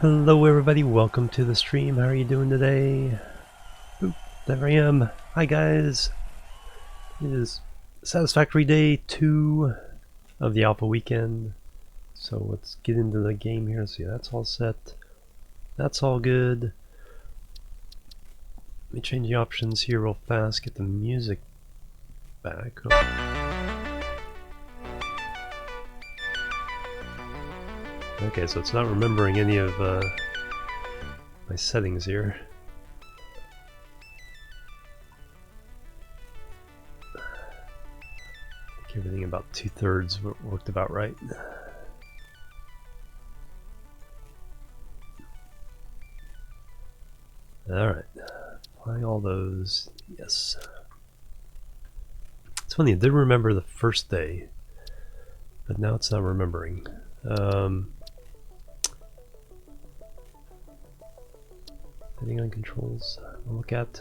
Hello everybody, welcome to the stream. How are you doing today? Oop, there I am. Hi guys. It is Satisfactory Day 2 of the Alpha Weekend. So let's get into the game here. See, that's all set. That's all good. Let me change the options here real fast, get the music back. Okay, so it's not remembering any of my settings here. I think everything about 2/3 worked about right. Alright, applying all those, yes. It's funny, I did remember the first day, but now it's not remembering. Heading on controls, I'll look at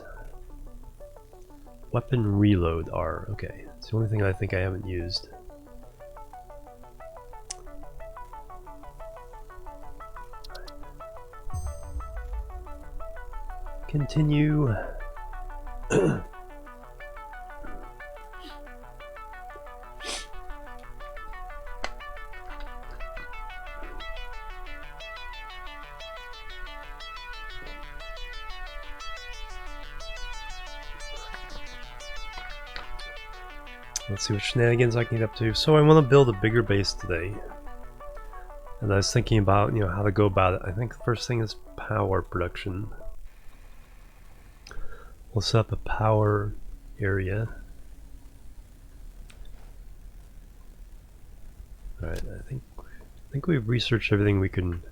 weapon reload R. Okay, it's the only thing I think I haven't used. Continue. Let's see what shenanigans I can get up to. So I want to build a bigger base today. And I was thinking about, how to go about it. I think the first thing is power production. We'll set up a power area. Alright, I think we've researched everything we can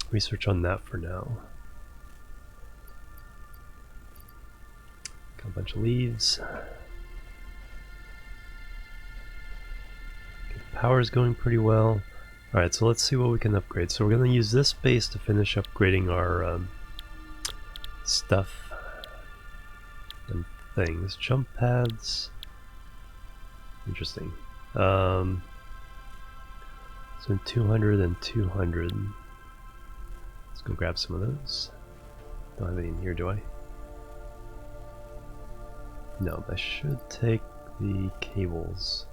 research on that for now. Got a bunch of leaves. Power's going pretty well. Alright, so let's see what we can upgrade. So we're going to use this base to finish upgrading our stuff and things. Jump pads. Interesting. So 200 and 200. Let's go grab some of those. Don't have any in here, do I? No, I should take the cables.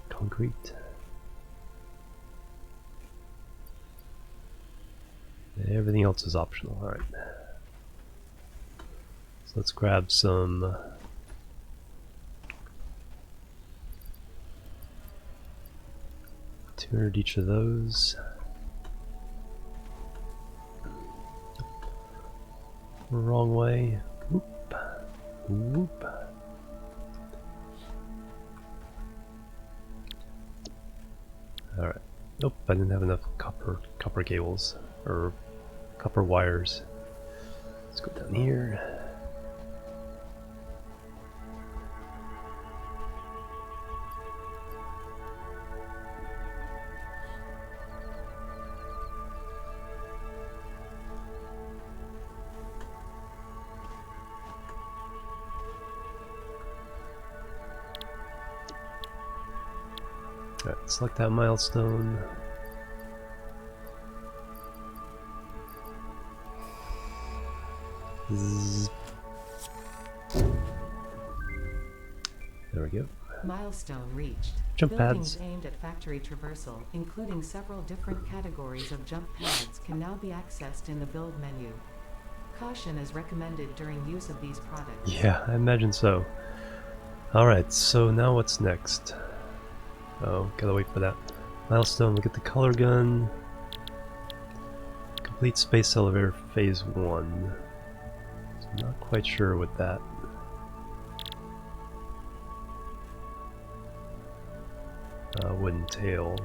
Concrete. Everything else is optional. Alright. So let's grab some 200 each of those. Wrong way. Whoop. Whoop. Alright. Nope, I didn't have enough copper cables or copper wires. Let's go down here. Alright, select that milestone. Zzz. There we go. Milestone reached. Jump Buildings pads. aimed at factory traversal, including several different categories of jump pads, can now be accessed in the build menu. Caution is recommended during use of these products. Yeah, I imagine so. Alright, so now what's next? Oh, gotta wait for that. Milestone, look at the color gun. Complete space elevator phase 1. So I'm not quite sure with that. Wooden tail.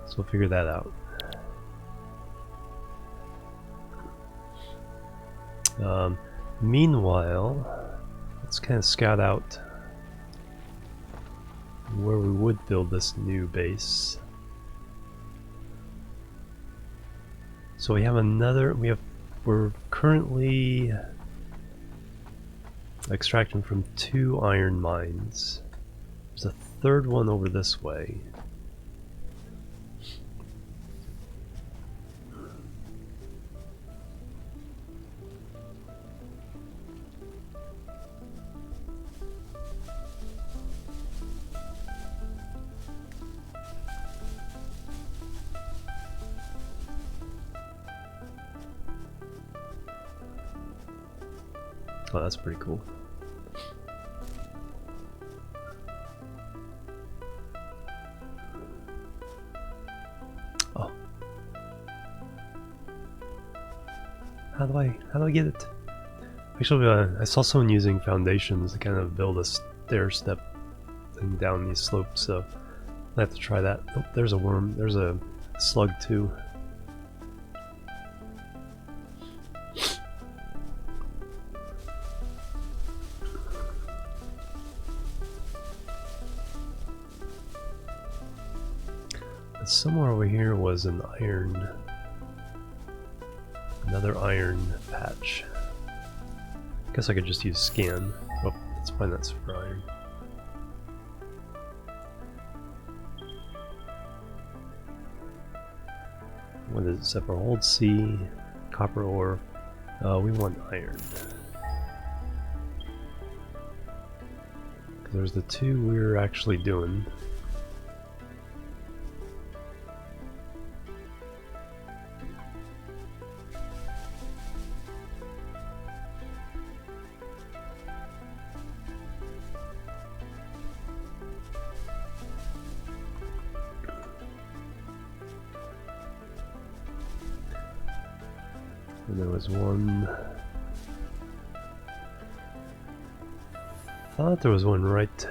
So we'll figure that out. Meanwhile, let's kind of scout out where we would build this new base. So we have we're currently extracting from 2 iron mines. There's a third one over this way. Oh, that's pretty cool. Oh. How do I get it? Actually, I saw someone using foundations to kind of build a stair step and down these slopes, so I have to try that. Oh, there's a worm. There's a slug too. And somewhere over here was an iron, another iron patch. Guess I could just use scan. Oh, let's find that super iron. What is it? Separate hold C, copper ore. We want iron. Because there's the 2 we were actually doing. And there was one. Thought there was one right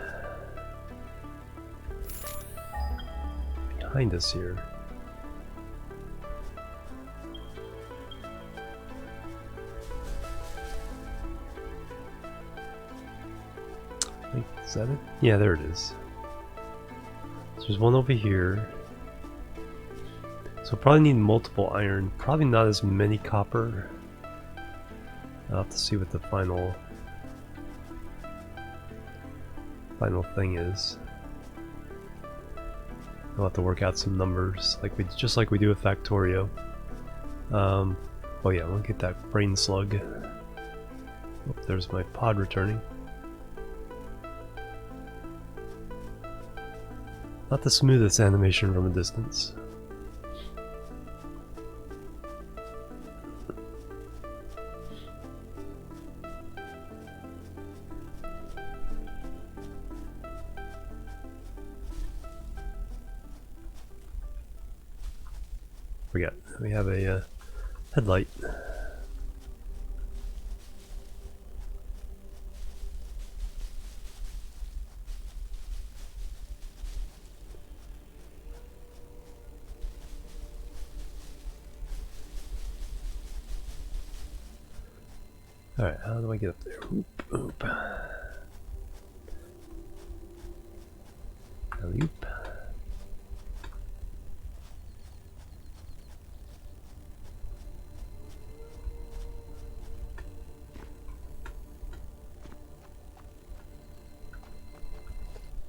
behind us here. Wait, is that it? Yeah, there it is. So there's one over here. So probably need multiple iron, probably not as many copper. I'll have to see what the final thing is. I'll have to work out some numbers, just like we do with Factorio. Oh yeah, I'll get that brain slug. Oh, there's my pod returning. Not the smoothest animation from a distance. Forget, we have a headlight. Alright, how do I get up there? Oop, oop. Alley-oop.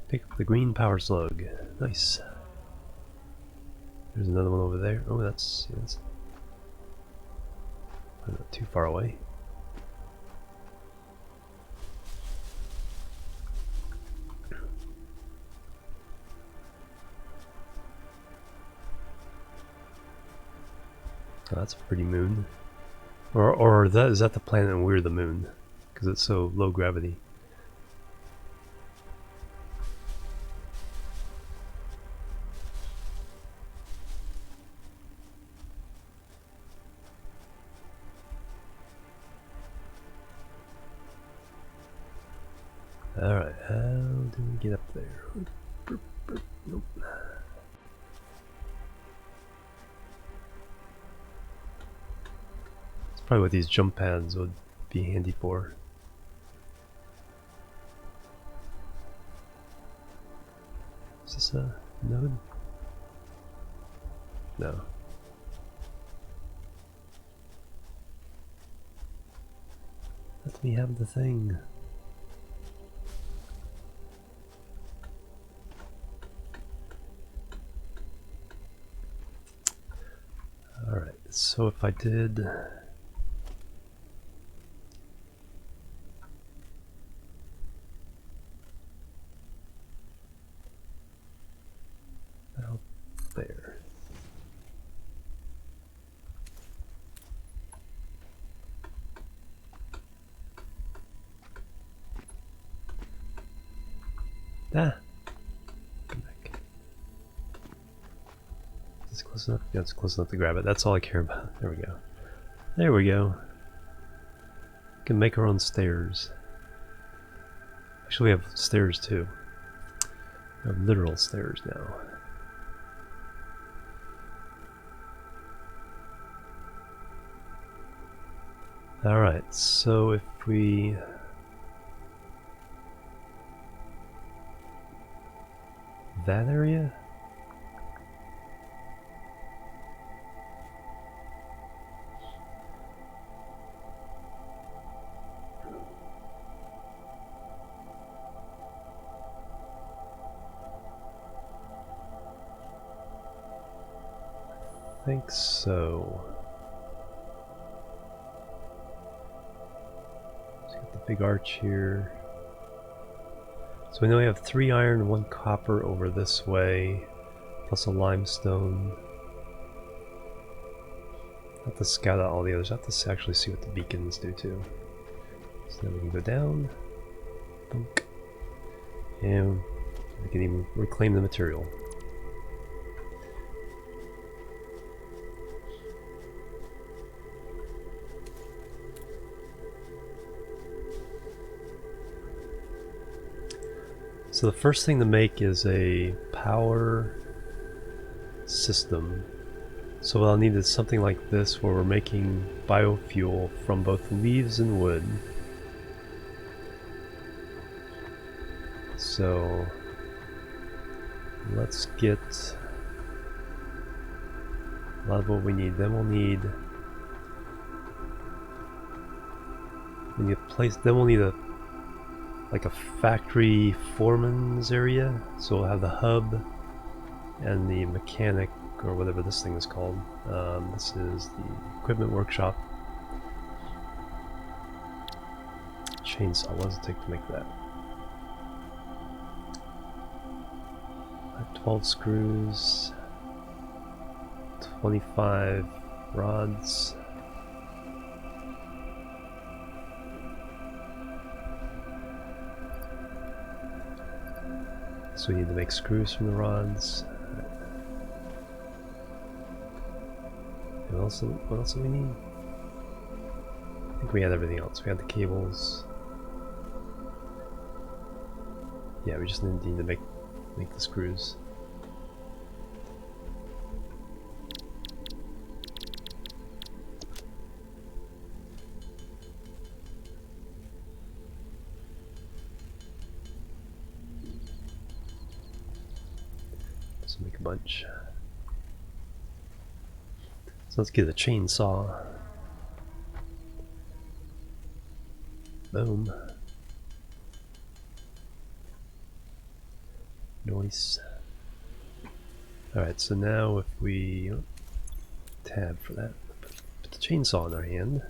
Pick up the green power slug. Nice. There's another one over there. Oh, that's not too far away. Oh, that's a pretty moon. Or is that the planet and we're the moon? Because it's so low gravity. Alright, how do we get up there? Nope. That's probably what these jump pads would be handy for. Is this a node? No. Let me have the thing. so if I did... out there. Ah! Come back. Is this close enough? Yeah, it's close enough to grab it. That's all I care about. There we go. There we go. We can make our own stairs. Actually, we have stairs too. We have literal stairs now. Alright, so if we... that area? I think so. Let's get the big arch here. So we know we have 3 iron and 1 copper over this way, plus a limestone. I have to scout out all the others. I have to actually see what the beacons do too. So then we can go down, bunk, and we can even reclaim the material. So the first thing to make is a power system. So what I'll need is something like this where we're making biofuel from both leaves and wood. So let's get a lot of what we need. Then we'll need a place. Then we'll need a like a factory foreman's area. So we'll have the hub and the mechanic, or whatever this thing is called. This is the equipment workshop. Chainsaw, what does it take to make that? 12 screws, 25 rods. So we need to make screws from the rods. What else do we need? I think we had everything else. We had the cables. Yeah, we just need to make the screws. Let's make a bunch. So let's get a chainsaw. Boom. Nice. Alright, so now if we tab for that, put the chainsaw in our hand.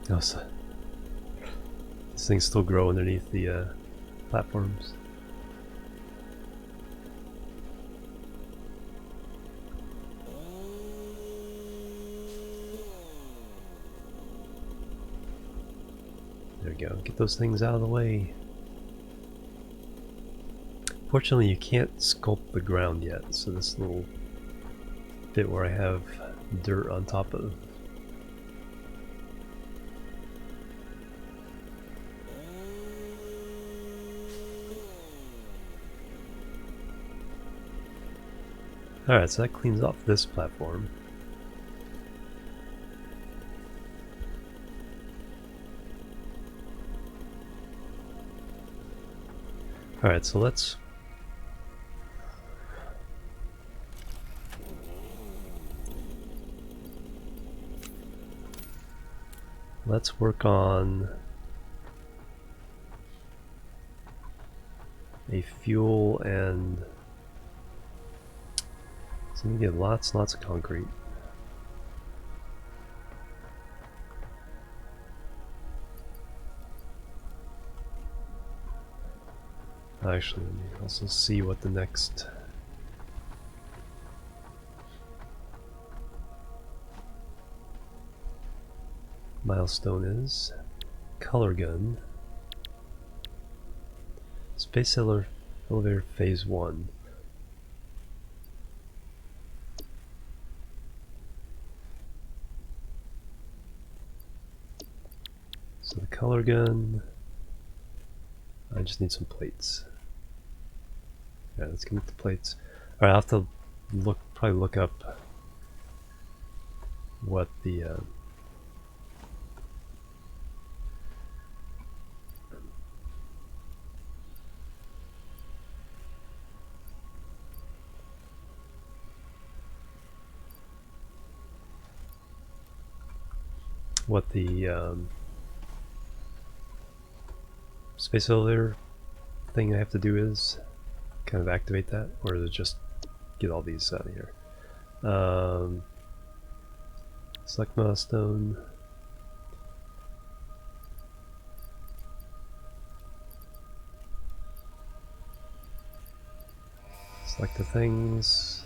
Oh, so this things still grow underneath the platforms. There we go. Get those things out of the way. Fortunately, you can't sculpt the ground yet, so this little bit where I have dirt on top of. Alright, so that cleans off this platform. Alright, so let's let's work on a fuel and so we get lots of concrete. Actually, let me also see what the next milestone is. Color gun. Space elevator phase 1. So the color gun, I just need some plates. Yeah, let's get the plates. Alright, I'll have to probably look up what the space elevator thing I have to do is kind of activate that, or is it just get all these out of here? Select milestone. Select the things.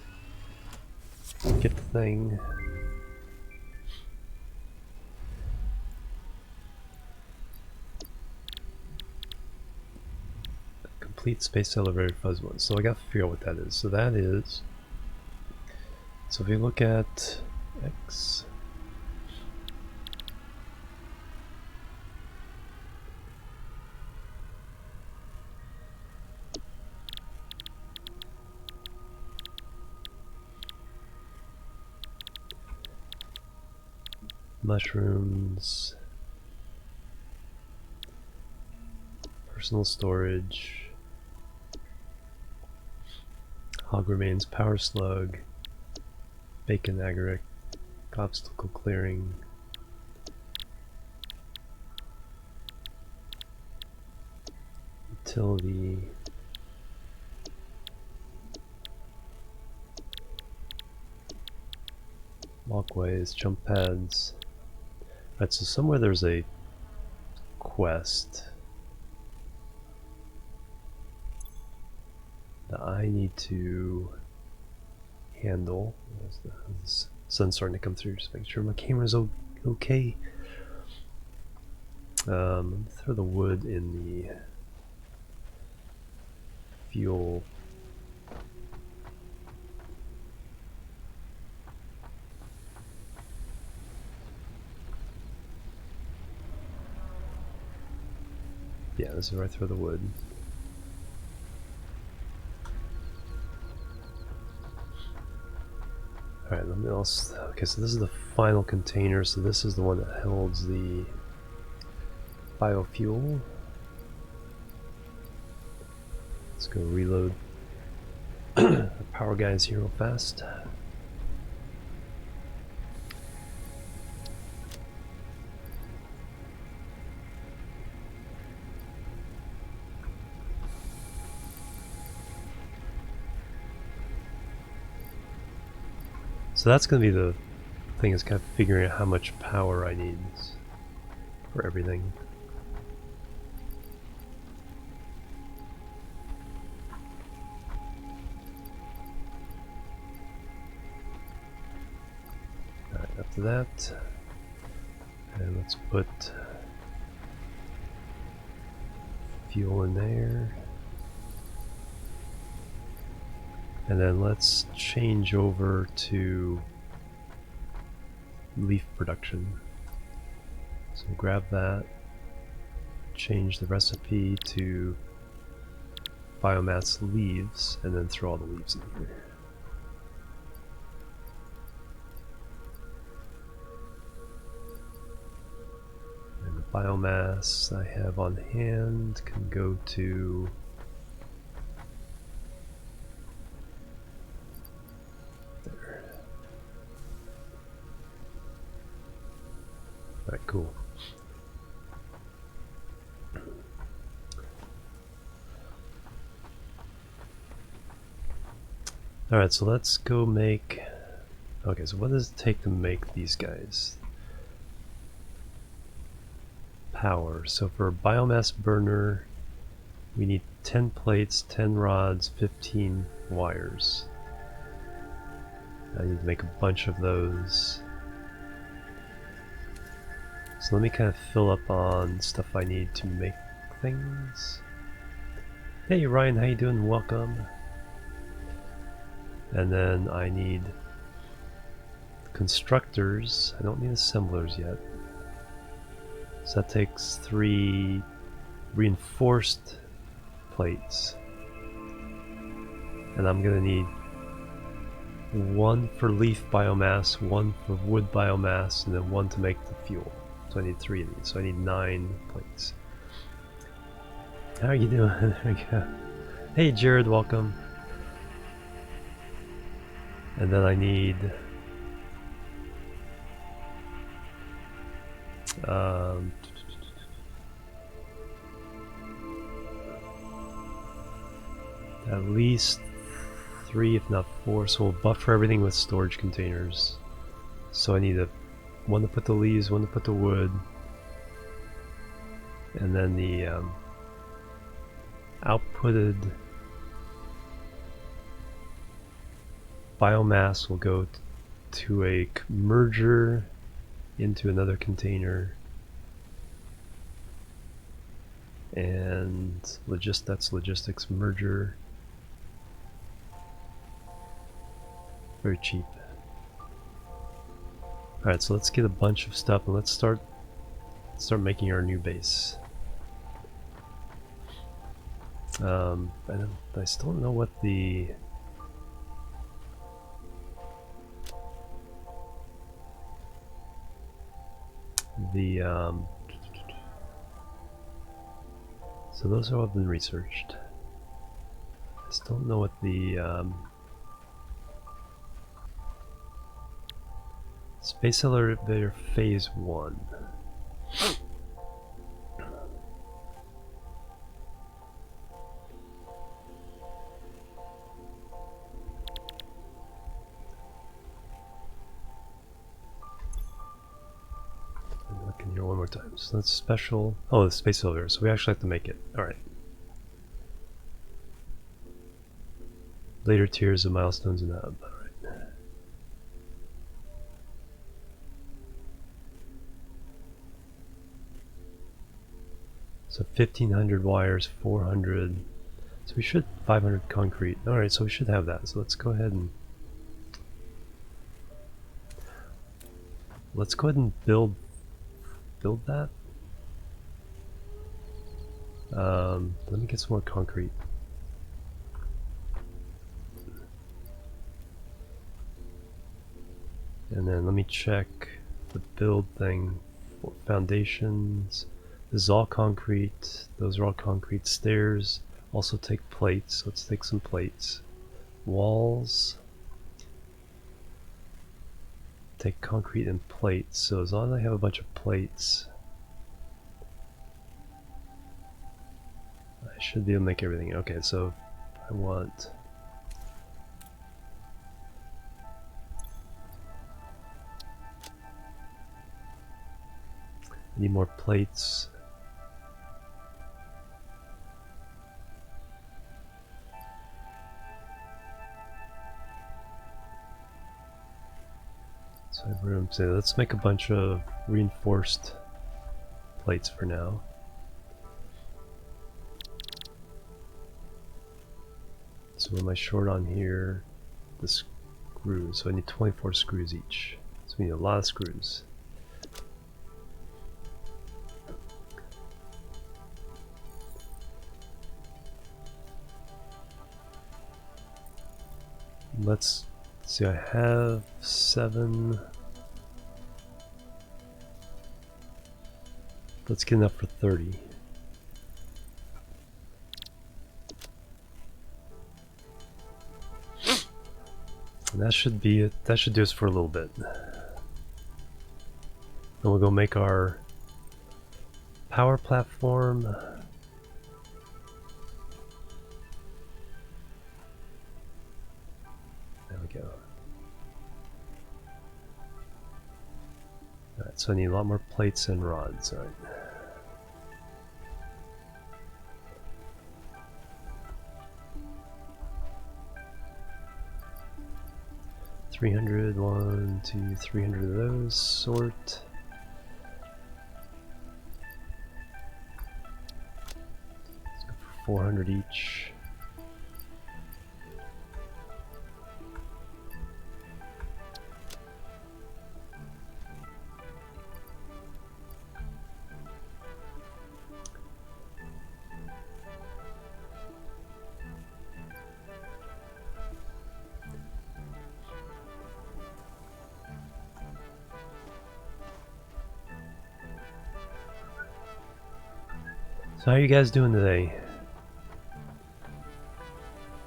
Get the thing. Complete space elevator fuzz 1. So I got to figure out what that is. So that is. So if you look at X. Mushrooms. Personal storage. Hog remains, power slug. Bacon agaric. Obstacle clearing. Utility. Walkways, jump pads. Right, so somewhere there's a quest that I need to handle. The sun's starting to come through, just make sure my camera's okay. Throw the wood in the fuel. Yeah, this is where I throw the wood. Alright, let me also. Okay, so this is the final container, so this is the one that holds the biofuel. Let's go reload the power guys here real fast. So that's going to be the thing, is kind of figuring out how much power I need for everything. Alright, after that, and let's put fuel in there. And then let's change over to leaf production. So grab that, change the recipe to biomass leaves, and then throw all the leaves in here. And the biomass I have on hand can go to there. Alright, cool. Alright, so let's go make... Okay, so what does it take to make these guys? Power. So for a biomass burner, we need 10 plates, 10 rods, 15 wires. I need to make a bunch of those. So let me kind of fill up on stuff I need to make things. Hey Ryan, how you doing? Welcome. And then I need constructors. I don't need assemblers yet. So that takes 3 reinforced plates. And I'm gonna need 1 for leaf biomass, 1 for wood biomass, and then 1 to make the fuel. So I need 3 of these. So I need 9 plates. How are you doing? There we go. Hey Jared, welcome. And then I need at least 3, if not 4, so we'll buffer everything with storage containers. So I need 1 to put the leaves, 1 to put the wood, and then the outputted biomass will go to a merger into another container, and that's logistics merger. Very cheap. Alright, so let's get a bunch of stuff and let's start making our new base. I still don't know what the so those are all been researched. I still don't know what the Space Elevator Phase 1. I'm looking here one more time. So that's special. Oh, the Space Elevator. So we actually have to make it. Alright. Later tiers of milestones and hub. Alright. So 1500 wires, 400. So we should 500 concrete. Alright, so we should have that. So let's go ahead and build that. Let me get some more concrete. And then let me check the build thing for foundations. This is all concrete. Those are all concrete. Stairs also take plates. Let's take some plates. Walls take concrete and plates. So as long as I have a bunch of plates, I should be able to make everything. Okay, so I want need more plates. So I have room. So let's make a bunch of reinforced plates for now. So what am I short on here? The screws. So I need 24 screws each. So we need a lot of screws. Let's see, I have 7. Let's get enough for 30. And that should be it. That should do us for a little bit. Then we'll go make our power platform. so I need a lot more plates and rods. Alright. $300, 1, 2, 300 of those, sort. Let's go for 400 each. So how are you guys doing today?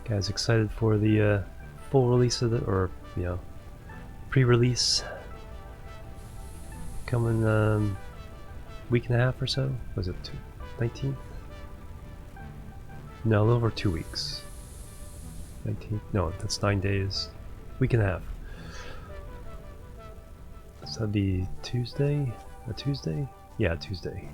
Guys excited for the full release of it, or you know, pre-release coming week and a half or so? Was it 19th? No, a little over 2 weeks. 19th? No, that's 9 days. Week and a half. So that'd be Tuesday? A Tuesday? Yeah, Tuesday.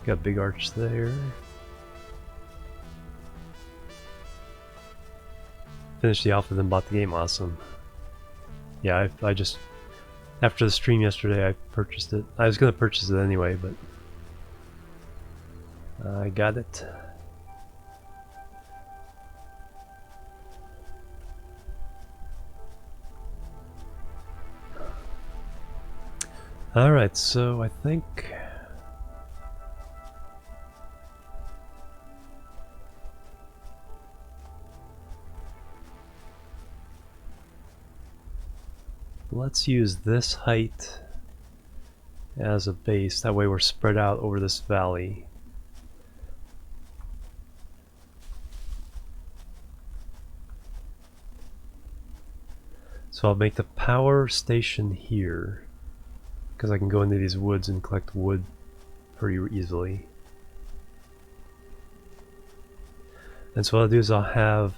Got a big arch there. Finished the alpha, then bought the game. Awesome. Yeah, I just, after the stream yesterday, I purchased it. I was going to purchase it anyway, but I got it. Alright, so I think let's use this height as a base. That way we're spread out over this valley. So I'll make the power station here, because I can go into these woods and collect wood pretty easily. And so what I'll do is I'll have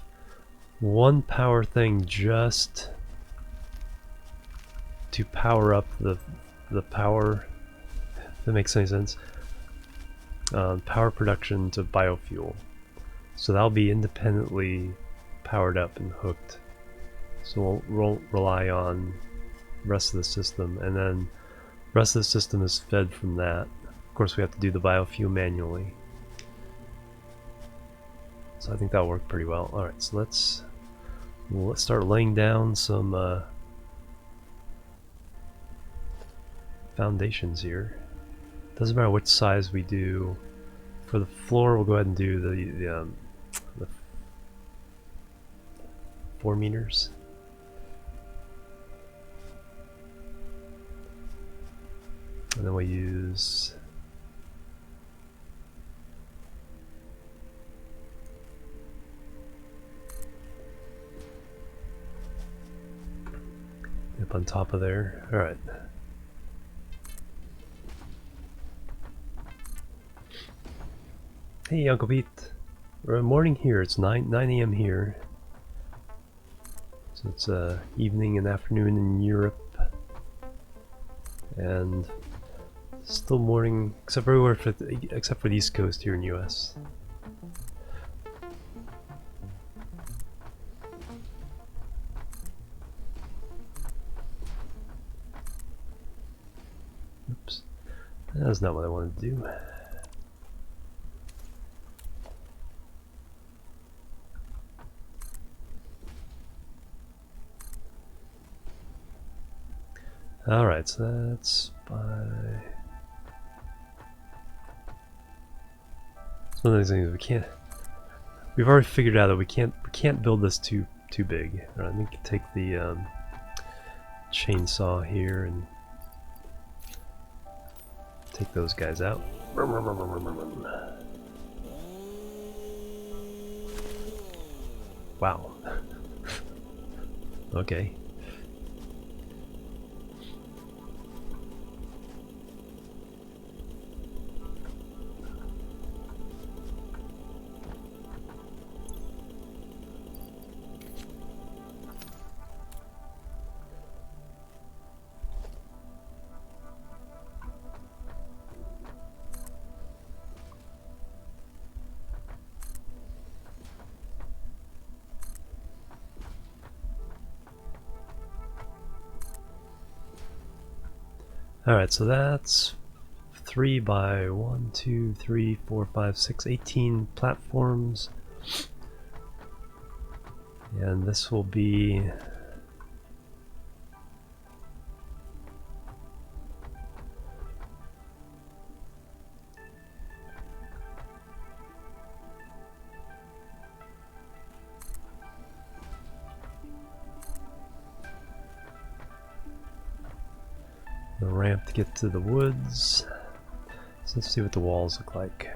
one power thing just to power up the power, if that makes any sense, power production to biofuel. So that'll be independently powered up and hooked. So we'll rely on the rest of the system, and then the rest of the system is fed from that. Of course, we have to do the biofuel manually. So I think that'll work pretty well. Alright, so let's start laying down some foundations here. Doesn't matter which size we do. For the floor, we'll go ahead and do the 4 meters. And then we use up on top of there. All right. Hey, Uncle Pete. Morning here. It's 9 a.m. here. So it's evening and afternoon in Europe, and still morning, except for the East Coast here in the U.S. Oops, that's not what I wanted to do. Alright, so that's by... It's one of those things we can't... We've already figured out that we can't build this too big. Alright, let me take the chainsaw here and take those guys out. Wow. Okay. Alright, so that's 3 by 1, 2, 3, 4, 5, 6, 18 platforms. And this will be the ramp to get to the woods. So let's see what the walls look like.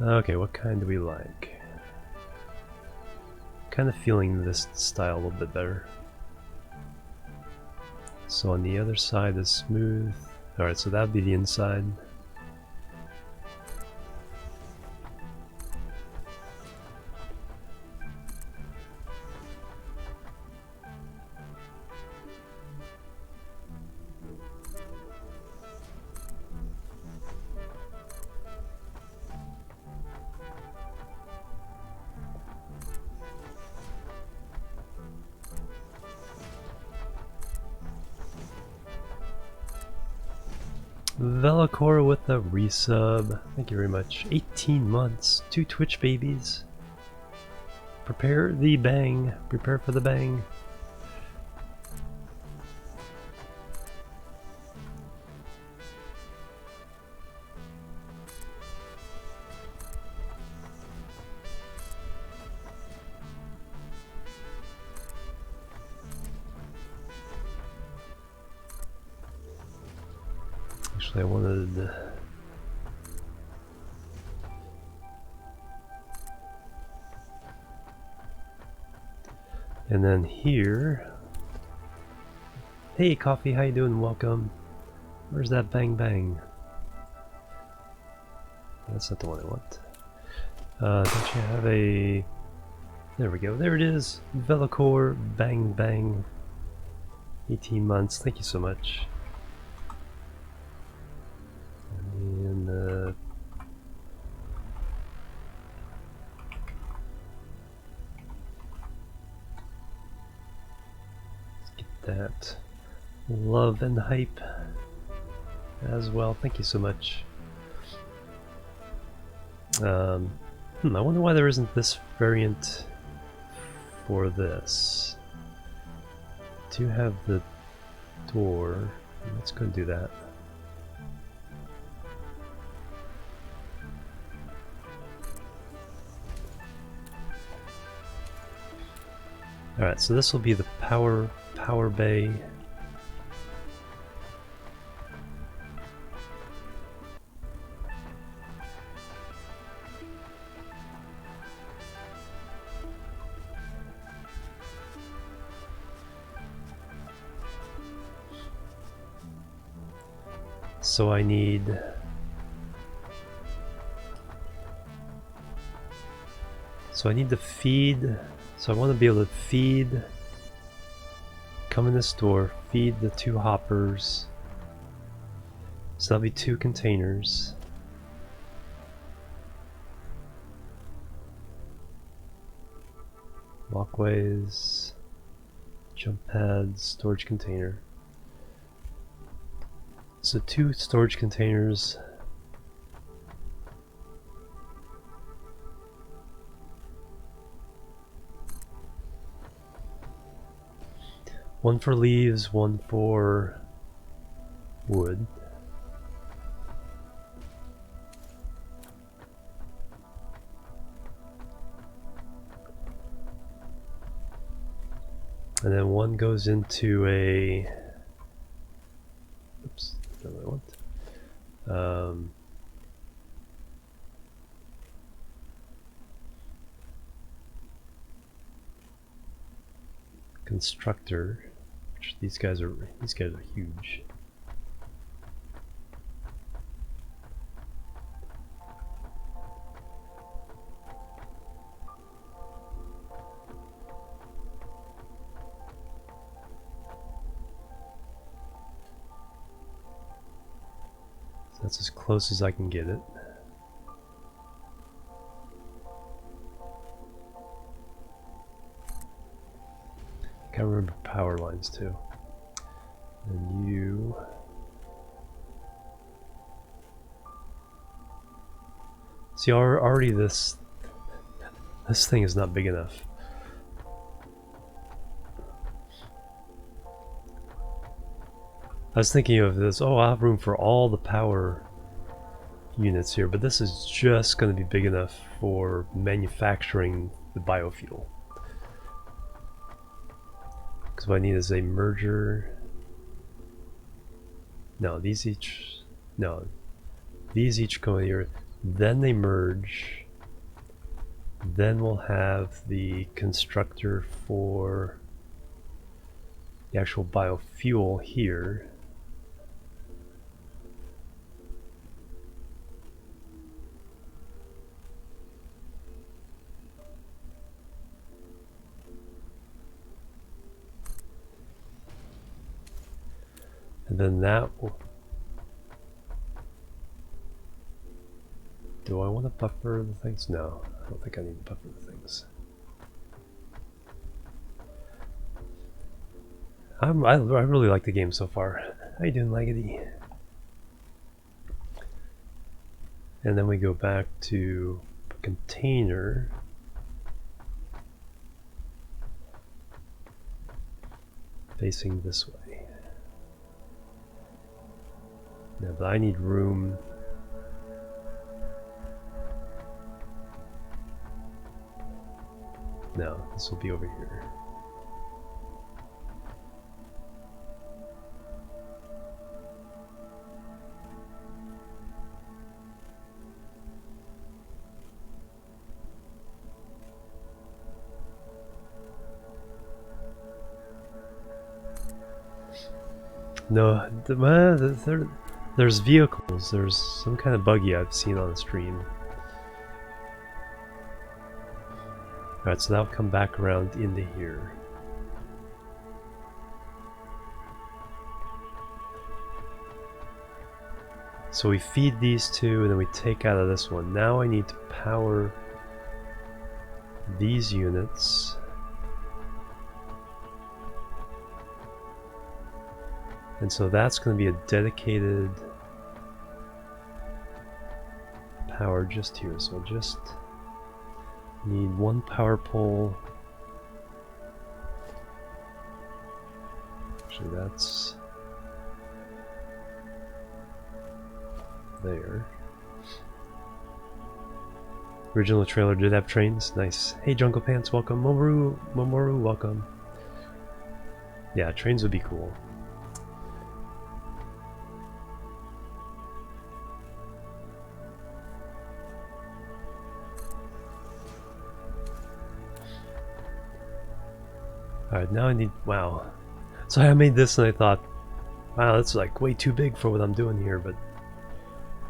Okay, what kind do we like? Kind of feeling this style a little bit better. So on the other side is smooth. Alright, so that would be the inside. Velicor with a resub. Thank you very much. 18 months. 2 Twitch babies. Prepare the bang. Prepare for the bang. Actually, I wanted... And then here... Hey Coffee, how you doing? Welcome. Where's that bang bang? That's not the one I want. Don't you have a... There we go, there it is! Velicor bang bang. 18 months, thank you so much. And let's get that love and hype as well. Thank you so much. I wonder why there isn't this variant for this. Do have the door. Let's go and do that. Alright, so this will be the power bay. So I need... to feed... So I want to be able to feed... Come in this door, feed the 2 hoppers. So that'll be 2 containers. Walkways, jump pads, storage container. So 2 storage containers. One for leaves, one for wood. And then one goes into a, oops, that's not what I want. Constructor, which these guys are huge. That's as close as I can get it. Gotta remember power lines too. And you... See, already this thing is not big enough. I was thinking of this, oh, I'll have room for all the power units here, but this is just going to be big enough for manufacturing the biofuel. Because what I need is a merger. No, these each go in here, then they merge, then we'll have the constructor for the actual biofuel here. And then that will... Do I want to buffer the things? No, I don't think I need to buffer the things. I really like the game so far. How you doing, Laggedy? And then we go back to container. Facing this way. Now, but I need room. No, this will be over here. No, there's vehicles. There's some kind of buggy I've seen on the stream. Alright, so that'll come back around into here. So we feed these two and then we take out of this one. Now I need to power these units. And so that's going to be a dedicated power just here. So I'll just need one power pole. Actually, that's there. Original trailer did have trains. Nice. Hey, Jungle Pants, welcome. Momoru, welcome. Yeah, trains would be cool. Alright, now I need... Wow. So I made this and I thought, wow, that's like way too big for what I'm doing here, but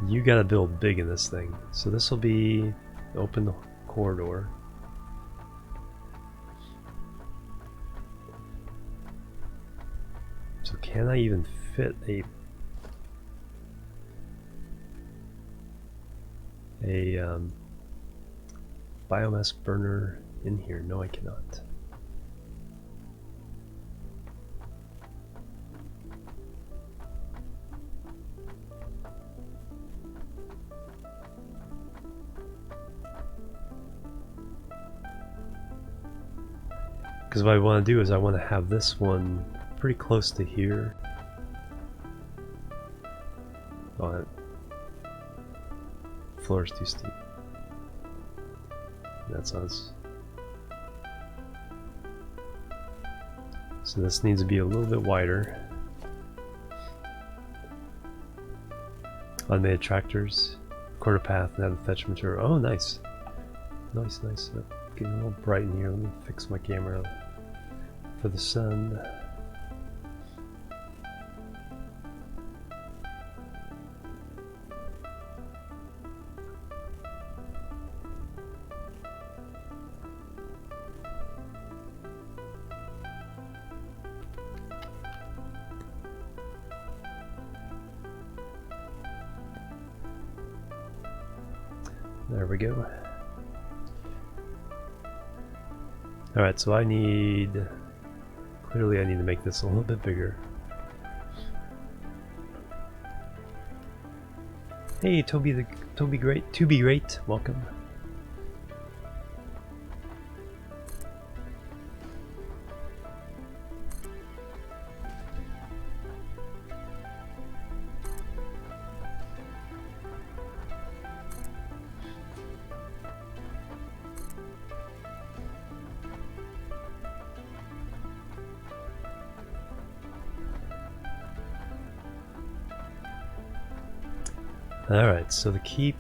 you gotta build big in this thing. So this will be open corridor. So can I even fit a biomass burner in here? No, I cannot. Because what I want to do is I want to have this one pretty close to here. Oh, that floor is too steep. That's us. So this needs to be a little bit wider. Automated tractors, quarter path, and have fetch material. Oh, nice. Nice, nice. Getting a little bright in here. Let me fix my camera for the sun. There we go. Alright, so clearly I need to make this a little bit bigger. Hey, To Be Great, welcome. Alright, so the keep.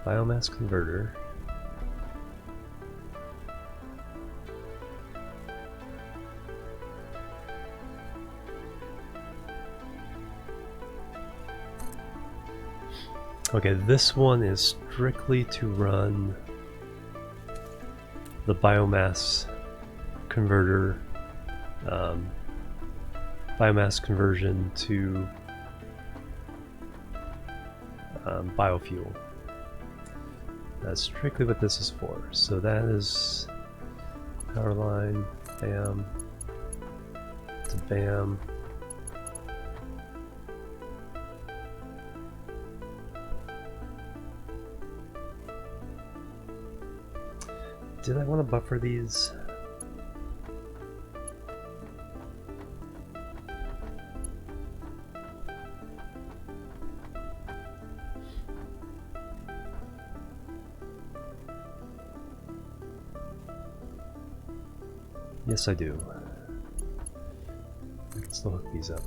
Biomass converter. Okay, this one is strictly to run the biomass converter. Biomass conversion to biofuel. That's strictly what this is for. So that is power line, bam, to bam. Did I want to buffer these? Yes, I do. I can still hook these up.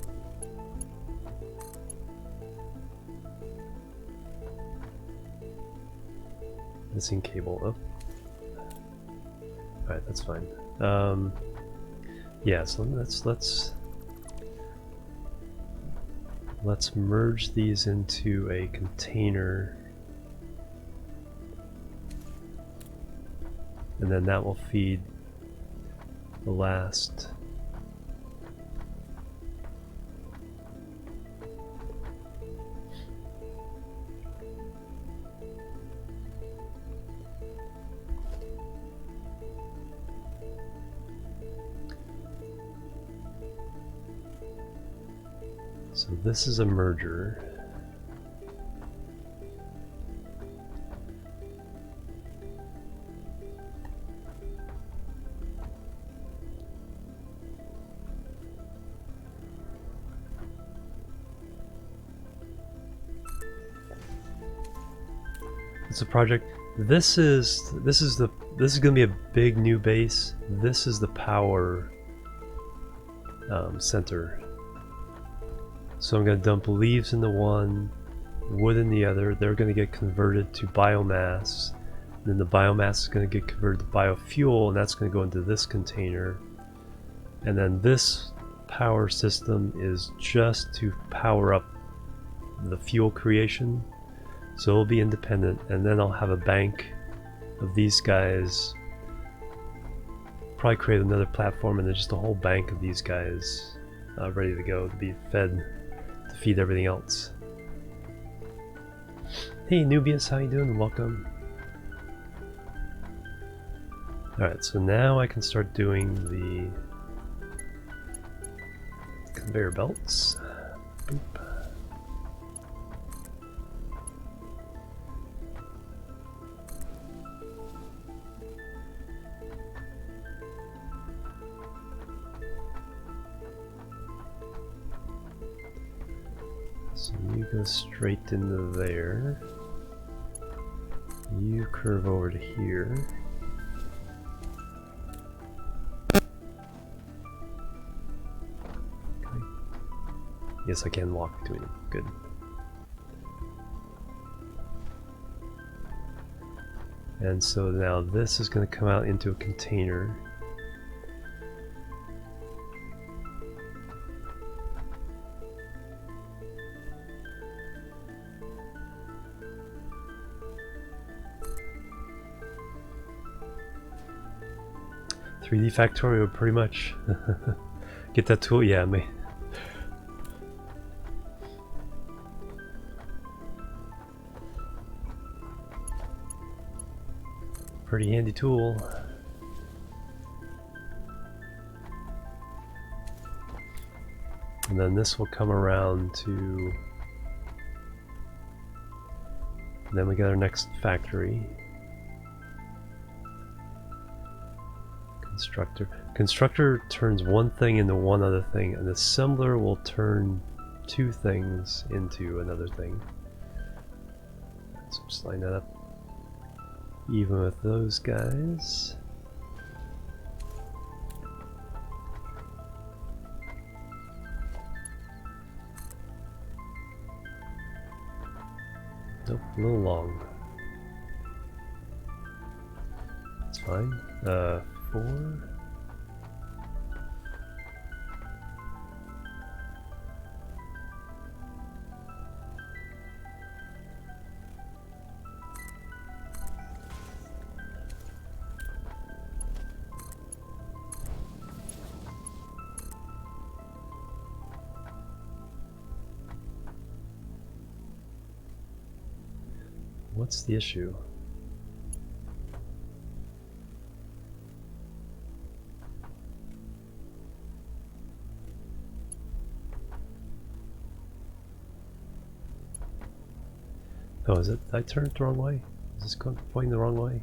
Missing cable. Oh. Alright, that's fine. Yeah, so let's merge these into a container, and then that will feed the last. So this is a merger. It's a project. This is going to be a big new base. This is the power center. So I'm going to dump leaves into one, wood in the other. They're going to get converted to biomass. And then the biomass is going to get converted to biofuel, and that's going to go into this container. And then this power system is just to power up the fuel creation. So it'll be independent, and then I'll have a bank of these guys. Probably create another platform, and then just a whole bank of these guys ready to go to be fed, to feed everything else. Hey Nubius, how you doing? Welcome. Alright, so now I can start doing the conveyor belts. Oop. So you go straight into there. You curve over to here. Okay. Yes, I can walk between them. Good. And so now this is going to come out into a container. .3D Factorio, pretty much. Get that tool, yeah, me. Pretty handy tool. And then this will come around to... And then we got our next factory. Constructor. Constructor turns one thing into one other thing. An assembler will turn two things into another thing. So just line that up. Even with those guys. Nope, a little long. That's fine. 4. What's the issue? Oh, is it? Did I turn it the wrong way? Is this pointing the wrong way?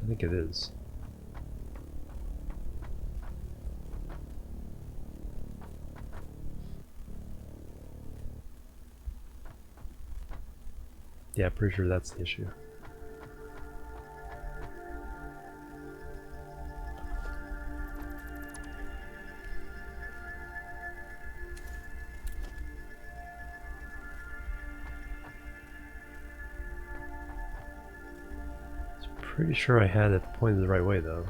I think it is. Yeah, pretty sure that's the issue. Pretty sure I had it pointed the right way though.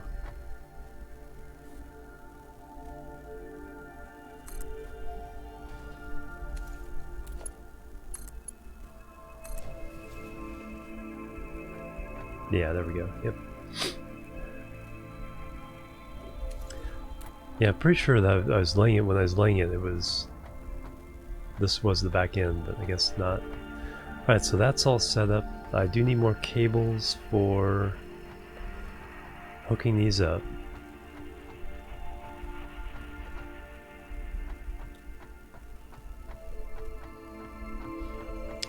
Yeah, there we go. Yep. Yeah, pretty sure that I was laying it when I was laying it. It was. This was the back end, but I guess not. Alright, so that's all set up. I do need more cables for hooking these up.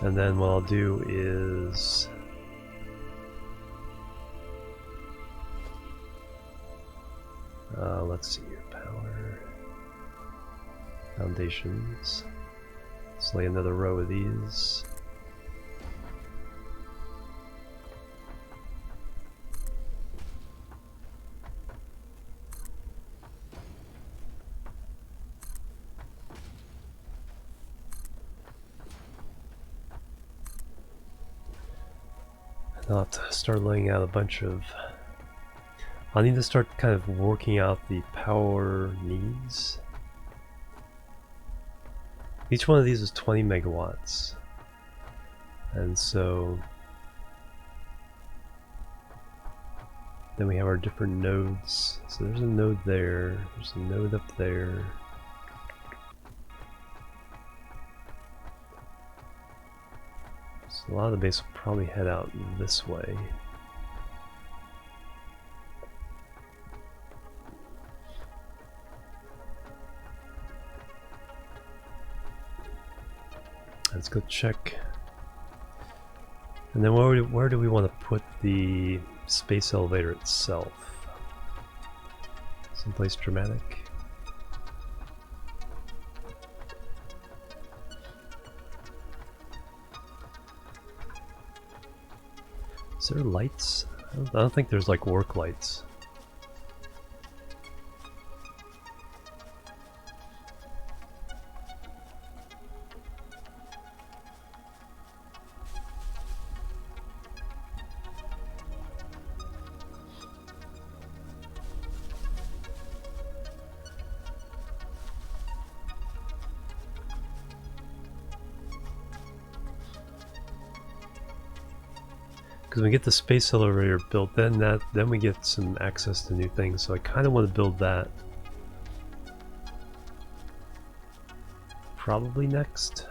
And then what I'll do is let's see here, power, foundations. Let's lay another row of these. I'll have to start laying out a bunch of... I'll need to start kind of working out the power needs. Each one of these is 20 megawatts. And so... then we have our different nodes. So there's a node there, there's a node up there. So a lot of the base will probably head out this way. Let's go check. And then where do we want to put the space elevator itself? Someplace dramatic. Is there lights? I don't think there's like work lights. Because when we get the space elevator built, then we get some access to new things. So I kind of want to build that. Probably next.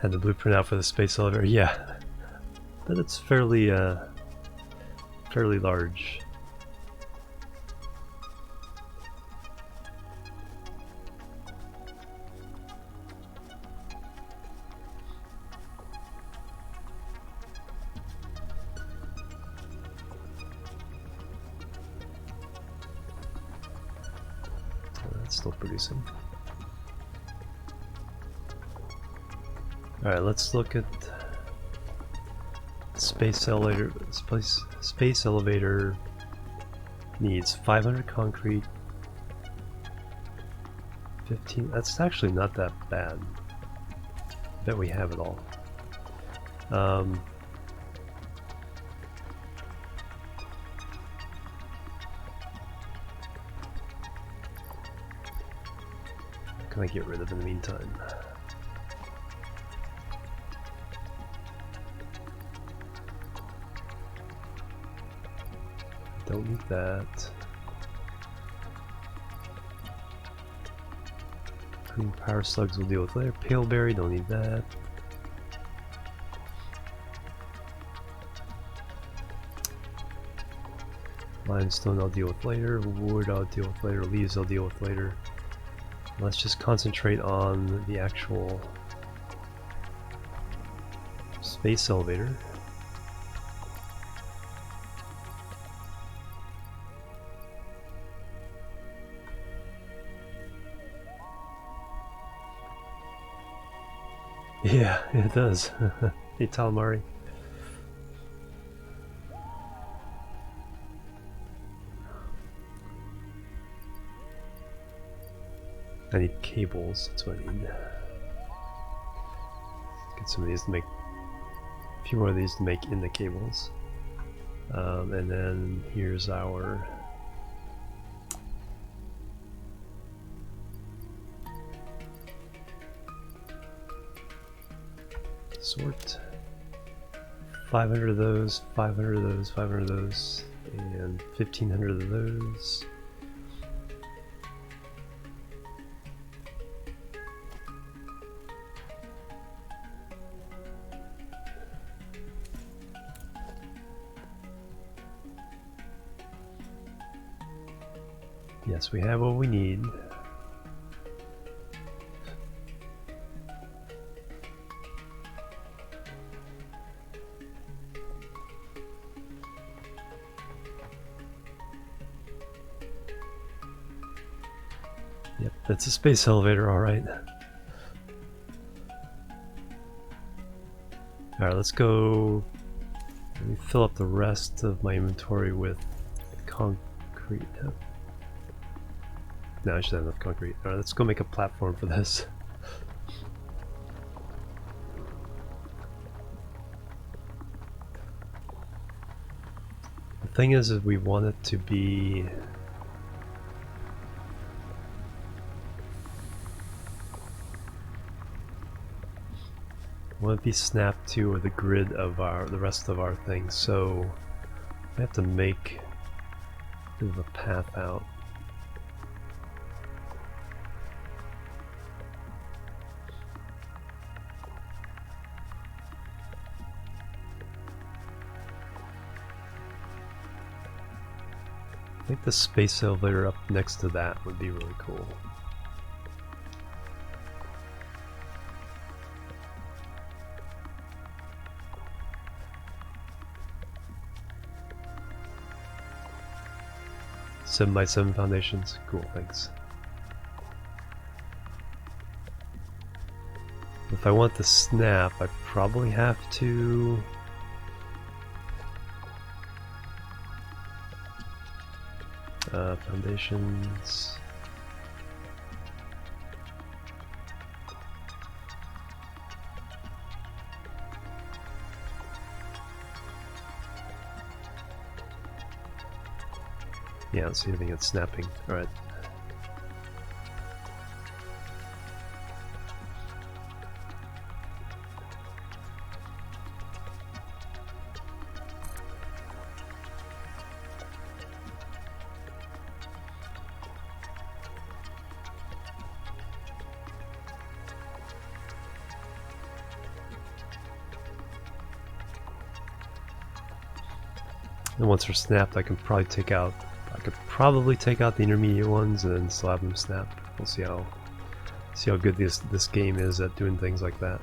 Had the blueprint out for the space elevator, yeah. But it's fairly large. That's still producing. Alright, let's look at space elevator. Space elevator needs 500 concrete, 15. That's actually not that bad. I bet we have it all. What can I get rid of in the meantime? Don't need that. Green power slugs we'll deal with later. Paleberry, don't need that. Limestone I'll deal with later. Wood I'll deal with later. Leaves I'll deal with later. Let's just concentrate on the actual space elevator. Yeah, it does. Hey, Calamari. I need cables, that's what I need. Get some of these to make, a few more of these to make in the cables. And then here's our sort. 500 of those, 500 of those, 500 of those, and 1500 of those. Yes, we have what we need. Yep, that's a space elevator, alright. Alright, let's go. Let me fill up the rest of my inventory with concrete. No, I should have enough concrete. Alright, let's go make a platform for this. The thing is we want it to be... want to be snapped to the grid of the rest of our things, so we have to make a bit of a path out. I think the space elevator up next to that would be really cool. Seven by 7 foundations. Cool, thanks. if I want the snap, I probably have to foundations. Yeah, I don't see anything that's snapping. Alright. And once they're snapped, I could probably take out the intermediate ones and then still have them snap. We'll see how good this game is at doing things like that.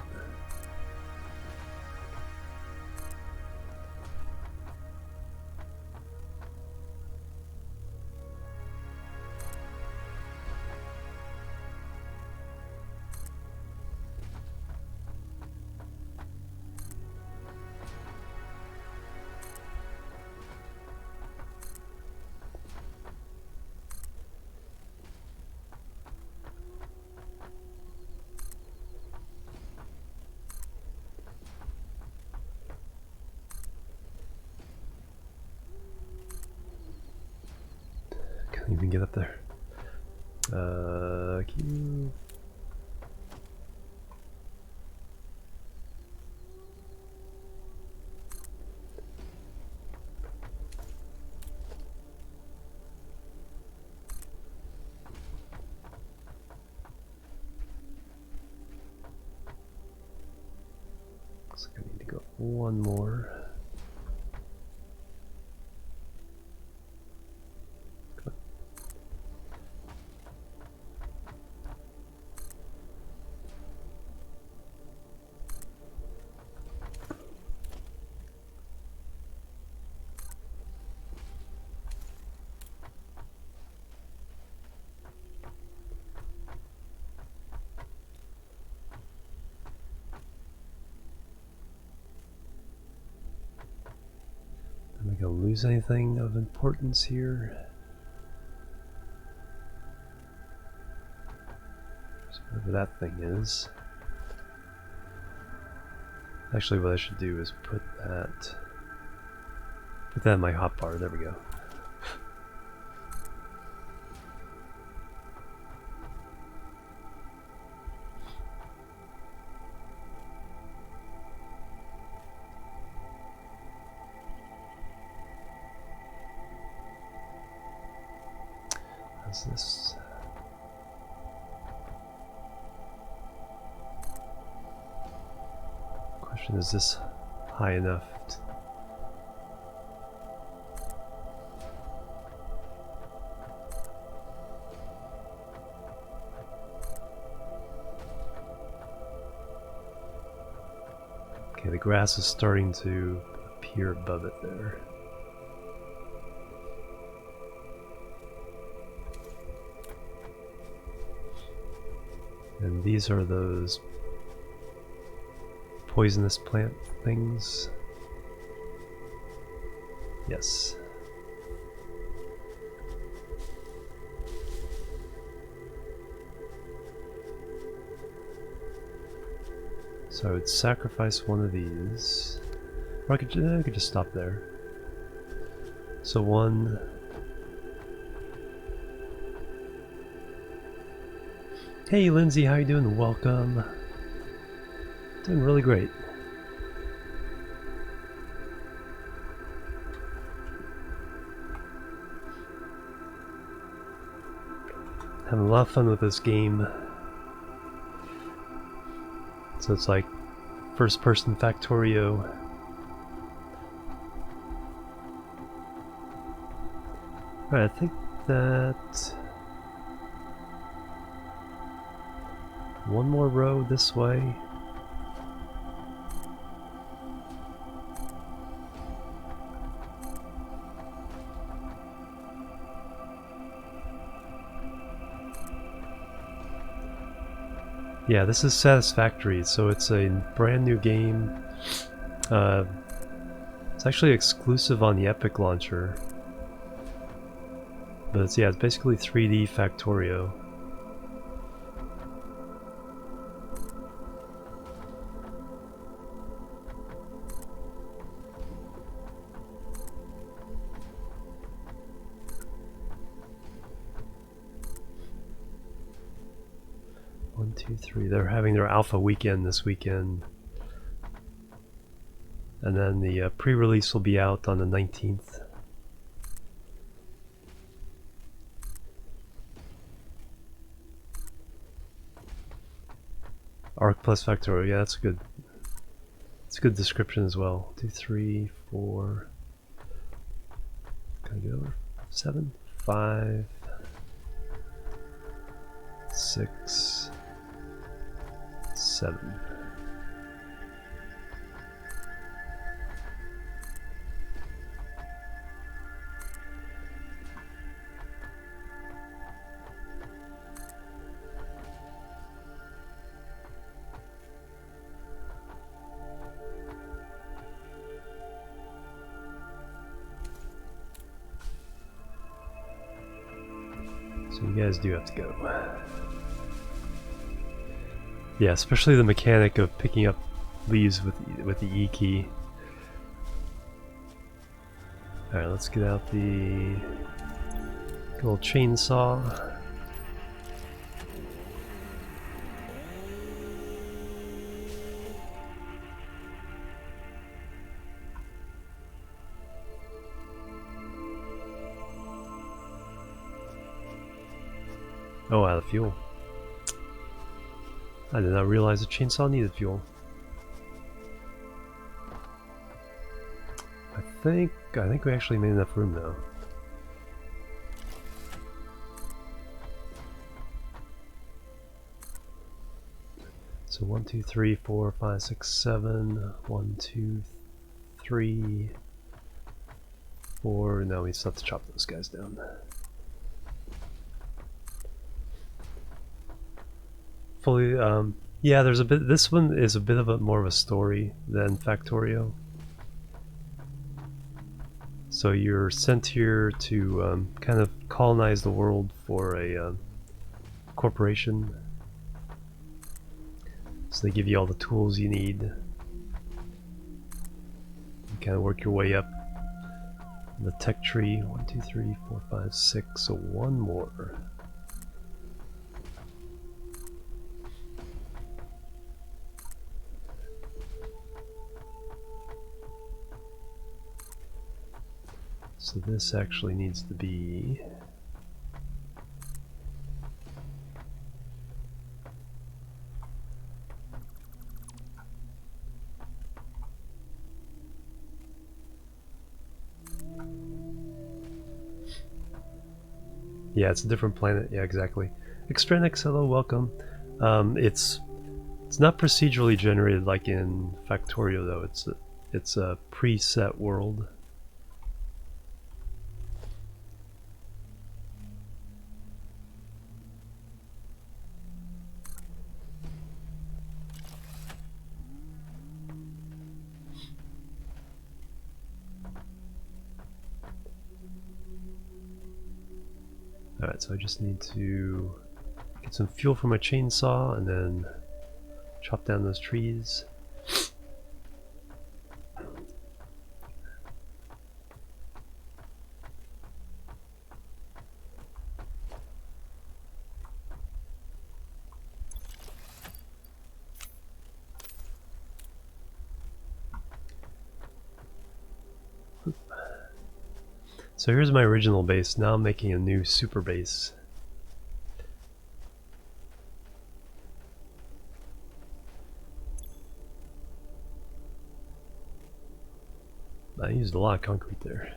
Can't even get up there. Q. Looks like I need to go one more. Am I gonna lose anything of importance here? So whatever that thing is. Actually, what I should do is put that in my hotbar. There we go. How's this? Question, is this high enough? Okay, the grass is starting to appear above it there. And these are those poisonous plant things. Yes. So I would sacrifice one of these. Or I could just stop there. So one. Hey Lindsay, how you doing? Welcome. Doing really great. Having a lot of fun with this game. So it's like first person Factorio. Alright, I think that one more row this way. Yeah, this is Satisfactory, so it's a brand new game. It's actually exclusive on the Epic launcher. But it's basically 3D Factorio. One, two, three. They're having their alpha weekend this weekend. And then the pre-release will be out on the 19th. Arc plus Factorio, yeah, that's good. It's a good description as well. 2, 3, 4. Can I get over? 7, 5, 6, 7. So you guys do have to go. Yeah, especially the mechanic of picking up leaves with the E key. Alright, let's get out the little chainsaw. Oh, out of fuel. I did not realize the chainsaw needed fuel. I think we actually made enough room though. So 1, 2, 3, 4, 5, 6, 7. 1, 2, 3, 4. No, we still have to chop those guys down. Fully, yeah, there's a bit. This one is a bit of a more of a story than Factorio. So you're sent here to kind of colonize the world for a corporation. So they give you all the tools you need. You kind of work your way up the tech tree. 1, 2, 3, 4, 5, 6. So one more. So this actually needs to be it's a different planet. Yeah, exactly. Extrenix, hello, welcome. It's not procedurally generated like in Factorio though. It's a preset world. Alright, so I just need to get some fuel from my chainsaw and then chop down those trees. So here's my original base. Now I'm making a new super base. I used a lot of concrete there.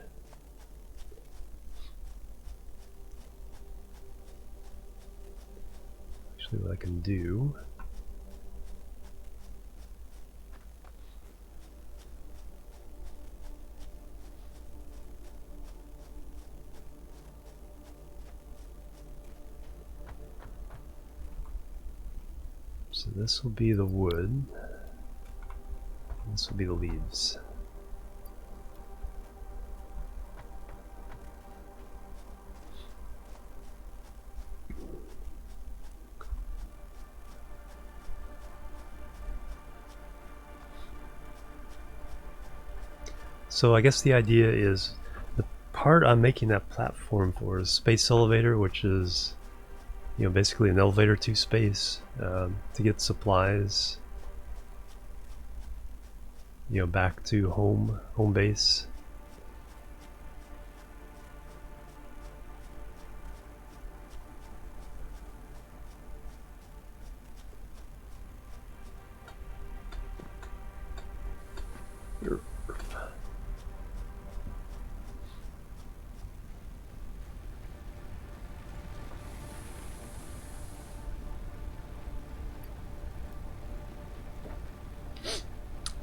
Actually, what I can do So this will be the wood. This will be the leaves. So I guess the idea is the part I'm making that platform for is space elevator, which is, you know, basically an elevator to space to get supplies, you know, back to home base.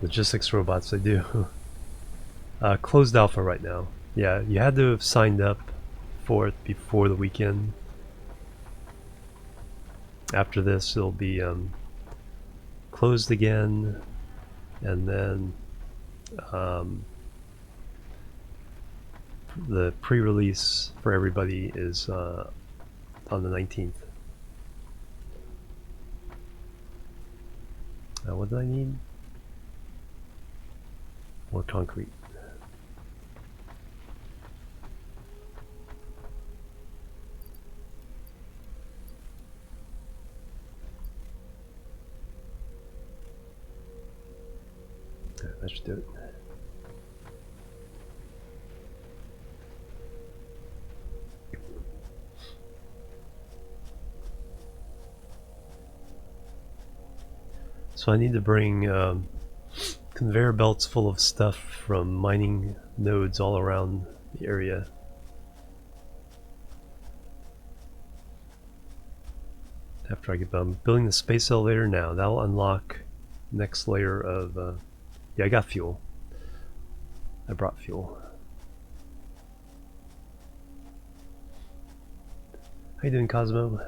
Logistics robots, they do. Closed alpha right now. Yeah, you had to have signed up for it before the weekend. After this, it'll be closed again, and then the pre-release for everybody is on the 19th. What do I need? More concrete. That should do it. So I need to bring conveyor belts full of stuff from mining nodes all around the area. After I get done building the space elevator now, that'll unlock next layer of yeah, I got fuel. I brought fuel. How you doing, Cosmo?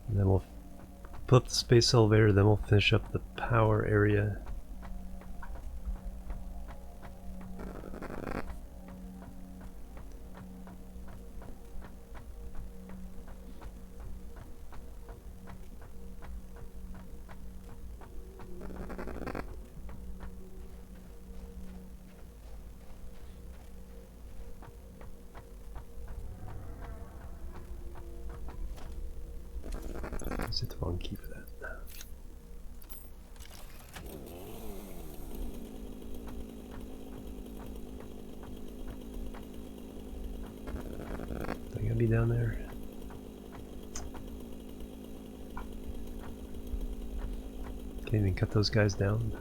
And then we'll put up the space elevator, then we'll finish up the power area. Is it the wrong key for that? I gotta be down there. Can't even cut those guys down.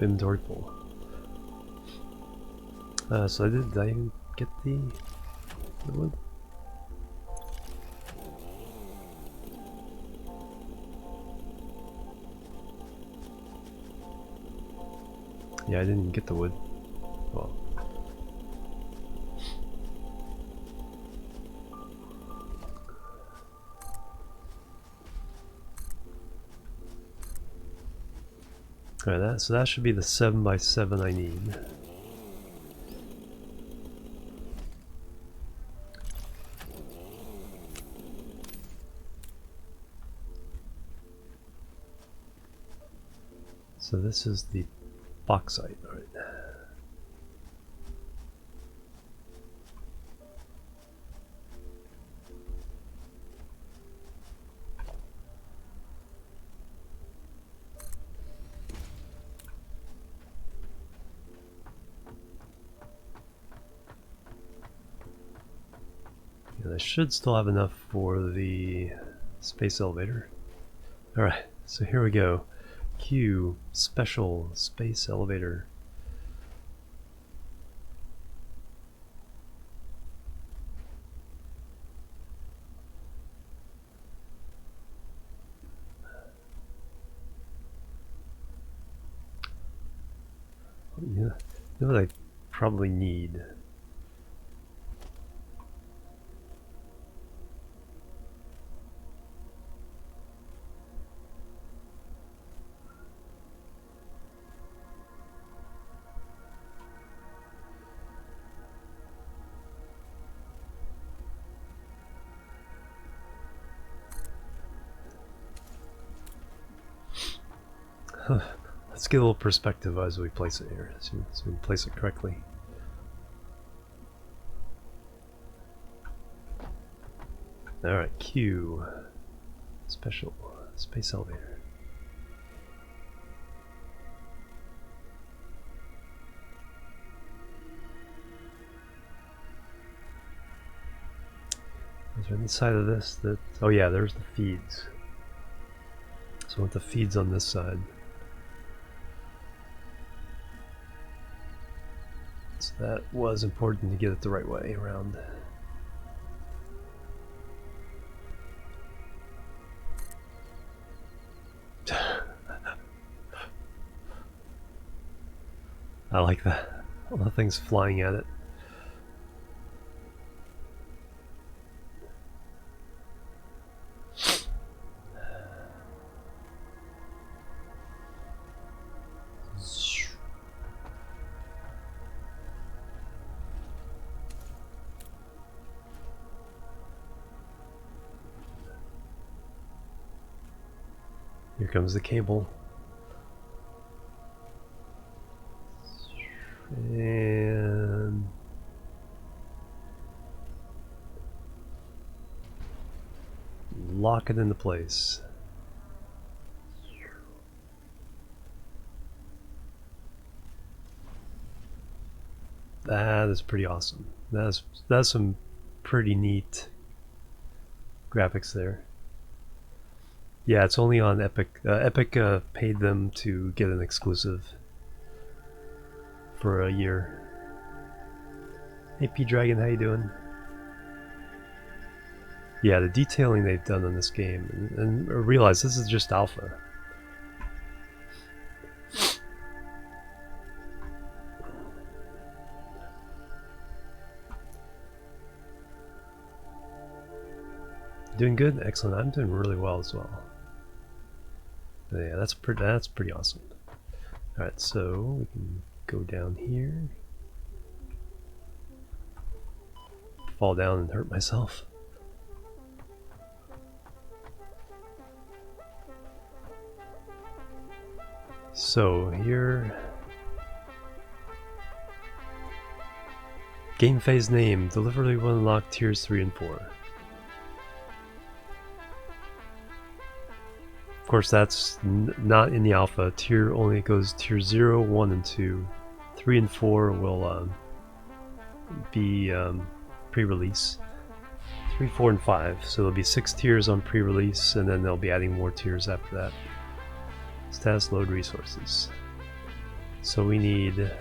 Inventory full. So did I get the wood? Yeah, I didn't get the wood. Well. Alright, so that should be the 7x7 I need. So this is the bauxite, alright. should still have enough for the space elevator. Alright, so here we go. Q, special space elevator. You know what I probably need? Let's get a little perspective as we place it here, so we place it correctly. Alright, Q. Special space elevator. Is there any side of this that... Oh yeah, there's the feeds. So I want the feeds on this side. So that was important to get it the right way around. I like that. All the things flying at it. Here comes the cable. And lock it into place. That is pretty awesome. That's some pretty neat graphics there. Yeah, it's only on Epic. Epic paid them to get an exclusive for a year. Hey P Dragon, how you doing? Yeah, the detailing they've done on this game, and realize this is just alpha. Doing good, excellent. I'm doing really well as well. Yeah, that's pretty awesome. All right, so we can go down here, fall down and hurt myself. So here, game phase name, deliberately will unlock tiers 3 and 4. Of course, that's not in the alpha. Tier only goes tier 0, 1, and 2. 3 and 4 will be pre-release. 3, 4, and 5. So there'll be 6 tiers on pre-release, and then they'll be adding more tiers after that. Status load resources. So we need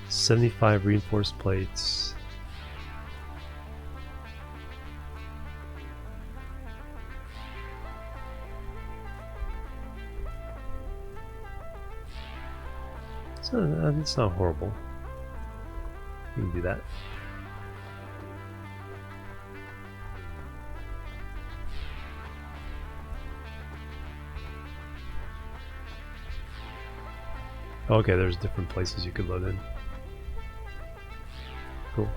75 reinforced plates. So it's not horrible. We can do that. Okay, there's different places you could load in. Cool.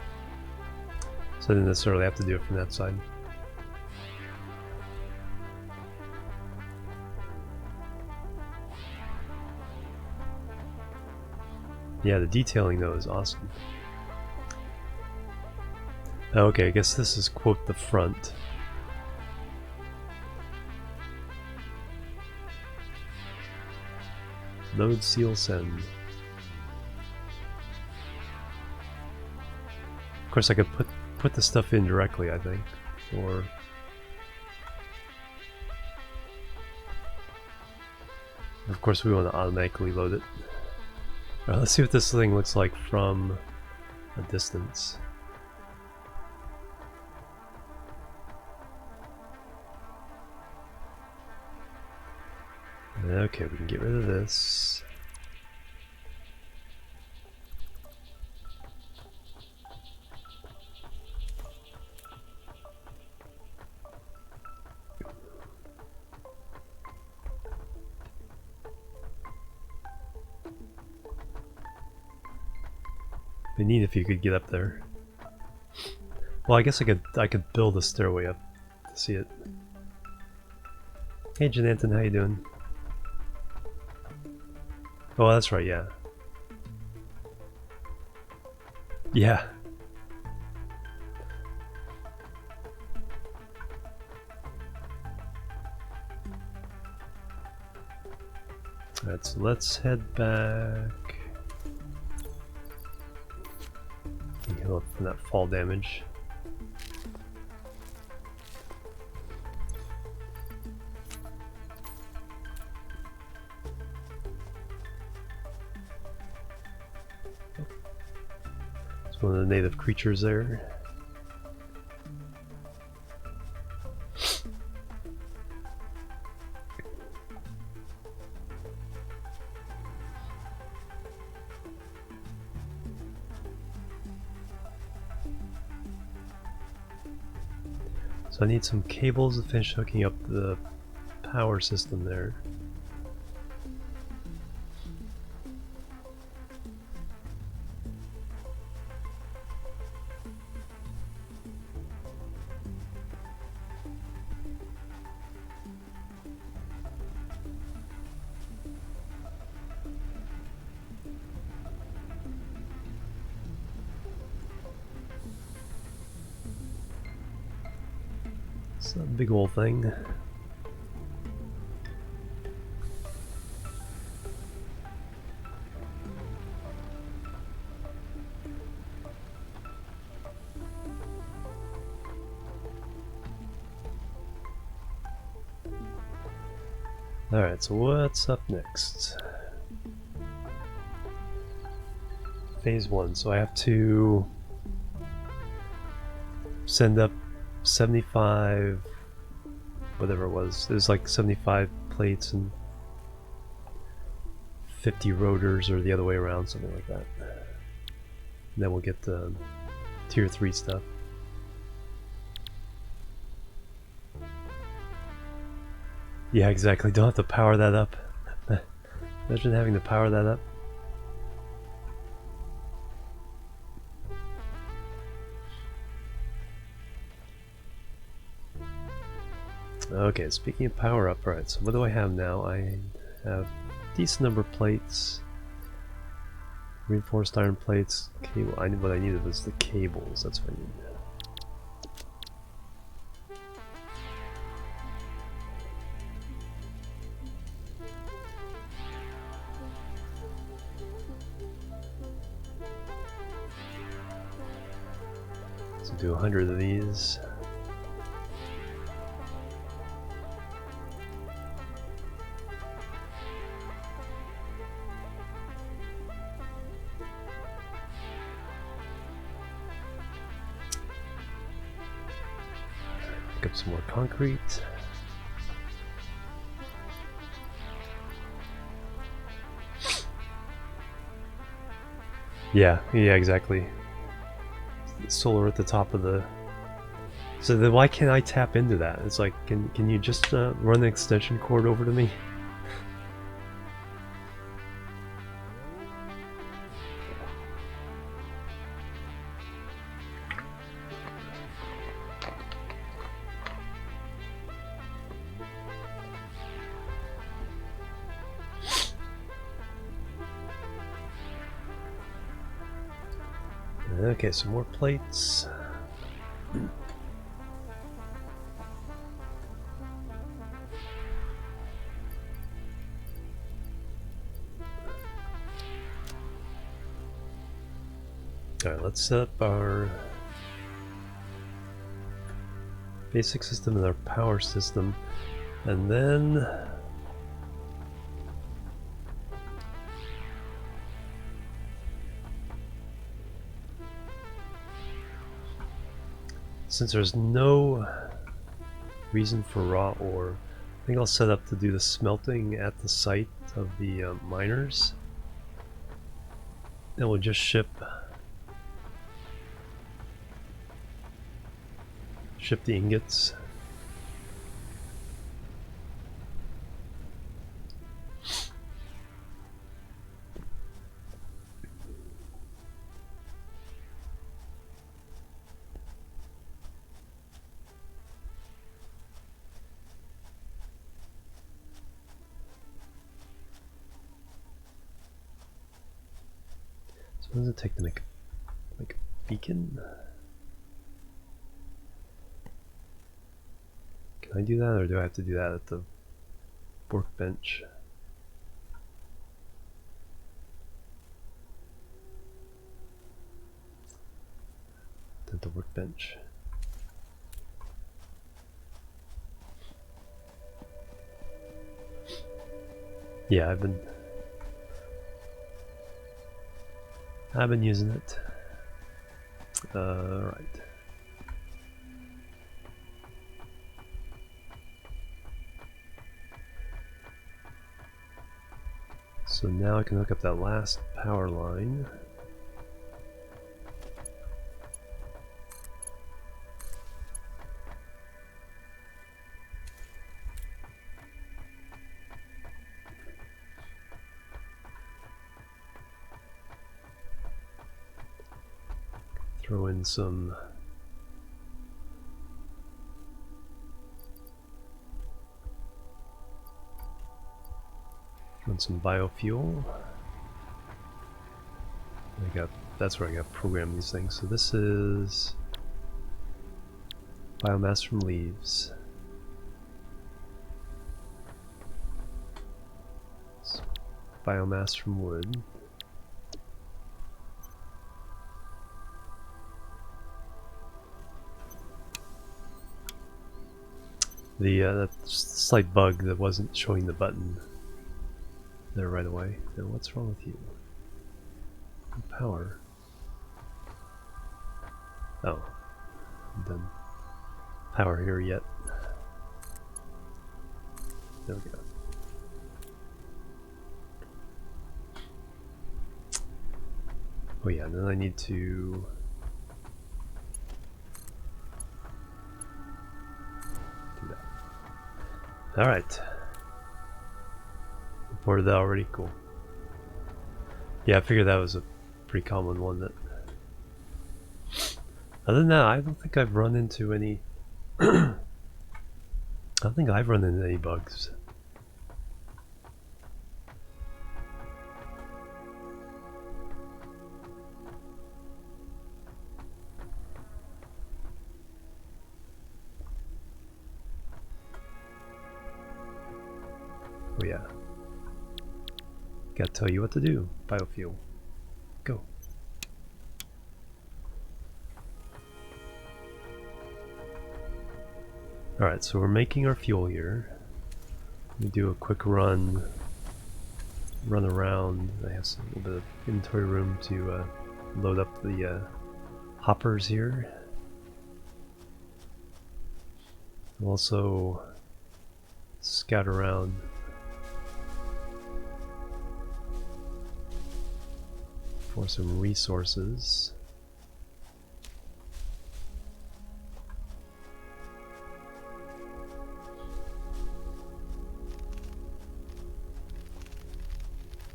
So I didn't necessarily have to do it from that side. Yeah, the detailing though is awesome. Okay, I guess this is quote the front. Load, seal, send. Of course I could put put the stuff in directly, I think. Or of course we want to automatically load it. Alright, let's see what this thing looks like from a distance. Okay, we can get rid of this. It'd be neat if you could get up there. Well, I guess I could build a stairway up to see it. Hey, Jananton, how you doing? Oh, that's right, yeah. Yeah. Alright, so let's head back. Heal up from that fall damage. It's one of the native creatures there. So I need some cables to finish hooking up the power system there. It's a big old thing. Alright, so what's up next? Phase 1, so I have to send up 75, whatever it was. It was like 75 plates and 50 rotors, or the other way around, something like that. And then we'll get the tier 3 stuff. Yeah, exactly. Don't have to power that up. Imagine having to power that up. Okay, speaking of power up, right, so what do I have now? I have a decent number of plates, reinforced iron plates, cable. What I needed was the cables, that's what I needed. So do 100 of these. Pick up some more concrete. Yeah, exactly. Solar at the top of the... So then why can't I tap into that? It's like, can you just run an extension cord over to me? Okay, some more plates. Alright, let's set up our basic system and our power system, and then since there's no reason for raw ore, I think I'll set up to do the smelting at the site of the miners. Then we'll just ship the ingots. So what does it take to make like a beacon? Can I do that, or do I have to do that at the workbench? At the workbench. Yeah, I've been using it. Right. So now I can hook up that last power line. Throw in some biofuel. That's where I got programmed these things. So this is biomass from leaves. Biomass from wood. That slight bug that wasn't showing the button there right away. Now what's wrong with you? Power. Oh, done. Power here yet? There we go. Oh yeah, and then I need to do that. Alright. Reported that already? Cool. Yeah, I figured that was a pretty common one. That. Other than that, I don't think I've run into any. I don't think I've run into any bugs. Oh yeah. Gotta tell you what to do. Biofuel. Go. Alright, so we're making our fuel here. Let me do a quick run around. I have a little bit of inventory room to load up the hoppers here. I'll also scout around for some resources.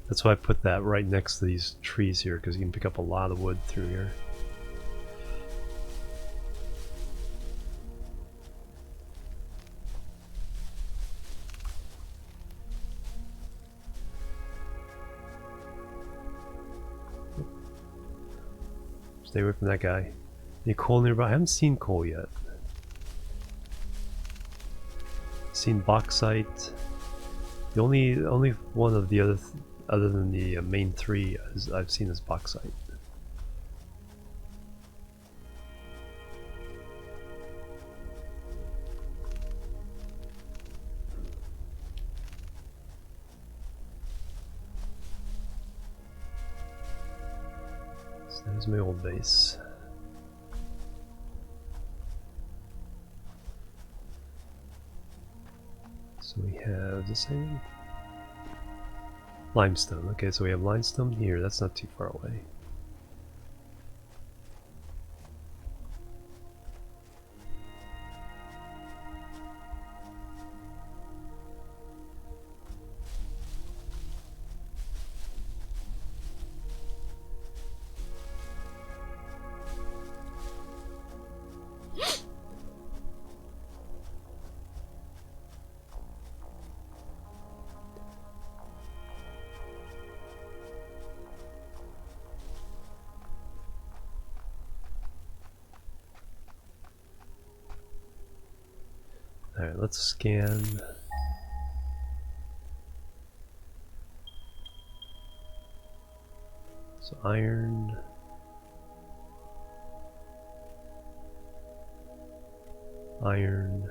That's why I put that right next to these trees here, because you can pick up a lot of wood through here. Stay away from that guy. Any coal nearby? I haven't seen coal yet. Seen bauxite. The only one of the other than the main three I've seen is bauxite. There's my old base. So we have the same limestone. Okay, so we have limestone here. That's not too far away. Alright, let's scan. So iron. Iron.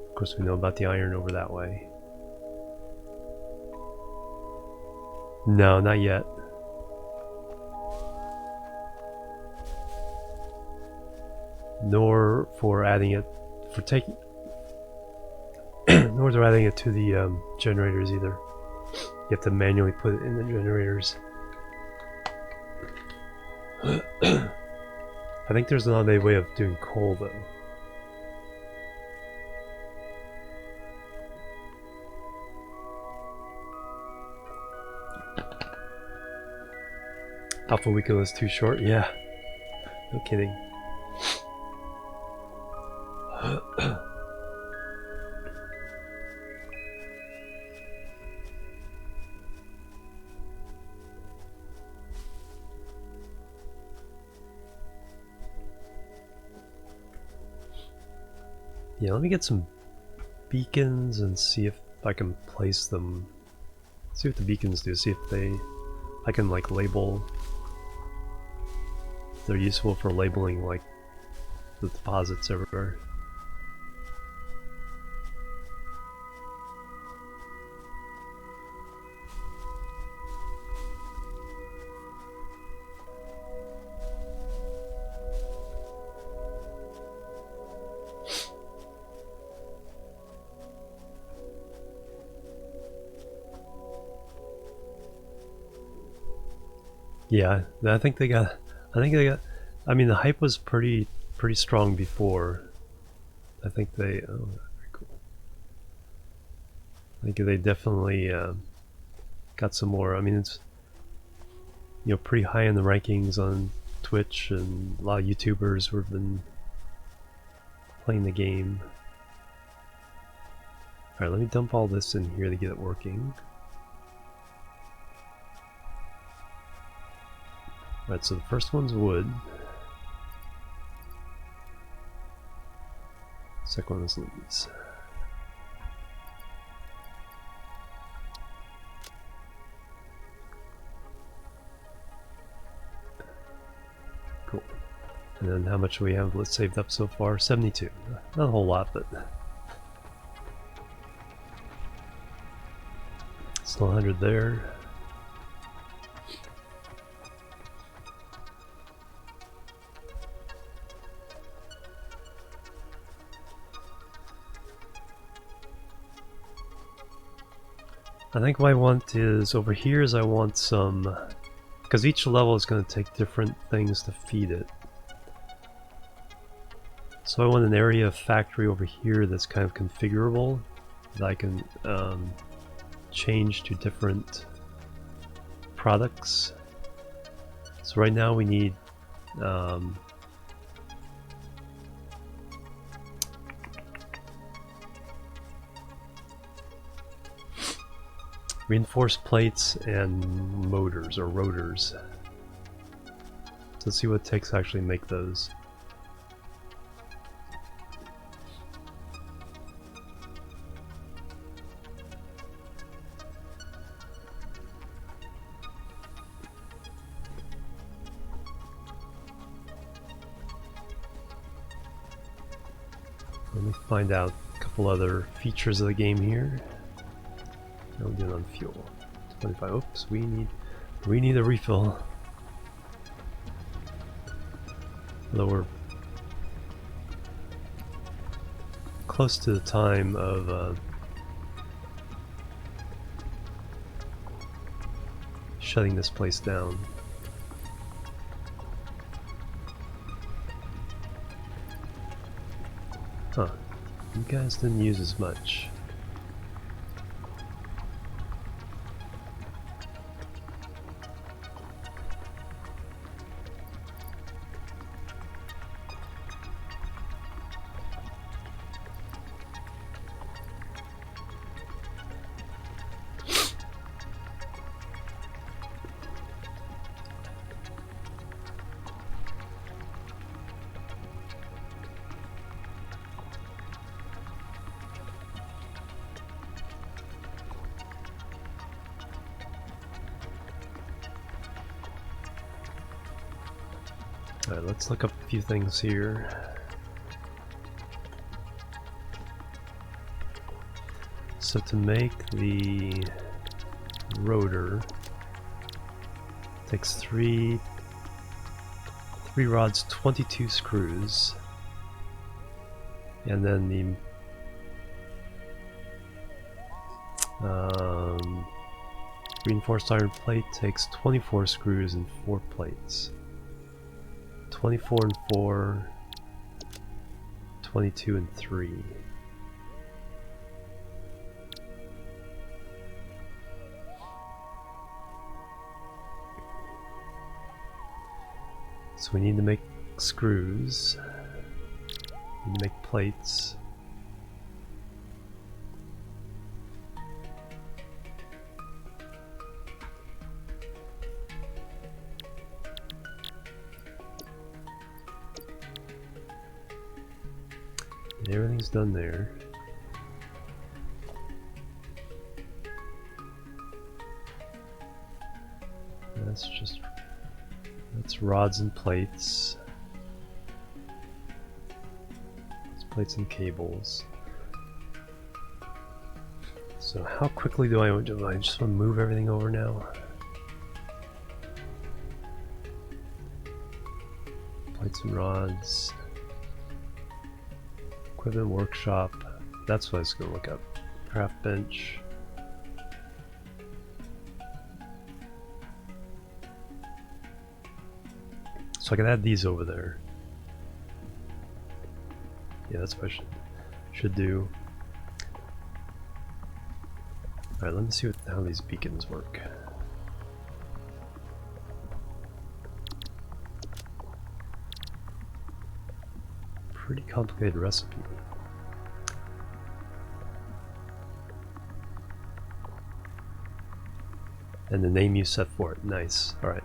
Of course we know about the iron over that way. No, not yet. Nor for adding it, for taking, nor for adding it to the generators either. You have to manually put it in the generators. I think there's another way of doing coal though. Alpha Weekend was too short? Yeah. No kidding. Yeah, let me get some beacons and see if I can place them. See what the beacons do, see if I can like label. They're useful for labeling like the deposits everywhere. Yeah, I think they got. I mean, the hype was pretty strong before. I think they. Oh, very cool. I think they definitely got some more. I mean, it's pretty high in the rankings on Twitch, and a lot of YouTubers who have been playing the game. All right, let me dump all this in here to get it working. Right, so the first one's wood. Second one is leaves. Cool. And then how much do we have saved up so far? 72. Not a whole lot, but still 100 there. I think what I want is, over here is I want some, because each level is going to take different things to feed it. So I want an area of factory over here that's kind of configurable, that I can change to different products. So right now we need reinforced plates and motors or rotors. So let's see what it takes to actually make those. Let me find out a couple other features of the game here. Now we're doing on fuel. 25. Oops, we need a refill. Although we're close to the time of shutting this place down. Huh. You guys didn't use as much. Alright, let's look up a few things here. So to make the rotor, takes three rods, 22 screws, and then the reinforced iron plate takes 24 screws and 4 plates. 24 and 4, 22 and 3. So we need to make screws, we need to make plates. Everything's done there. That's rods and plates. It's plates and cables. So how quickly do I just want to move everything over now? Plates and rods. Equipment workshop. That's what I was going to look up. Craft bench. So I can add these over there. Yeah, that's what I should do. Alright, let me see how these beacons work. Pretty complicated recipe. And the name you set for it. Nice. Alright.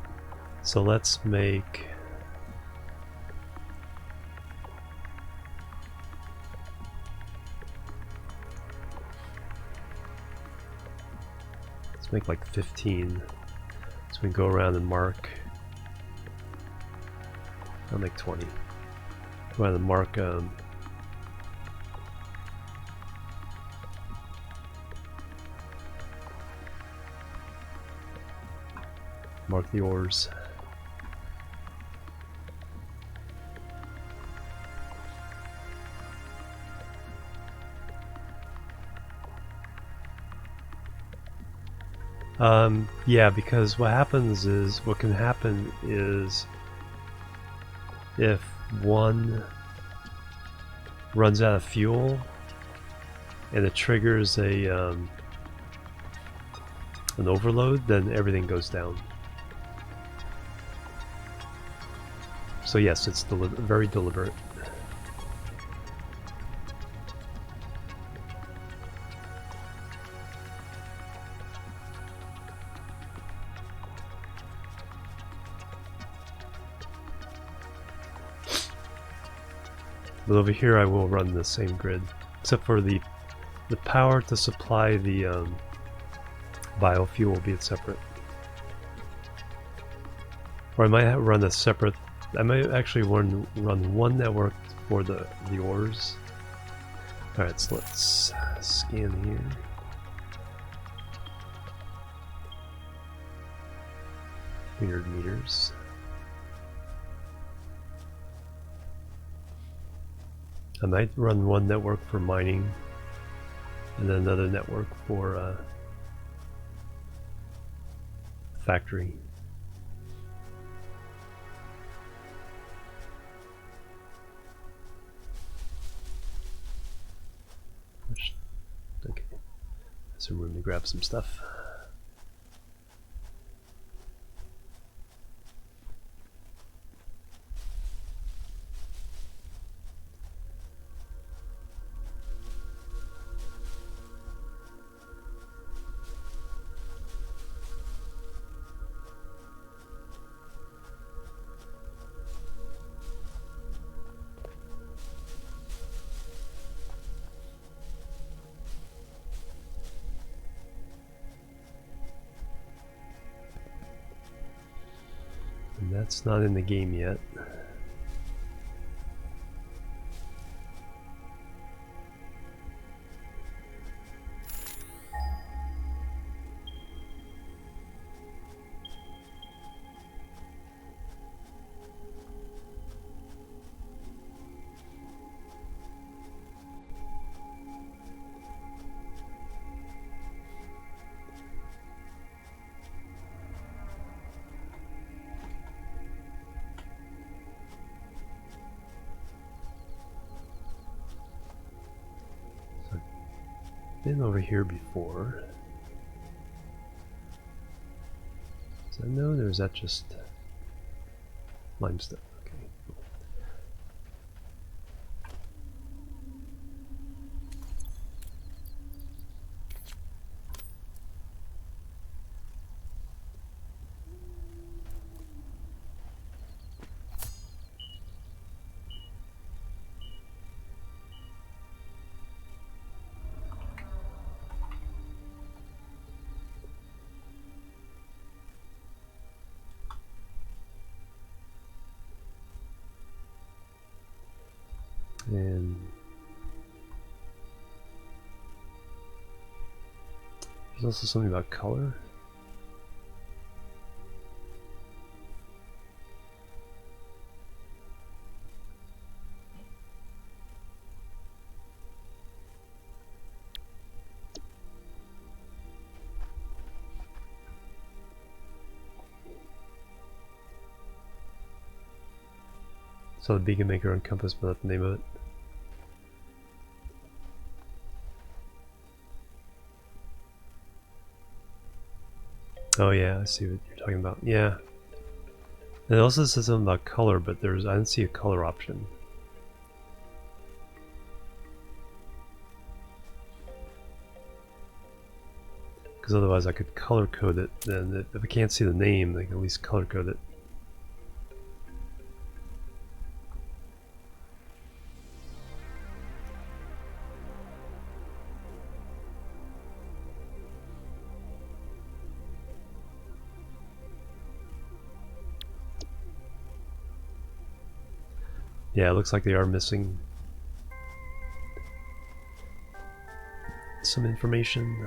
So let's make... Let's make like 15. So we can go around and mark. I'll make 20. Go around and mark mark the ores. Yeah, because what can happen is if one runs out of fuel and it triggers an overload, then everything goes down. So yes, it's very deliberate. But over here I will run the same grid, except for the power to supply the biofuel will be separate. Or I might run a separate. I might actually run one network for the ores. All right, so let's scan here. $300 meters. I might run one network for mining and then another network for factory. Okay, some room to grab some stuff. And that's not in the game yet. Been over here before. Does that know, or is that just limestone? Okay. And there's also something about color. So the beacon maker and compass, but not the name of it. Oh yeah, I see what you're talking about. Yeah. And it also says something about color, but I didn't see a color option. Because otherwise I could color code it, then if I can't see the name, I can at least color code it. Yeah, it looks like they are missing some information.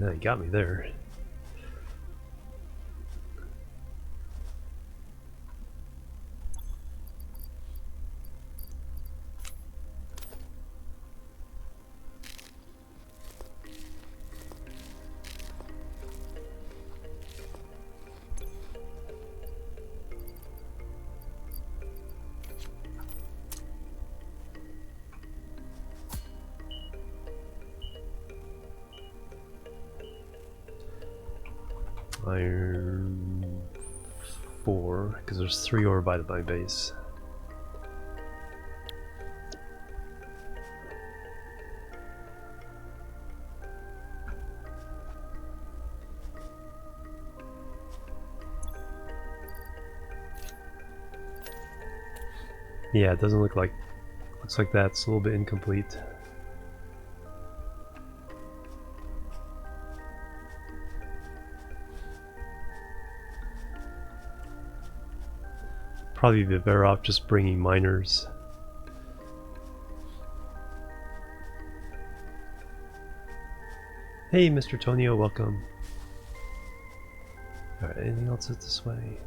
Yeah, you got me there. Iron 4, because there's 3 ore by my base. Yeah, it doesn't look like Looks like that's a little bit incomplete. Probably be better off just bringing miners. Hey, Mr. Tonio, welcome. Alright, anything else that's this way?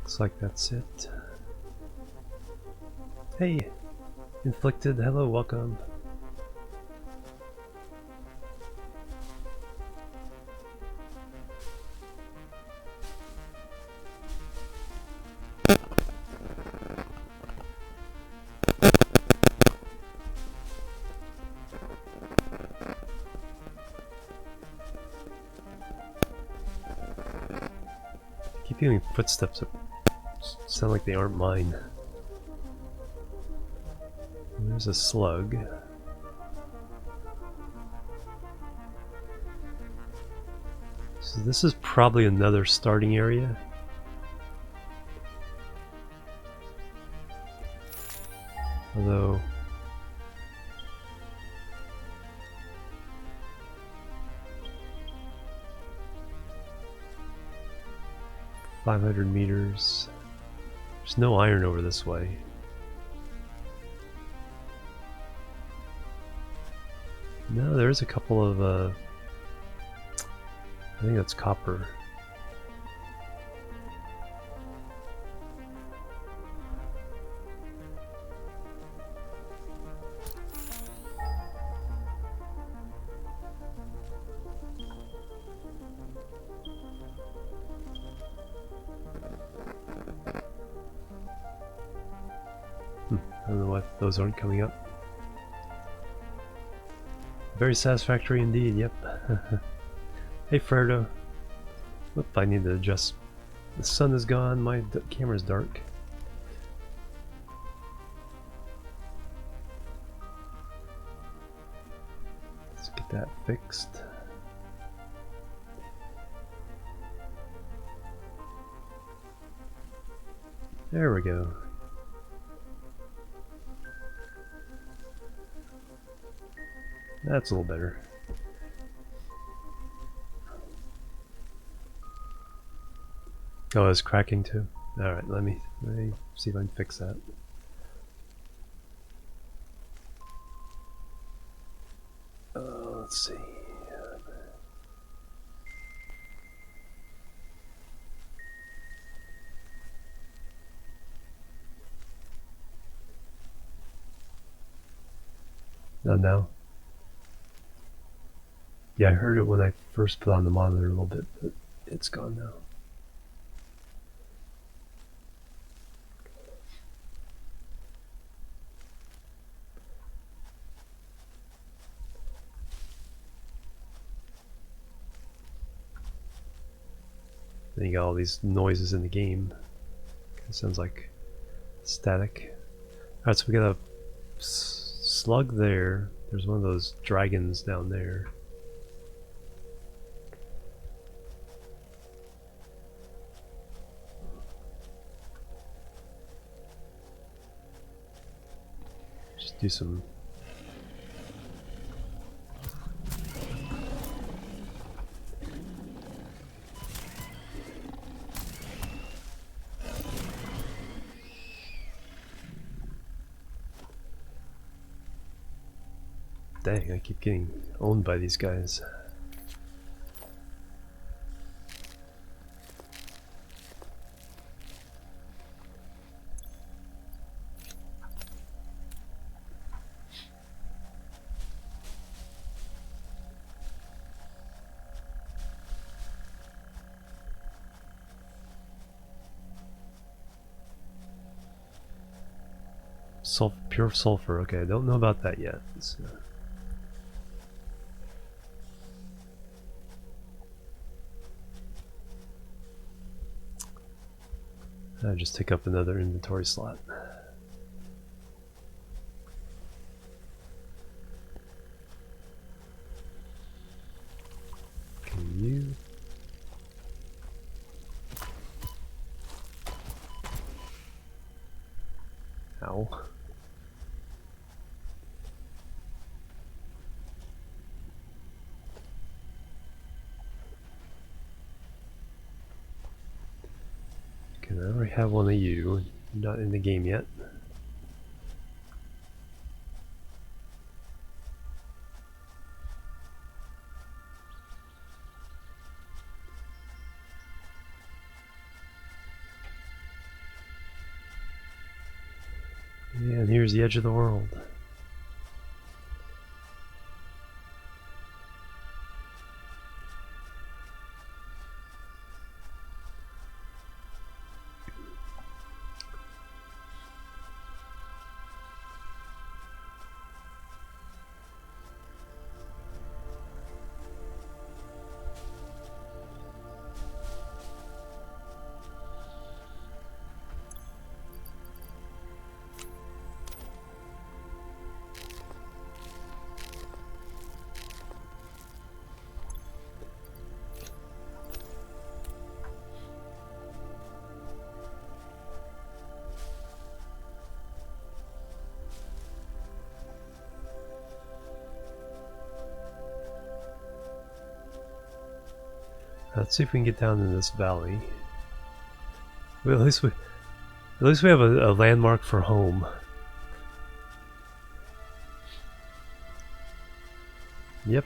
Looks like that's it. Hey, Inflicted, hello, welcome. Keep hearing footsteps that sound like they aren't mine. There's a slug. So this is probably another starting area. Although... ...500 meters. There's no iron over this way. No, there's a couple of, I think that's copper. I don't know why those aren't coming up. Very satisfactory indeed, yep. Hey Ferdo. Oop, I need to adjust. The sun is gone, my camera's dark. Let's get that fixed. There we go. That's a little better. Oh, it's cracking too. Alright, let me see if I can fix that. Let's see. Not now. Yeah, I heard it when I first put on the monitor a little bit, but it's gone now. Then you got all these noises in the game. It sounds like static. Alright, so we got a slug there. There's one of those dragons down there. Just do some... Dang, I keep getting owned by these guys. Pure sulfur. Okay, I don't know about that yet. I just take up another inventory slot. Can you? Ow. Okay, I already have one of you. Not in the game yet. And here's the edge of the world. Let's see if we can get down in this valley. Well, at least we have a landmark for home. Yep.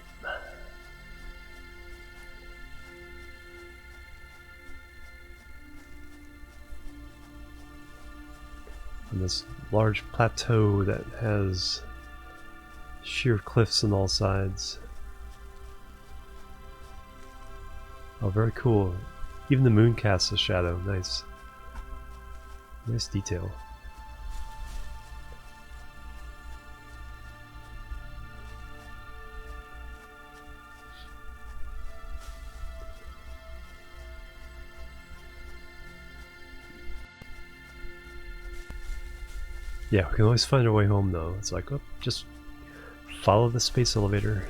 On this large plateau that has sheer cliffs on all sides. Oh, very cool. Even the moon casts a shadow. Nice. Nice detail. Yeah, we can always find our way home though. It's like, oh, just follow the space elevator.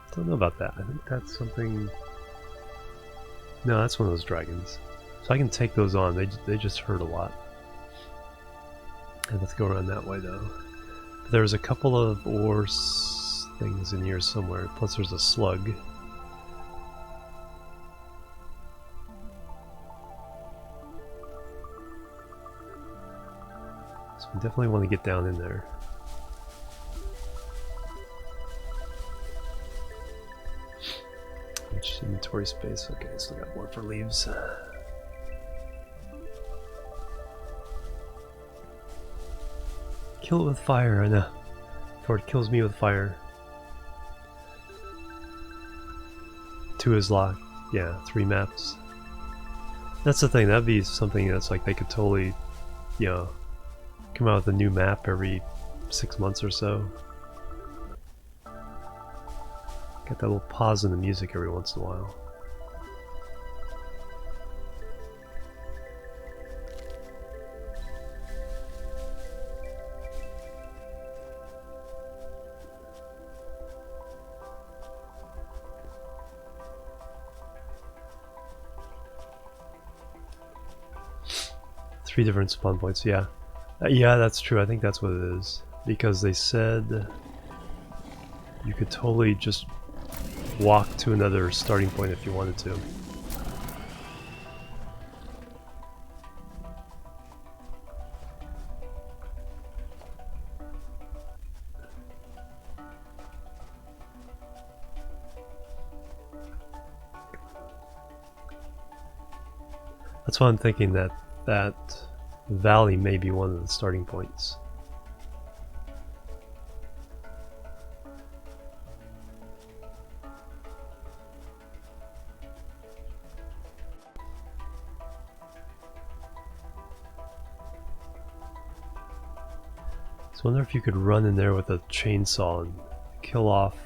I don't know about that. I think that's something... No, that's one of those dragons. So I can take those on. They just hurt a lot. And let's go around that way though. There's a couple of ore things in here somewhere. Plus there's a slug. So we definitely want to get down in there. Inventory space. Okay, still got more for leaves. Kill it with fire, I know. Before it kills me with fire. 2 is locked. Yeah, 3 maps. That's the thing, that'd be something that's like they could totally, you know, come out with a new map every 6 months or so. Get that little pause in the music every once in a while. Three different spawn points, yeah. Yeah, that's true. I think that's what it is. Because they said you could totally just walk to another starting point if you wanted to. That's why I'm thinking that valley may be one of the starting points. So I wonder if you could run in there with a chainsaw and kill off.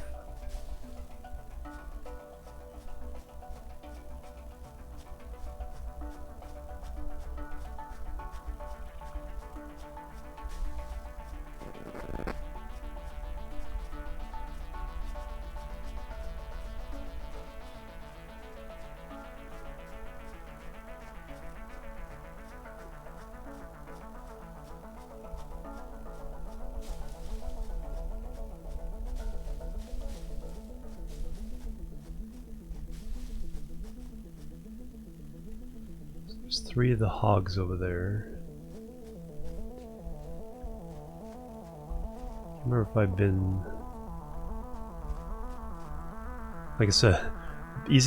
There's 3 of the hogs over there. I remember if I've been, like I said,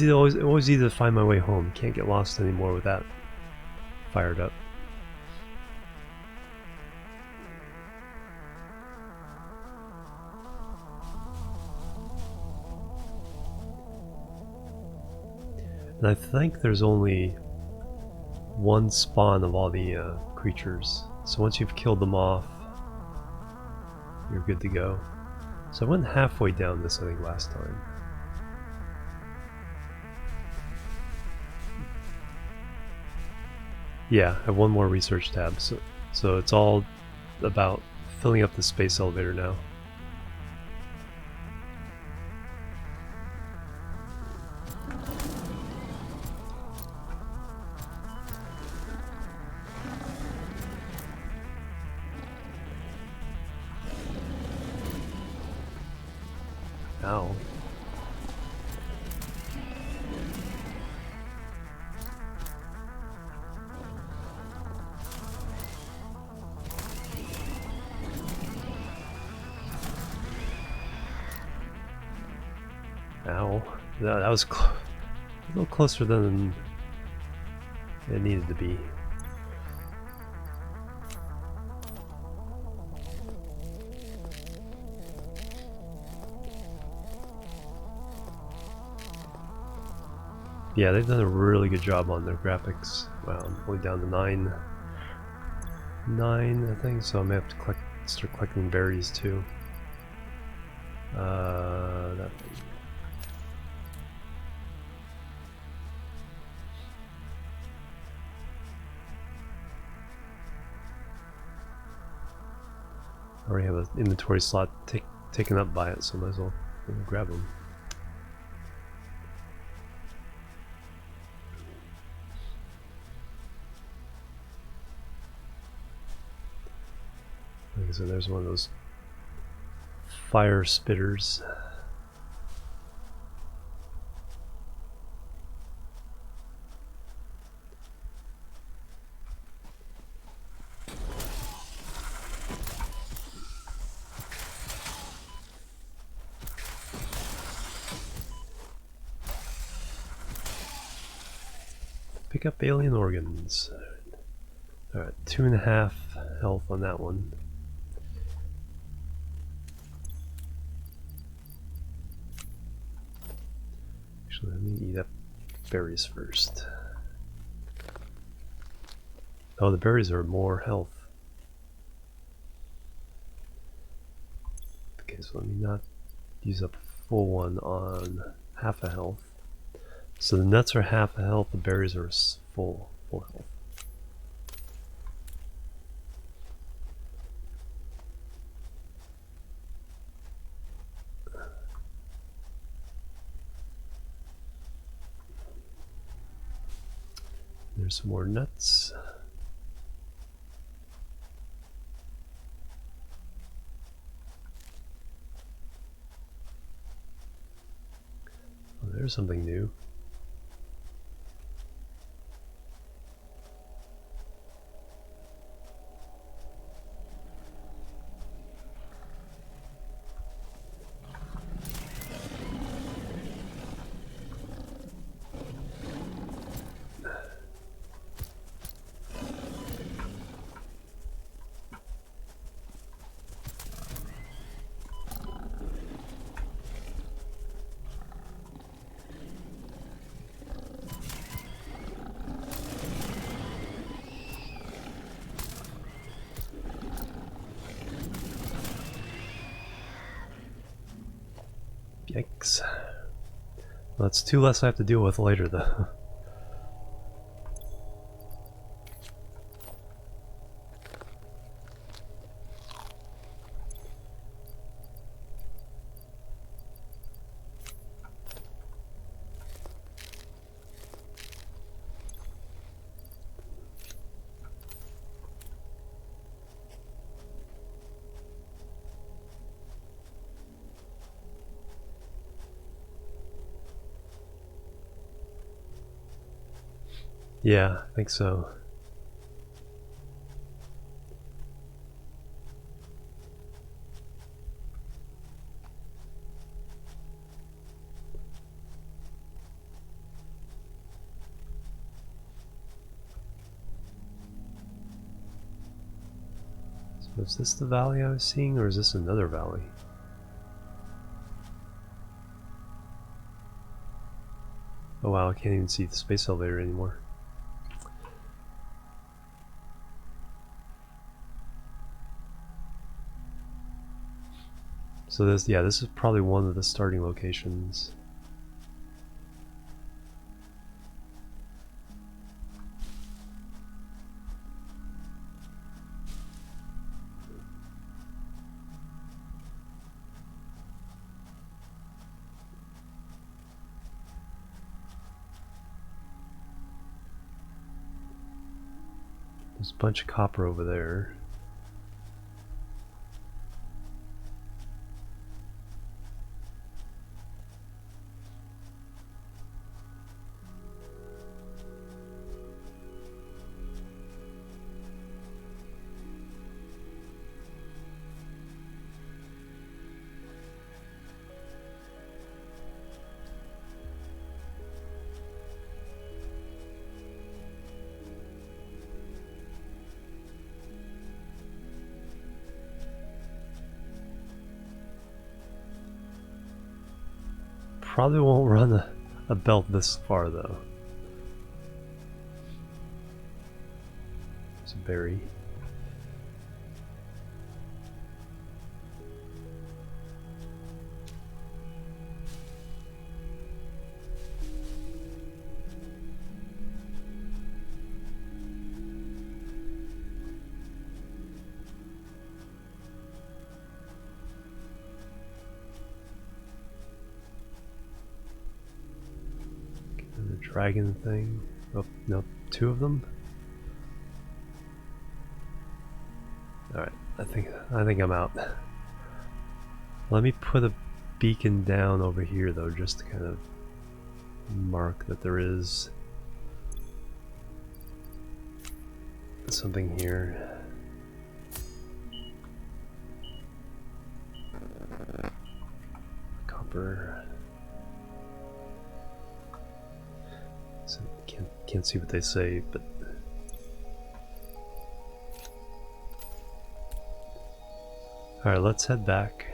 always easy to find my way home. Can't get lost anymore with that fired up. And I think there's only one spawn of all the creatures. So once you've killed them off, you're good to go. So I went halfway down this, I think, last time. Yeah, I have one more research tab, so it's all about filling up the space elevator now. Ow. Ow. That was a little closer than it needed to be. Yeah, they've done a really good job on their graphics. Wow, I'm only down to 9, I think, so I may have to start collecting berries too. That thing. I already have an inventory slot taken up by it, so I might as well grab them. Like I said, there's one of those fire spitters. Pick up alien organs. Alright, 2.5 health on that one. Actually, let me eat up berries first. Oh, the berries are more health. Okay, so let me not use up a full one on half a health. So the nuts are half a health, the berries are full health. There's some more nuts. Oh, there's something new. Yikes. Well, that's two less I have to deal with later, though. Yeah, I think so. So is this the valley I was seeing, or is this another valley? Oh wow, I can't even see the space elevator anymore. So this, yeah, this is probably one of the starting locations. There's a bunch of copper over there. Probably won't run a belt this far though. It's a berry. The dragon thing. Oh no, two of them. Alright, I think I'm out. Let me put a beacon down over here though, just to kind of mark that there is something here. Copper. So can't see what they say, but alright, let's head back.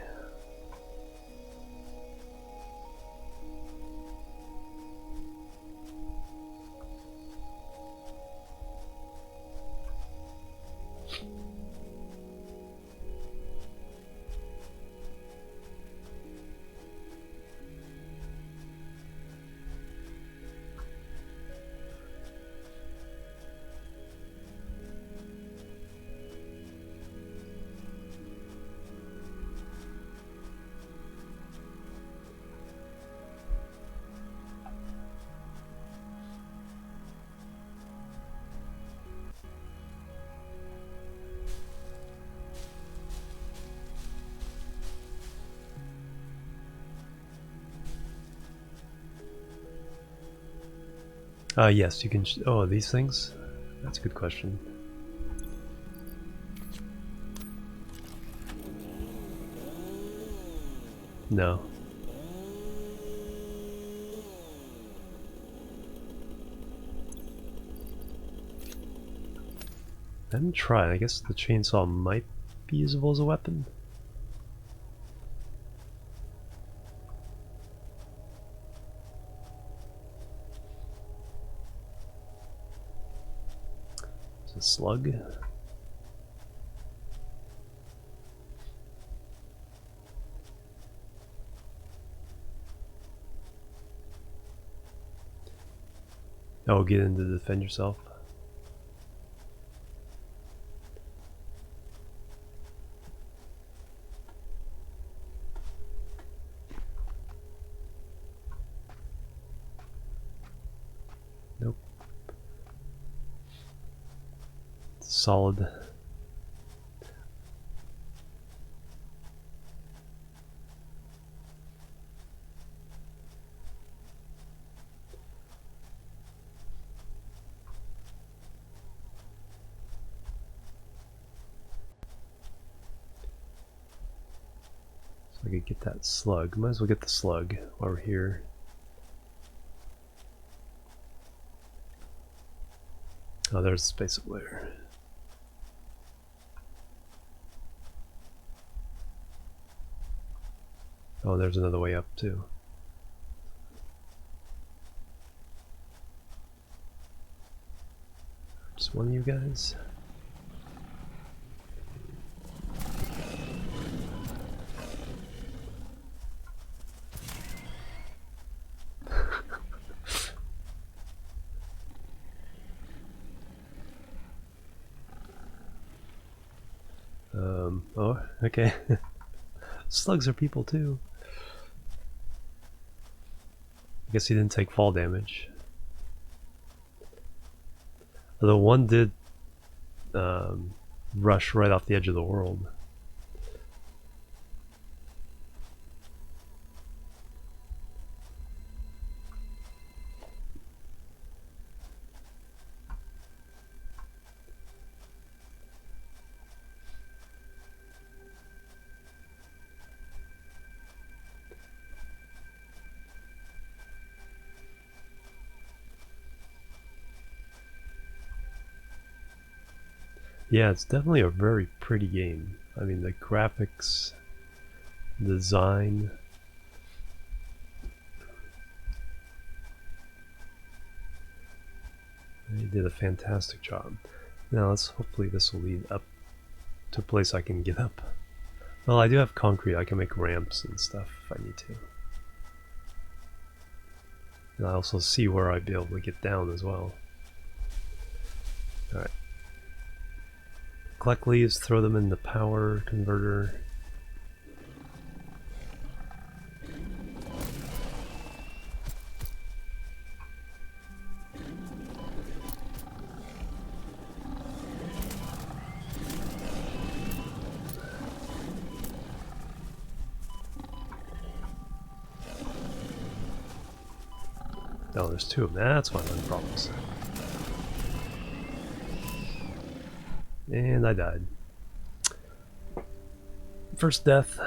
Yes, you can. Oh, these things? That's a good question. No. I haven't tried. I guess the chainsaw might be usable as a weapon. It's a slug. Oh, get in to defend yourself. Nope. Solid. So I could get that slug. Might as well get the slug while we're here. Oh, there's the space up there. Oh, there's another way up too. Just one of you guys. Oh, okay. Slugs are people too. I guess he didn't take fall damage. Although one did rush right off the edge of the world. Yeah, it's definitely a very pretty game. I mean, the graphics, design. They did a fantastic job. Now hopefully this will lead up to a place I can get up. Well, I do have concrete. I can make ramps and stuff if I need to. And I also see where I'd be able to get down as well. Alright. Collect leaves, throw them in the power converter. Oh, there's two of them. That's why I'm having problems. And I died. First death.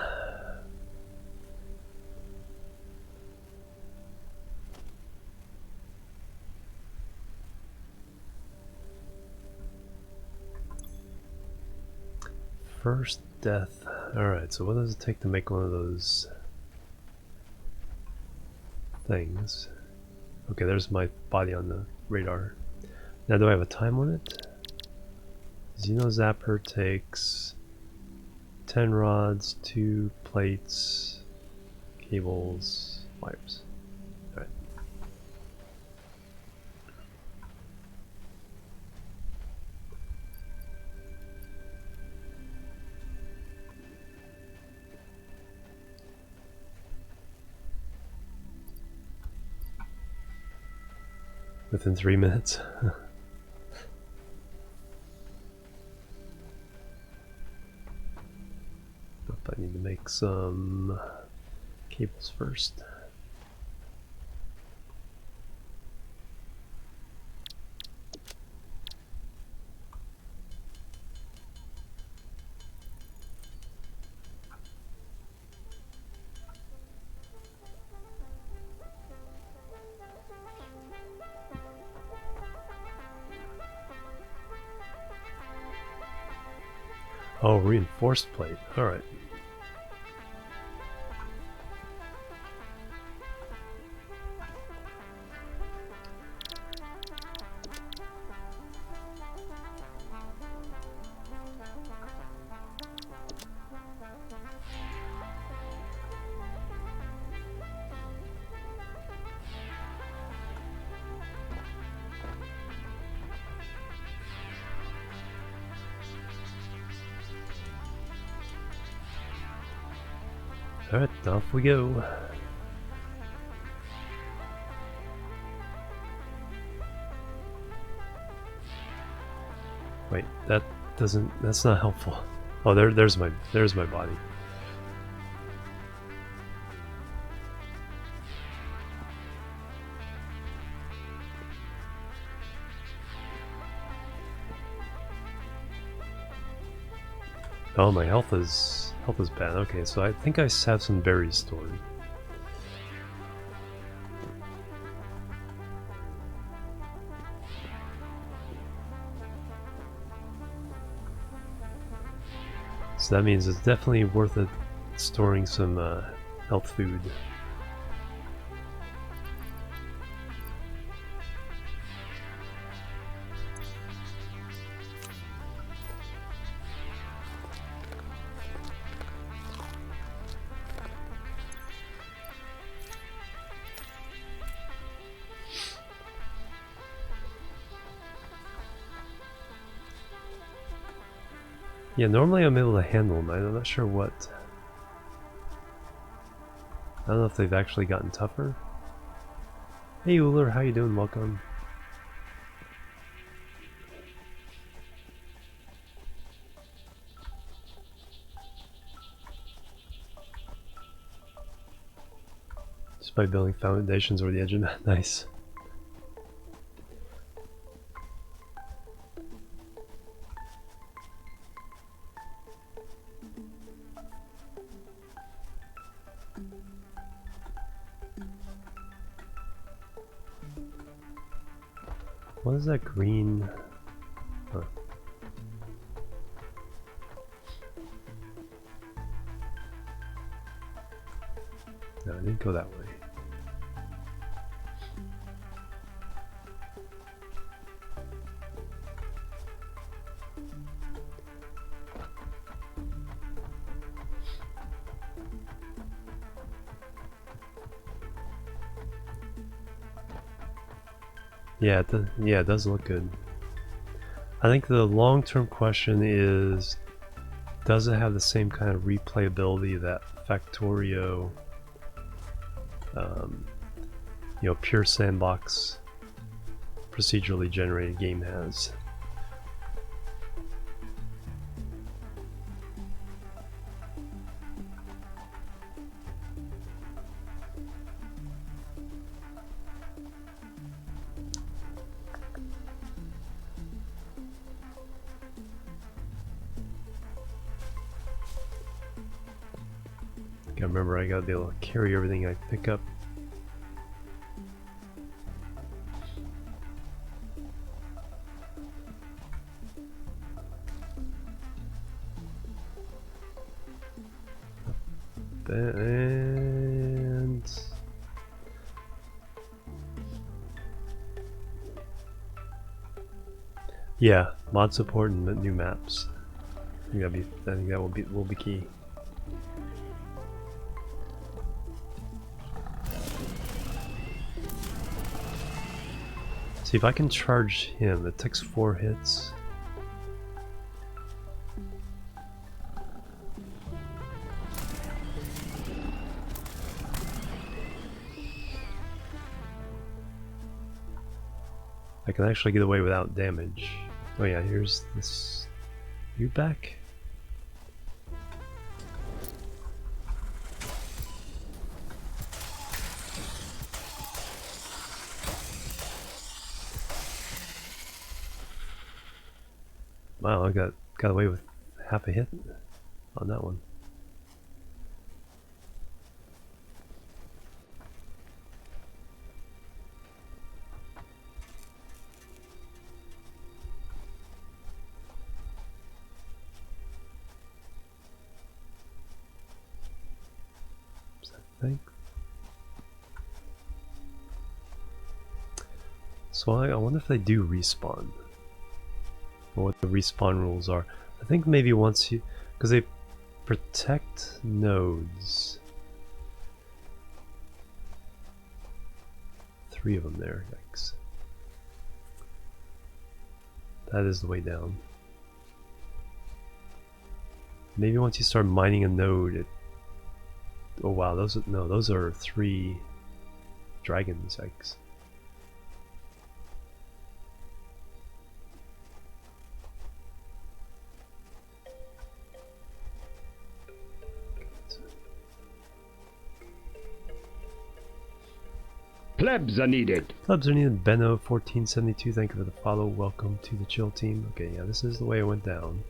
First death. Alright, so what does it take to make one of those things? Okay, there's my body on the radar. Now, do I have a time limit? Xeno Zapper takes 10 rods, 2 plates, cables, wires. Alright. Within 3 minutes. I need to make some cables first. Oh, reinforced plate. Alright. Alright, off we go. Wait, that's not helpful. Oh, there's my body. Oh, my health is bad. Okay, so I think I have some berries stored. So that means it's definitely worth it storing some health food. Yeah, normally I'm able to handle them. I'm not sure what. I don't know if they've actually gotten tougher. Hey Uller, how you doing? Welcome. Just by building foundations over the edge of that. Nice. What is that green? Huh. No, I didn't go that way. Yeah, it does look good. I think the long-term question is, does it have the same kind of replayability that Factorio, pure sandbox procedurally generated game has? Gotta remember, I gotta be able to carry everything I pick up. And yeah, mod support and new maps. I think that will be key. See if I can charge him. It takes 4 hits. I can actually get away without damage. Oh yeah, here's this. You back? Wow, I got away with half a hit on that one. I think. So I wonder if they do respawn. Or what the respawn rules are. I think maybe once you, because they protect nodes. 3 of them there, yikes. That is the way down. Maybe once you start mining a node, it Oh wow, those are 3 dragons eggs. Plebs are needed. Plebs are needed. Benno 1472, thank you for the follow. Welcome to the chill team. Okay, yeah, this is the way it went down.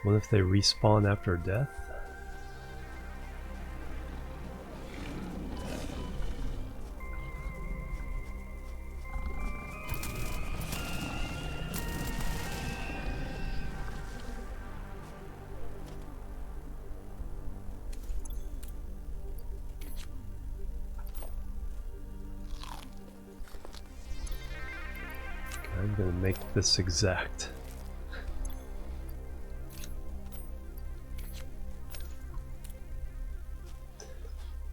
What if they respawn after death? Okay, I'm gonna make this exact.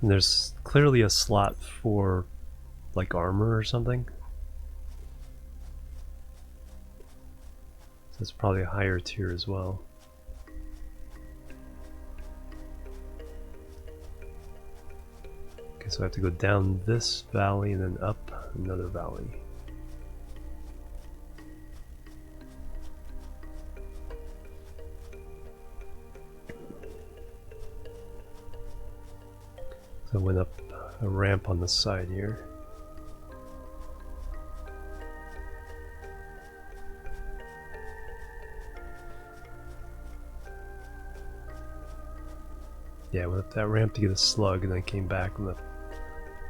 And there's clearly a slot for like armor or something. So it's probably a higher tier as well. Okay, so I have to go down this valley and then up another valley. So I went up a ramp on the side here. Yeah, I went up that ramp to get a slug and then came back in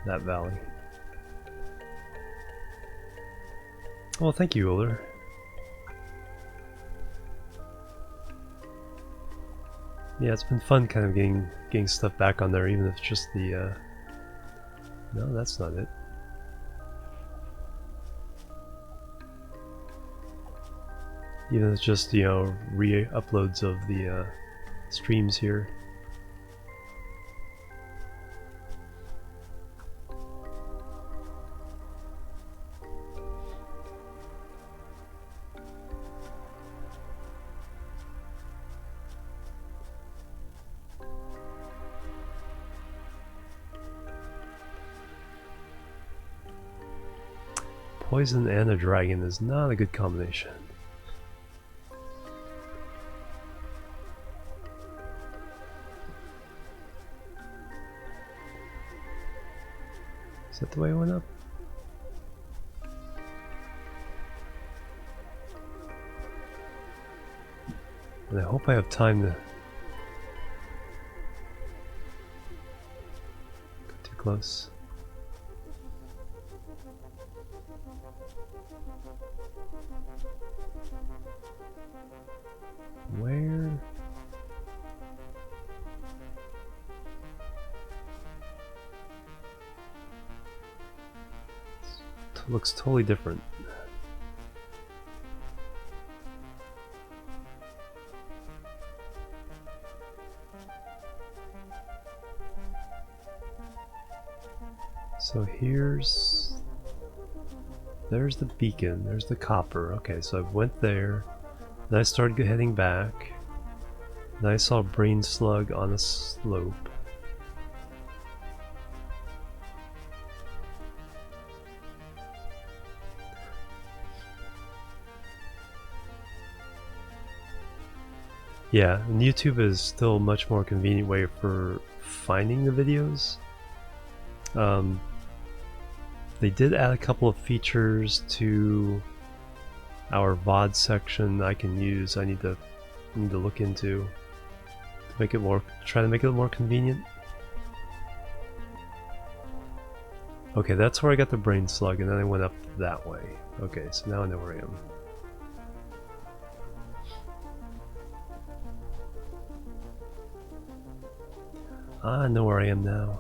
that valley. Well, thank you, Uller. Yeah, it's been fun kind of getting stuff back on there, even if it's just the no, that's not it. Even if it's just, you know, re-uploads of the streams here. Poison and a dragon is not a good combination. Is that the way it went up? And I hope I have time to... Go too close. Where? It looks totally different. So there's the beacon, there's the copper. Okay, so I went there, then I started heading back, then I saw a brain slug on a slope. Yeah, and YouTube is still a much more convenient way for finding the videos. They did add a couple of features to our VOD section I can use. I need to look into to make it try to make it more convenient. Okay, that's where I got the brain slug, and then I went up that way. Okay, so now I know where I am. I know where I am now.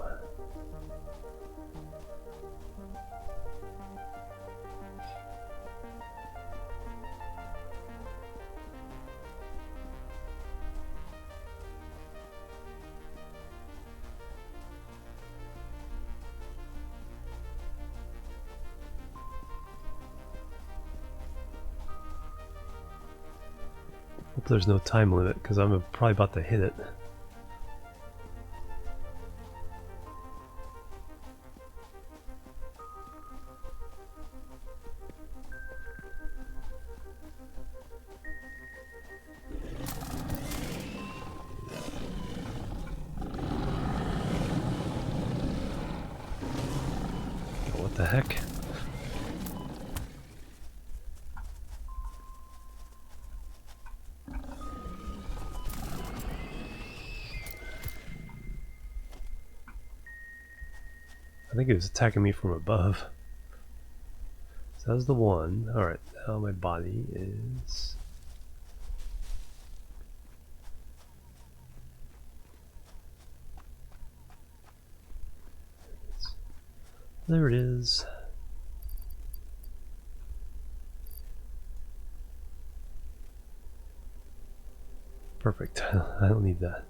Hope there's no time limit, because I'm probably about to hit it. What the heck? I think it was attacking me from above. So that's the one. Alright, now my body is... There it is. Perfect. I don't need that.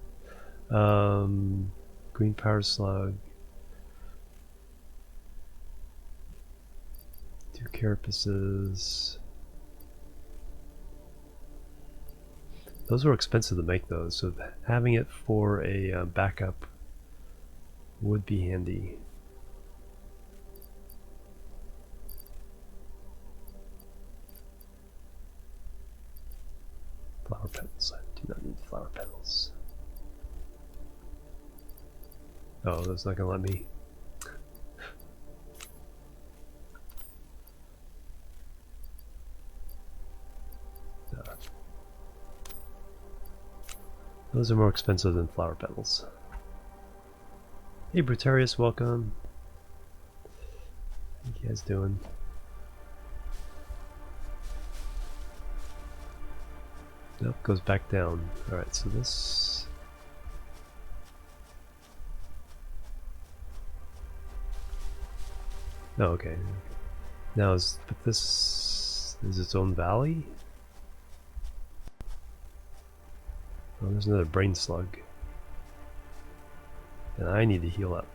Green power slug. 2 carapaces. Those were expensive to make those, so having it for a backup would be handy. Flower petals. I do not need flower petals. Oh, that's not gonna let me. No. Those are more expensive than flower petals. Hey Brutarius, welcome. How you guys doing? Nope, goes back down. Alright, so this... Oh, okay. Now, but this is its own valley? Oh, there's another brain slug. And I need to heal up.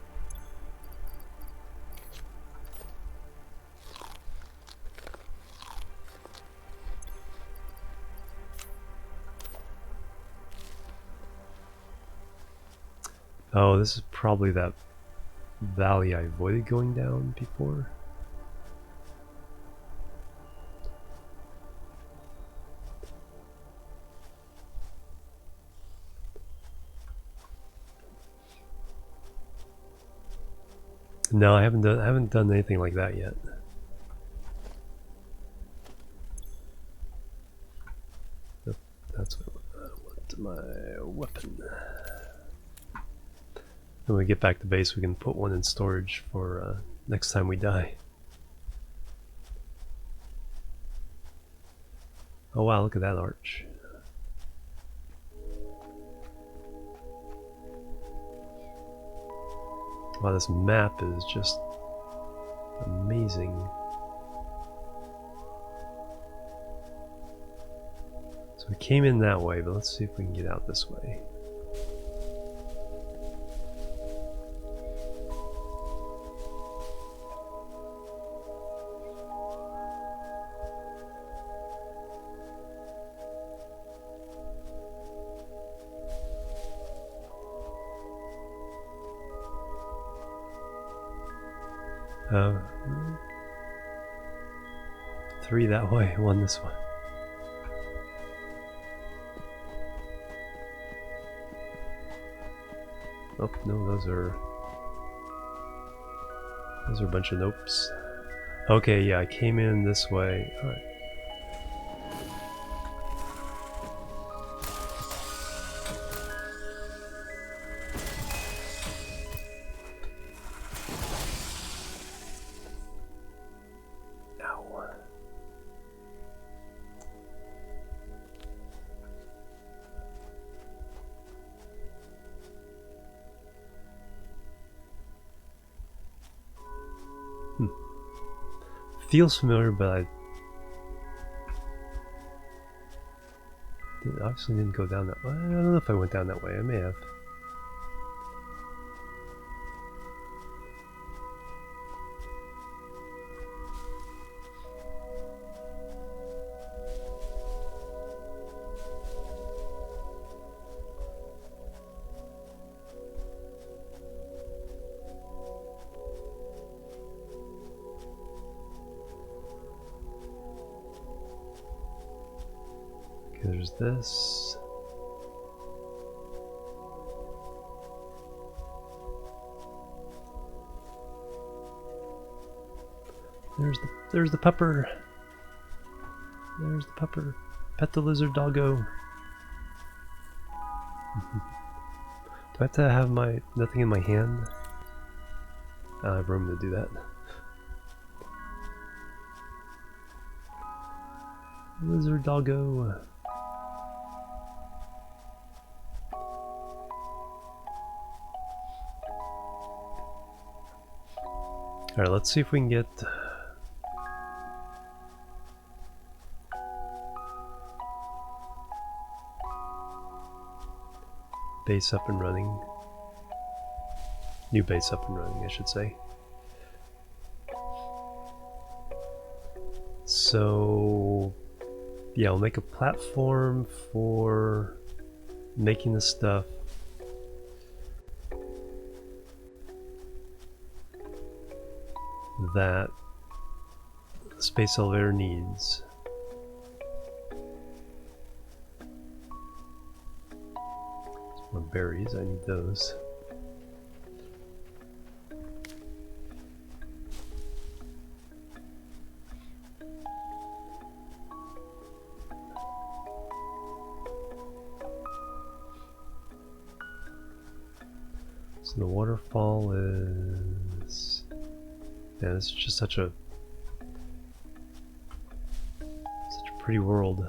Oh, this is probably that valley I avoided going down before. No, I haven't done anything like that yet. Nope, that's what my weapon. When we get back to base, we can put one in storage for next time we die. Oh wow, look at that arch. Wow, this map is just amazing. So we came in that way, but let's see if we can get out this way. Three that way, one this way. Oh no, those are a bunch of nopes. Okay, yeah, I came in this way. All right. Feels familiar, but I obviously didn't go down that way. I don't know if I went down that way. I may have. There's this. There's the pupper. There's the pupper. Pet the lizard doggo. Do I have to have nothing in my hand? I have room to do that. Lizard doggo. Alright, let's see if we can get base up and running. New base up and running, I should say. So yeah, we'll make a platform for making the stuff. That the space elevator needs. More berries, I need those. So the waterfall is... yeah, this is just such a pretty world.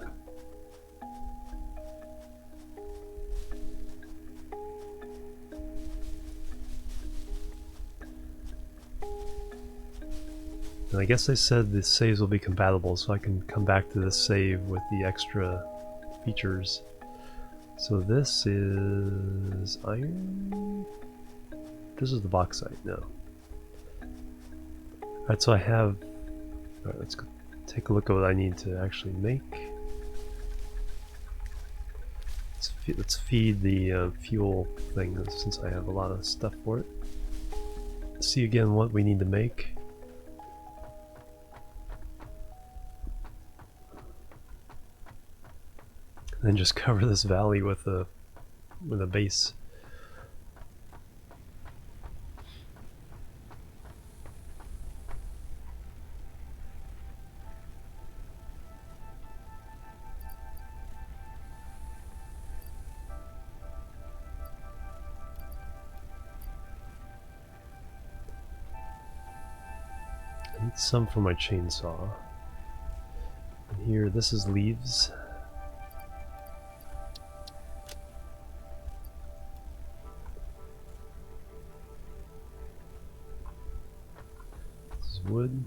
And I guess they said the saves will be compatible, so I can come back to this save with the extra features. So this is iron? This is the bauxite, no. Alright, so I have... alright, let's go take a look at what I need to actually make. Let's feed the fuel thing, since I have a lot of stuff for it. See again what we need to make. And then just cover this valley with a base. I need some for my chainsaw. And here, this is leaves. This is wood.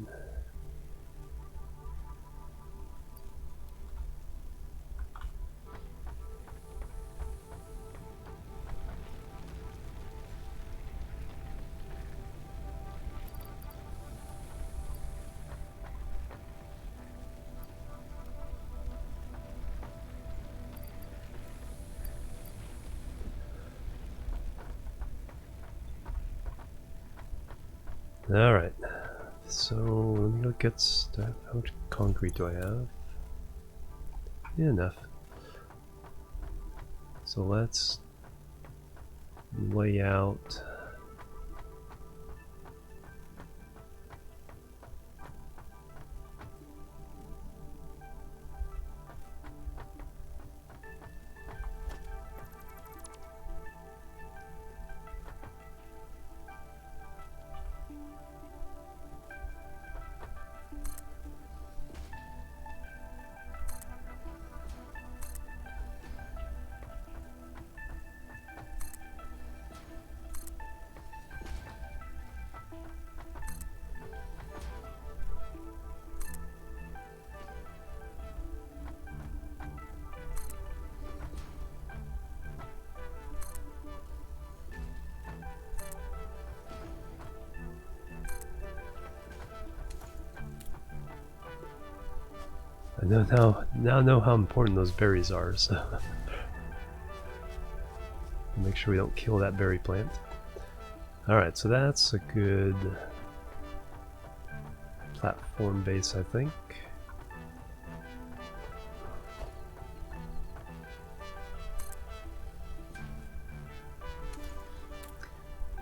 Alright, so let me look at stuff. How much concrete do I have? Yeah, enough. So let's lay out I now know how important those berries are, so make sure we don't kill that berry plant. Alright, so that's a good platform base, I think.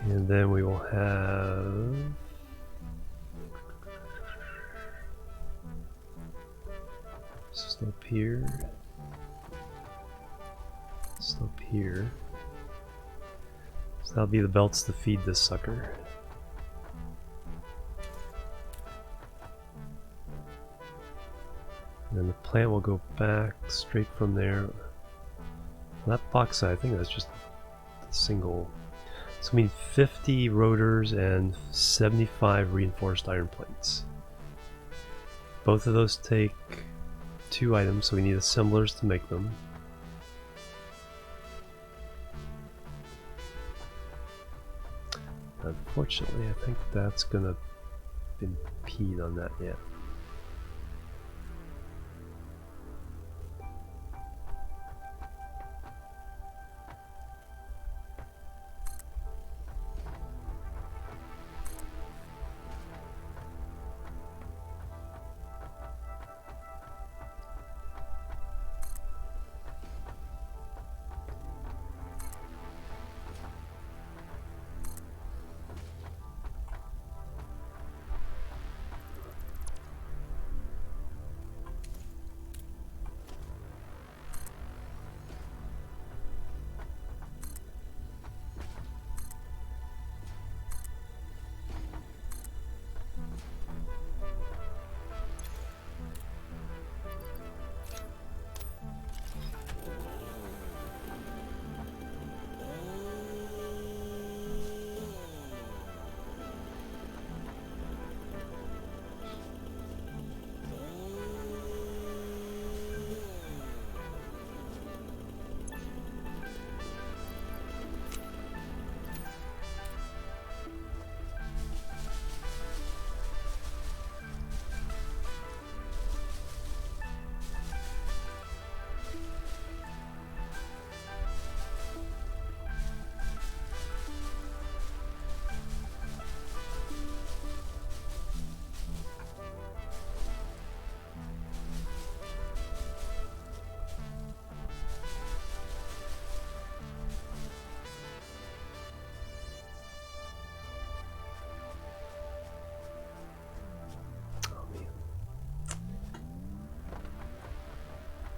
And then we will have slope here, slope here. So that'll be the belts to feed this sucker. And then the plant will go back straight from there. That box side, I think that's just a single. So we need 50 rotors and 75 reinforced iron plates. Both of those take 2 items, so we need assemblers to make them. Unfortunately, I think that's gonna impede on that yet.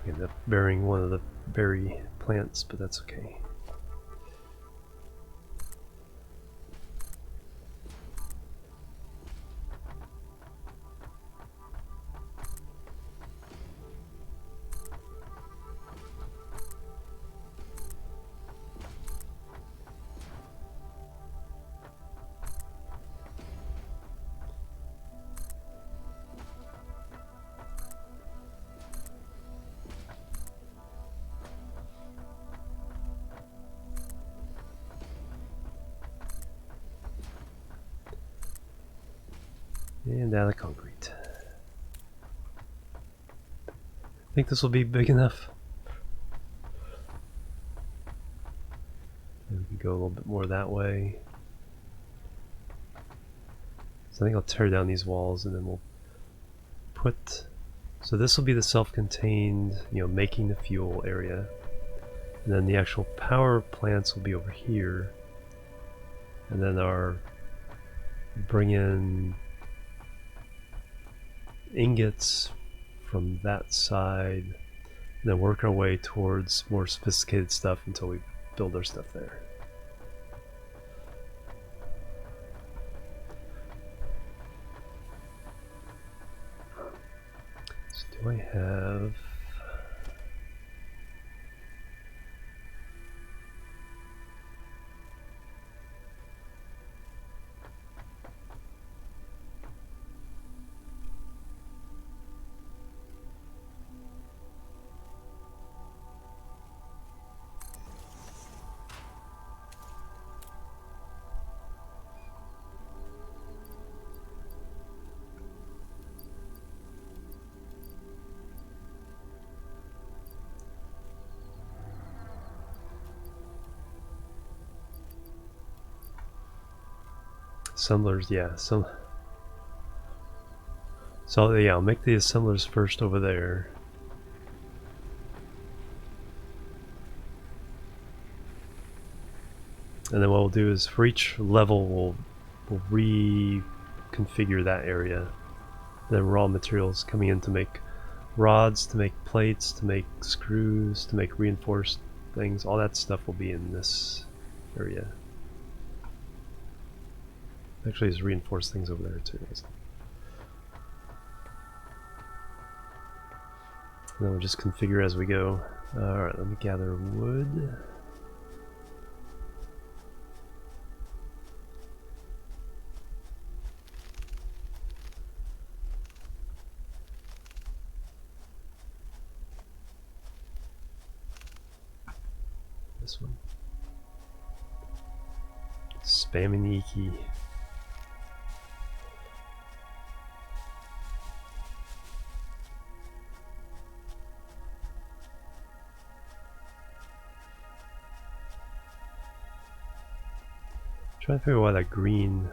End up burying one of the berry plants, but that's okay. And out of concrete. I think this will be big enough. And we can go a little bit more that way. So I think I'll tear down these walls and then we'll put... So this will be the self-contained, making the fuel area. And then the actual power plants will be over here. And then our bring in ingots from that side, and then work our way towards more sophisticated stuff until we build our stuff there. So do I have... assemblers, yeah. So yeah, I'll make the assemblers first over there. And then what we'll do is for each level we'll reconfigure that area. Then raw materials coming in to make rods, to make plates, to make screws, to make reinforced things. All that stuff will be in this area. Actually, there's reinforced things over there too. And then we'll just configure as we go. Alright, let me gather wood. This one. Spamming the E key. Trying to figure out why that green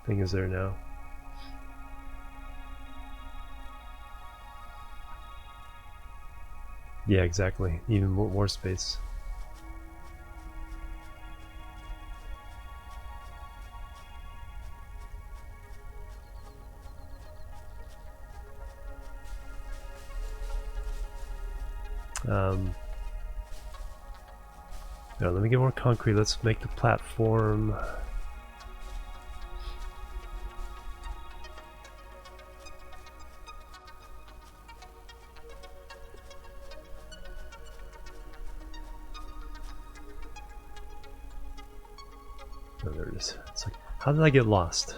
thing is there now. Yeah, exactly. Even more space. Now let me get more concrete. Let's make the platform. Oh, there it is. It's like, how did I get lost?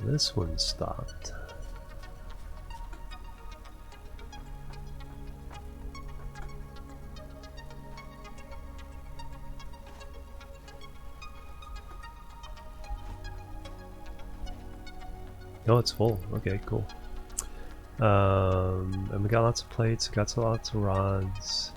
This one stopped. Oh, it's full. Okay, cool. And we got lots of plates, got lots of rods.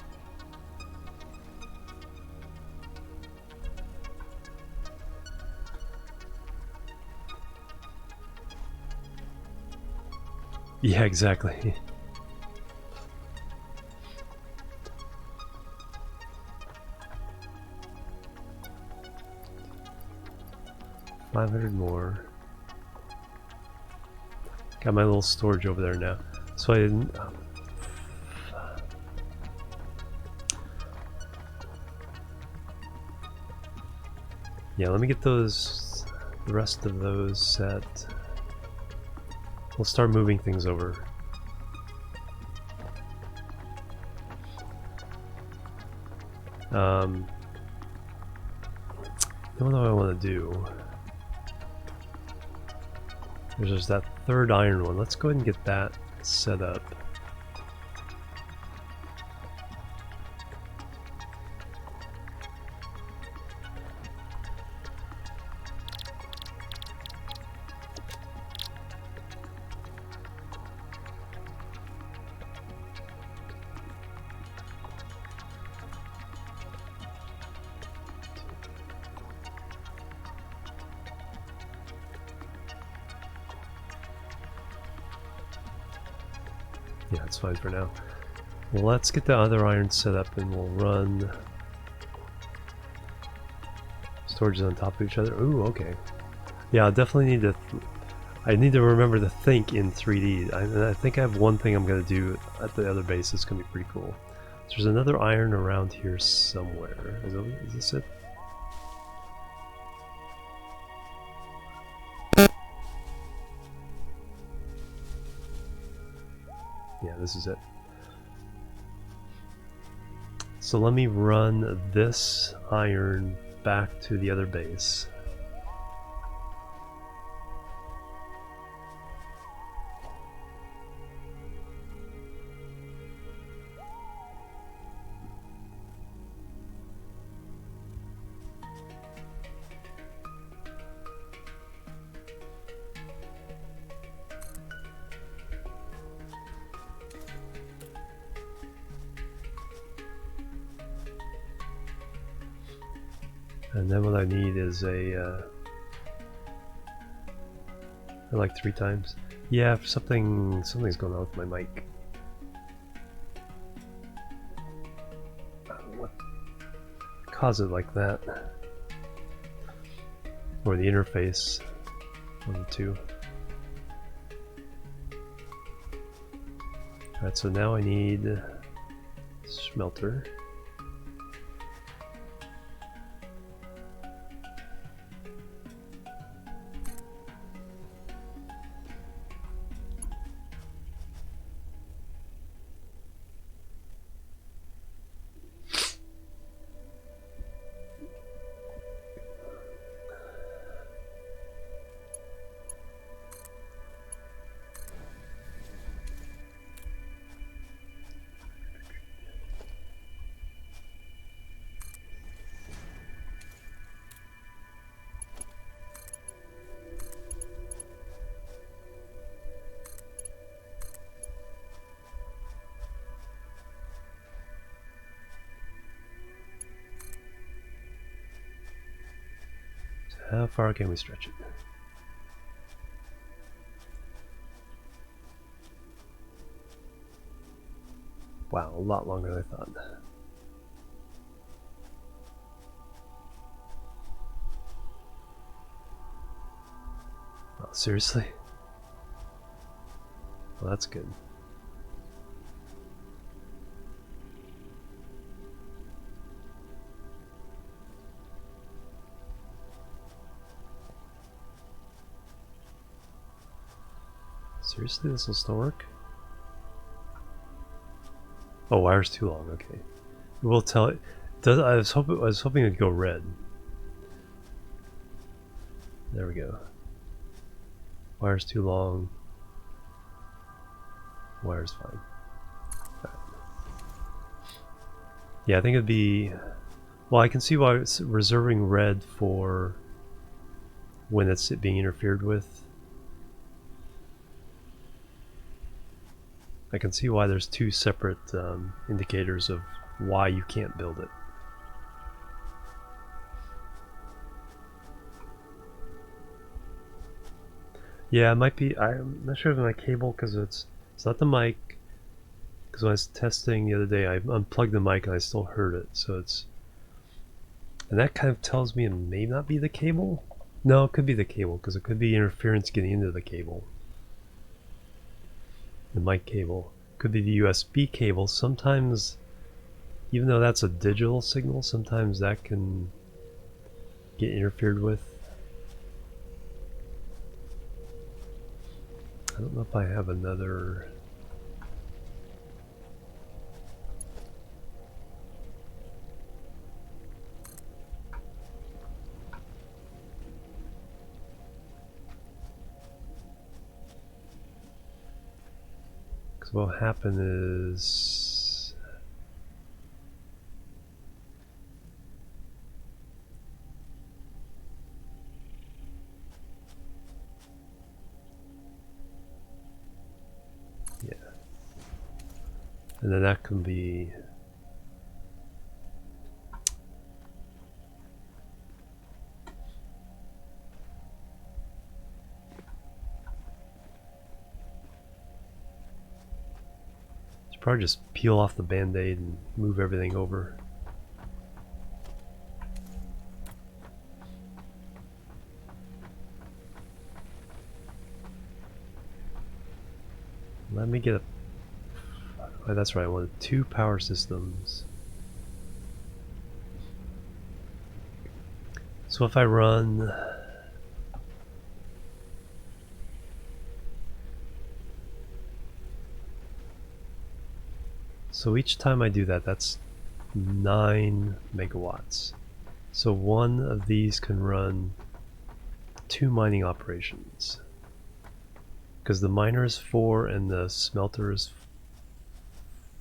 Yeah, exactly. $500 more. Got my little storage over there now. So I didn't. Yeah, let me get those. The rest of those set. We'll start moving things over. I don't know what I want to do. There's just that third iron one. Let's go ahead and get that set up. Yeah, it's fine for now. Well, let's get the other iron set up and we'll run storages on top of each other. Ooh, okay. Yeah, I definitely need to... I need to remember to think in 3D. I think I have one thing I'm going to do at the other base that's going to be pretty cool. So there's another iron around here somewhere. Is this it? Yeah, this is it. So let me run this iron back to the other base. And then what I need is a like 3 times. Yeah, something's going on with my mic. What caused it like that? Or the interface, one of the two. Alright, so now I need smelter. How far can we stretch it? Wow, a lot longer than I thought. Oh, seriously? Well, that's good. Seriously, this will still work? Oh, wire's too long. Okay, we'll tell it. I was hoping it'd go red. There we go. Wire's too long. Wire's fine. Right. Yeah, I think it'd be. Well, I can see why it's reserving red for when it's being interfered with. I can see why there's 2 separate indicators of why you can't build it. Yeah, it might be. I'm not sure if my cable, because it's not the mic. Because when I was testing the other day, I unplugged the mic and I still heard it. So it's, and that kind of tells me it may not be the cable. No, it could be the cable, because it could be interference getting into the cable. The mic cable could be the USB cable. Sometimes, even though that's a digital signal, sometimes that can get interfered with. I don't know if I have another. Because what will happen is. Yeah. And then that can be. Probably just peel off the band-aid and move everything over. Let me get a. Oh, that's right, I wanted 2 power systems. So if I run. So each time I do that, that's 9 megawatts. So one of these can run 2 mining operations. Because the miner is 4 and the smelter is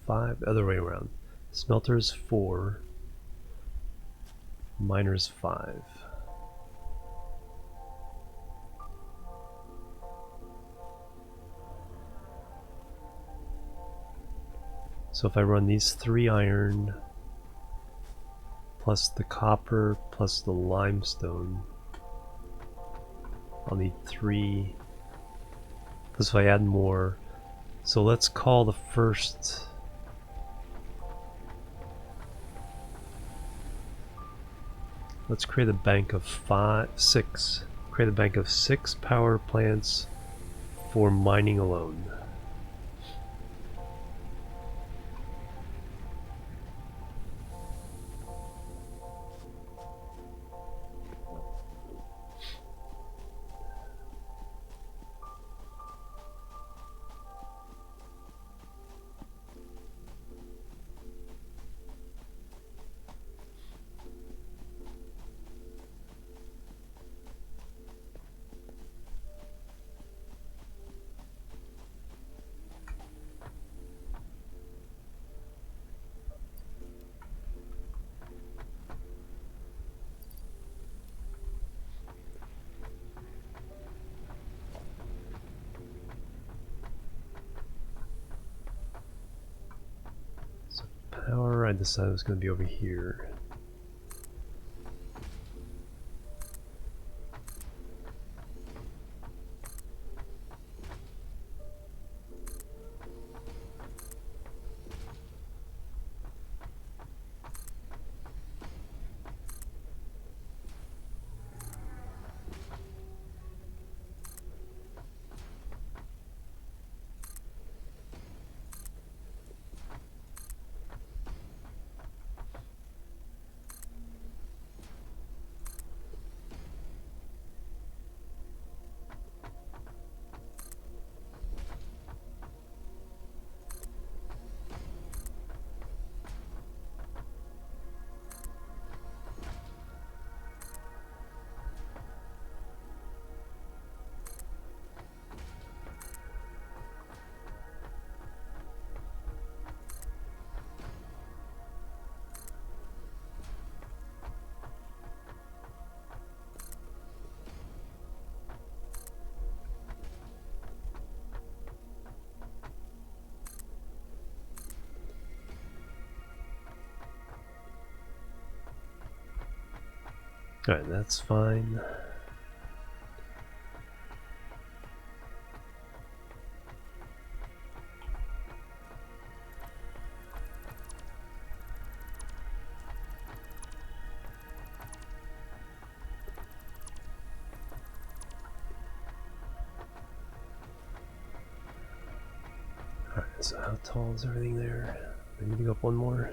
5. Other way around. Smelter is 4. Miner is 5. So if I run these 3 iron plus the copper plus the limestone. I'll need 3. Plus if I add more. So let's call the first. Let's create a bank of 6. Create a bank of 6 power plants for mining alone. Power, I decided it was going to be over here. Alright, that's fine. Alright, so how tall is everything there? I need to go up one more.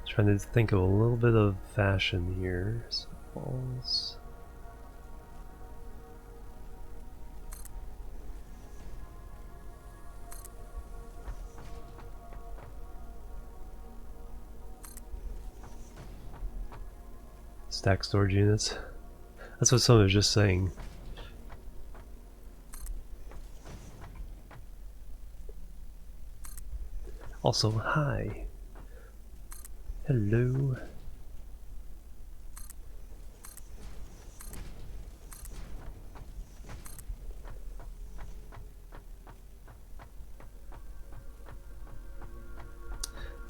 Trying to think of a little bit of fashion here. So balls. Stack storage units. That's what someone was just saying. Also, hi. Hello.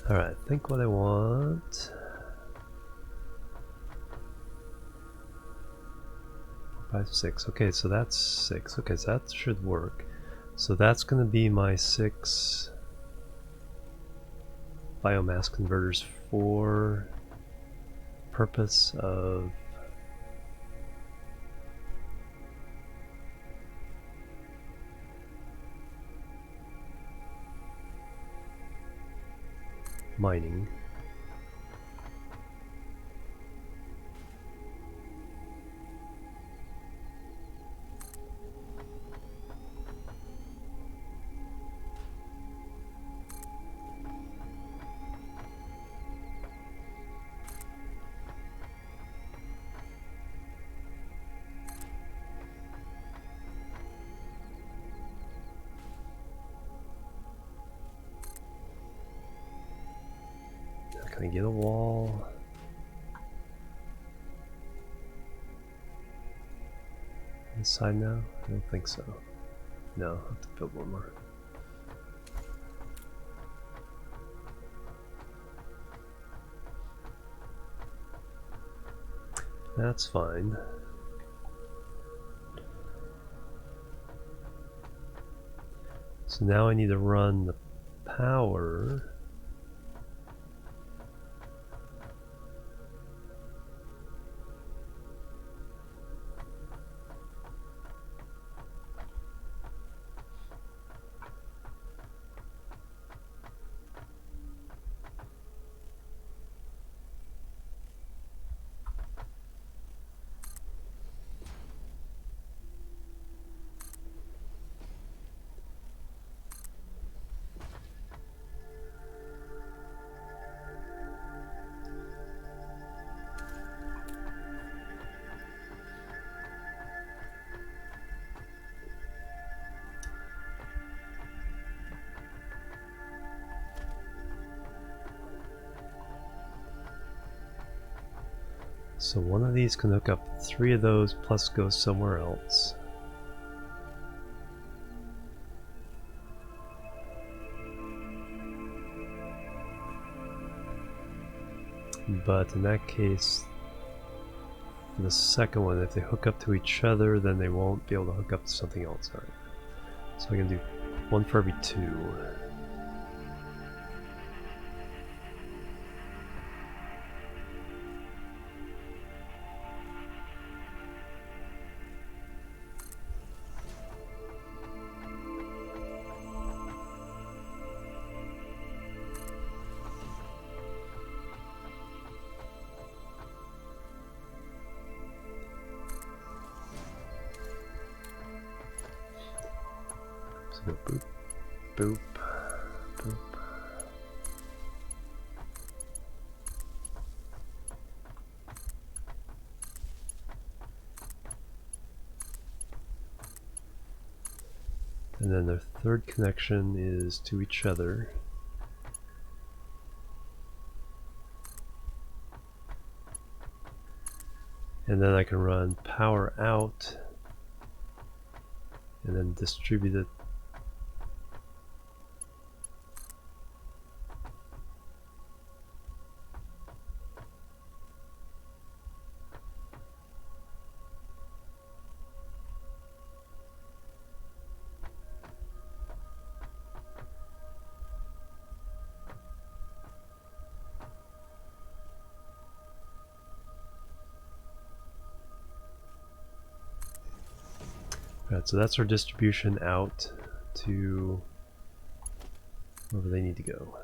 Alright, I think what I want. 5, 6. Okay, so that's 6. Okay, so that should work. So that's going to be my 6 biomass converters for purpose of mining. Can I get a wall? This side now? I don't think so. No, I'll have to build one more. That's fine. So now I need to run the power. So one of these can hook up 3 of those plus go somewhere else. But in that case, for the second one, if they hook up to each other, then they won't be able to hook up to something else. Alright. So I can do 1 for every 2. So boop, boop, boop. And then their third connection is to each other. And then I can run power out and then distribute it. Right, so that's our distribution out to wherever they need to go.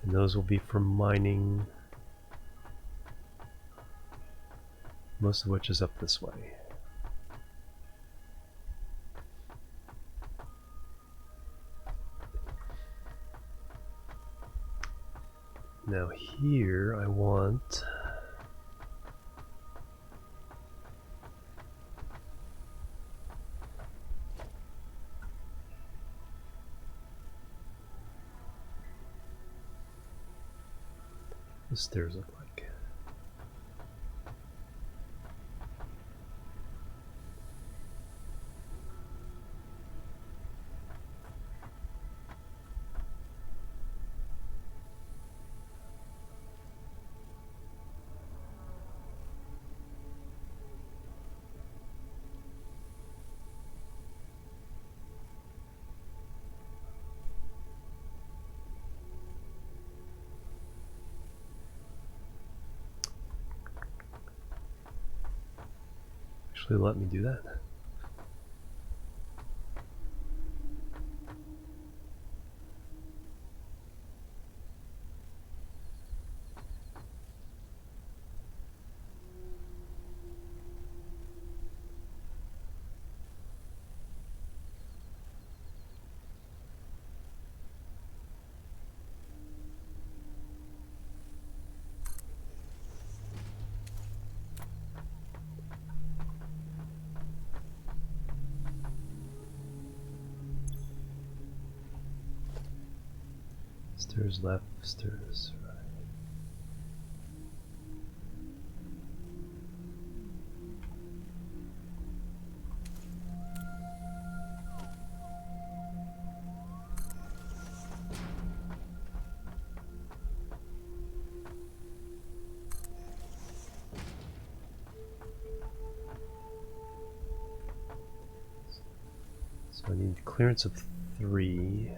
And those will be for mining, most of which is up this way. Now here I want the stairs look like. Actually, let me do that. Stairs left, stairs right. So I need clearance of 3.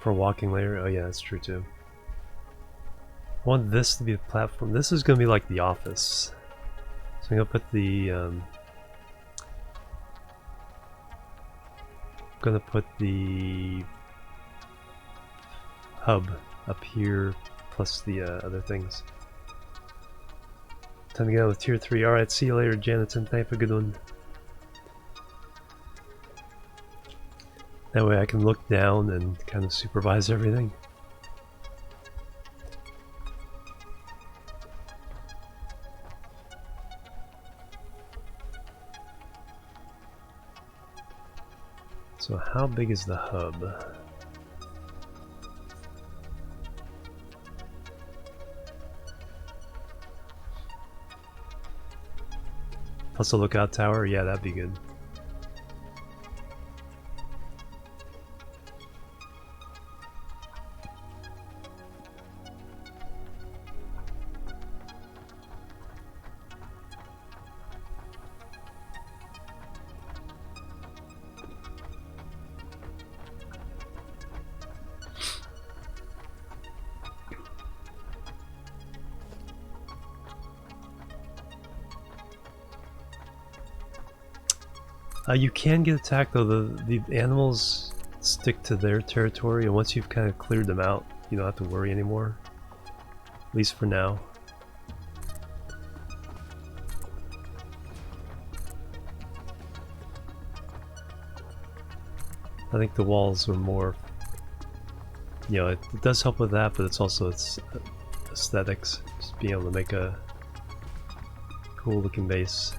For a walking layer? Oh yeah, that's true too. I want this to be the platform. This is going to be like the office. So I'm going to put the... gonna put the hub up here, plus the other things. Time to get out with tier 3. Alright, see you later, Janetson. Have a good one. That way I can look down and kind of supervise everything. So how big is the hub? Plus a lookout tower? Yeah, that'd be good. You can get attacked though. The animals stick to their territory, and once you've kind of cleared them out, you don't have to worry anymore. At least for now. I think the walls are more, you know, it does help with that, but it's also its aesthetics. Just being able to make a cool looking base.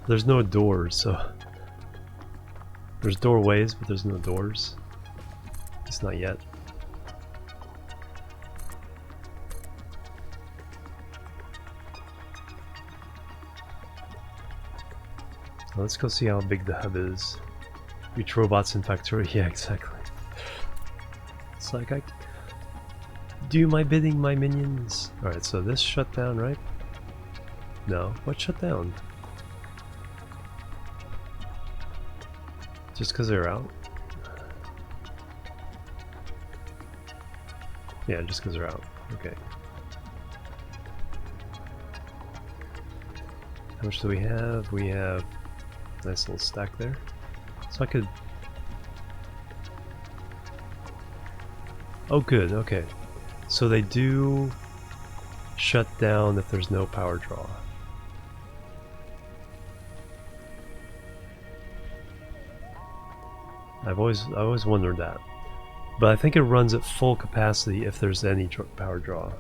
There's no doors, so there's doorways, but there's no doors. It's not yet. Let's go see how big the hub is. Reach robots in factory. Yeah, exactly. It's like I do my bidding, my minions. Alright, so this shut down, right? No. What shut down? Just because they're out? Yeah, just because they're out. Okay. How much do we have? We have a nice little stack there. So I could... Oh good, okay. So they do shut down if there's no power draw. I always wondered that. But I think it runs at full capacity if there's any power draw.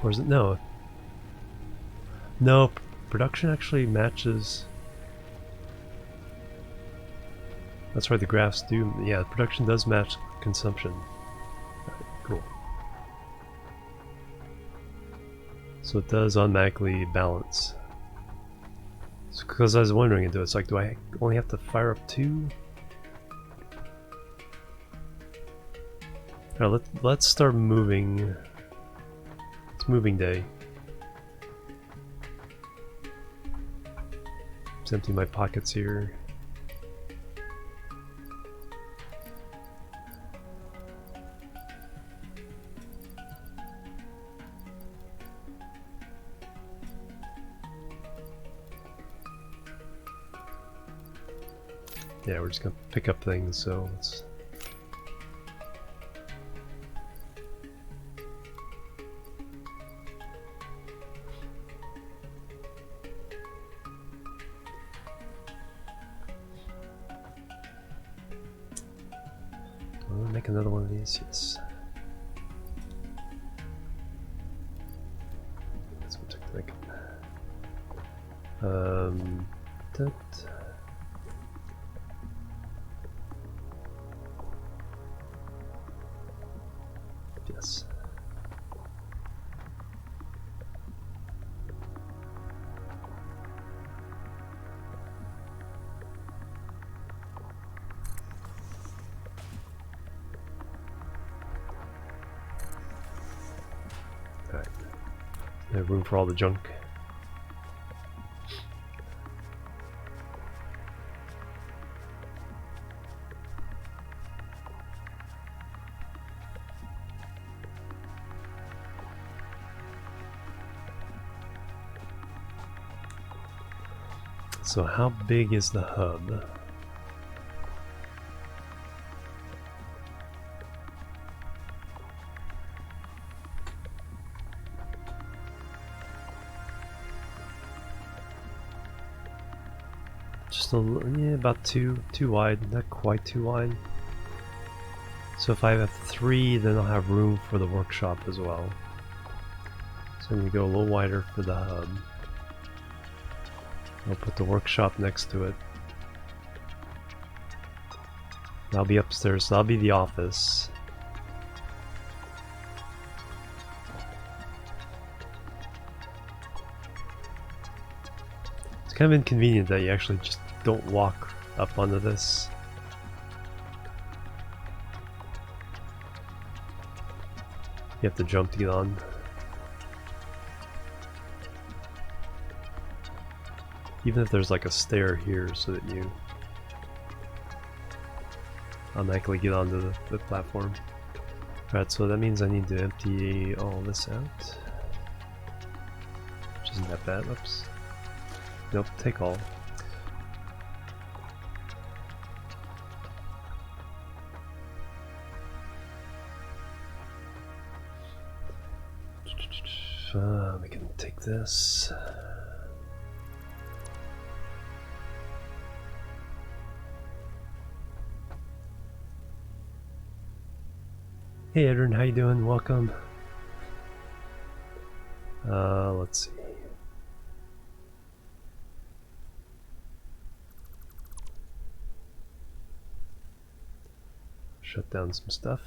Or is it? No. No, production actually matches. That's right, the graphs do. Yeah, production does match consumption. Right, cool. So it does automatically balance. Because I was wondering into it, it's like, do I only have to fire up 2? Alright, let's start moving. It's moving day. Just empty my pockets here. Yeah, we're just gonna pick up things, so let's... Make another one of these, yes. That's what I'm thinking. That. Yes. Alright. I have room for all the junk. So how big is the hub? Just a little, yeah, about too wide, not quite too wide. So if I have 3, then I'll have room for the workshop as well. So I'm going to go a little wider for the hub. I'll put the workshop next to it. That'll be upstairs, so that'll be the office. It's kind of inconvenient that you actually just don't walk up onto this. You have to jump to get on. Even if there's like a stair here so that you automatically get onto the platform. Alright, so that means I need to empty all this out. Which isn't that bad. Oops. Nope, take all. We can take this. Hey Edwin, how you doing? Welcome. Let's see. Shut down some stuff.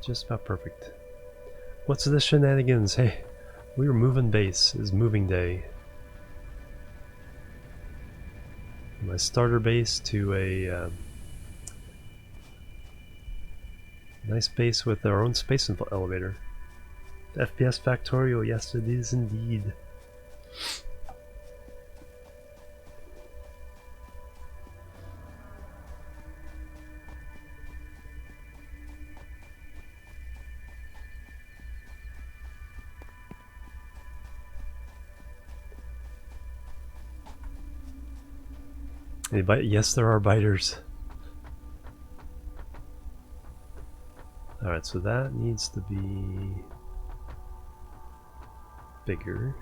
Just about perfect. What's this shenanigans? Hey, we were moving base. It's moving day. My starter base to a nice base with our own space elevator. FPS Factorial, yes it is indeed. Yes, there are biters. Alright, so that needs to be... bigger.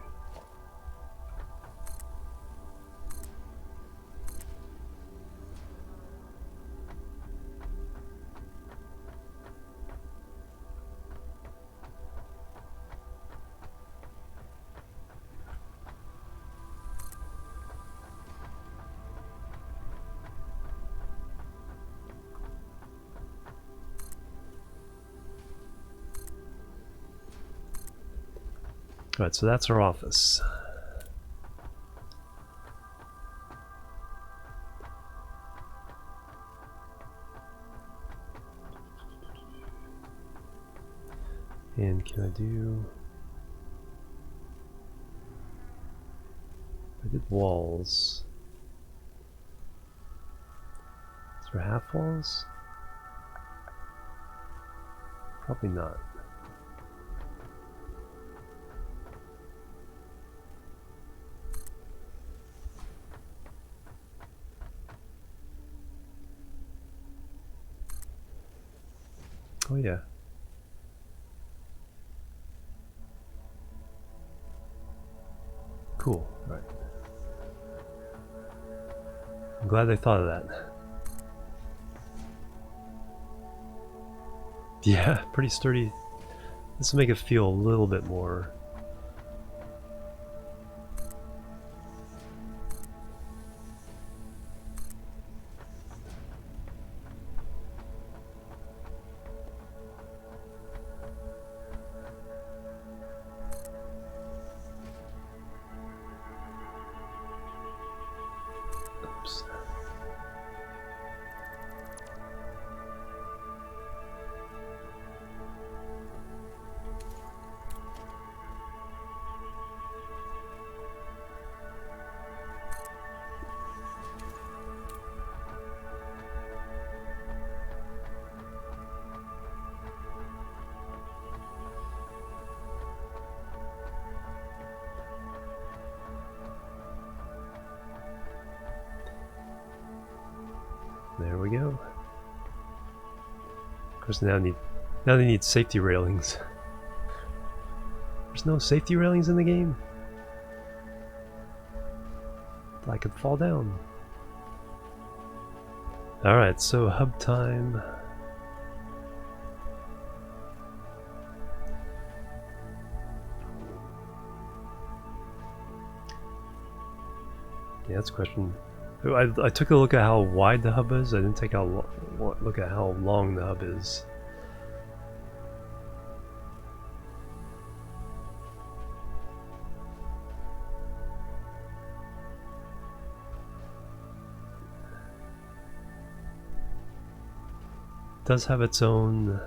Alright, so that's our office. And can I do... I did walls. Is there half walls? Probably not. Oh yeah. Cool. All right. I'm glad they thought of that. Yeah, pretty sturdy. This will make it feel a little bit more. Oops. There we go. Of course, now they need safety railings. There's no safety railings in the game. I could fall down. All right, so hub time. Yeah, that's a question. I took a look at how wide the hub is. I didn't take a look at how long the hub is. It does have its own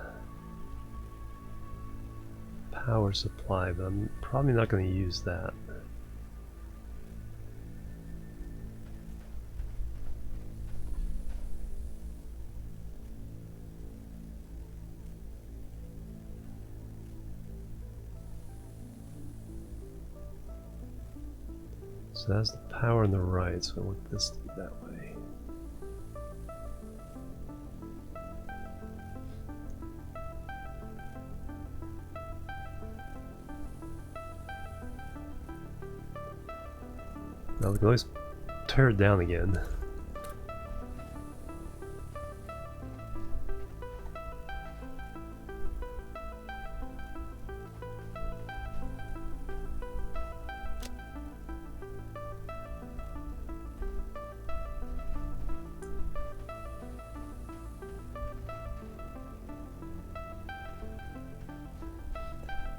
power supply, but I'm probably not going to use that. So that's the power on the right, so I want this to be that way. Now we can always tear it down again.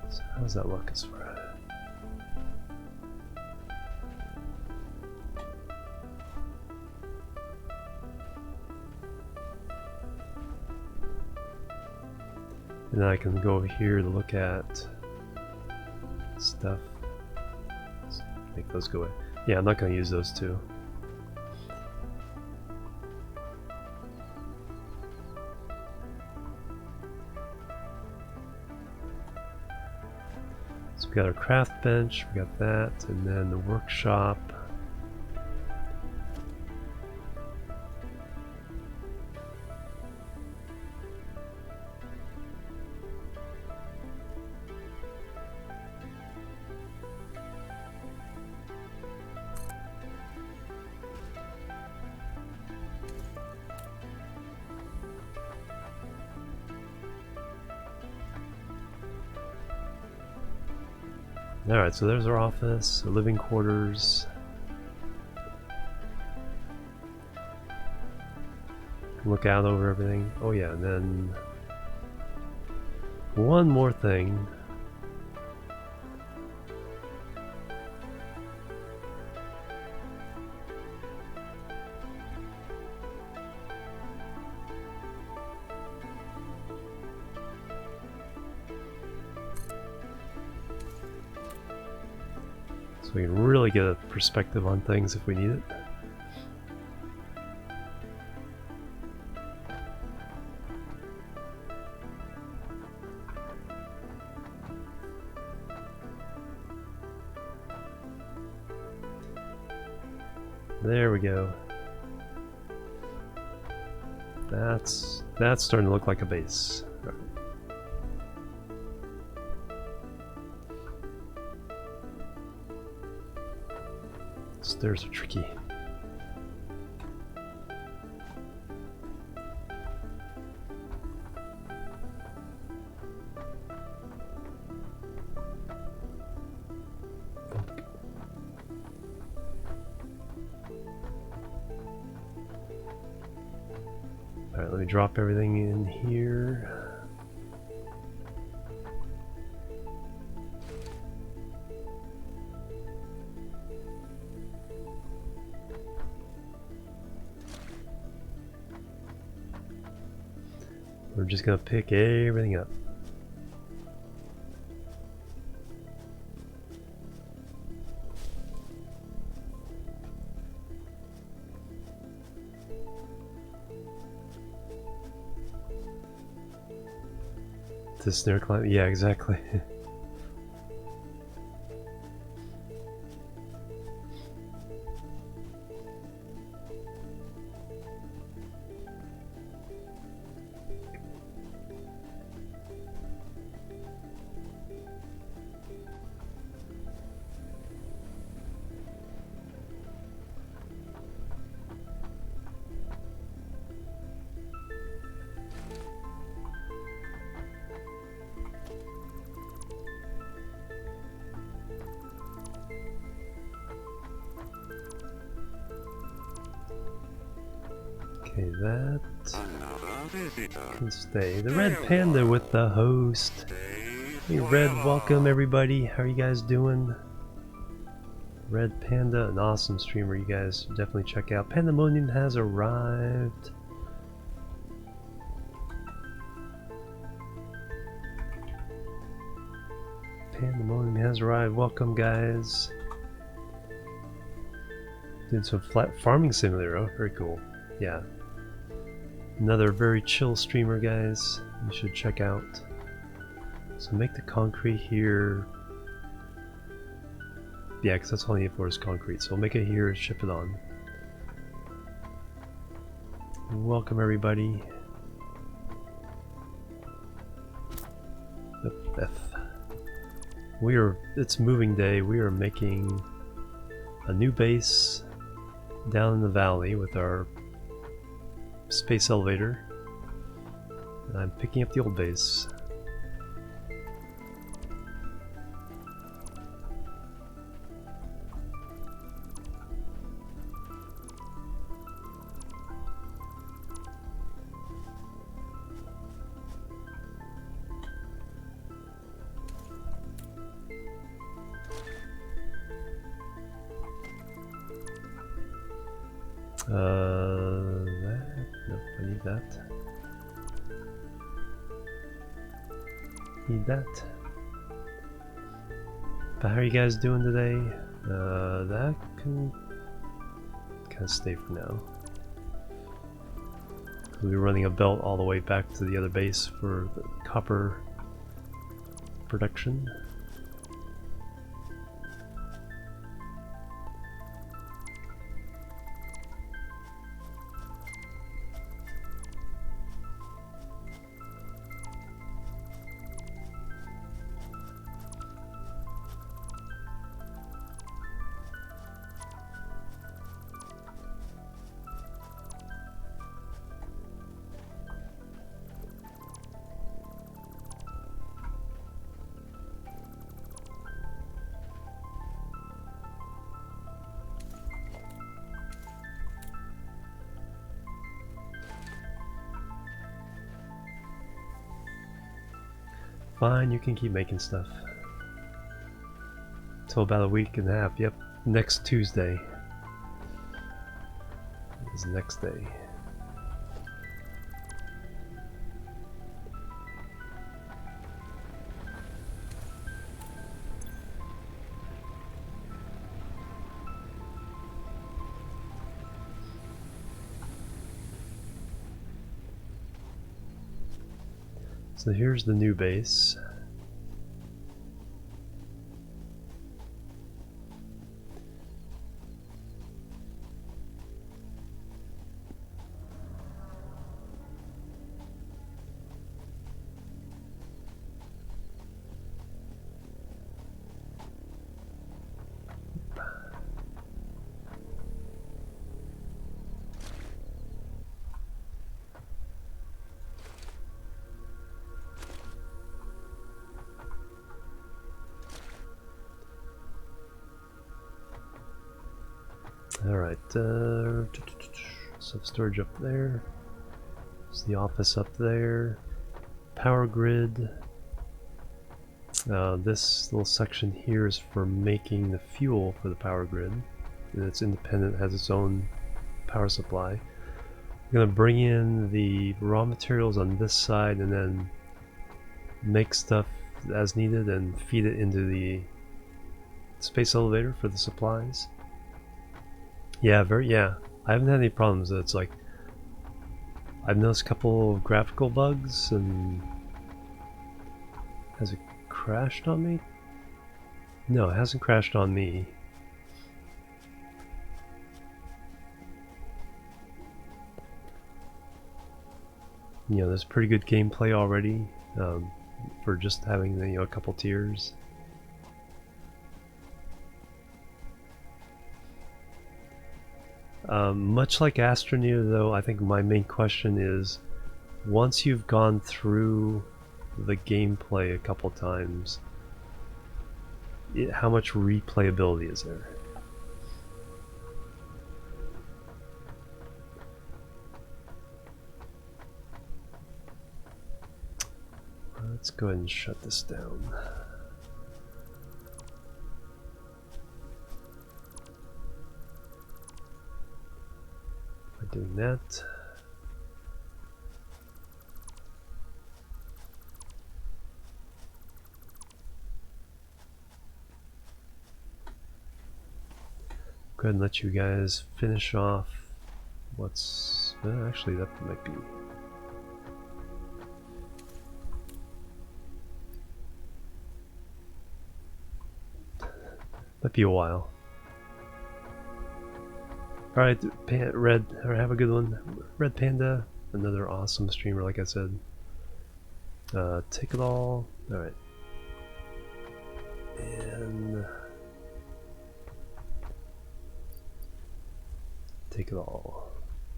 So how does that look as far as... And then I can go over here to look at stuff. Let's make those go away. Yeah, I'm not going to use those two. So we got our craft bench, we got that, and then the workshop. Alright, so there's our office, our living quarters. Look out over everything. Oh yeah, and then one more thing. So we can really get a perspective on things if we need it. There we go. That's starting to look like a base. Stairs are tricky. Alright, let me drop everything in here. We're just gonna pick everything up. The snare climb? Yeah, exactly. Okay, that can stay. The red panda with the host. Hey Red, welcome everybody. How are you guys doing? Red Panda, an awesome streamer you guys definitely check out. Pandemonium has arrived. Pandemonium has arrived. Welcome guys. Doing some flat farming simulator. Oh, very cool. Yeah. Another very chill streamer, guys. You should check out. So make the concrete here. Yeah, because that's all I need for is concrete. So we'll make it here, ship it on. Welcome everybody. It's moving day. We are making a new base down in the valley with our space elevator. And I'm picking up the old base. Nope, I need that. Need that. But how are you guys doing today? That can kind of stay for now. We'll be running a belt all the way back to the other base for the copper production. Fine, you can keep making stuff. Till about a week and a half. Yep, next Tuesday is the next day. So here's the new base. Alright, storage up there. There's the office up there. Power grid. This little section here is for making the fuel for the power grid. And it's independent, has its own power supply. I'm going to bring in the raw materials on this side and then make stuff as needed and feed it into the space elevator for the supplies. Yeah, I haven't had any problems. It's like I've noticed a couple of graphical bugs. And has it crashed on me? No, it hasn't crashed on me. You know, there's pretty good gameplay already for just having a couple tiers. Much like Astroneer, though, I think my main question is, once you've gone through the gameplay a couple times, how much replayability is there? Let's go ahead and shut this down. By doing that, go ahead and let you guys finish off what's actually that might be a while. Alright, Red, have a good one. Red Panda, another awesome streamer, like I said. Take it all. Alright. And take it all.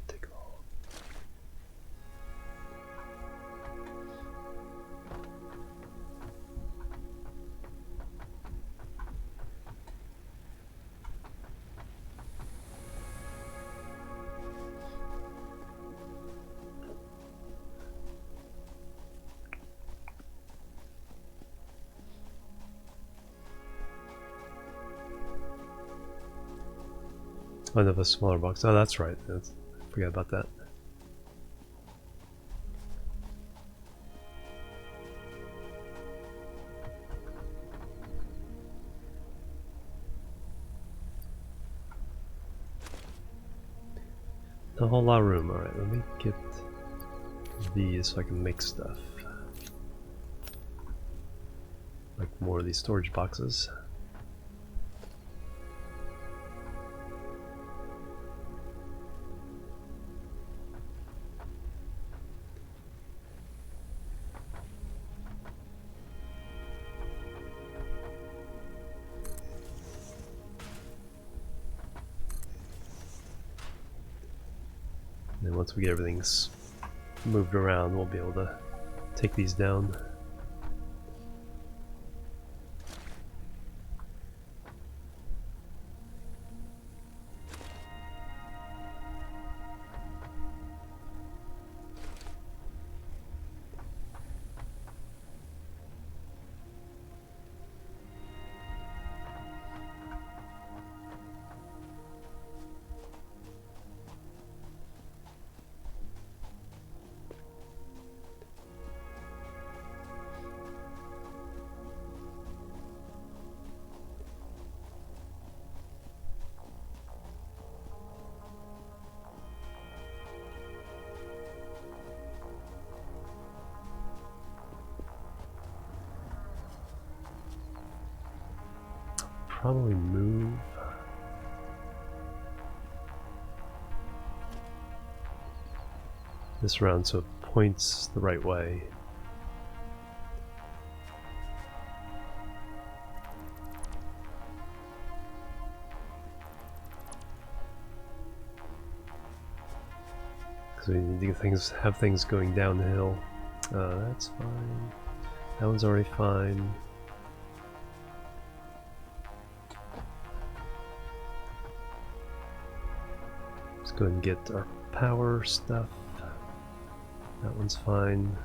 Take it all. One of a smaller box. Oh, that's right. I forgot about that. A whole lot of room. Alright, let me get these so I can make stuff. Like more of these storage boxes. And once we get everything moved around, we'll be able to take these down. probably move. This round so it points the right way. So we need to get have things going downhill. That's fine. That one's already fine. Let's go ahead and get our power stuff. That one's fine.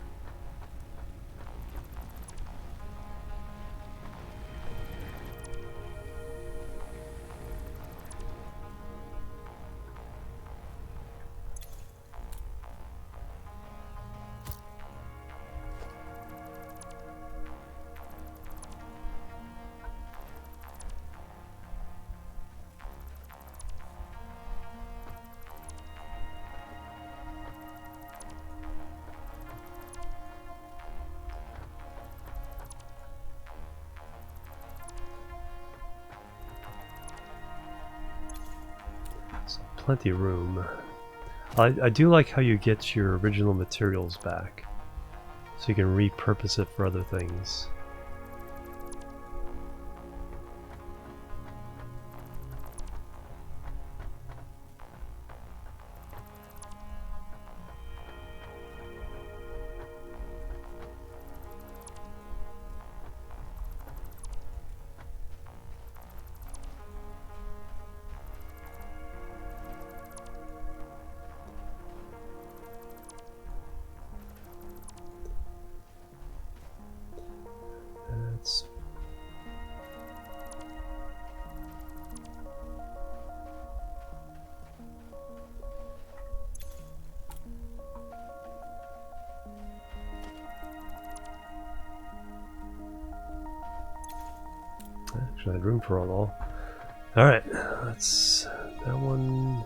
So plenty of room. I do like how you get your original materials back, so you can repurpose it for other things. That's actually I had room for it all. Alright, that's that one.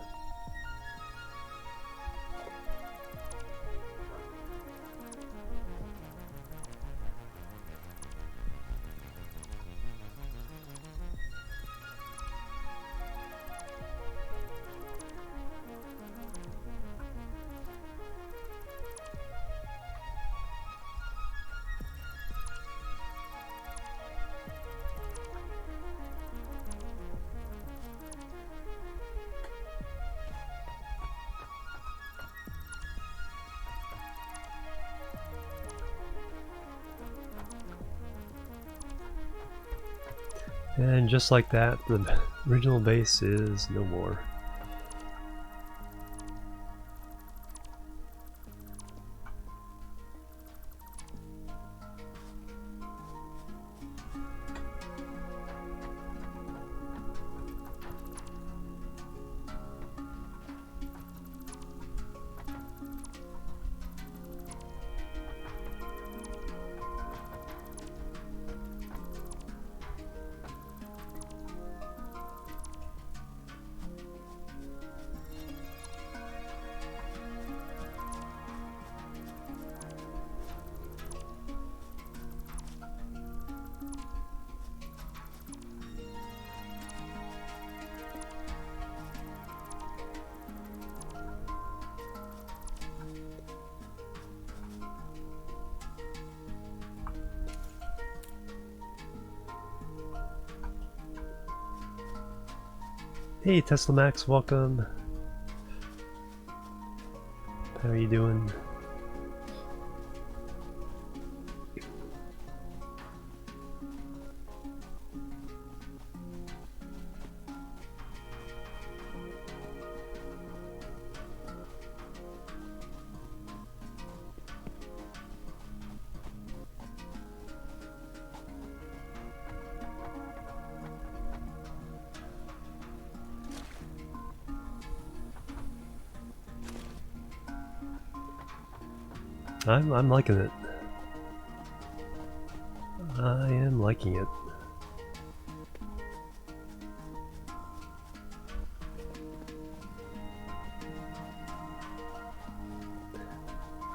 And just like that, the original base is no more. Hey Tesla Max, welcome. How are you doing? I'm liking it. I am liking it.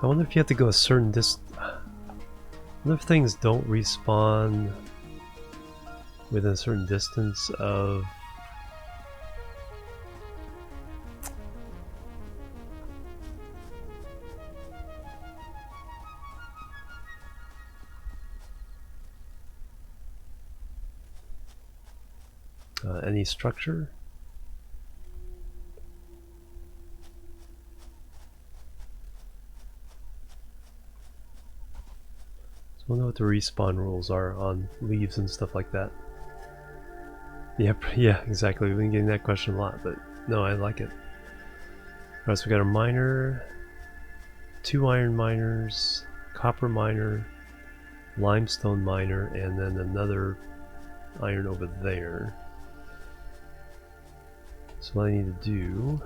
I wonder if you have to go a certain distance. I wonder if things don't respawn within a certain distance of any structure. So I wonder what the respawn rules are on leaves and stuff like that. Yep, yeah, exactly. We've been getting that question a lot, but no, I like it. Alright, so we got a miner, 2 iron miners, copper miner, limestone miner, and then another iron over there. So what I need to do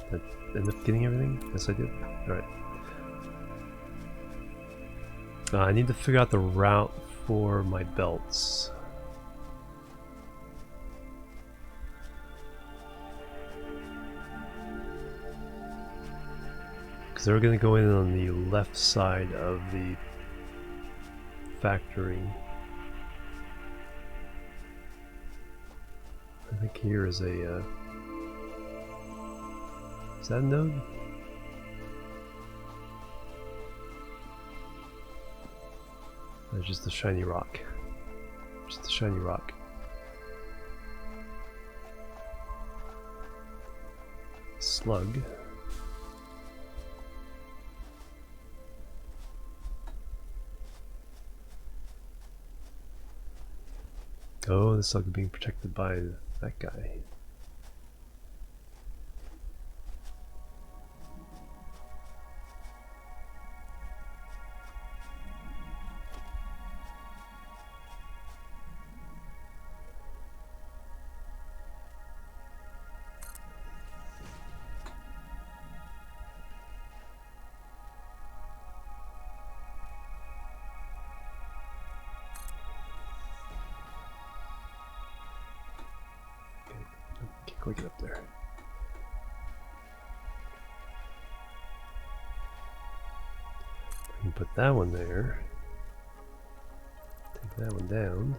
did I end up getting everything? Yes I did. Alright. I need to figure out the route for my belts. Because they're going to go in on the left side of the factory. I think here is a... is that a node? That's just a shiny rock. Just a shiny rock. Slug. Oh, the slug is being protected by that guy. Can't quite get up there. I can put that one there. Take that one down.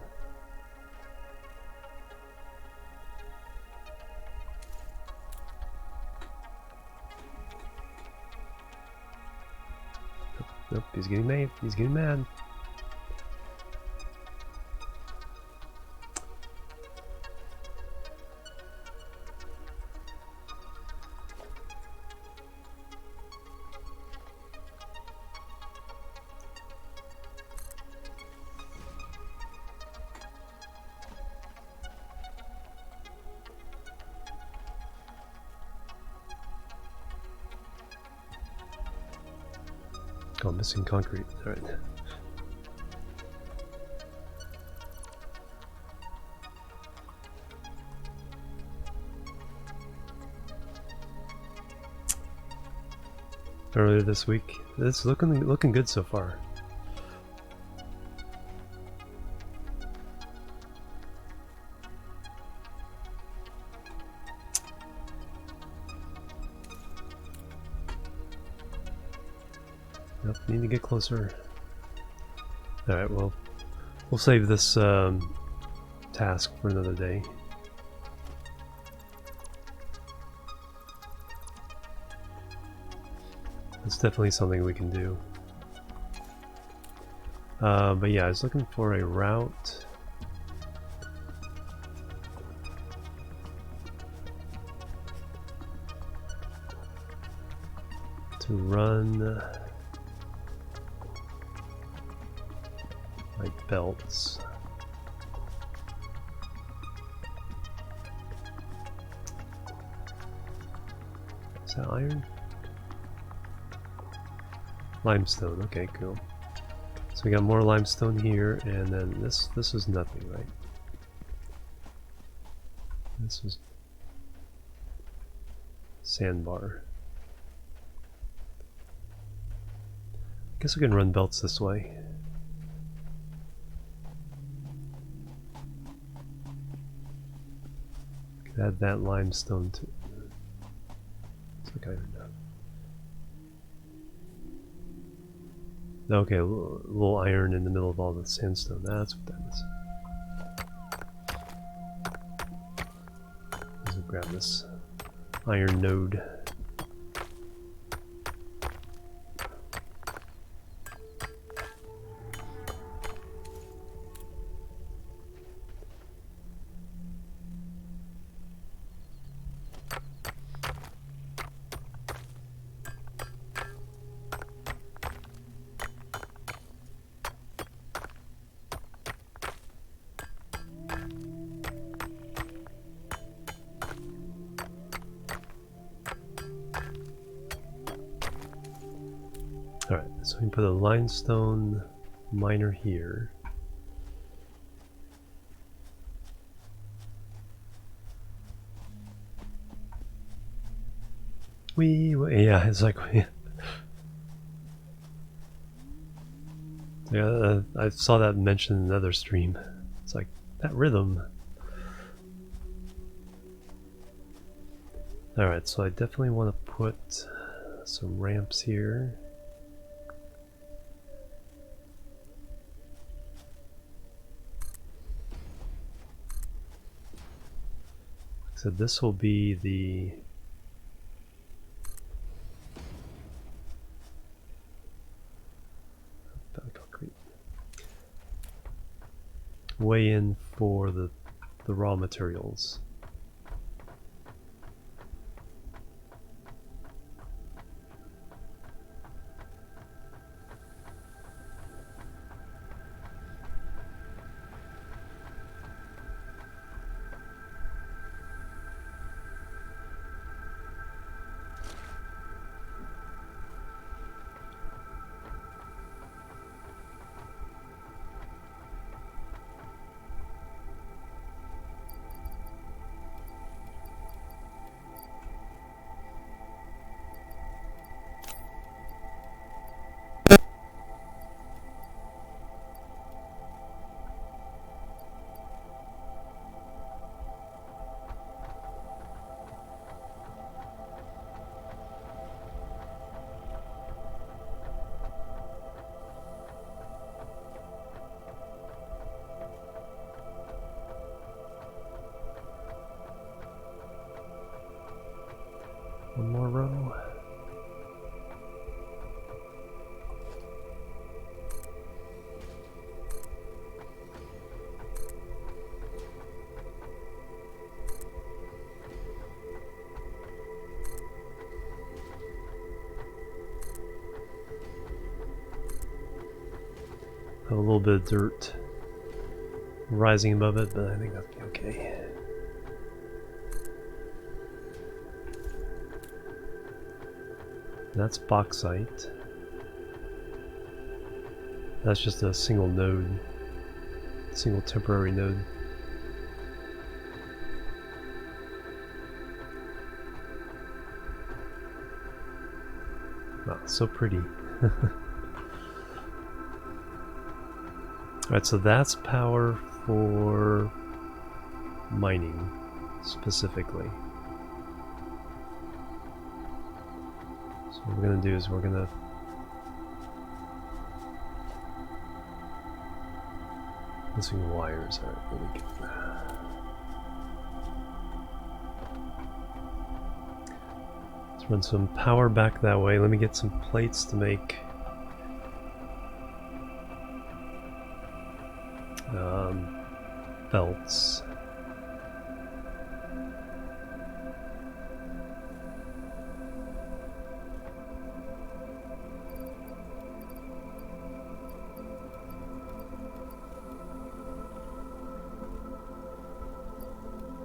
Nope, he's getting mad. He's getting mad. Oh, missing concrete. Alright. Earlier this week. It's looking good so far. Nope, need to get closer. Alright, well, we'll save this task for another day. It's definitely something we can do. But yeah, I was looking for a route. To run my belts. Is that iron? Limestone, okay, cool. So we got more limestone here, and then this is nothing, right? This is sandbar. Guess we can run belts this way. Could add that limestone to. It's like iron now. Okay, a little iron in the middle of all the sandstone. That's what that is. Let's grab this iron node. Alright, so we can put a limestone miner here. Yeah, it's like... yeah, I saw that mentioned in another stream. It's like, that rhythm. Alright, so I definitely want to put some ramps here. So this will be the concrete way in for the raw materials. One more row. Have a little bit of dirt rising above it, but I think that'll be okay. That's bauxite. That's just a single node, single temporary node. Wow, so pretty. Alright, so that's power for mining specifically. So what we're going to do is we're going to missing wires. Alright, there we go. Let's run some power back that way. Let me get some plates to make belts.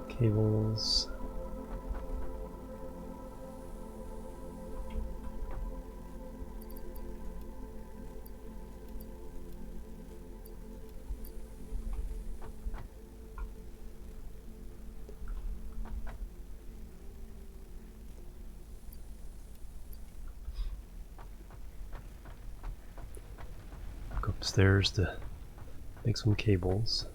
Cables. Go upstairs to make some cables.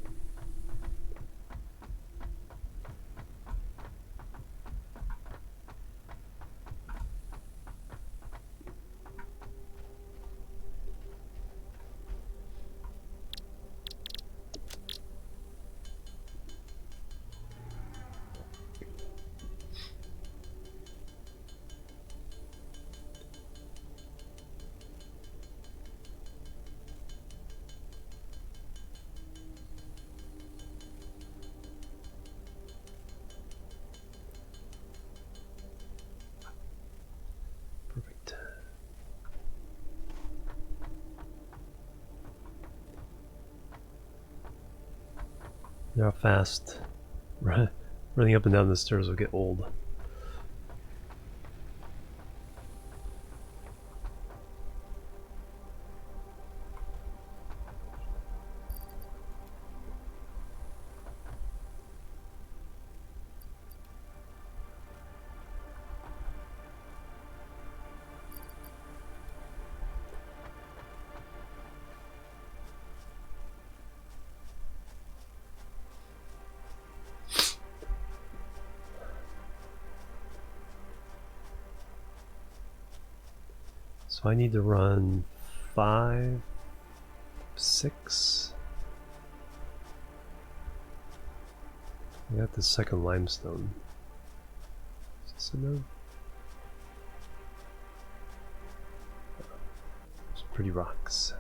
How fast running up and down the stairs will get old. So I need to run 5, 6. I got the second limestone. Is this a node? There's pretty rocks.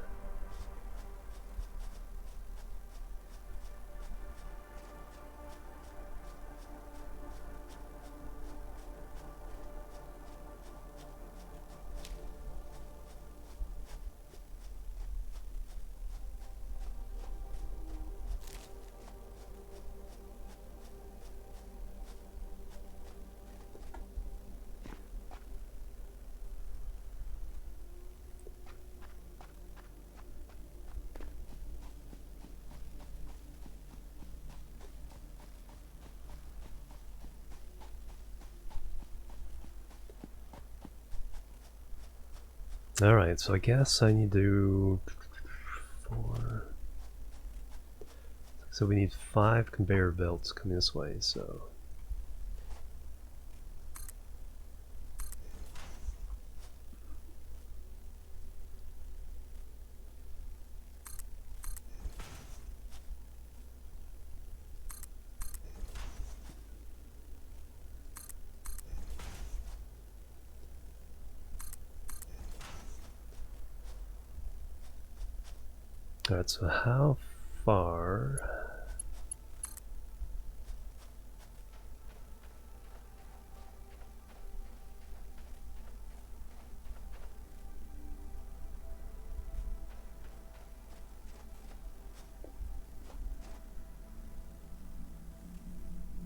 Alright, so I guess I need to 4. So we need 5 conveyor belts coming this way, so alright, so how far?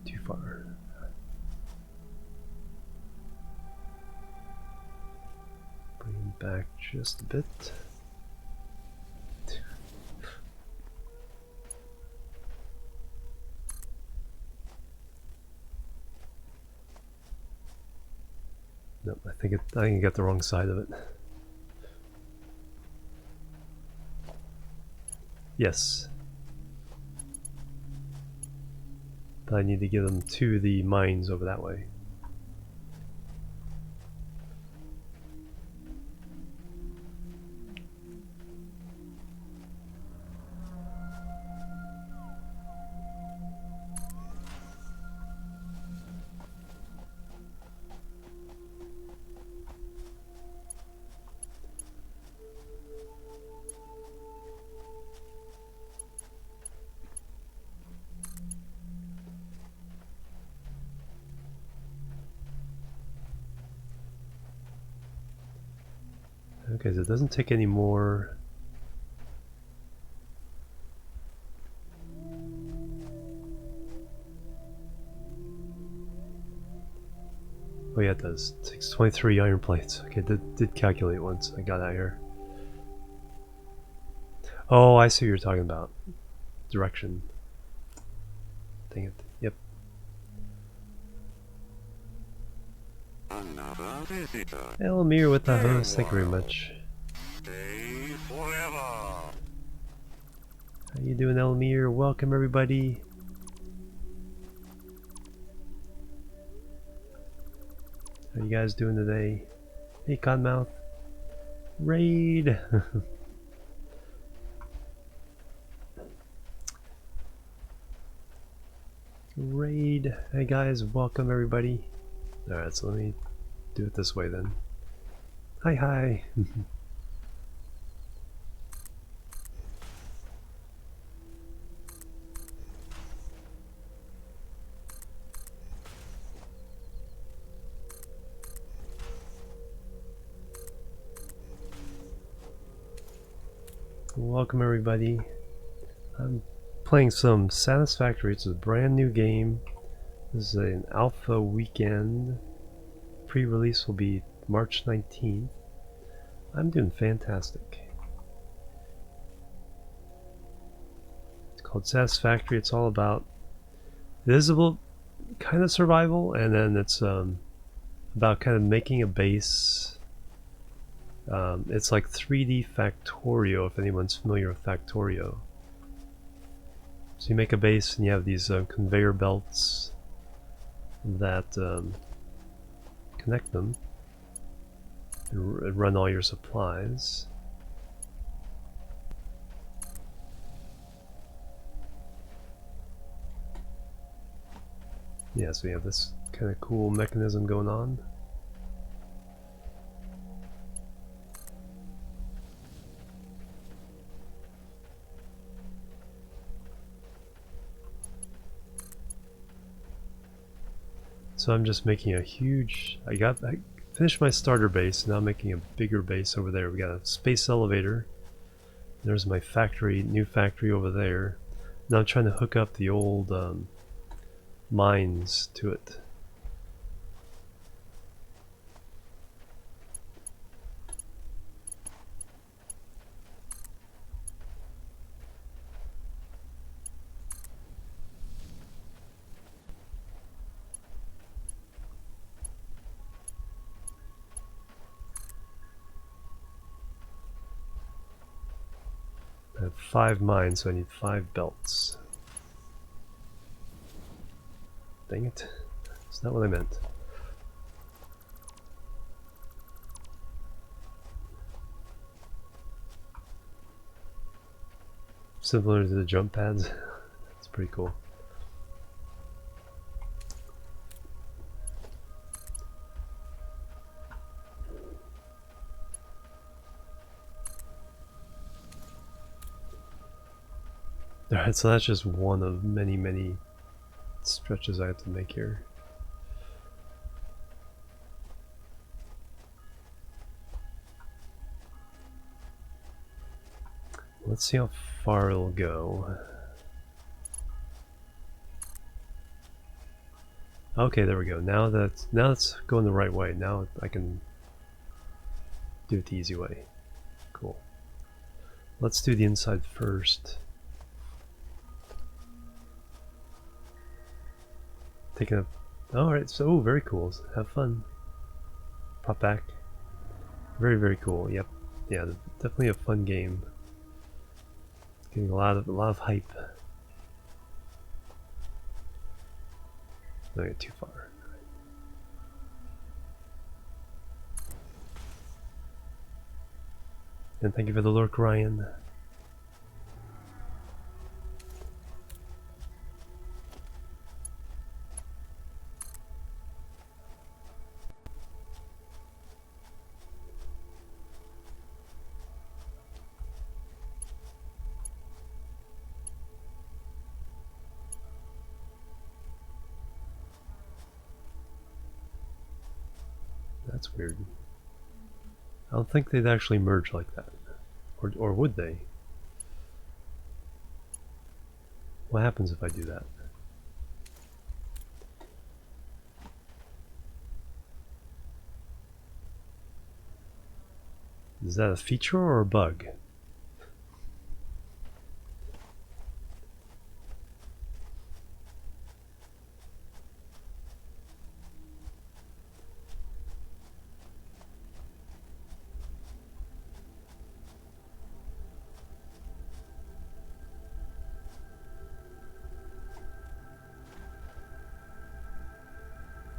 Too far. Bring it back just a bit. Nope, I think I got the wrong side of it. Yes. But I need to get them to the mines over that way. Okay, so it doesn't take any more. Oh yeah, it does. It takes 23 iron plates. Okay, did calculate once. I got out here. Oh, I see what you're talking about. Direction. Dang it. Yep. Another visitor. Elamir with the host. Thank you very much. Stay forever. How you doing, Elamir? Welcome, everybody. How you guys doing today? Hey, Cottonmouth. Raid. Raid. Hey guys, welcome everybody. Alright, so let me do it this way then. Hi, hi. Welcome everybody. I'm Playing some Satisfactory. It's a brand new game. This is an alpha weekend. Pre-release will be March 19th. I'm doing fantastic. It's called Satisfactory. It's all about visible kind of survival, and then it's about kind of making a base. It's like 3D Factorio, if anyone's familiar with Factorio. So you make a base and you have these conveyor belts that connect them and run all your supplies. Yeah, so you have this kind of cool mechanism going on. So I'm just making a huge, I finished my starter base, now I'm making a bigger base over there. We got a space elevator. There's my factory, new factory over there. Now I'm trying to hook up the old mines to it. I have 5 mines, so I need 5 belts. Dang it. That's not what I meant. Similar to the jump pads. That's pretty cool. Alright, so that's just one of many, many stretches I have to make here. Let's see how far it'll go. Okay, there we go. Now it's going the right way. Now I can do it the easy way. Cool. Let's do the inside first. Taking a... Alright, so very cool. Have fun. Pop back. Very, very cool. Yep. Yeah, definitely a fun game. Getting a lot of hype. Don't get too far. And thank you for the lurk, Ryan. That's weird. I don't think they'd actually merge like that. Or would they? What happens if I do that? Is that a feature or a bug?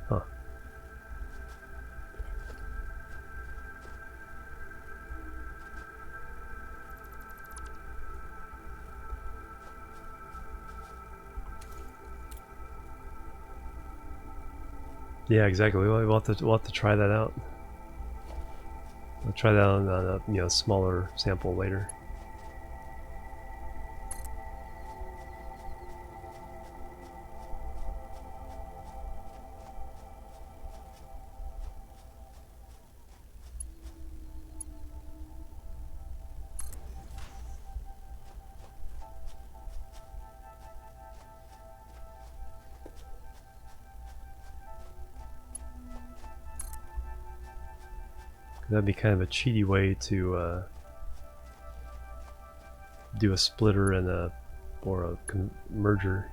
Huh. Yeah, exactly. We'll have to try that out. I'll try that on a smaller sample later. That'd be kind of a cheaty way to do a splitter and a merger.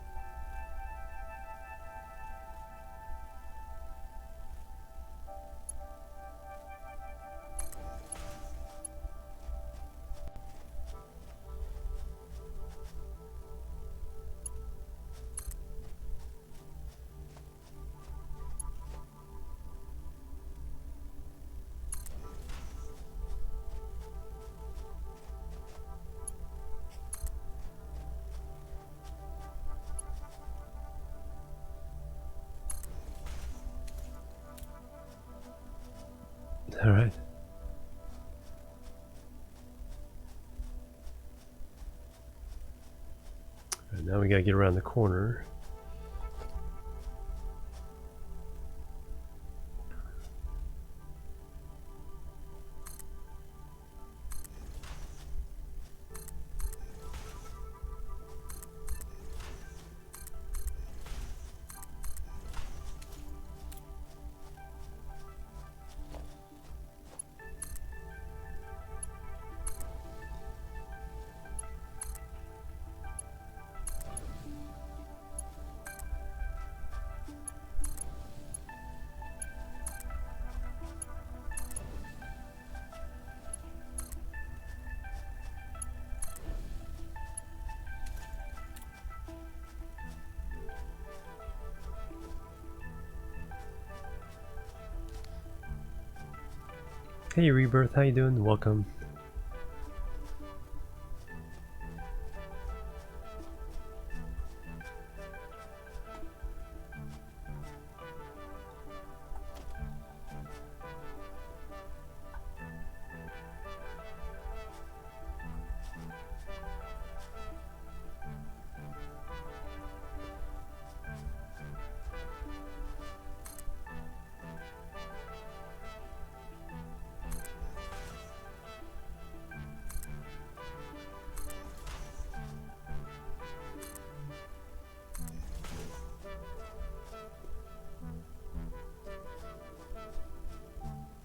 All right. Now we gotta get around the corner. Hey Rebirth, how you doing? Welcome.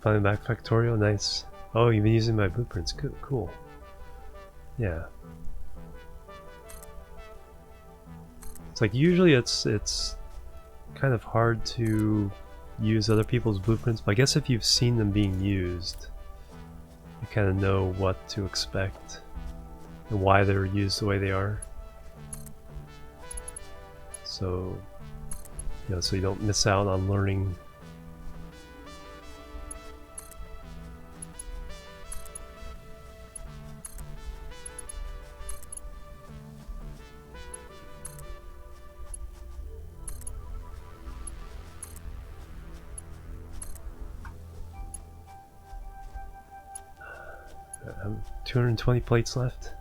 Finally back Factorio, nice. Oh, you've been using my blueprints, good, cool. Yeah. It's like usually it's kind of hard to use other people's blueprints, but I guess if you've seen them being used, you kind of know what to expect and why they're used the way they are. So, you know, so you don't miss out on learning. I have 220 plates left.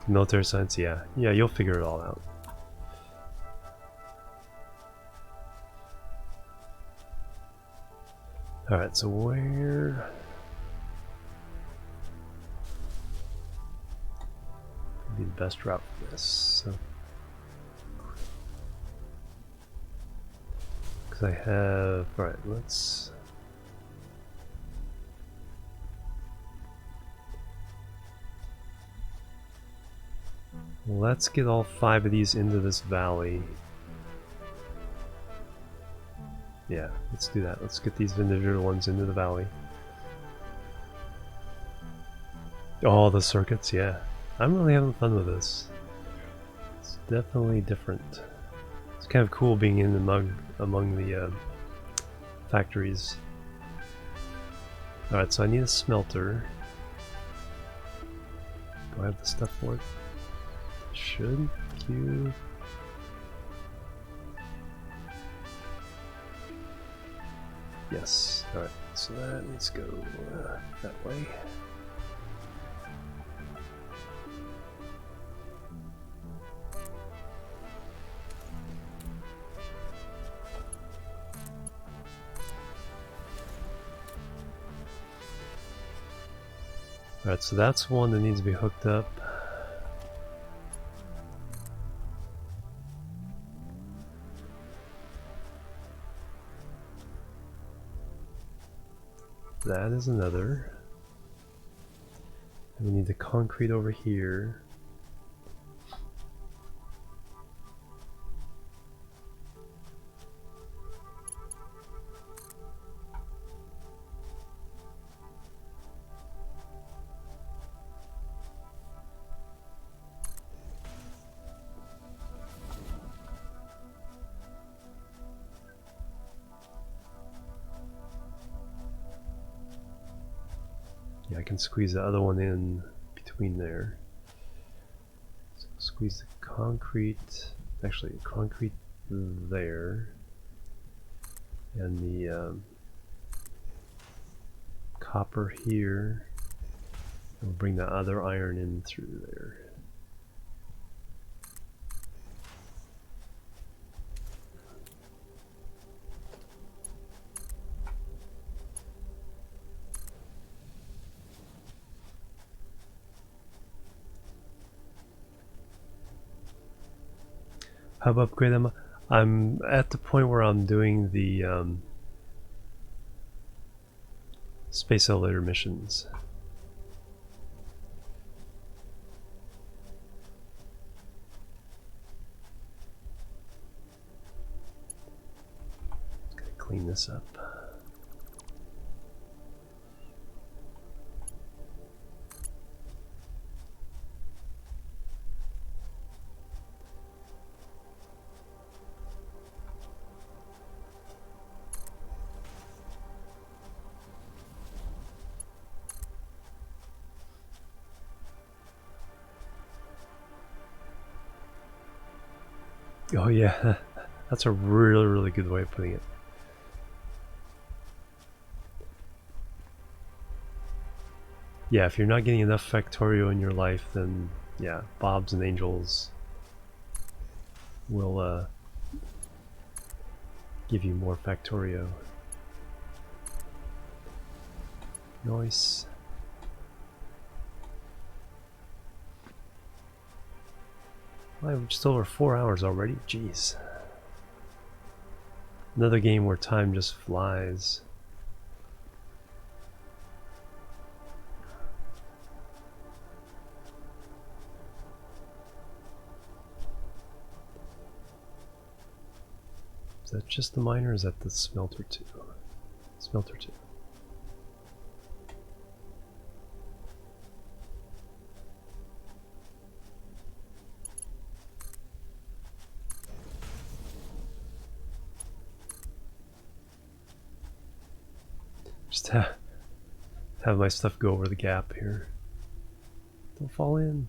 Military science, yeah. Yeah, you'll figure it all out. Alright, so where... would be the best route for this? So... because I have... alright, let's... let's get all 5 of these into this valley. Yeah, let's do that. Let's get these individual ones into the valley. Oh, the circuits, yeah. I'm really having fun with this. It's definitely different. It's kind of cool being in among the factories. Alright, so I need a smelter. Do I have the stuff for it? Should Q. Yes. Alright, so that needs to go that way. Alright, so that's one that needs to be hooked up. That is another. And we need the concrete over here. Yeah, I can squeeze the other one in between there. So squeeze the concrete, actually concrete there, and the copper here. We'll bring the other iron in through there. How about upgrade them? I'm at the point where I'm doing the space elevator missions. Gotta clean this up. Oh yeah, that's a really, really good way of putting it. Yeah, if you're not getting enough Factorio in your life, then yeah, Bob's and Angels will give you more Factorio. Nice. Well, we're just over 4 hours already. Jeez. Another game where time just flies. Is that just the miner or is that the smelter too? Smelter too. Just have my stuff go over the gap here. Don't fall in.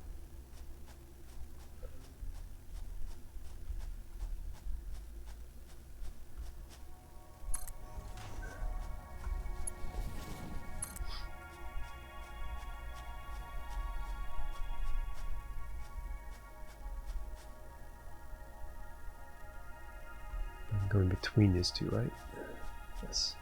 I'm going between these two, right? Yes.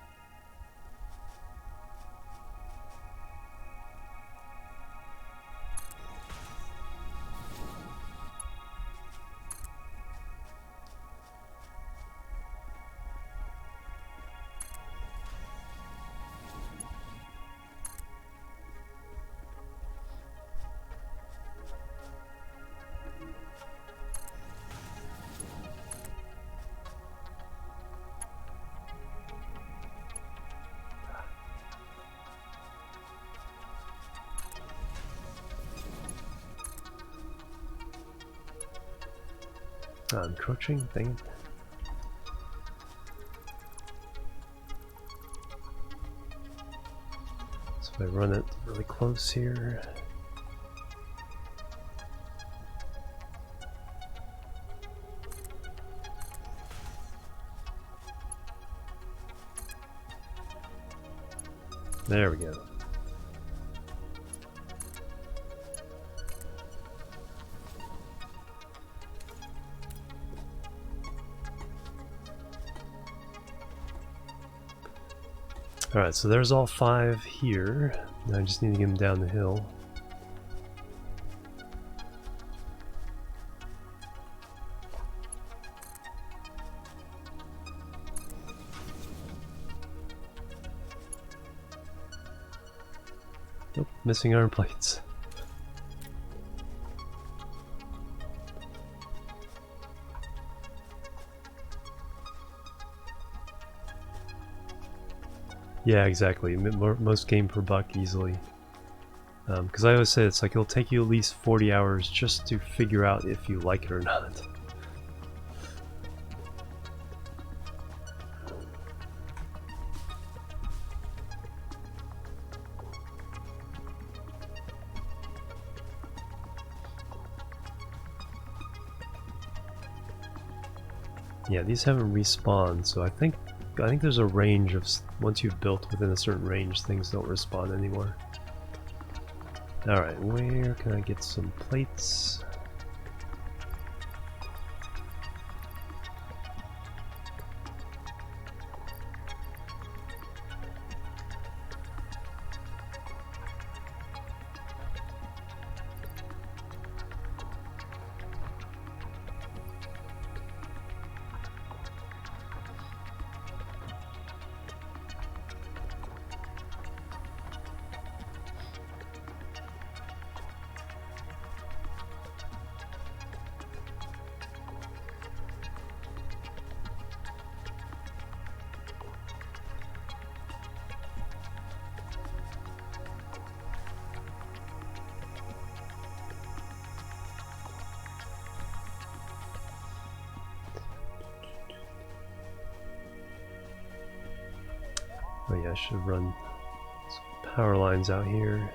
Encroaching thing. So if I run it really close here. There we go. Alright, so there's all 5 here. Now I just need to get them down the hill. Oh, missing iron plates. Yeah, exactly. Most game per buck easily. Because I always say it's like it'll take you at least 40 hours just to figure out if you like it or not. Yeah, these haven't respawned, so I think there's a range of once you've built within a certain range, things don't respawn anymore. All right, where can I get some plates? Oh yeah, I should run some power lines out here.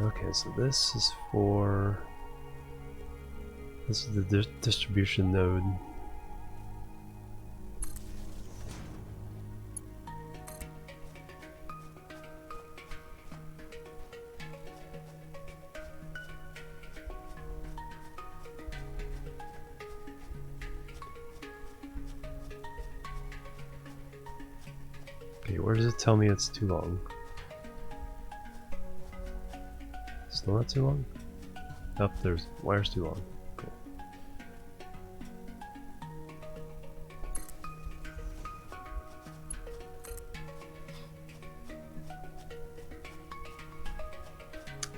Okay, so this is the distribution node. Okay, where does it tell me it's too long? Still not too long? Oh, there's wire's too long. Cool.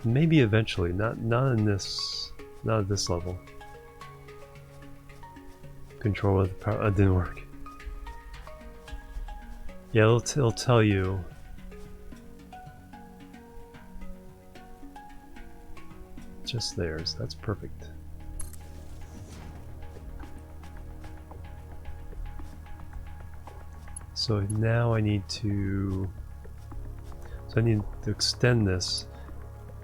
Maybe eventually, not at this level. Control with the power didn't work. Yeah, it'll tell you. Just theirs. That's perfect. So now I need to extend this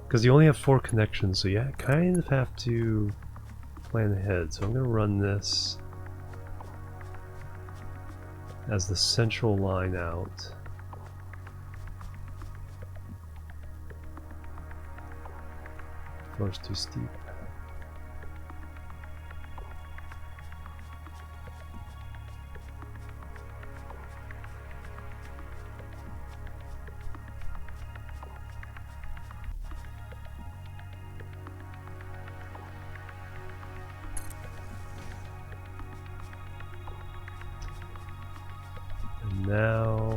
because you only have 4 connections, so you kind of have to plan ahead. So I'm going to run this as the central line out. Floor's too steep. And now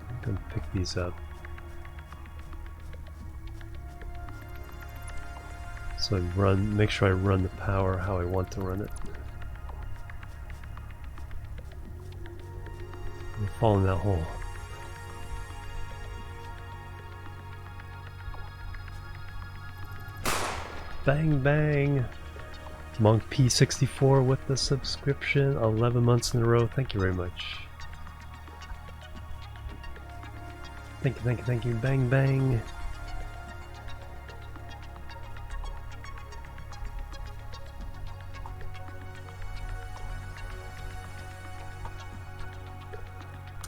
I'm going to pick these up. So make sure I run the power how I want to run it. I'll fall in that hole. Bang bang! Monk P64 with the subscription, 11 months in a row. Thank you very much. Thank you, thank you, thank you. Bang bang!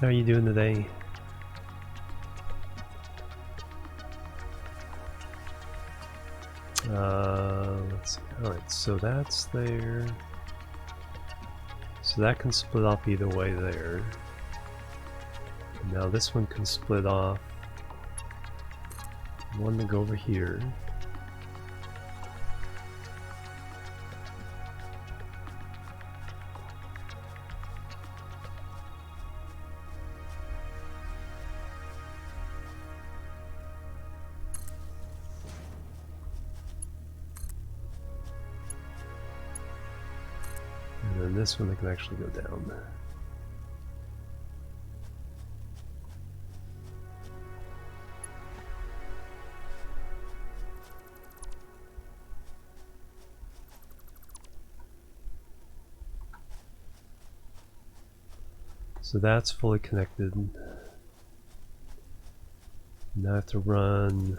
How are you doing today? Let's see. Alright, so that's there. So that can split up either way there. Now this one can split off. One to go over here. And then this one that can actually go down. So that's fully connected. Now I have to run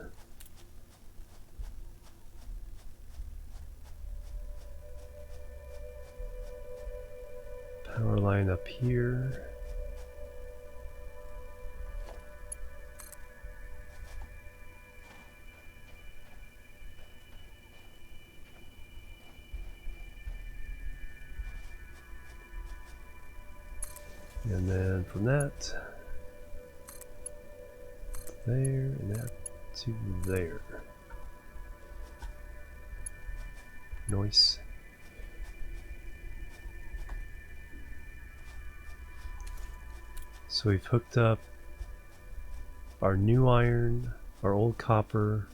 power line up here. And then from that to there, and that to there. Nice. So we've hooked up our new iron, our old copper.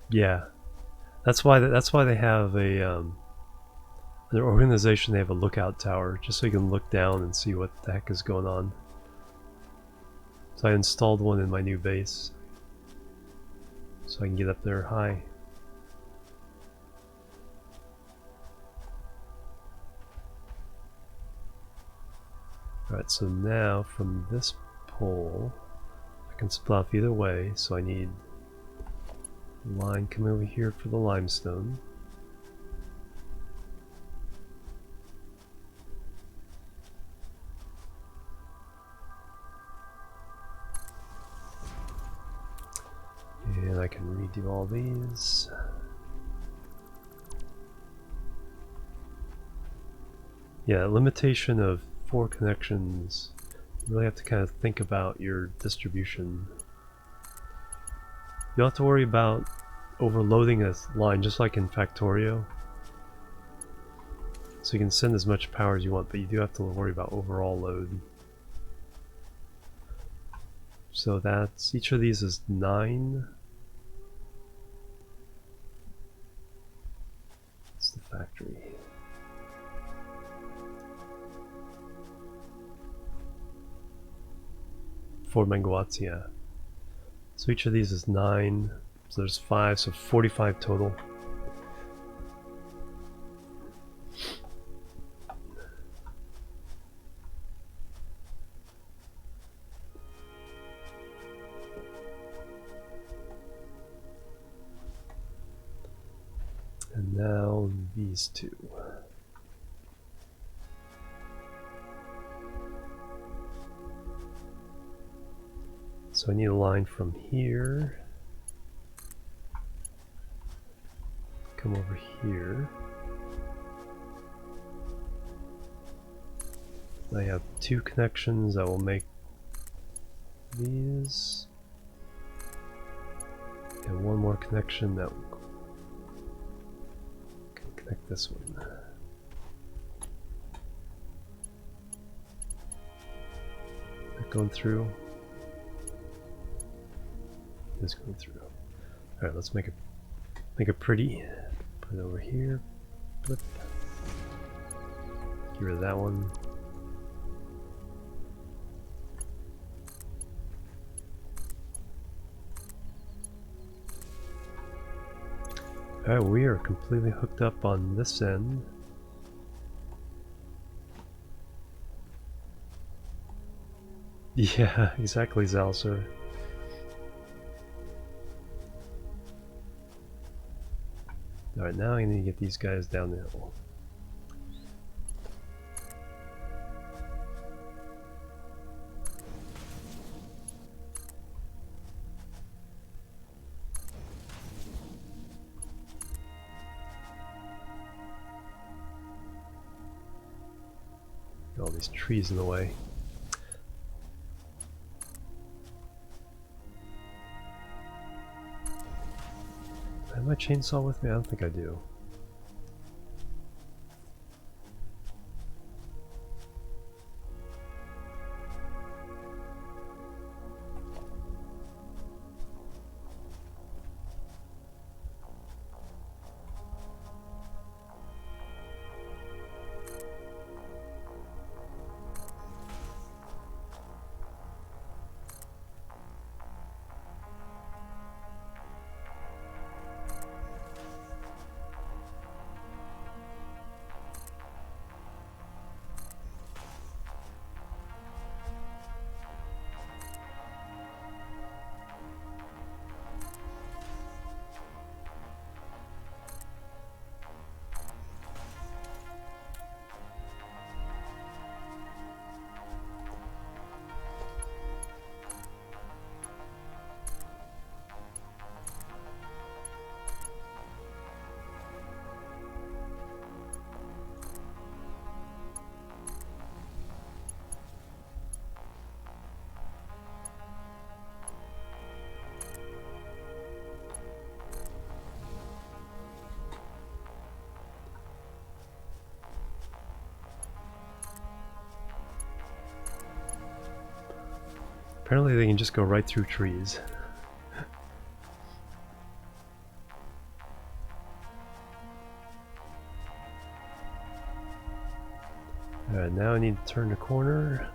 Yeah, that's why they have a their organization. They have a lookout tower just so you can look down and see what the heck is going on. So I installed one in my new base so I can get up there high. Alright, so now from this pole I can split off either way, so I need a line coming over here for the limestone. And I can redo all these. Yeah, limitation of 4 connections. You really have to kind of think about your distribution. You don't have to worry about overloading a line, just like in Factorio. So you can send as much power as you want, but you do have to worry about overall load. So that's, each of these is 9. That's the factory. Four megawatts, yeah. So each of these is 9. So there's 5, so 45 total. And now these two. So I need a line from here, come over here. I have 2 connections that will make these, and one more connection that can connect this one. That going through. This going through. All right, let's make it pretty. Put it over here. Flip. Get rid of that one. All right, we are completely hooked up on this end. Yeah, exactly, Zalsar. Alright, now I need to get these guys down the hill. All these trees in the way. Do I have my chainsaw with me? I don't think I do. Apparently they can just go right through trees. Alright, now I need to turn the corner.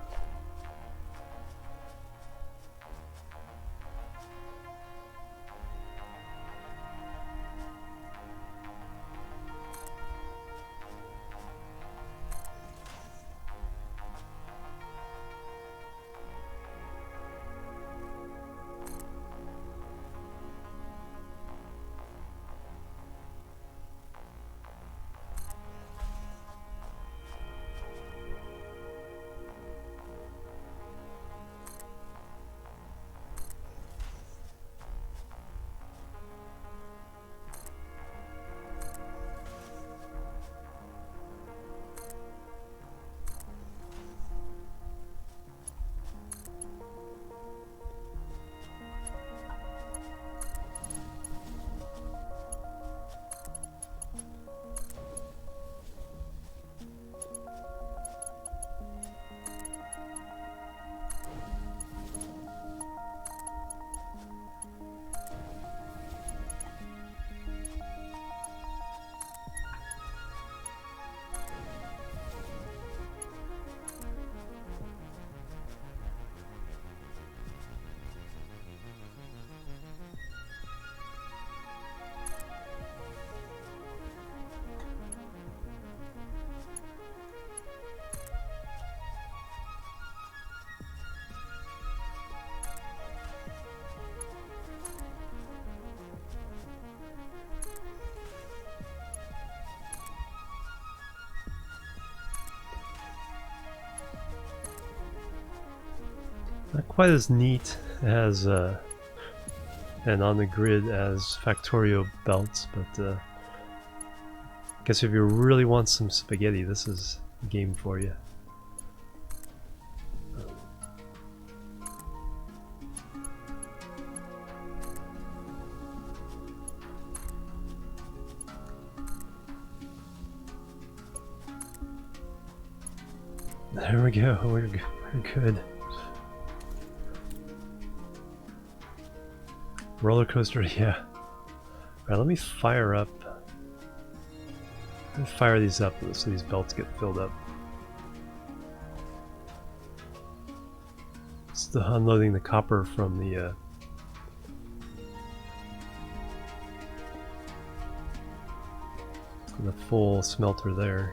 Not quite as neat as and on the grid as Factorio belts, but I guess if you really want some spaghetti, this is the game for you. There we go, we're good. Roller coaster, yeah. Alright, let me fire these up so these belts get filled up. Still unloading the copper from the full smelter there.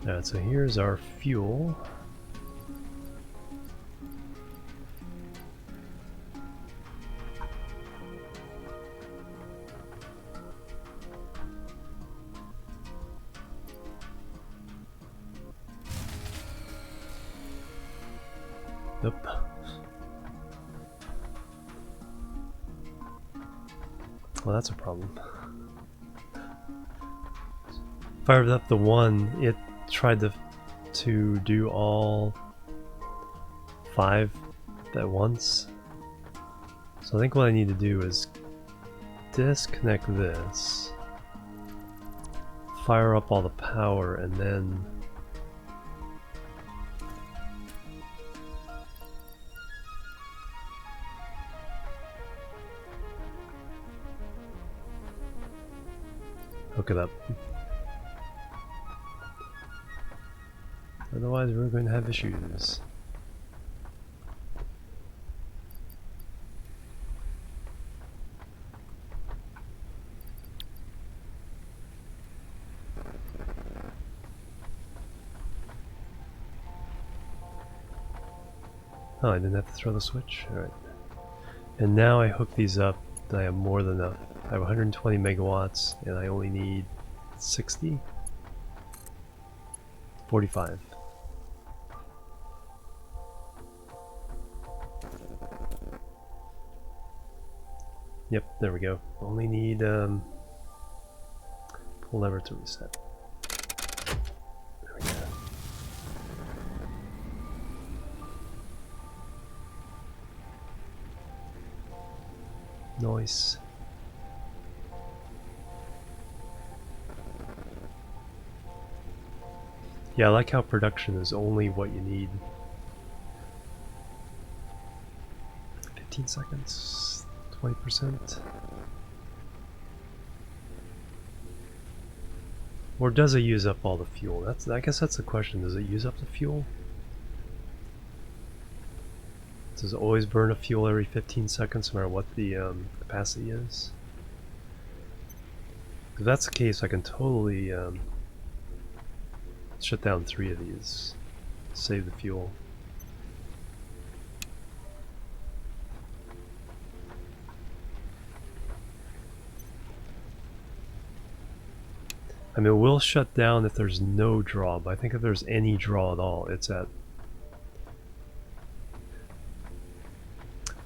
Alright, so here's our fuel. Nope. Well, that's a problem. Fired up the one, it tried to do all 5 at once. So I think what I need to do is disconnect this, fire up all the power, and then hook it up. Otherwise we're going to have issues. Oh, I didn't have to throw the switch? Alright. And now I hook these up, I have more than enough. I have 120 megawatts, and I only need 60? 45. Yep, there we go. Only need pull lever to reset. There we go. Nice. Yeah, I like how production is only what you need. 15 seconds, 20%. Or does it use up all the fuel? I guess that's the question. Does it use up the fuel? Does it always burn a fuel every 15 seconds no matter what the capacity is? If that's the case, I can totally shut down 3 of these. Save the fuel. I mean, it will shut down if there's no draw, but I think if there's any draw at all, it's at...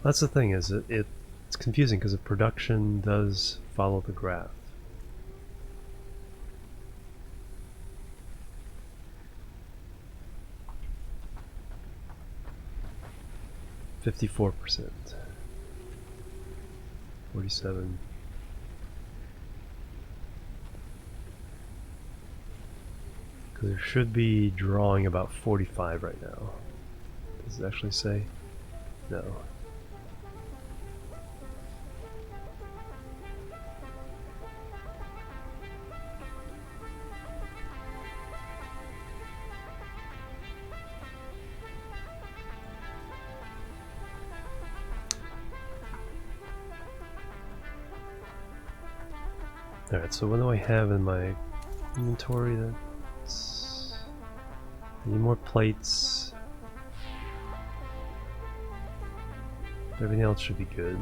That's the thing, is it's confusing because the production does follow the graph. %, 47. Because there should be drawing about 45 right now. Does it actually say? No. Alright, so what do I have in my inventory? That's... I need more plates. Everything else should be good.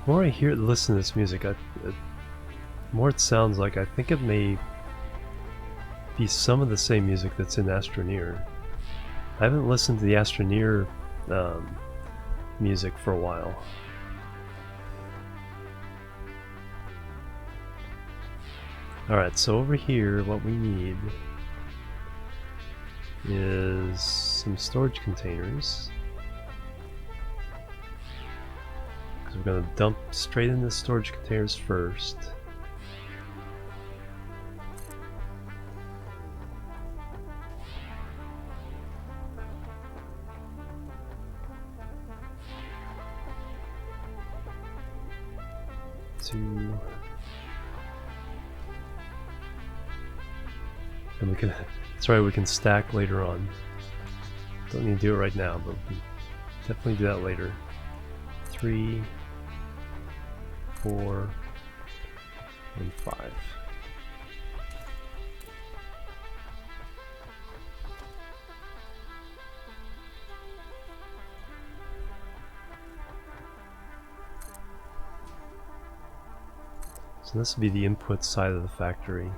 The more I listen to this music, the more it sounds like I think it may be some of the same music that's in Astroneer. I haven't listened to the Astroneer music for a while. Alright, so over here what we need is some storage containers. Because we're going to dump straight into the storage containers first. And we can, that's right, we can stack later on. Don't need to do it right now, but we can definitely do that later. 3, 4, and 5. So this would be the input side of the factory.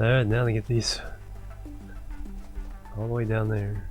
Alright, now to get these all the way down there.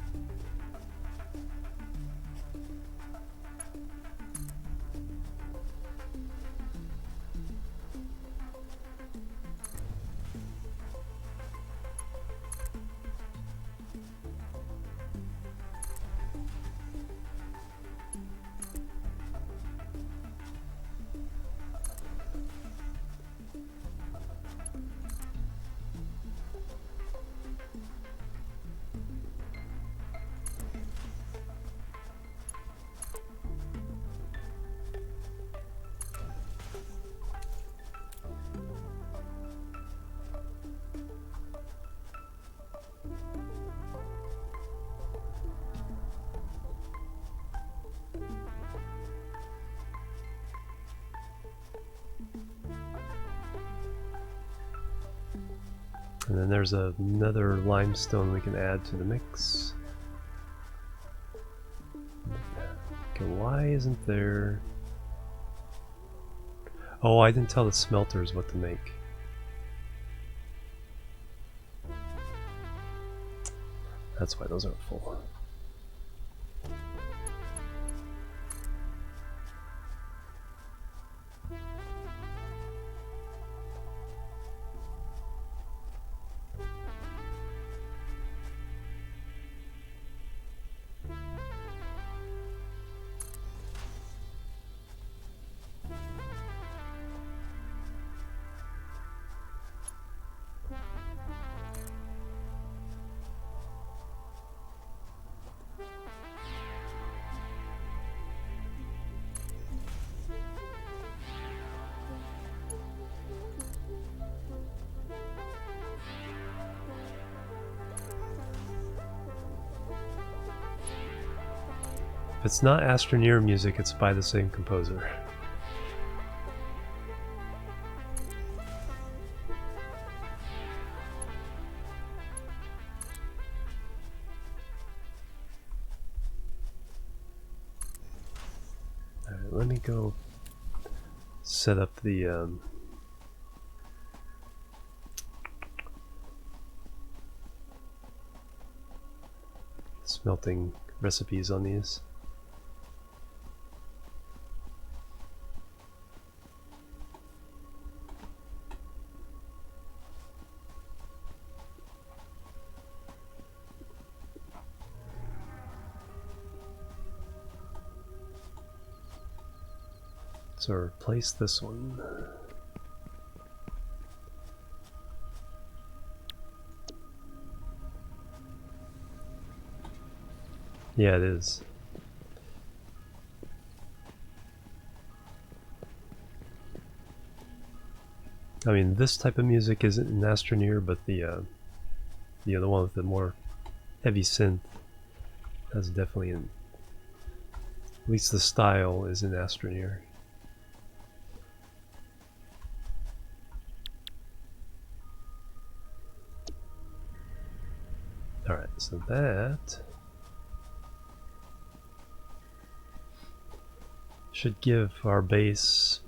And then there's another limestone we can add to the mix. Okay, why isn't there... Oh, I didn't tell the smelters what to make. That's why those aren't full. If it's not Astroneer music, it's by the same composer. Alright, let me go set up the smelting recipes on these. So replace this one. Yeah, it is. I mean, this type of music isn't in Astroneer, but the other one with the more heavy synth has definitely in. At least the style is in Astroneer. Alright, so that should give our base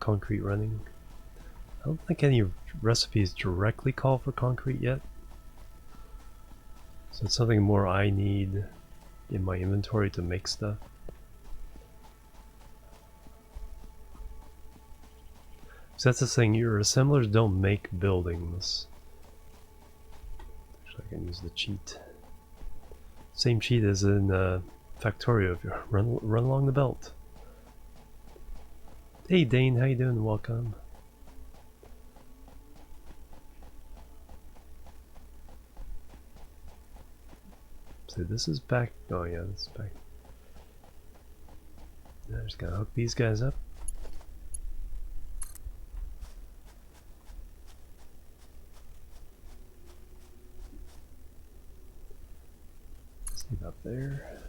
concrete running. I don't think any recipes directly call for concrete yet. So it's something more I need in my inventory to make stuff. So that's the thing, your assemblers don't make buildings. Actually, I can use the cheat. Same cheat as in Factorio, if you run along the belt. Hey Dane, how you doing? Welcome. So this is back. Oh yeah, this is back. I'm just gonna hook these guys up. Up there.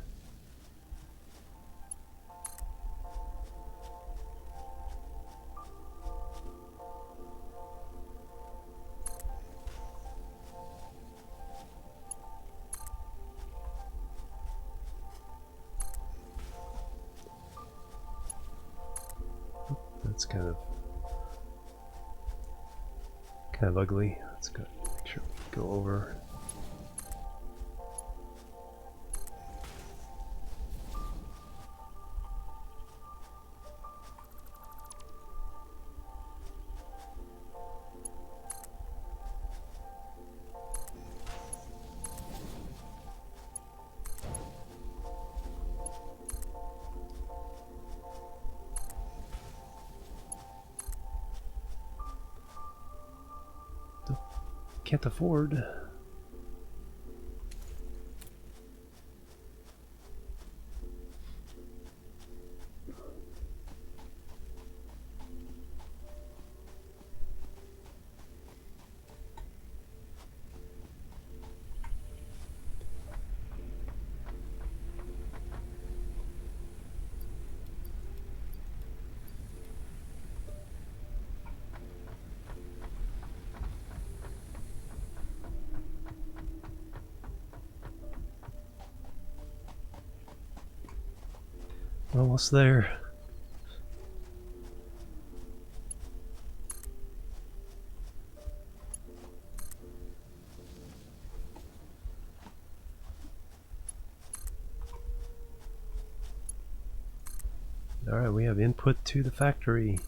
That's kind of ugly. Let's go make sure we go over. Can't afford. Almost there. Alright, we have input to the factory.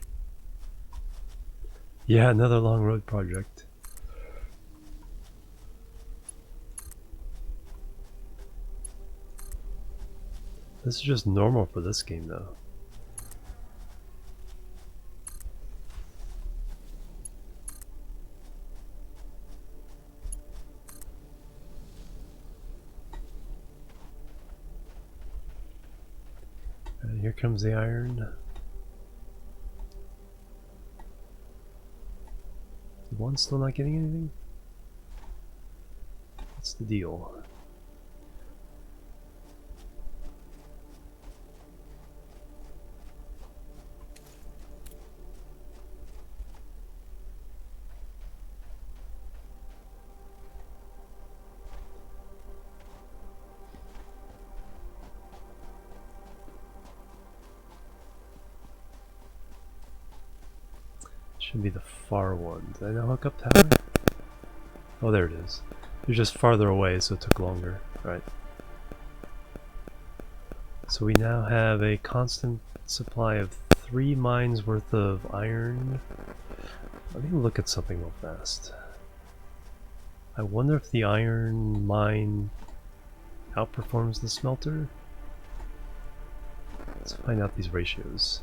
Yeah, another long road project. This is just normal for this game though. And here comes the iron. The one's still not getting anything? What's the deal? Should be the far one. Did I now hook up tower? Oh, there it is. You're just farther away, so it took longer. Right. So we now have a constant supply of 3 mines worth of iron. Let me look at something real fast. I wonder if the iron mine outperforms the smelter. Let's find out these ratios.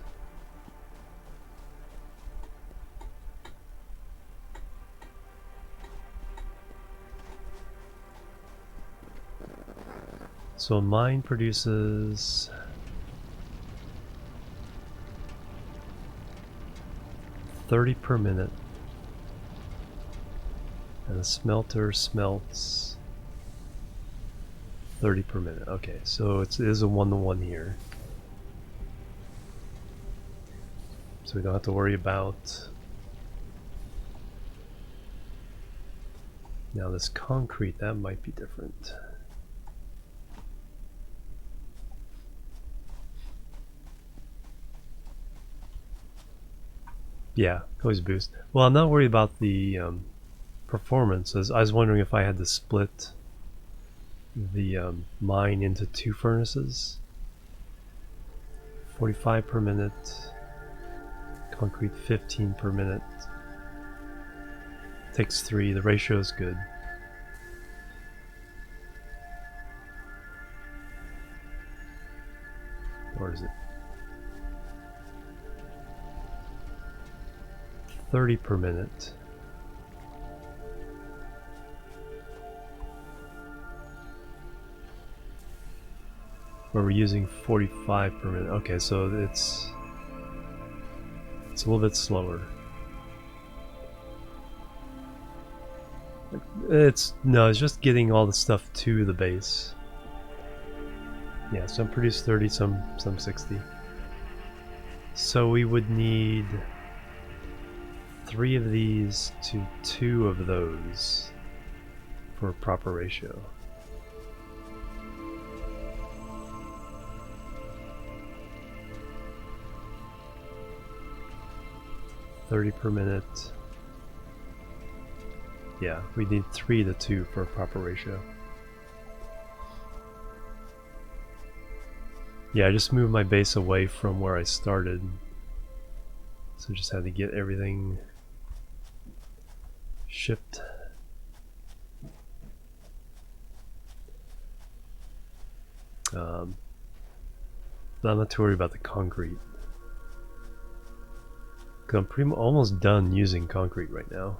So mine produces 30 per minute, and the smelter smelts 30 per minute. Okay, so it is a 1-to-1 here. So we don't have to worry about Now this concrete, that might be different. Yeah, always boost. Well, I'm not worried about the performance. I was wondering if I had to split the mine into 2 furnaces. 45 per minute, concrete 15 per minute. Takes 3, the ratio is good. Or is it 30 per minute? Where we're using 45 per minute. Okay, so it's a little bit slower. It's just getting all the stuff to the base. Yeah, some produce 30, some 60. So we would need 3 of these to 2 of those for a proper ratio. $30 per minute. Yeah, we need 3 to 2 for a proper ratio. Yeah, I just moved my base away from where I started. So just had to get everything shipped. But I'm not too worried about the concrete. Because I'm almost done using concrete right now.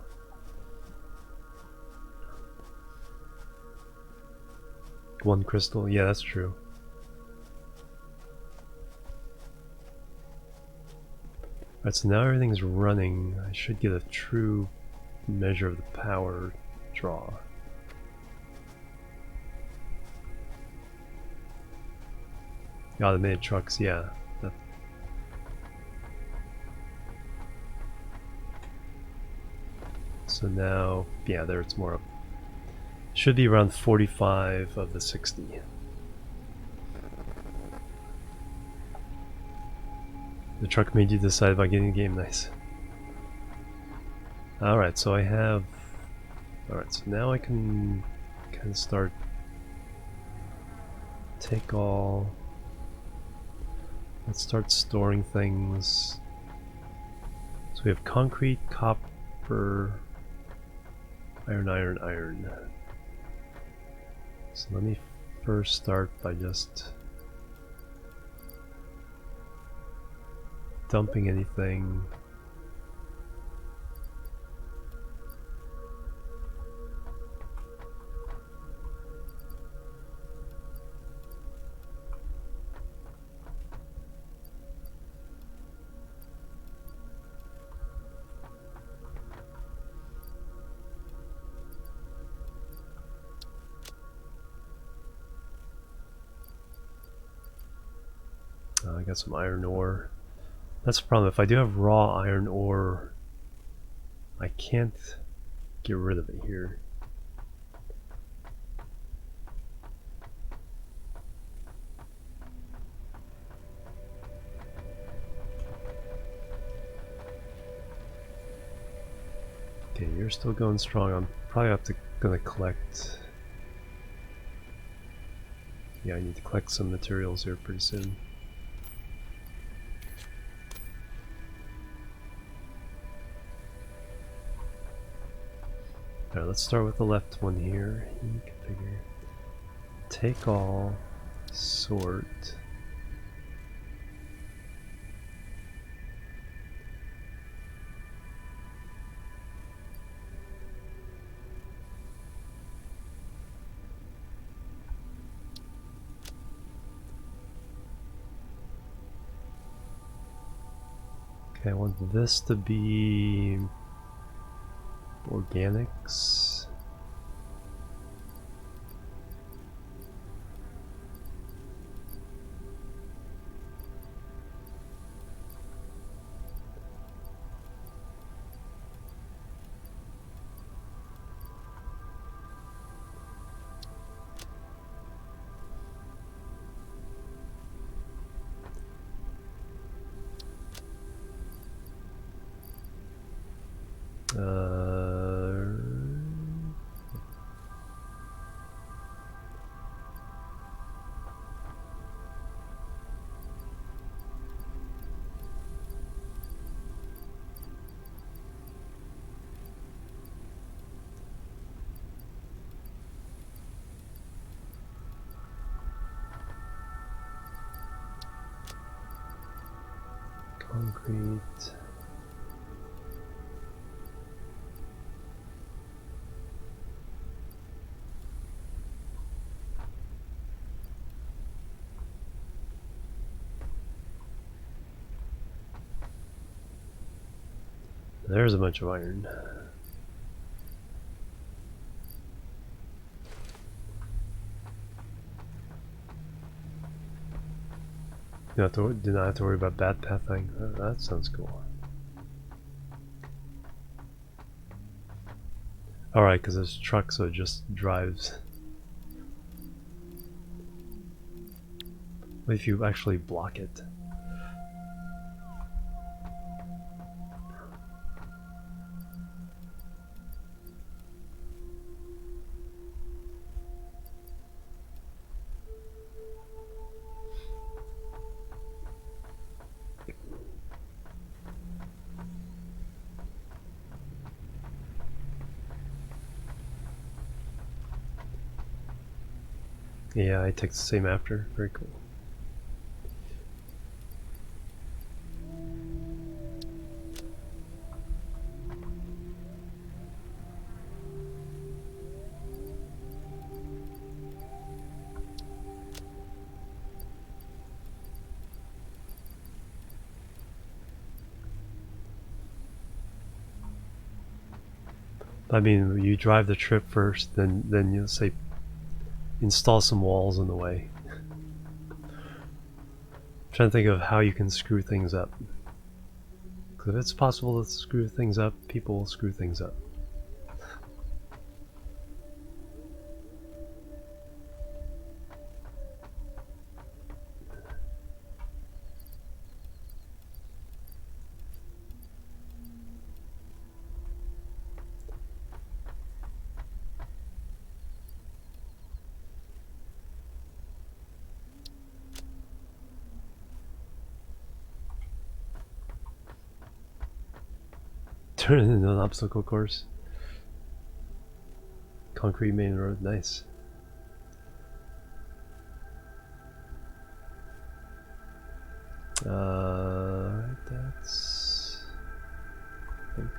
One crystal, yeah, that's true. Alright, so now everything's running. I should get a true measure of the power draw. Automated trucks, yeah. So now, yeah, there it's more up. Should be around 45 of the 60. The truck made you decide about getting the game, nice. Alright, so I have... Alright, so now I can kind of start... Take all... Let's start storing things. So we have concrete, copper, iron. So let me first start by just dumping anything. I got some iron ore. That's the problem. If I do have raw iron ore, I can't get rid of it here. Okay, you're still going strong. I'm probably gonna collect. Yeah, I need to collect some materials here pretty soon. Alright, let's start with the left one here. Configure. Take all. Sort. Okay, I want this to be organics. Concrete. There's a bunch of iron. Do not have to worry about bad pathing. That sounds cool. Alright, because there's trucks, so it just drives. What if you actually block it? Yeah, I take the same after. Very cool. I mean, you drive the trip first, then you'll say install some walls in the way. I'm trying to think of how you can screw things up. Because if it's possible to screw things up, people will screw things up. Turn it into an obstacle course. Concrete main road, nice. That's... I think.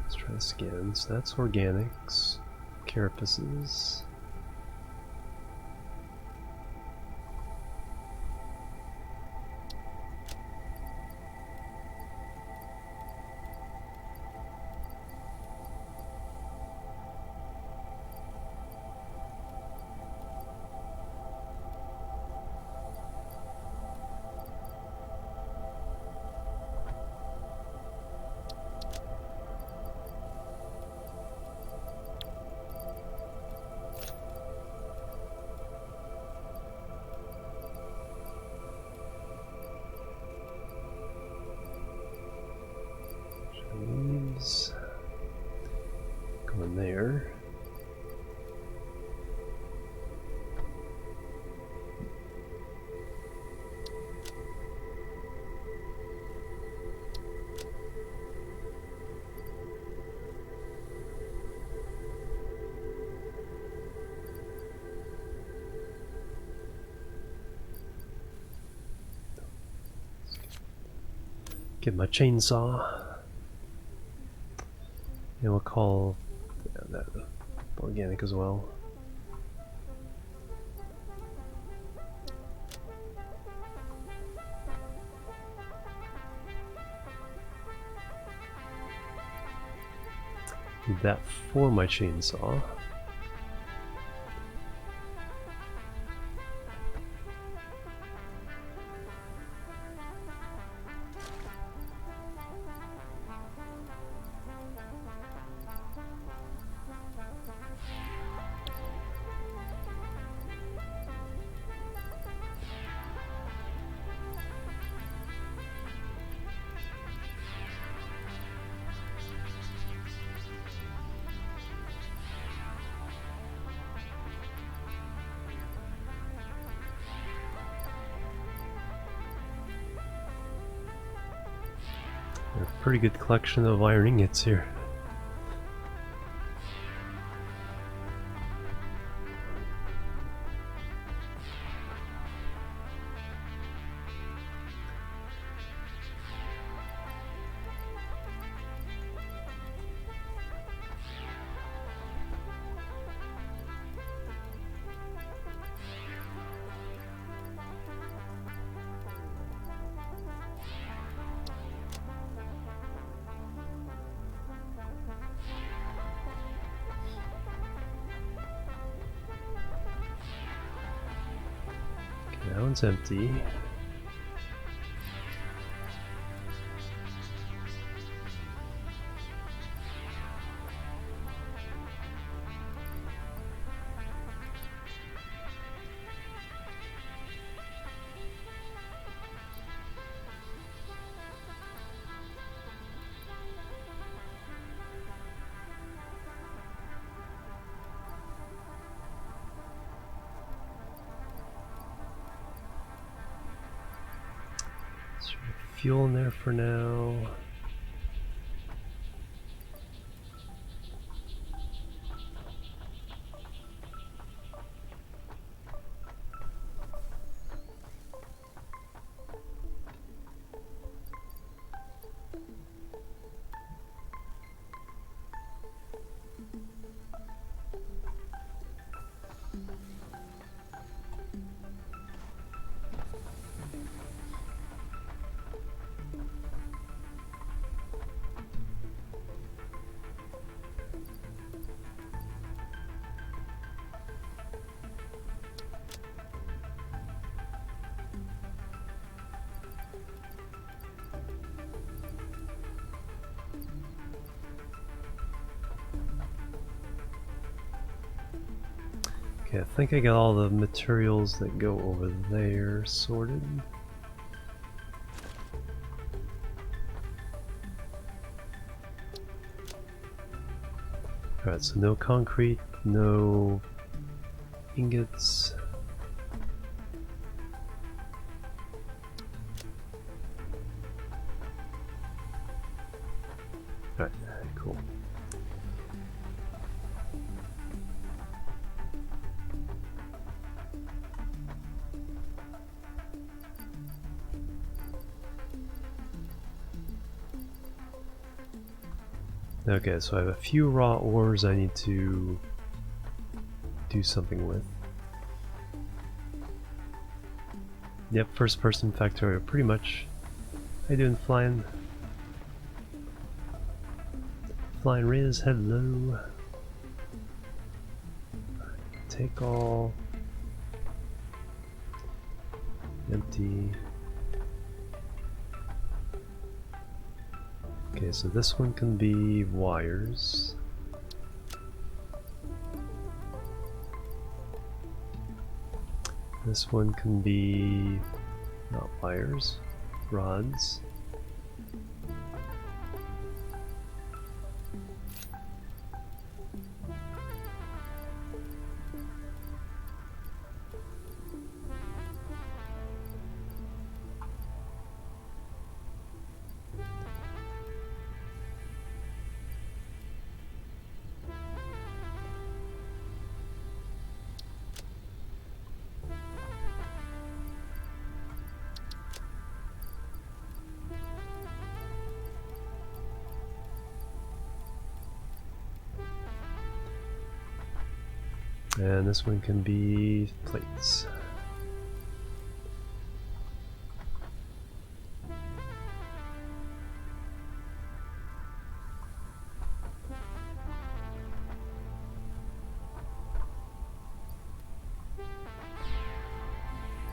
Let's try the scans. That's organics. Carapaces. Going there. Get my chainsaw. And we'll call that organic as well. Need that for my chainsaw. A pretty good collection of iron ingots here. one's empty. Fuel in there for now. Okay, I think I got all the materials that go over there sorted. Alright, so no concrete, no ingots. Alright, cool. Okay, so I have a few raw ores I need to do something with. Yep, first person Factorio, pretty much. How you doing, Flying? Flying Riz, hello. Take all. Empty. Okay, so this one can be wires. This one can be not wires, rods. And this one can be plates.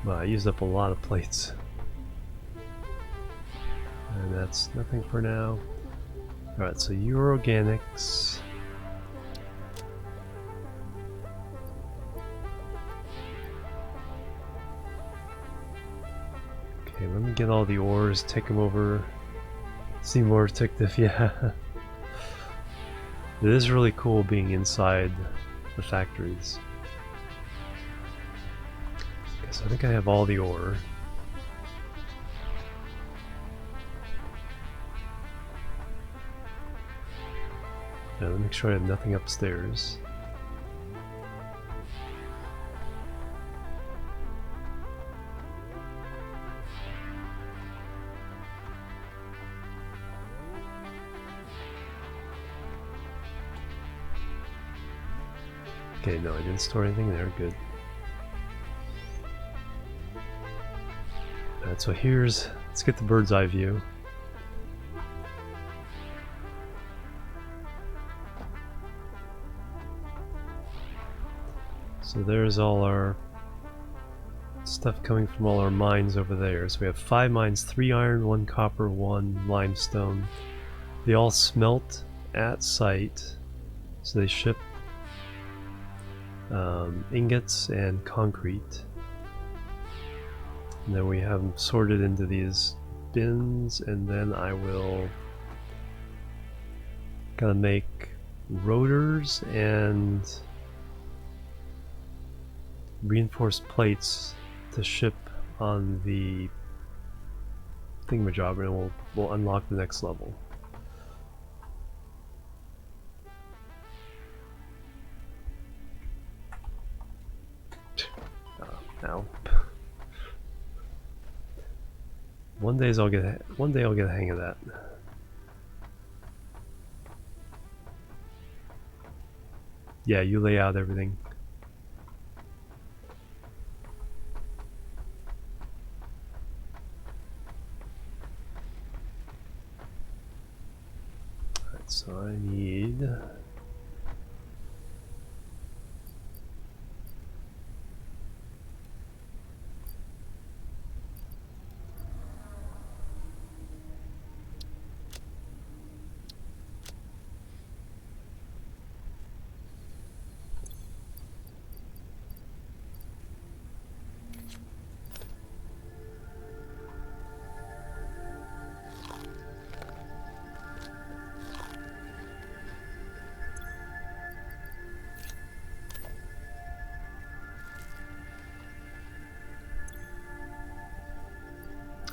Wow, I used up a lot of plates. And that's nothing for now. Alright, so your organics. Okay, let me get all the ores, take them over. See more detective, yeah. It is really cool being inside the factories. Okay, so I think I have all the ore. Now, let me make sure I have nothing upstairs. Okay, no, I didn't store anything there, good. Alright, so let's get the bird's eye view. So there's all our stuff coming from all our mines over there. So we have 5 mines, 3 iron, 1 copper, 1 limestone. They all smelt at site, so they ship ingots and concrete. And then we have them sorted into these bins, and then I will gotta make rotors and reinforced plates to ship on the thingamajobber, and we'll unlock the next level. Now, one day I'll get a hang of that. Yeah, you lay out everything. Alright, so I need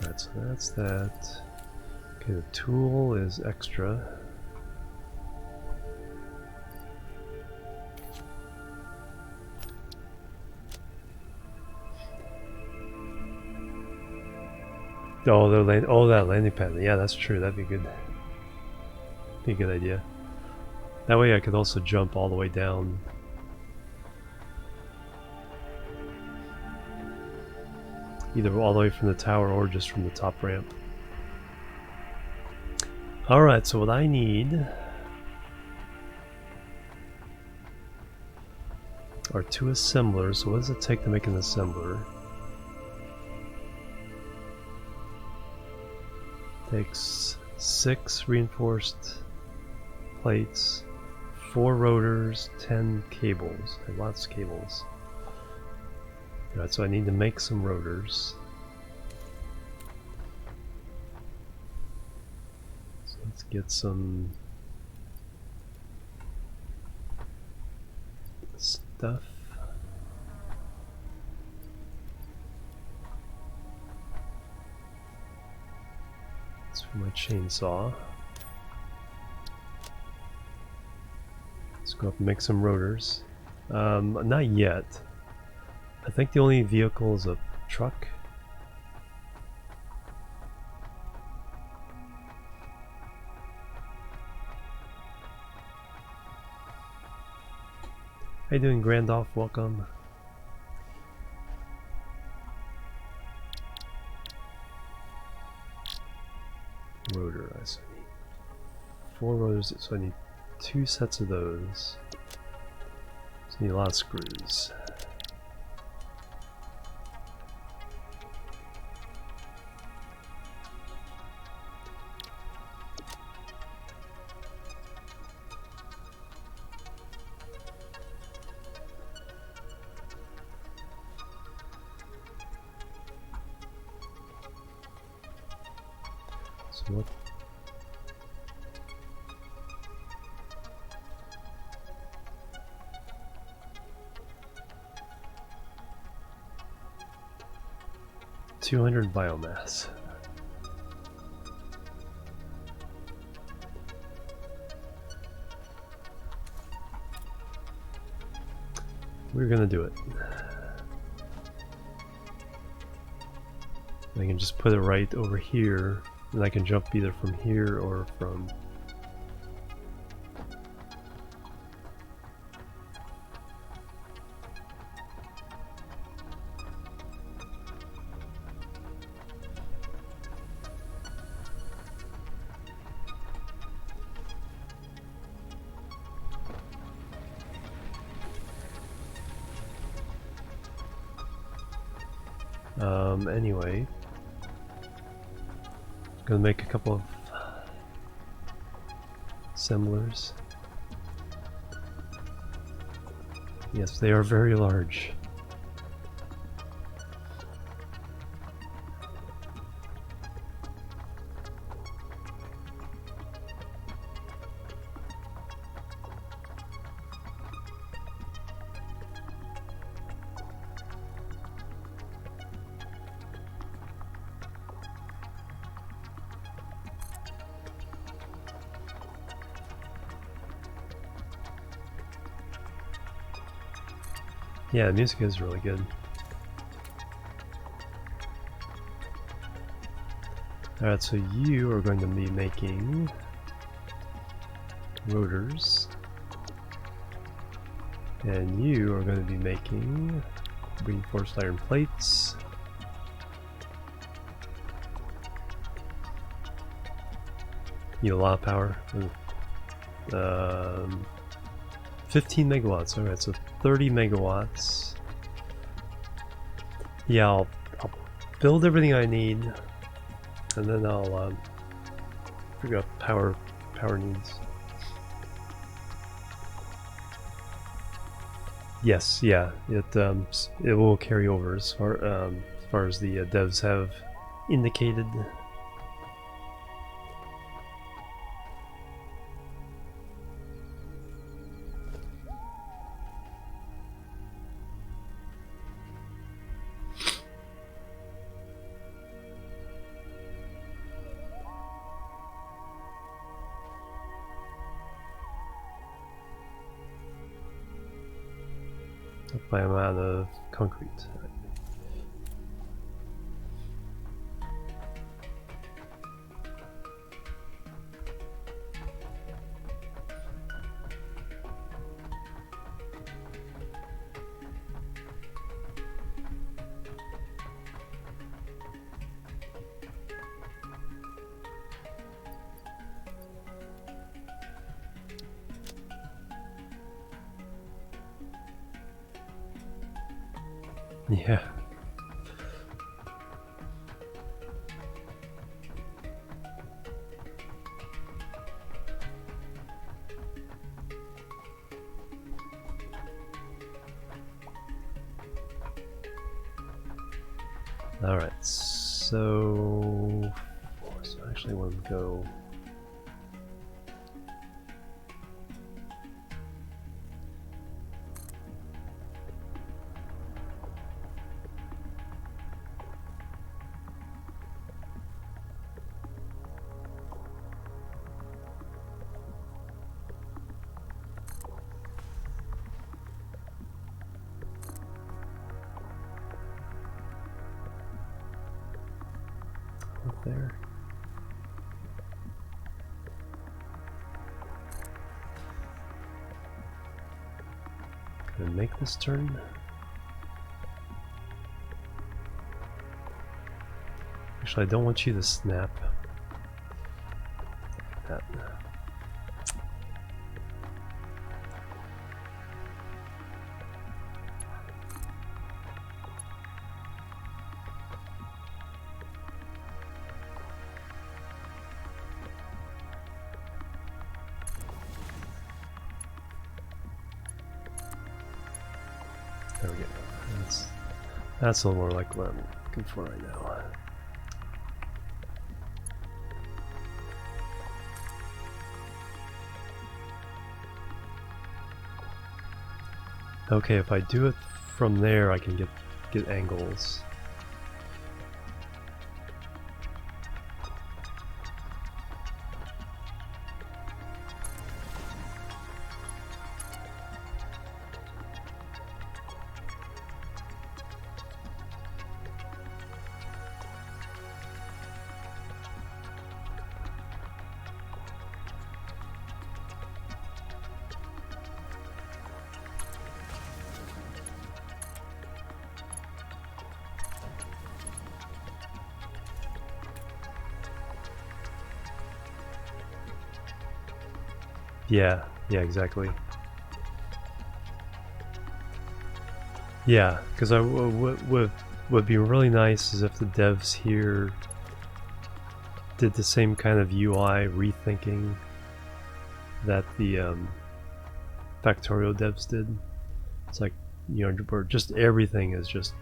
Alright, so that's that. Okay, the tool is extra. Oh, that landing pad. Yeah, that's true. That'd be good. Be a good idea. That way I could also jump all the way down. Either all the way from the tower or just from the top ramp. Alright, so what I need are 2 assemblers. So what does it take to make an assembler? Takes 6 reinforced plates, 4 rotors, 10 cables. Lots of cables. Alright, so I need to make some rotors. So let's get some stuff. That's for my chainsaw. Let's go up and make some rotors. Not yet. I think the only vehicle is a truck. How you doing, Grandolph? Welcome. Rotor, so I need 4 rotors, so I need 2 sets of those. So I need a lot of screws. So what? $200 biomass. We're gonna do it. I can just put it right over here, and I can jump either from here or from... Anyway, gonna make a couple of assemblers. Yes, they are very large. Yeah, the music is really good. Alright, so you are going to be making rotors. And you are going to be making reinforced iron plates. Need a lot of power. 15 megawatts. Alright, so 30 megawatts. Yeah, I'll build everything I need, and then I'll figure out power needs. Yes, yeah, it will carry over as far as the devs have indicated. If I'm out of concrete. Yeah. All right, so I actually want to go. There. Gonna make this turn. Actually, I don't want you to snap. Like that. There we go. That's a little more like what I'm looking for right now. Okay, if I do it from there, I can get angles. Yeah, exactly. Yeah, because with what would be really nice is if the devs here did the same kind of UI rethinking that the Factorio devs did. It's like, you know, where just everything is just,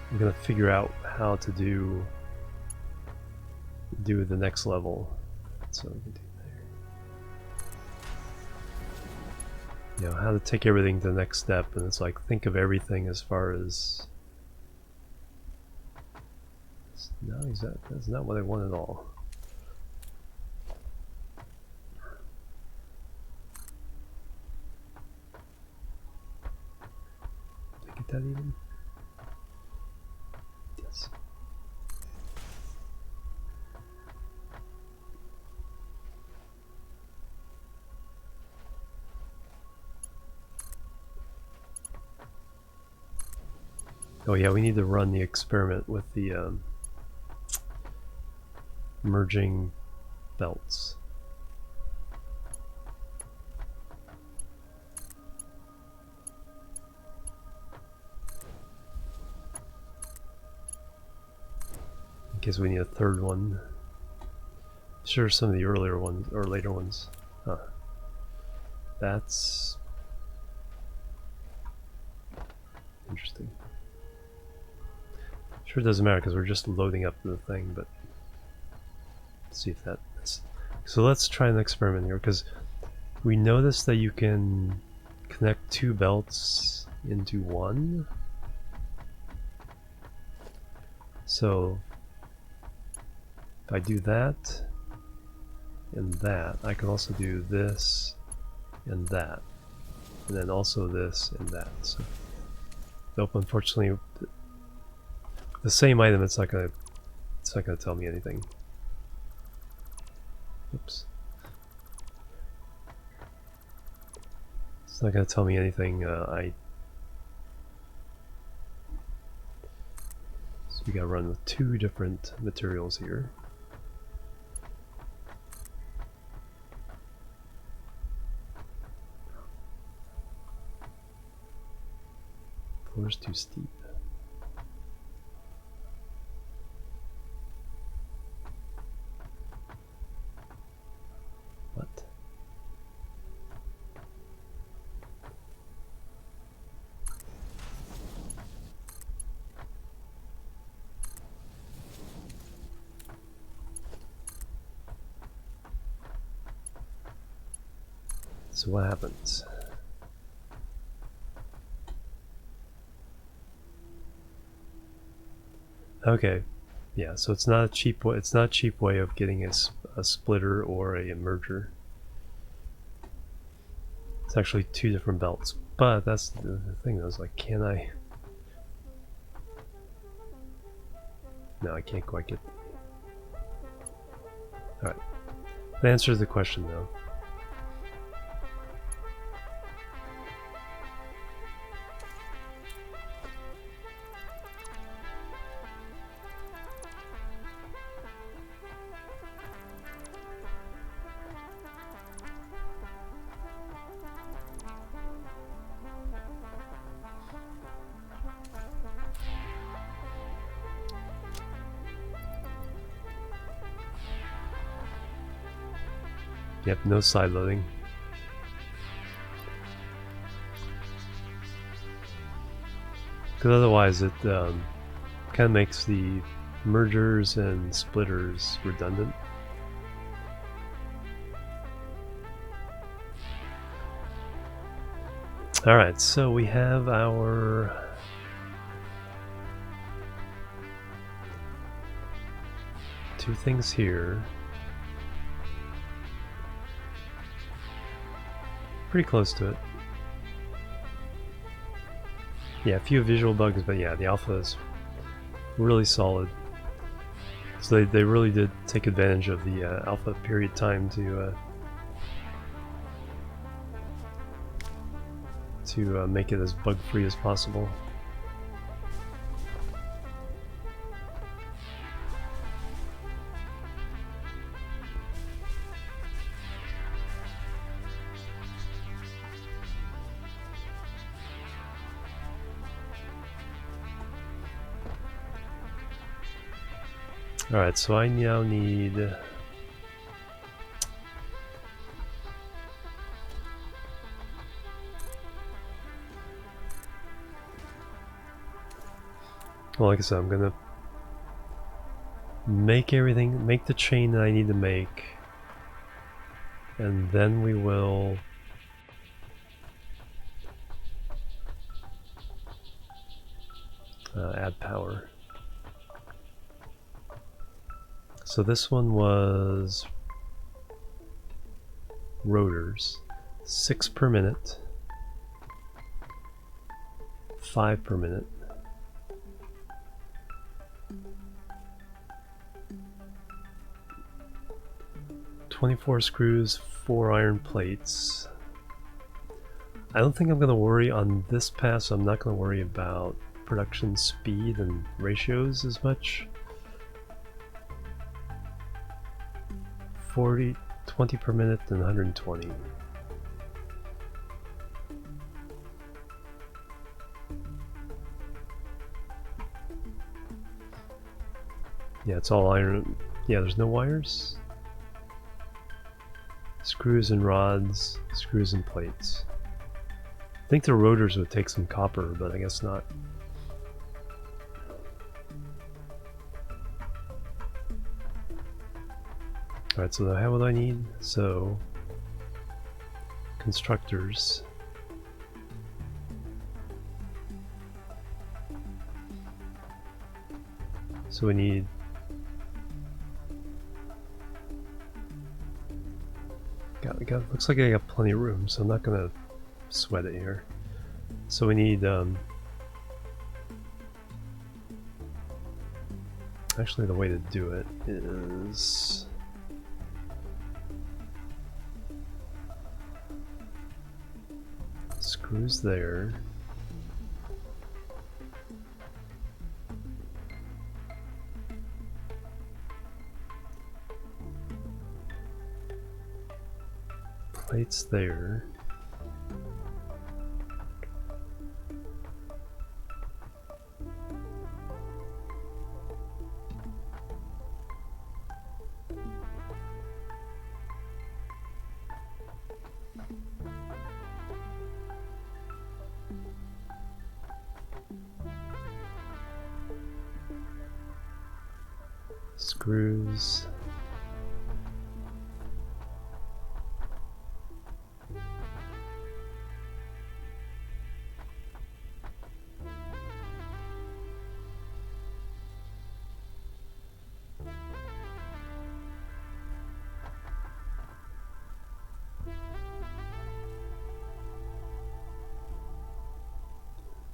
I'm gonna figure out how to do the next level. So we can do there. You know, how to take everything to the next step, and it's like, think of everything as far as, no, that's not what I want at all. Did I get that even? Yes. Oh yeah, we need to run the experiment with the merging belts. In case we need a third one. Sure, some of the earlier ones or later ones. Huh. That's interesting. Sure, it doesn't matter because we're just loading up the thing, but let's see if that's. So let's try an experiment here, because we noticed that you can connect two belts into one. So if I do that and that, I can also do this and that, and then also this and that. So nope, unfortunately, the same item, it's not gonna tell me anything. Oops. It's not gonna tell me anything. So we gotta run with two different materials here. Floor's too steep. What? So what happens? Okay, yeah. So it's not a cheap way. It's not a cheap way of getting a splitter or a merger. It's actually two different belts. But that's the thing. I was like, can I? No, I can't quite get. All right. That answers the question, though. Yep, no side loading. Because otherwise it kind of makes the mergers and splitters redundant. Alright, so we have our two things here. Pretty close to it. Yeah, a few visual bugs, but yeah, the alpha is really solid. So they really did take advantage of the alpha period time to make it as bug-free as possible. Alright, so I now need... Well, like I said, I'm gonna make the chain that I need to make, and then we will add power. So this one was rotors, 6 per minute, 5 per minute. 24 screws, 4 iron plates. I don't think I'm going to worry on this pass. I'm not going to worry about production speed and ratios as much. 20 per minute and 120. Yeah, it's all iron. Yeah, there's no wires. Screws and rods, screws and plates. I think the rotors would take some copper, but I guess not. Alright, so how would I need? So, constructors. So we need looks like I got plenty of room, so I'm not gonna sweat it here. So we need actually the way to do it is screws there. Plates there. Screws.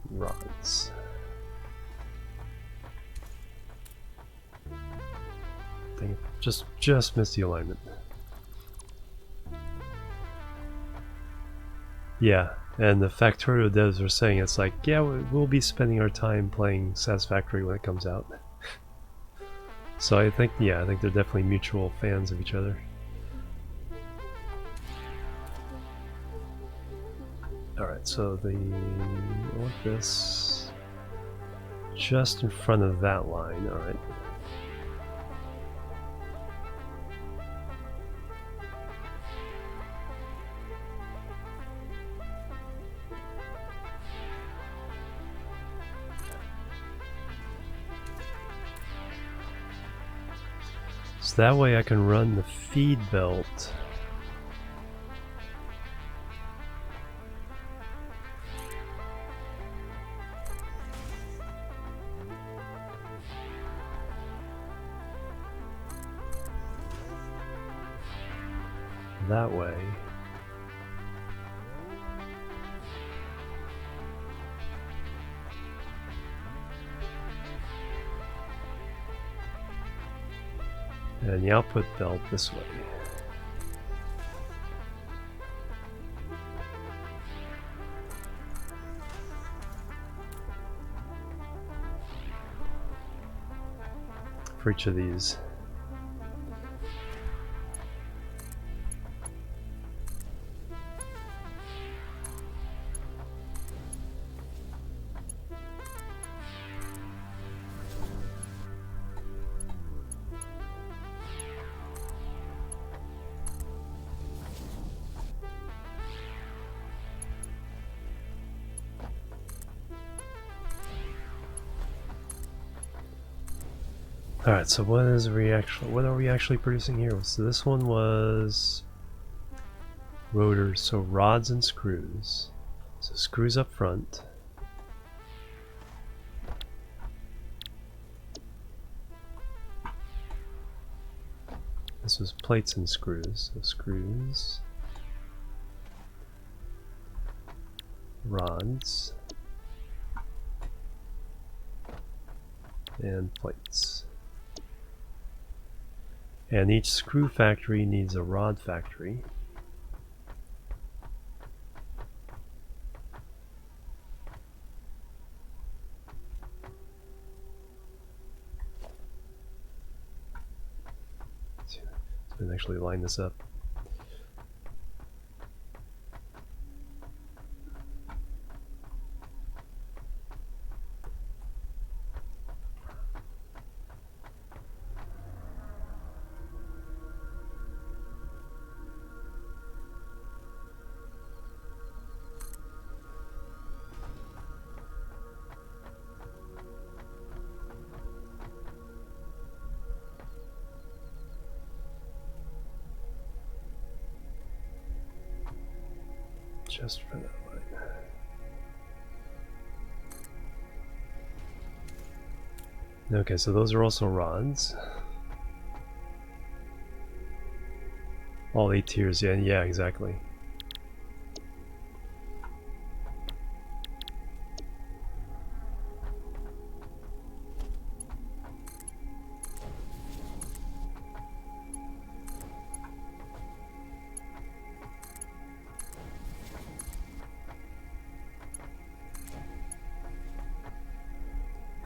Rods. Dang it, just missed the alignment. Yeah, and the Factorio devs are saying it's like, yeah, we'll be spending our time playing Satisfactory when it comes out. So I think, yeah, I think they're definitely mutual fans of each other. Alright, so I want this just in front of that line, alright. So that way I can run the feed belt that way. And the output belt this way. For each of these. Alright, so what are we actually producing here? So this one was rotors, so rods and screws. So screws up front. This was plates and screws, so screws, rods, and plates. And each screw factory needs a rod factory. So we can actually line this up. Just for that line. Okay, so those are also rods. All 8 tiers, yeah, exactly.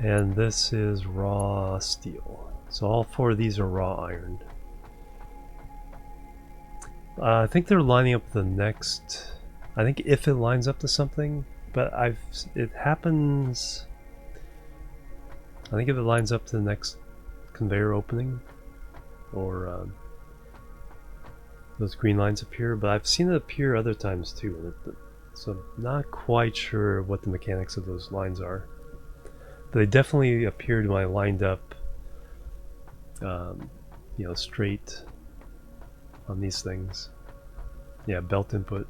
And this is raw steel. So all 4 of these are raw iron. I think they're lining up the next... I think if it lines up to something, but it happens... I think if it lines up to the next conveyor opening, or those green lines appear, but I've seen it appear other times too, so I'm not quite sure what the mechanics of those lines are. But they definitely appeared when I lined up, you know, straight on these things. Yeah, belt input.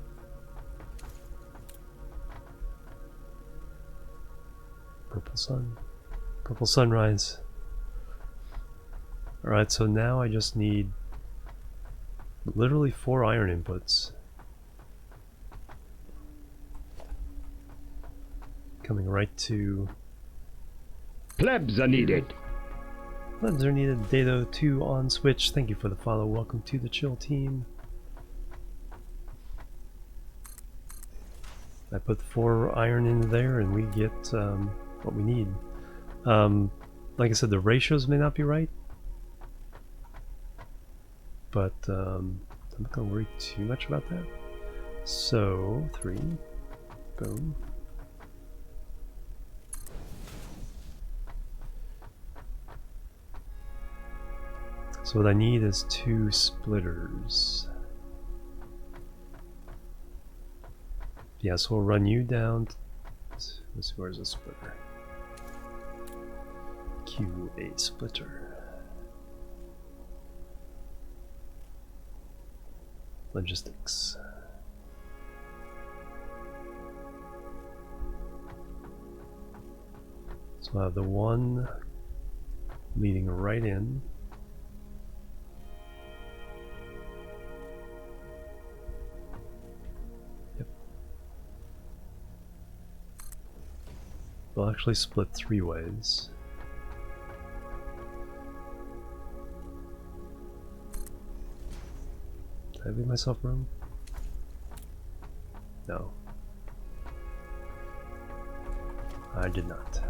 Purple sun. Purple sunrise. Alright, so now I just need literally 4 iron inputs. Coming right to... Plebs are needed. Plebs are needed. Dado2 on Switch. Thank you for the follow. Welcome to the chill team. I put 4 iron in there and we get what we need. Like I said, the ratios may not be right, but I'm not going to worry too much about that. So, 3. Boom. So what I need is 2 splitters. Yeah, so we'll run you down. Let's see, where's the splitter? QA splitter. Logistics. So I have the one leading right in. Yep. We'll actually split 3 ways. Did I leave myself room? No. I did not.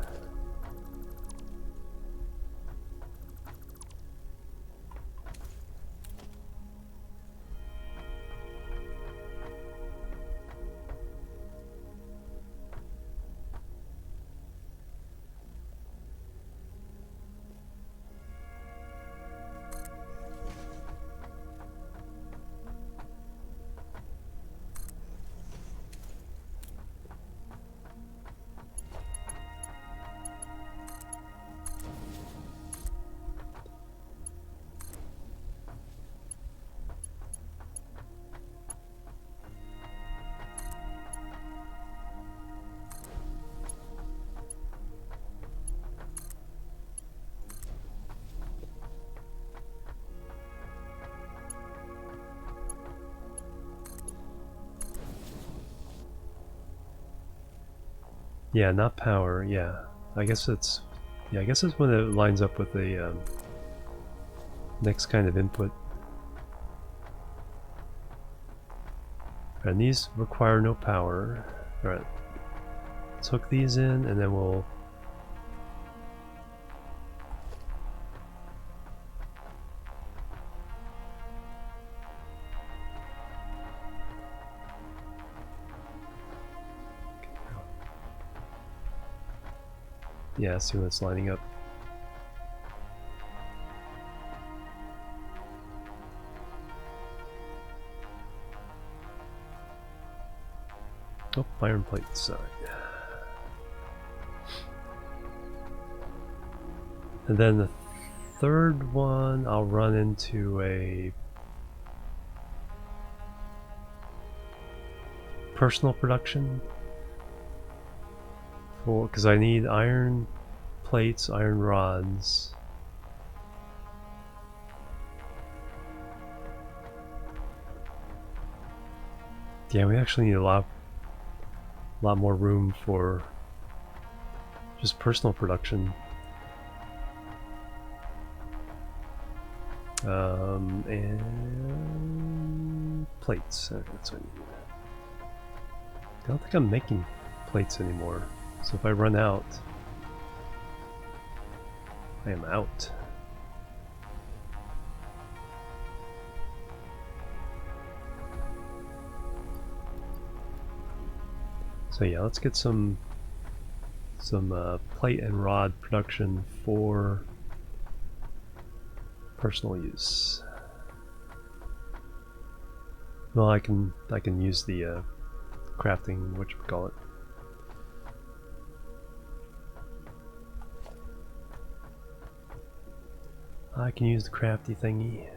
Yeah, not power. Yeah, I guess it's. Yeah, I guess it's when it lines up with the next kind of input. And these require no power. All right, let's hook these in, and then we'll. Yeah, see when it's lining up. Oh, iron plates. And then the third one, I'll run into a personal production for because I need iron plates, iron rods. Yeah, we actually need a lot more room for just personal production. And plates. Okay, that's what I need. I don't think I'm making plates anymore. So if I run out, I am out. So yeah, let's get some plate and rod production for personal use. Well, I can use the crafting, whatchamacallit. I can use the crafty thingy.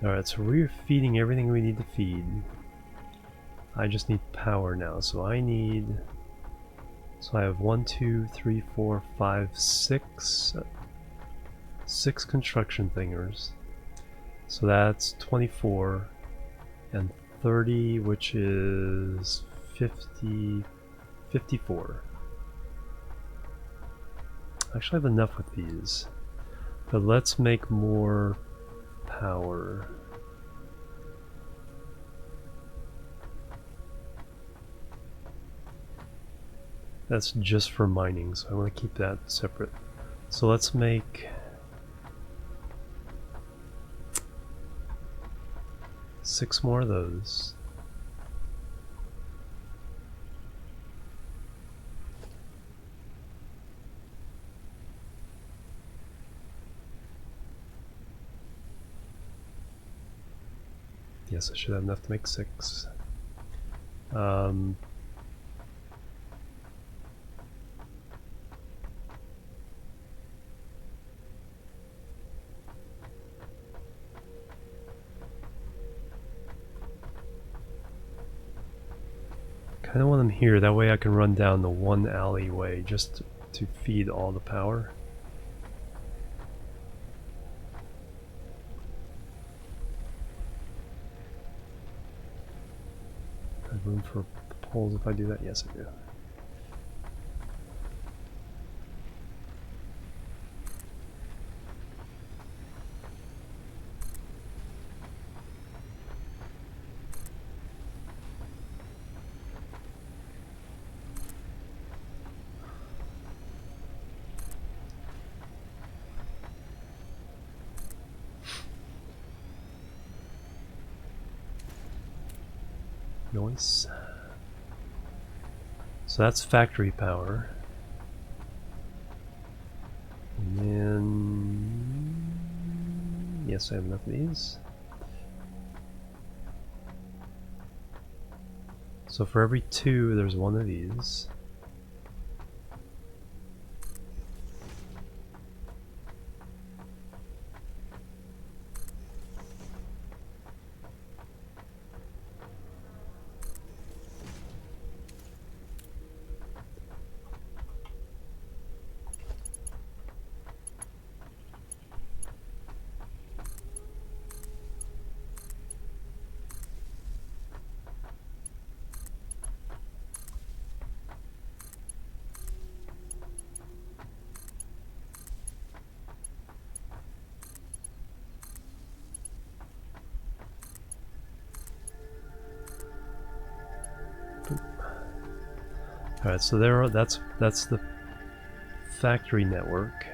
Alright, so we're feeding everything we need to feed. I just need power now, so I need... So I have 1, 2, 3, 4, 5, 6... 6 construction thingers. So that's 24 and 30, which is 50... 54. Actually, I have enough with these. But let's make more power. That's just for mining, so I want to keep that separate. So let's make 6 more of those. Yes, I should have enough to make 6. Kind of want them here, that way I can run down the one alleyway just to feed all the power. I have room for poles if I do that? Yes, I do. Nice. So that's factory power. And then... Yes, I have enough of these. So for every 2, there's one of these. Alright, so that's the factory network.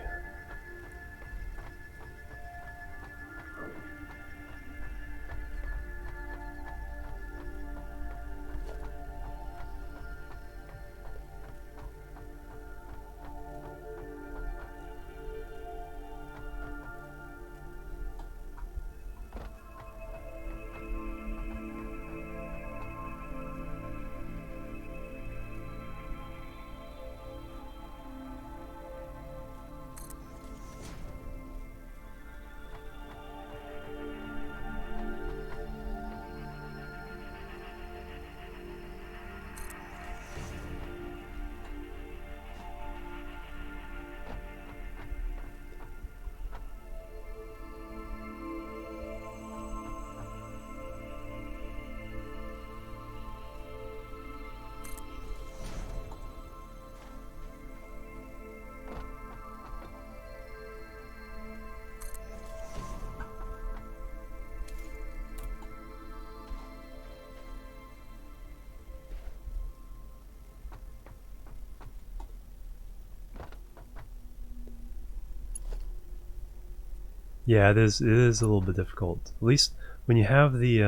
Yeah, it is a little bit difficult. At least when you have the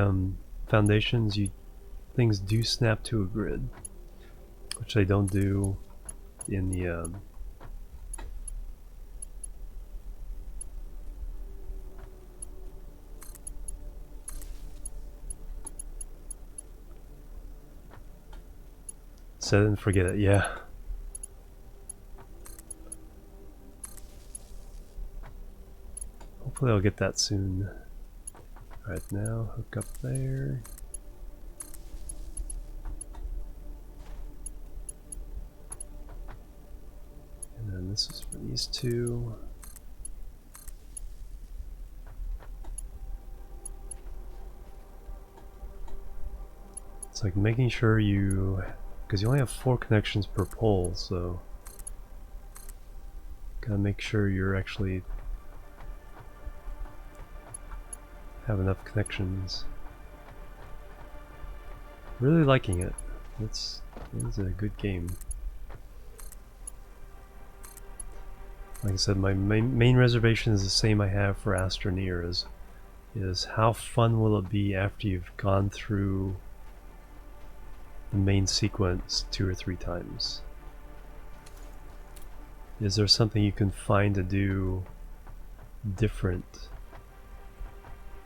foundations, things do snap to a grid, which they don't do in the set it and forget it. Yeah. Hopefully I'll get that soon. Alright, now hook up there. And then this is for these 2. It's like making sure because you only have 4 connections per pole, so gotta make sure you're actually have enough connections. Really liking it. It's a good game. Like I said, my main reservation is the same I have for Astroneer, is how fun will it be after you've gone through the main sequence 2 or 3 times? Is there something you can find to do different,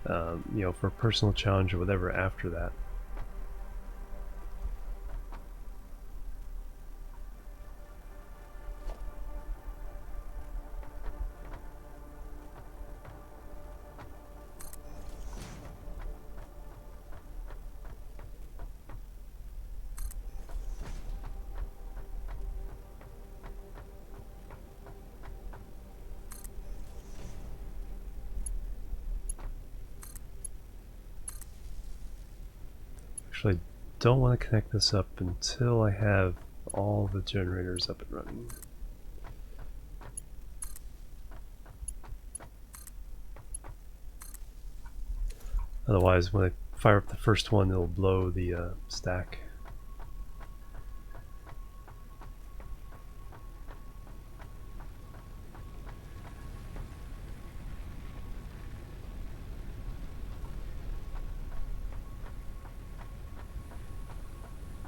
you know, for a personal challenge or whatever after that? Actually, I don't want to connect this up until I have all the generators up and running. Otherwise, when I fire up the first one, it'll blow the stack.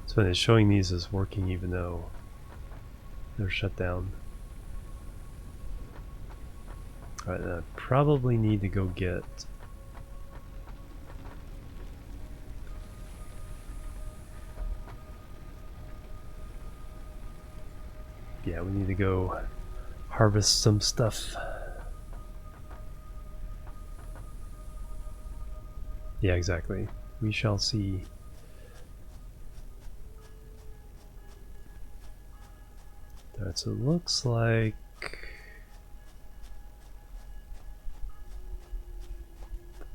It's funny, it's showing these as working even though they're shut down. Alright, I probably need to go get yeah, we need to go harvest some stuff. Yeah, exactly. We shall see. Alright, so it looks like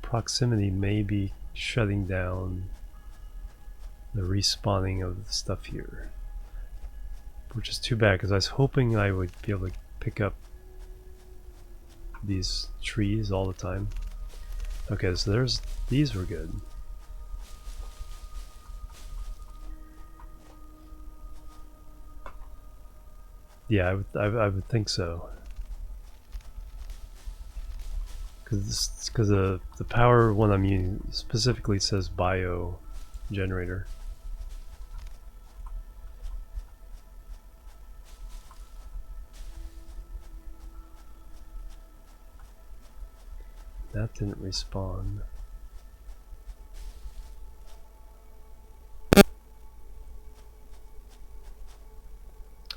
proximity may be shutting down the respawning of the stuff here, which is too bad because I was hoping I would be able to pick up these trees all the time. Okay, so these were good. Yeah, I would think so. Because the power one I'm using specifically says bio generator. That didn't respawn.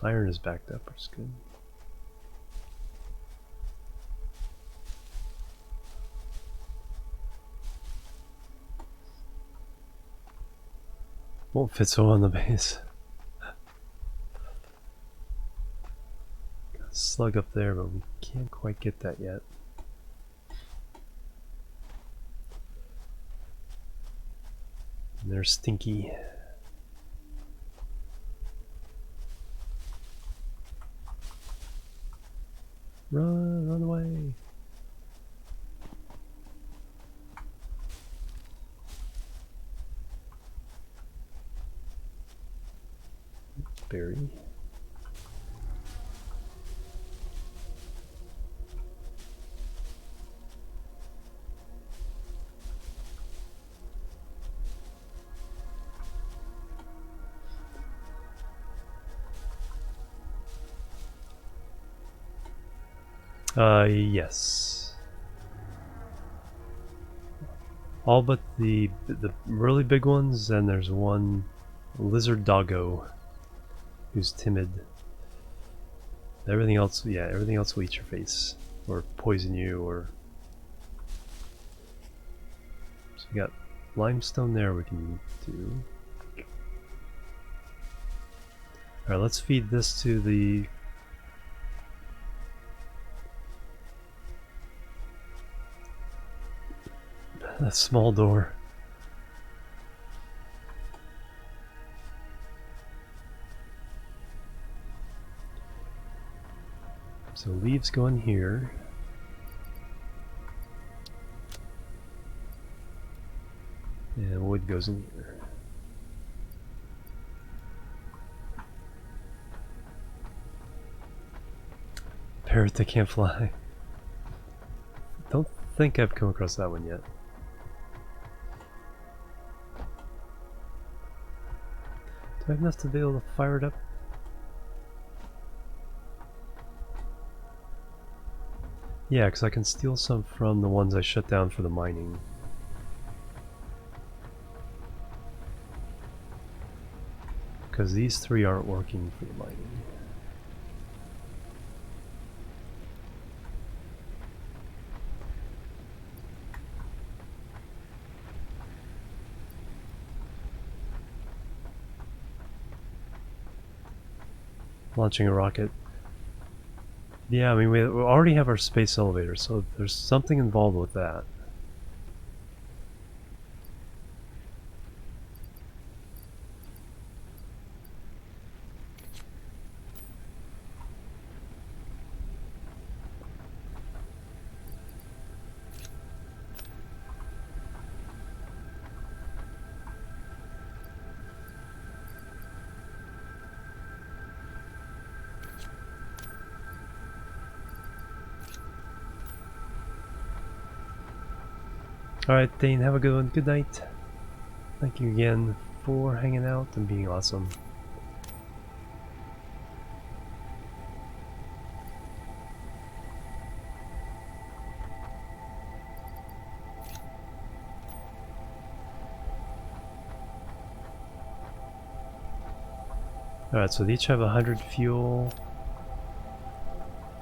Iron is backed up, which is good. Won't fit so on the base. Got a slug up there, but we can't quite get that yet. And they're stinky. Run away. Berry. Yes. All but the really big ones, and there's one lizard doggo who's timid. Everything else, yeah, everything else will eat your face or poison you, or. So we got limestone there we can do. Alright, let's feed this to the that small door. So leaves go in here. And wood goes in here. Parrot that can't fly. Don't think I've come across that one yet. Do I have enough to be able to fire it up? Yeah, because I can steal some from the ones I shut down for the mining. Because these three aren't working for the mining. Launching a rocket. Yeah, I mean, we already have our space elevator, so there's something involved with that. Alright, Dane, have a good one. Good night. Thank you again for hanging out and being awesome. Alright, so they each have 100 fuel.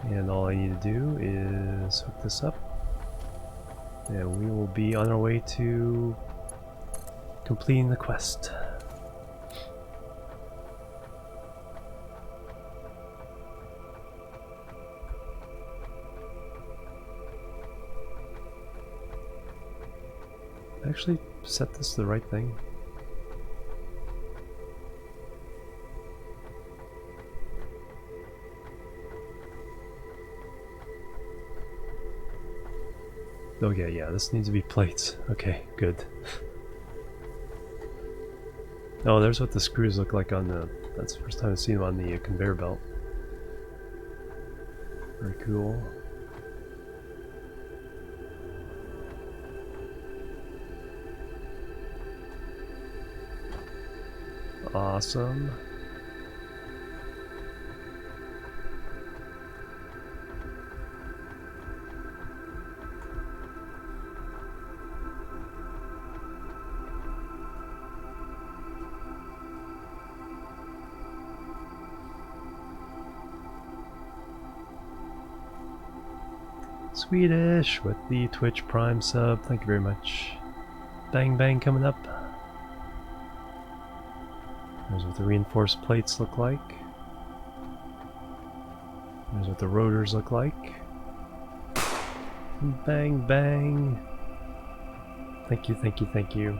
And all I need to do is hook this up, and we will be on our way to completing the quest. Actually, set this to the right thing. Okay, yeah, this needs to be plates. Okay, good. Oh, there's what the screws look like on the... That's the first time I've seen them on the conveyor belt. Very cool. Awesome. Swedish with the Twitch Prime sub. Thank you very much. Bang Bang coming up. There's what the reinforced plates look like. There's what the rotors look like. Bang Bang. Thank you, thank you, thank you.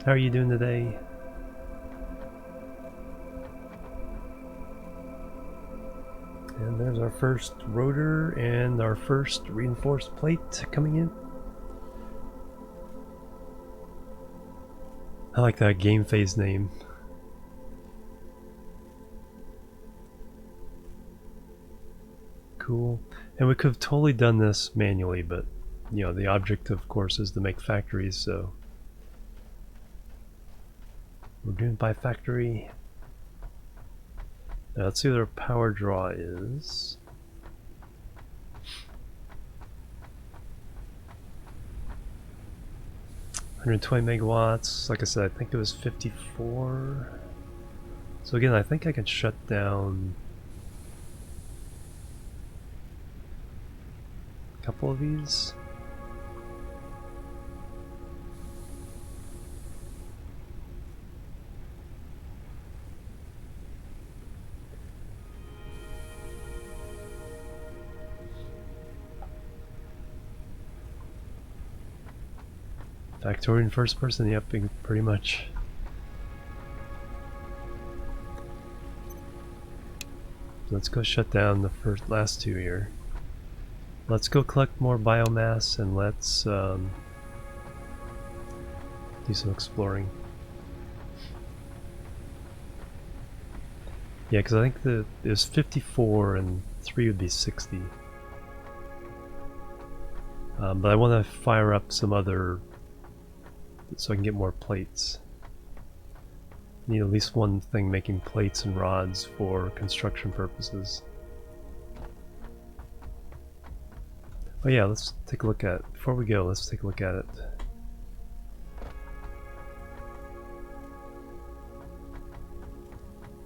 How are you doing today? And there's our first rotor and our first reinforced plate coming in. I like that game phase name. Cool. And we could have totally done this manually, but you know, the object of course is to make factories, so we're doing it by factory. Now let's see what our power draw is. $120 megawatts. Like I said, I think it was 54. So again, I think I can shut down a couple of these. Factory in first person, yep, pretty much. Let's go shut down the last two here. Let's go collect more biomass and let's do some exploring. Yeah, because I think it was 54 and 3 would be 60. But I want to fire up some other so I can get more plates. Need at least one thing making plates and rods for construction purposes. Oh yeah, let's take a look at it. Before we go, let's take a look at it.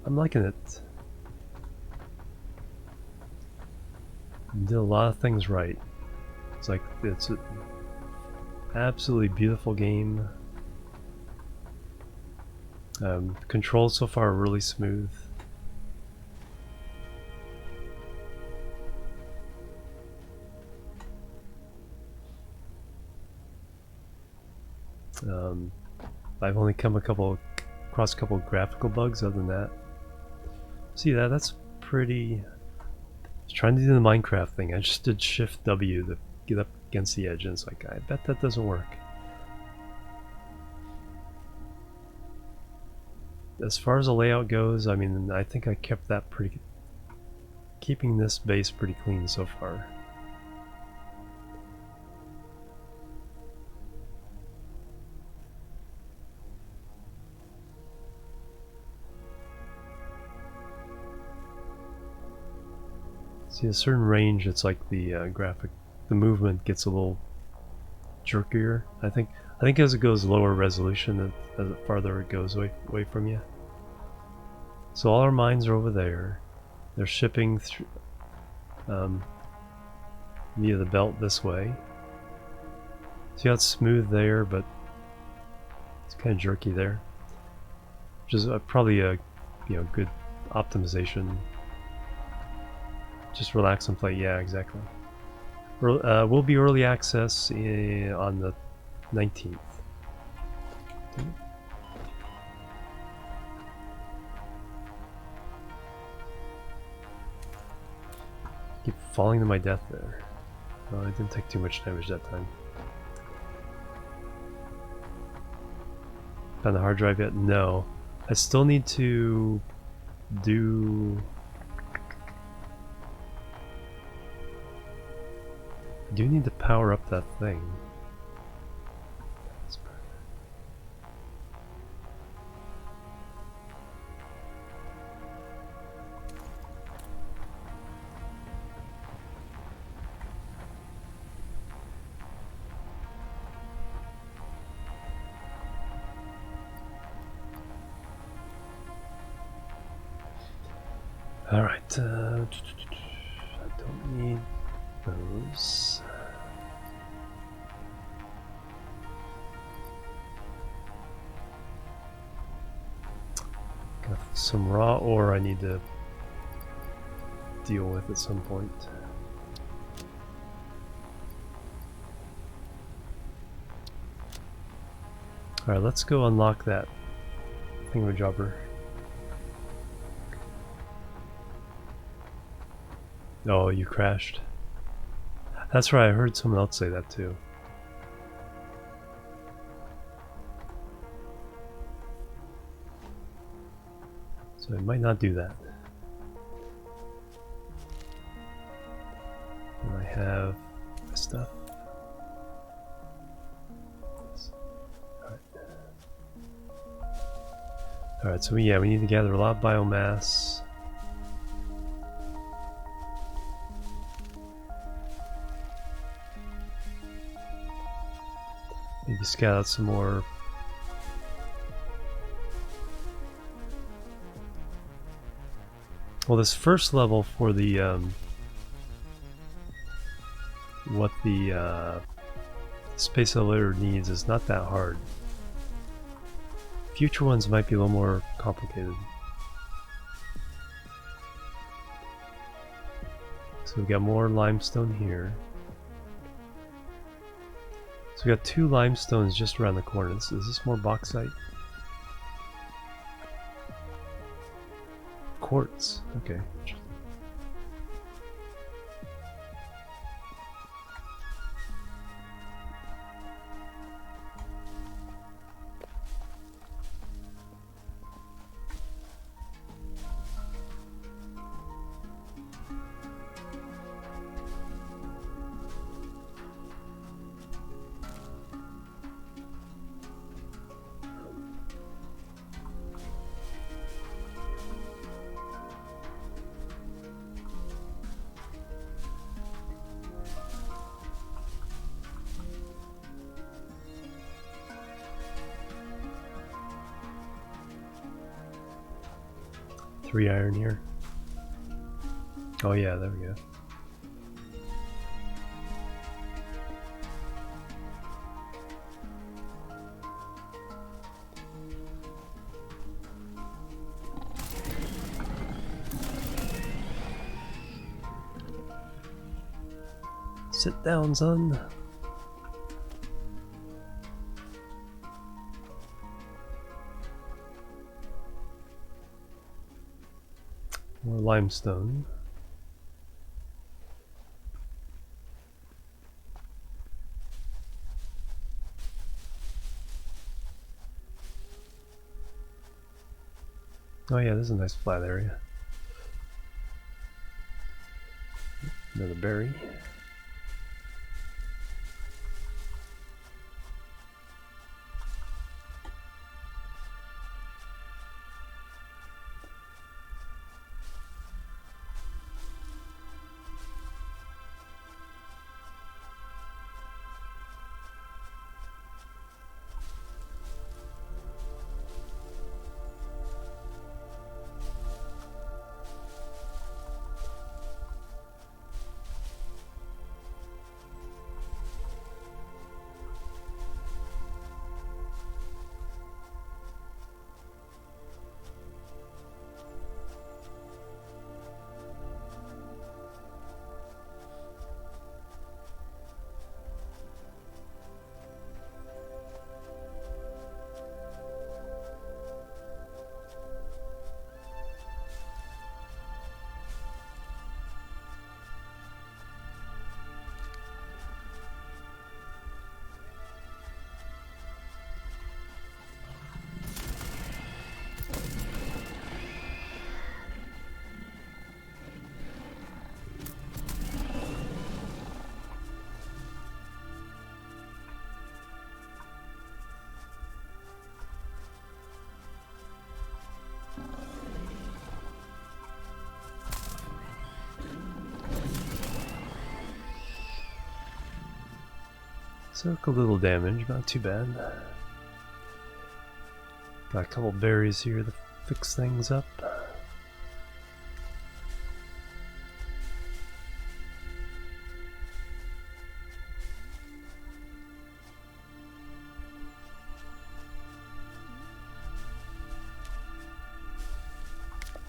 I'm liking it. Did a lot of things right. It's like, it's an absolutely beautiful game. Controls so far are really smooth. I've only come across a couple graphical bugs. Other than that, see that's pretty. I was trying to do the Minecraft thing. I just did Shift W to get up against the edge, and it's like, I bet that doesn't work. As far as the layout goes, I mean, I think I kept that keeping this base pretty clean so far. See, a certain range, it's like the the movement gets a little jerkier. I think I think as it goes lower resolution, as it farther it goes away from you. So all our mines are over there. They're shipping through via the belt this way. See how it's smooth there, but it's kind of jerky there. Which is probably a good optimization. Just relax and play. Yeah, exactly. We'll be early access on the 19th. Keep falling to my death there. Oh, I didn't take too much damage that time. Found the hard drive yet? No. I still need to do... I do need to power up that thing. Alright, I don't need those. Got some raw ore I need to deal with at some point. Alright, let's go unlock that thingamajobber. Oh, you crashed. That's right, I heard someone else say that too. So I might not do that. And I have my stuff. Alright, so yeah, we need to gather a lot of biomass. Maybe scout out some more. Well, this first level for the what the space elevator needs is not that hard. Future ones might be a little more complicated. So we've got more limestone here. So we got 2 limestones just around the corner. Is this more bauxite? Quartz. Okay. Three iron here. Oh yeah, there we go. Sit down, son. More limestone. Oh yeah, this is a nice flat area. Another berry. Took a little damage, not too bad. Got a couple berries here to fix things up.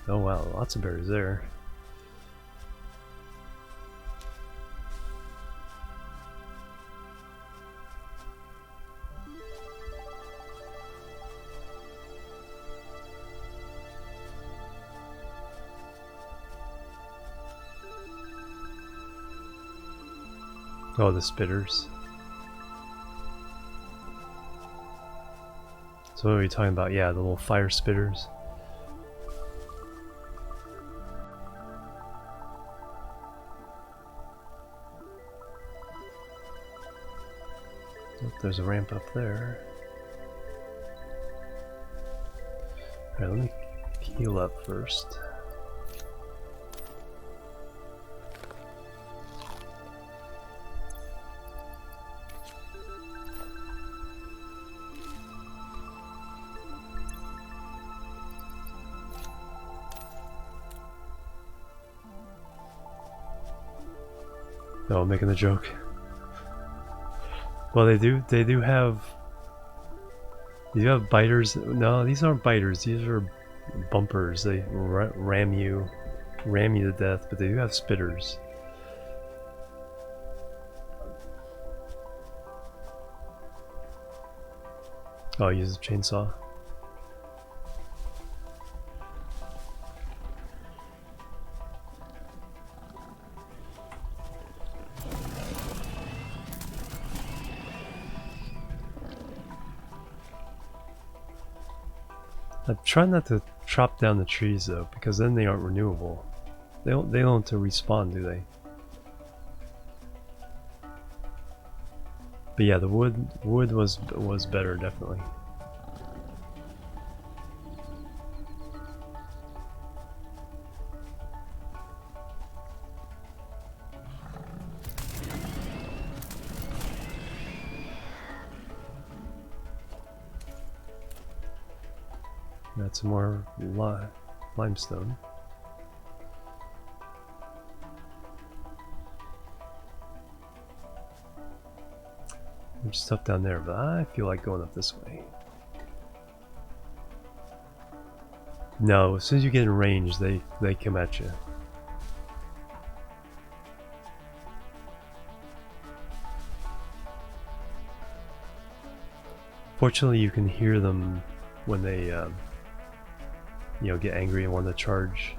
Oh wow, lots of berries there. Oh, the spitters. So what are we talking about? Yeah, the little fire spitters. Oh, there's a ramp up there. Alright, let me heal up first. No, I'm making a joke. Well, they do have biters. No, these aren't biters. These are bumpers. They ram you to death. But they do have spitters. Oh, use a chainsaw. I'm trying not to chop down the trees though, because then they aren't renewable. They don't to respawn, do they? But yeah, the wood was better, definitely. Got some more limestone. There's stuff down there, but I feel like going up this way. No, as soon as you get in range, they come at you. Fortunately, you can hear them when they, you know, get angry and want to charge.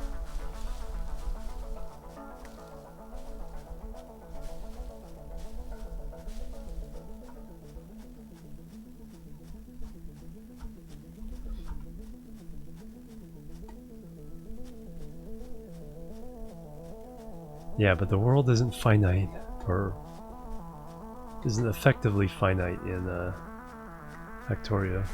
Yeah, but the world isn't finite, or isn't effectively finite in Factorio.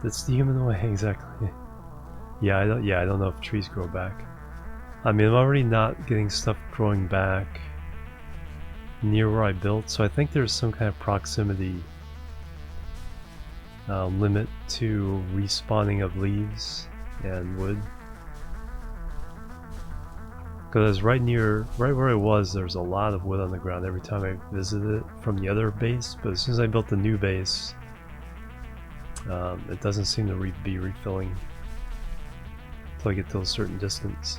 That's the human way, exactly. Yeah, I don't know if trees grow back. I mean, I'm already not getting stuff growing back near where I built, so I think there's some kind of proximity limit to respawning of leaves and wood. Because right where I was, there's a lot of wood on the ground every time I visited it from the other base, but as soon as I built the new base, it doesn't seem to be refilling until I get to a certain distance.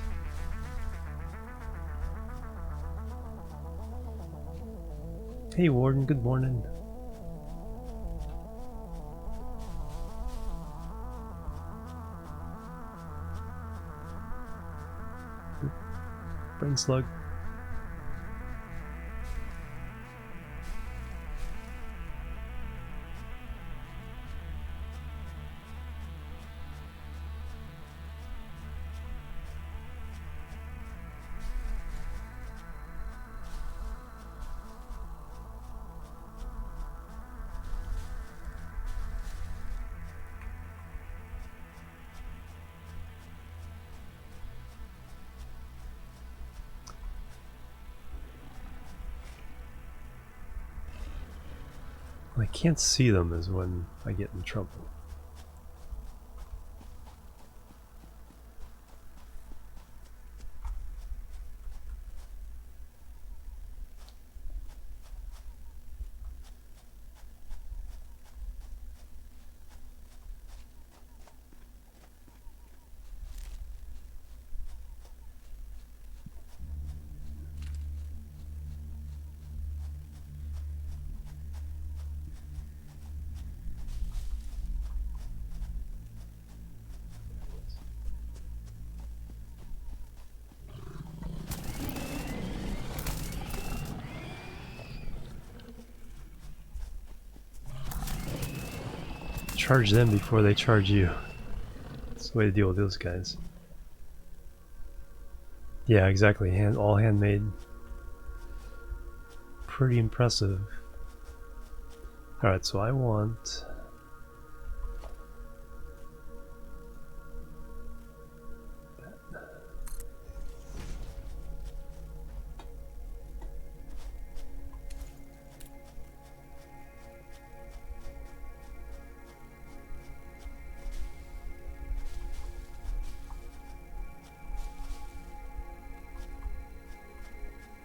Hey Warden, good morning. Brain slug. When I can't see them is when I get in trouble. Charge them before they charge you. That's the way to deal with those guys. Yeah, exactly. All handmade. Pretty impressive. Alright, so I want...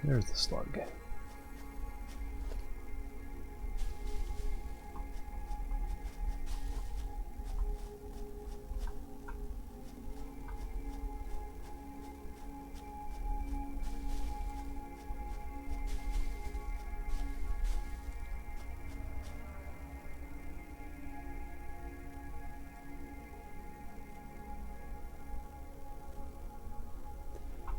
There's the slug.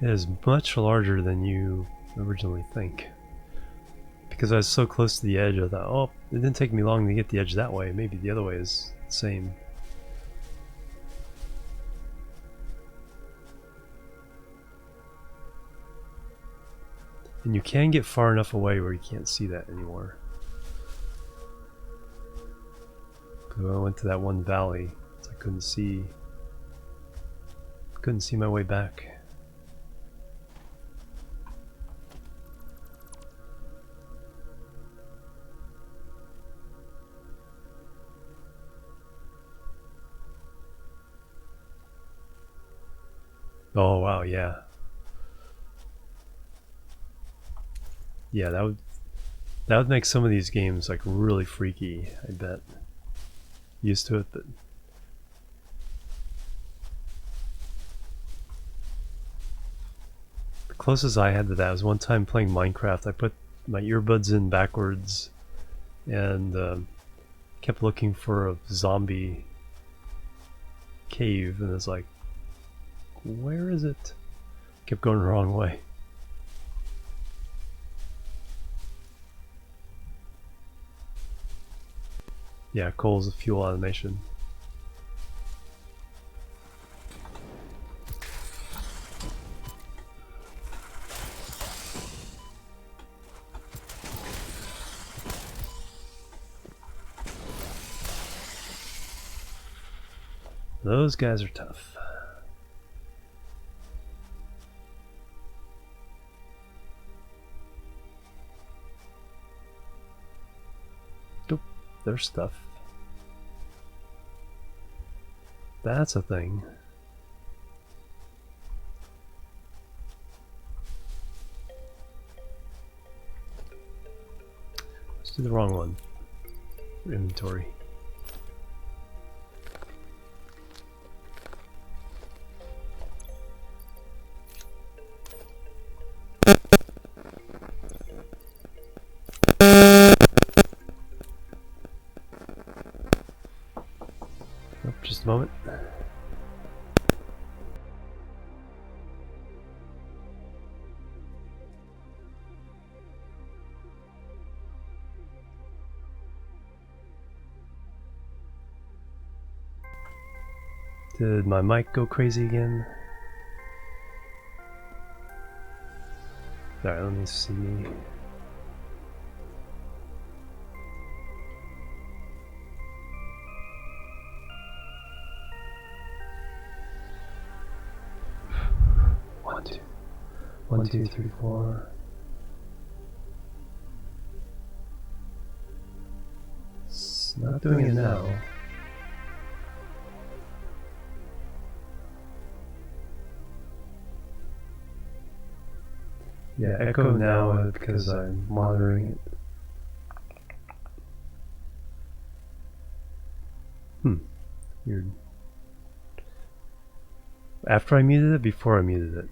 It is much larger than you originally think. Because I was so close to the edge, I thought, oh, it didn't take me long to get the edge that way. Maybe the other way is the same. And you can get far enough away where you can't see that anymore. Because when I went to that one valley, I couldn't see my way back. Oh wow, yeah. Yeah, that would make some of these games like really freaky, I bet. Used to it, but the closest I had to that was one time playing Minecraft. I put my earbuds in backwards and kept looking for a zombie cave, and it's like, where is it? Kept going the wrong way. Yeah, coal's a fuel animation. Those guys are tough. Nope, their stuff. That's a thing. Let's do the wrong one for inventory. Oh, just a moment. Did my mic go crazy again? Alright, let me see. One, two, three, four. It's not doing it now. Yeah, echo now because I'm monitoring it. Weird. After I muted it, before I muted it.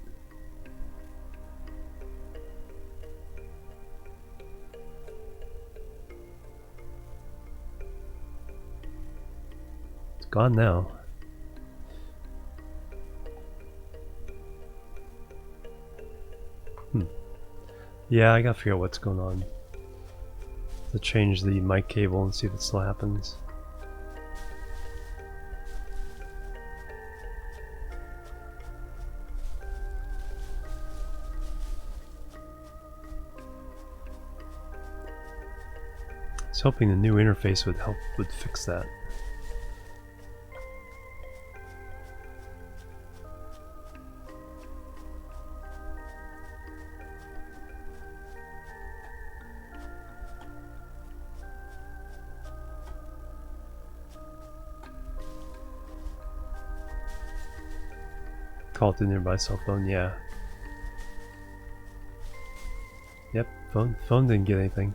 It's gone now. Yeah, I gotta figure out what's going on. To change the mic cable and see if it still happens. I was hoping the new interface would fix that. Call it the nearby cell phone, yeah. Yep, phone didn't get anything.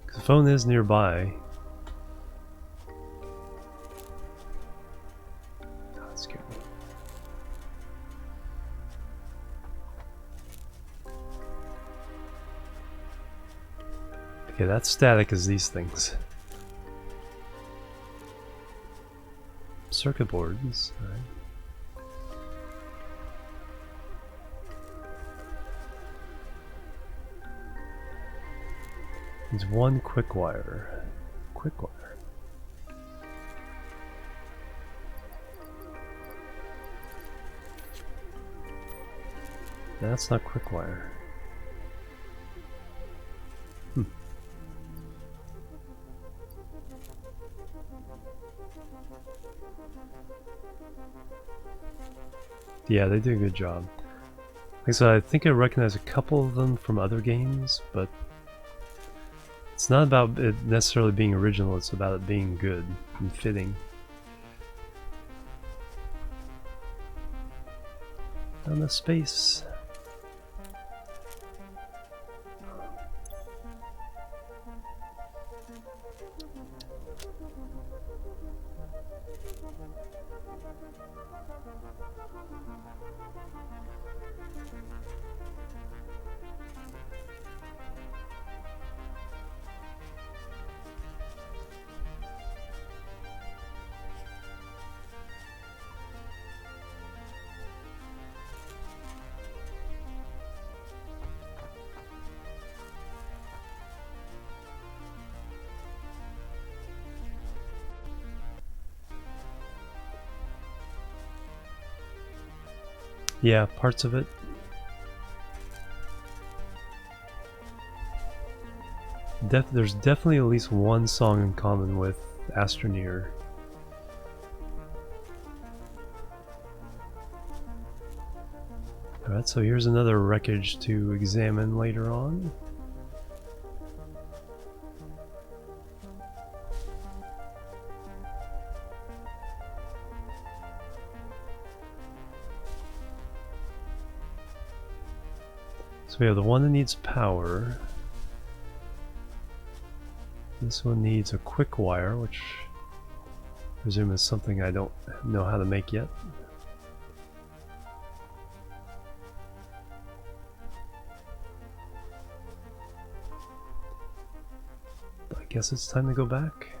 Because the phone is nearby. Oh, that scared me. Okay, that's static as these things. Circuit boards, alright. Needs one quick wire. Quick wire. That's not quick wire. Yeah, they did a good job. Like I said, I think I recognize a couple of them from other games, but it's not about it necessarily being original, it's about it being good and fitting. Not enough space. Yeah, parts of it. There's definitely at least one song in common with Astroneer. Alright, so here's another wreckage to examine later on. So we have the one that needs power. This one needs a quick wire, which I presume is something I don't know how to make yet. But I guess it's time to go back,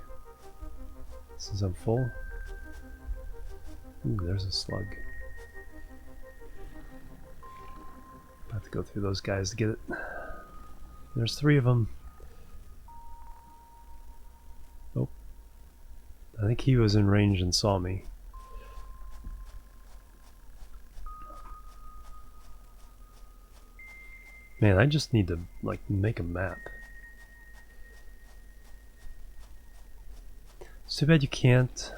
since I'm full. Ooh, there's a slug. Have to go through those guys to get it. There's 3 of them. Oh. I think he was in range and saw me. Man, I just need to like make a map. It's too bad you can't.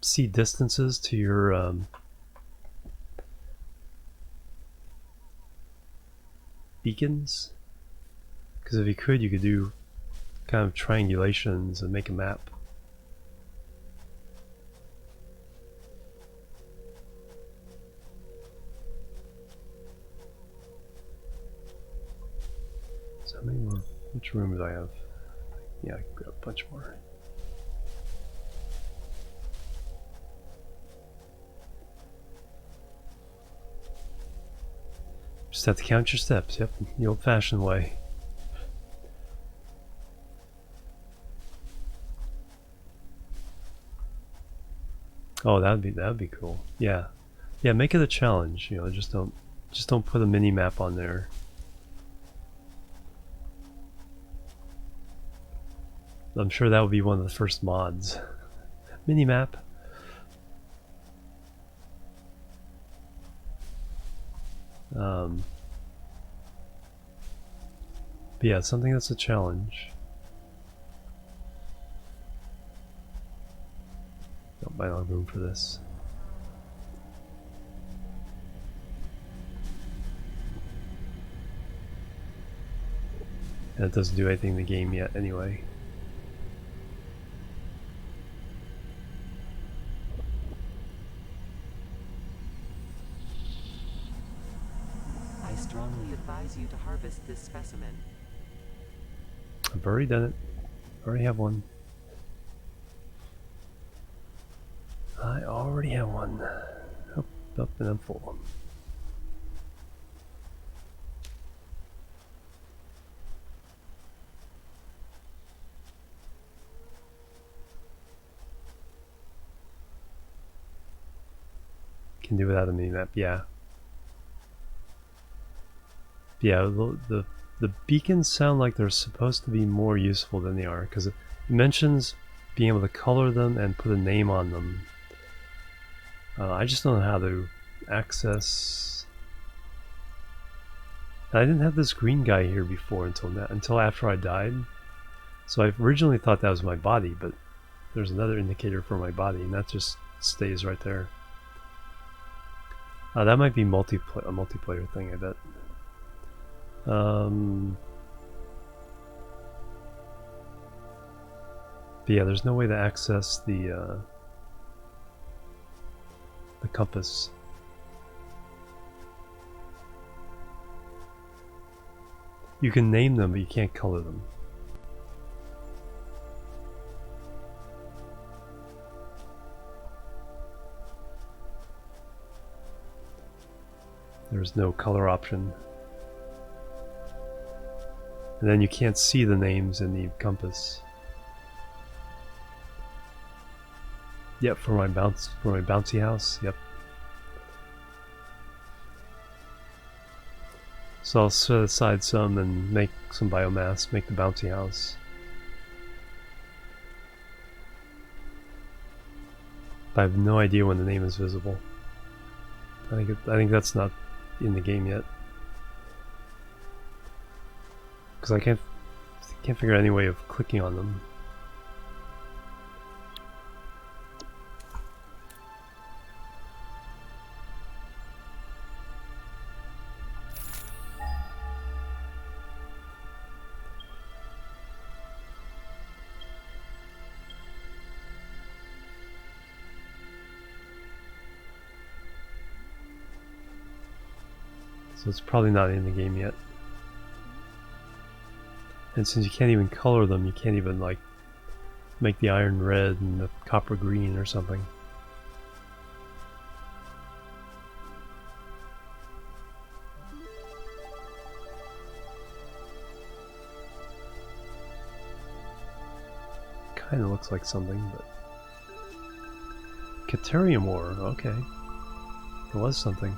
See distances to your beacons, because if you could do kind of triangulations and make a map. So how many more? Which room do I have? Yeah, I can grab a bunch more. Just have to count your steps. Yep, the old-fashioned way. Oh, that'd be cool. Yeah, yeah. Make it a challenge. You know, just don't put a mini map on there. I'm sure that would be one of the first mods. Mini map. But yeah, something that's a challenge. Don't might not have room for this. And it doesn't do anything in the game yet anyway. I strongly advise you to harvest this specimen. I've already done it. Already have one. I already have one. Up and I'm full. Can do without a mini map, yeah. Yeah, the beacons sound like they're supposed to be more useful than they are, because it mentions being able to color them and put a name on them. I just don't know how to access. I didn't have this green guy here before until after I died. So I originally thought that was my body, but there's another indicator for my body, and that just stays right there. That might be a multiplayer thing, I bet. But yeah, there's no way to access the compass. You can name them, but you can't color them. There's no color option. And then you can't see the names in the compass. Yep, for my bouncy house. Yep. So I'll set aside some and make some biomass, make the bouncy house. But I have no idea when the name is visible. I think that's not in the game yet. Because I can't figure out any way of clicking on them. So it's probably not in the game yet. And since you can't even color them, you can't even like make the iron red and the copper green or something. Kind of looks like something, but Caterium ore, okay. It was something.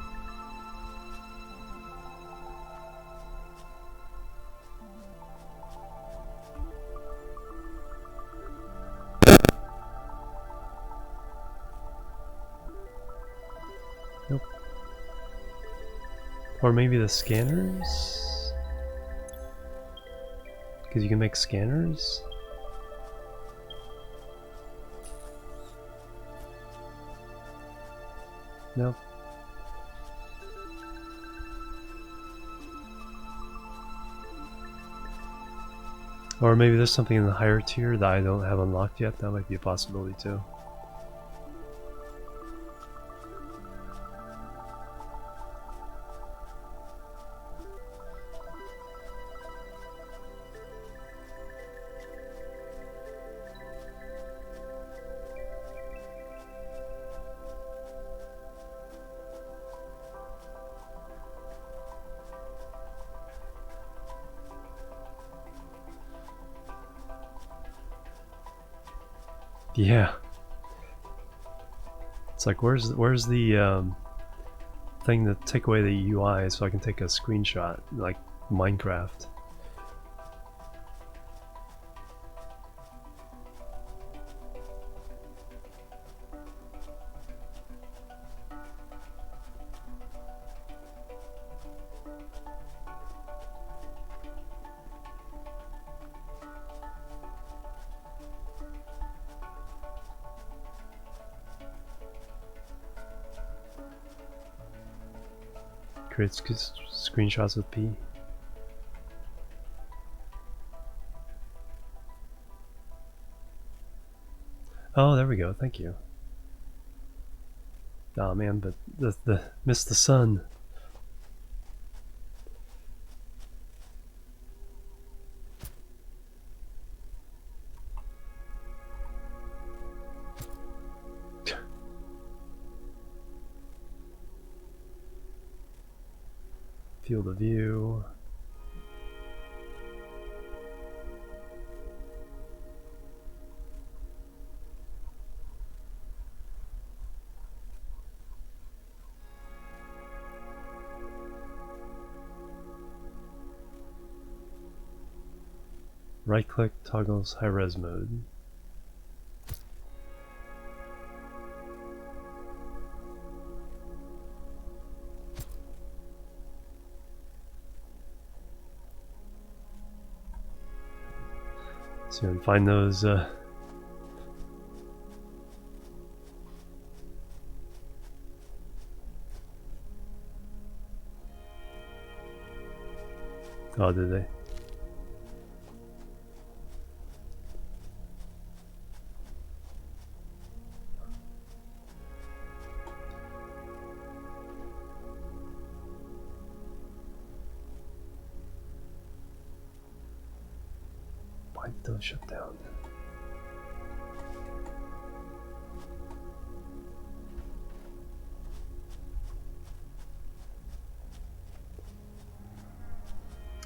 Or maybe the scanners? Because you can make scanners? Nope. Or maybe there's something in the higher tier that I don't have unlocked yet. That might be a possibility too. Yeah. It's like, where's the thing to take away the UI so I can take a screenshot, like Minecraft? Creates screenshots with P. Oh, there we go. Thank you. Oh man, but the missed the sun. Field of view. Right click toggles high res mode. So you can find those oh, did they? Why did those shut down?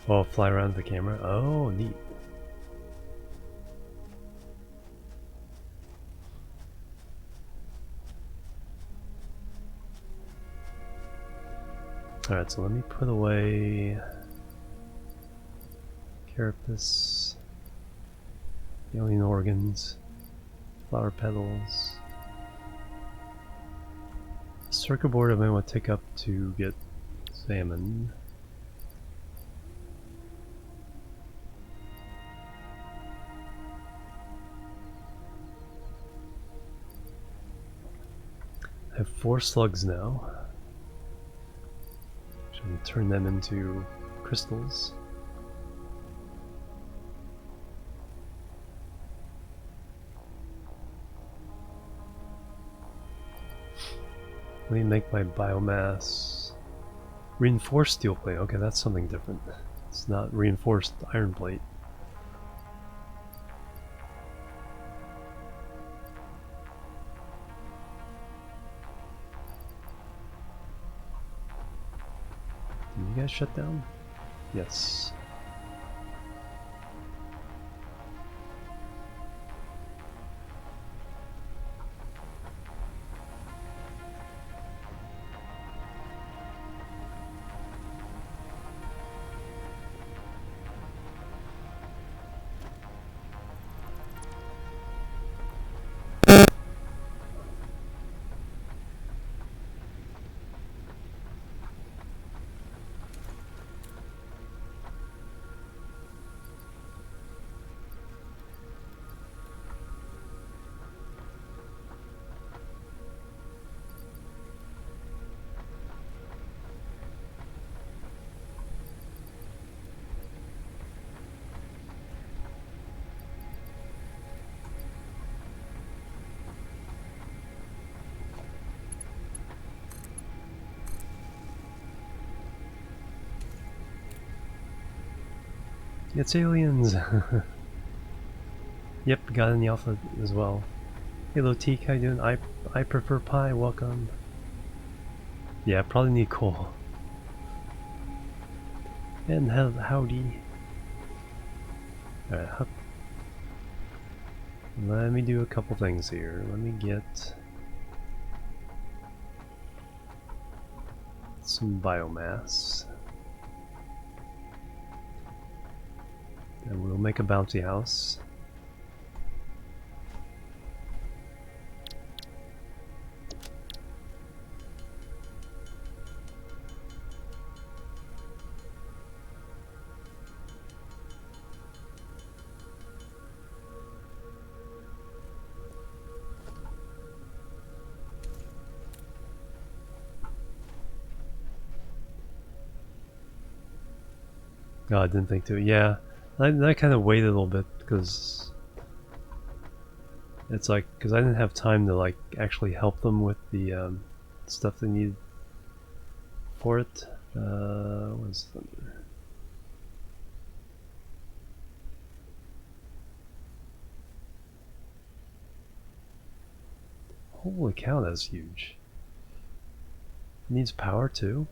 Oh, fly around the camera. Oh, neat. Alright, so let me put away carapace, alien organs, flower petals. Circuit board I might want to take up to get salmon. I have 4 slugs now. So I'm going to turn them into crystals. Let me make my biomass reinforced steel plate. Okay, that's something different. It's not reinforced iron plate. Did you guys shut down? Yes. It's aliens! Yep, got in the alpha as well. Hello Teak, how you doing? I prefer pie, welcome. Yeah, probably need coal. And howdy. Alright, let me do a couple things here. Let me get some biomass. And we'll make a bounty house. Oh, I didn't think to. Yeah, I kind of waited a little bit because it's like I didn't have time to like actually help them with the stuff they need for it. What's thunder? Holy cow, that's huge. It needs power too.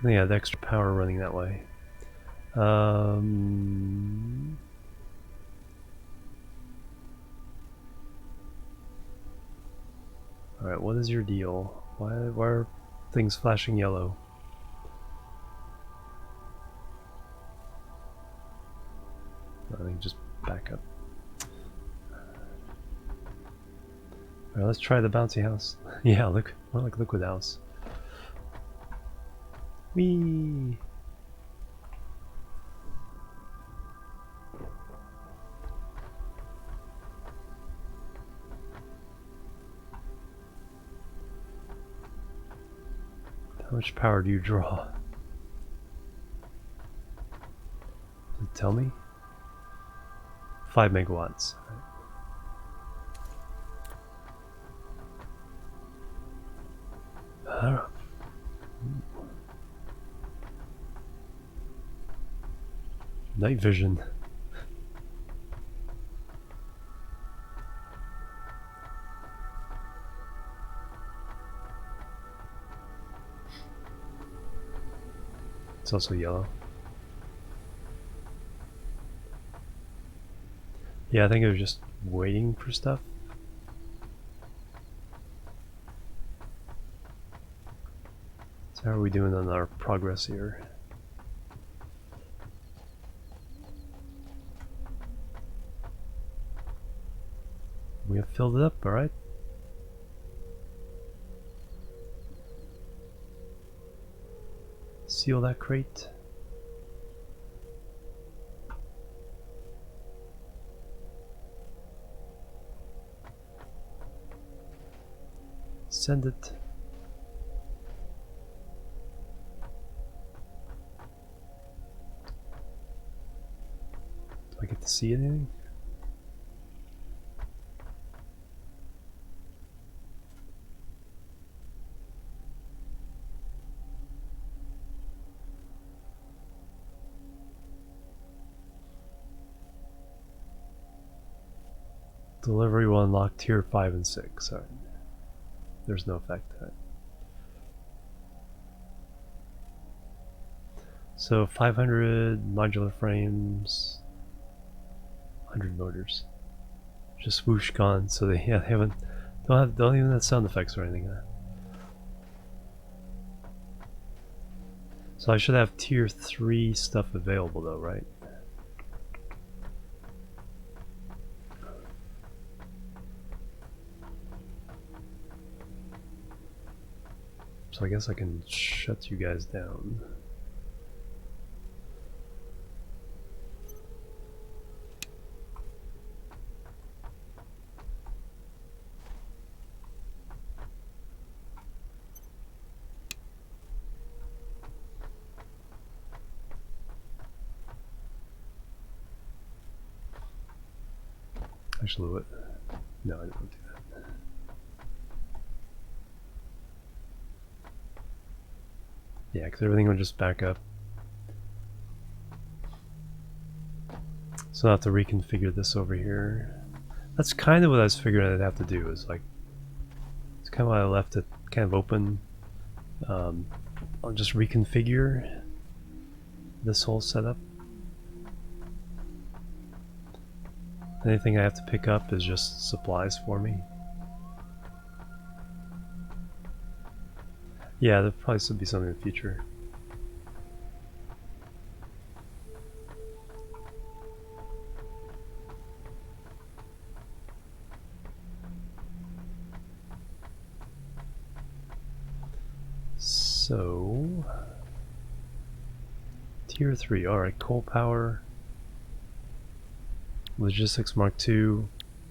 They had extra power running that way. Alright, what is your deal? Why are things flashing yellow? I think just back up. Alright, let's try the bouncy house. Yeah, look, more like liquid house. Whee! How much power do you draw? Does it tell me? 5 megawatts. Night vision. It's also yellow. Yeah, I think it was just waiting for stuff. So how are we doing on our progress here? We have filled it up, alright. Seal that crate. Send it. Do I get to see anything? Delivery will unlock tier 5 and 6. Alright. There's no effect. Right. So 500 modular frames, 100 motors. Just whoosh gone. So they don't even have sound effects or anything. So I should have tier 3 stuff available though, right? So I guess I can shut you guys down. Actually, what? No, I don't do that. Yeah, because everything will just back up. So I'll have to reconfigure this over here. That's kind of what I was figuring I'd have to do. Is like, it's kind of why I left it kind of open. I'll just reconfigure this whole setup. Anything I have to pick up is just supplies for me. Yeah, there'll probably still be something in the future. So, tier 3, alright, coal power, logistics mark 2,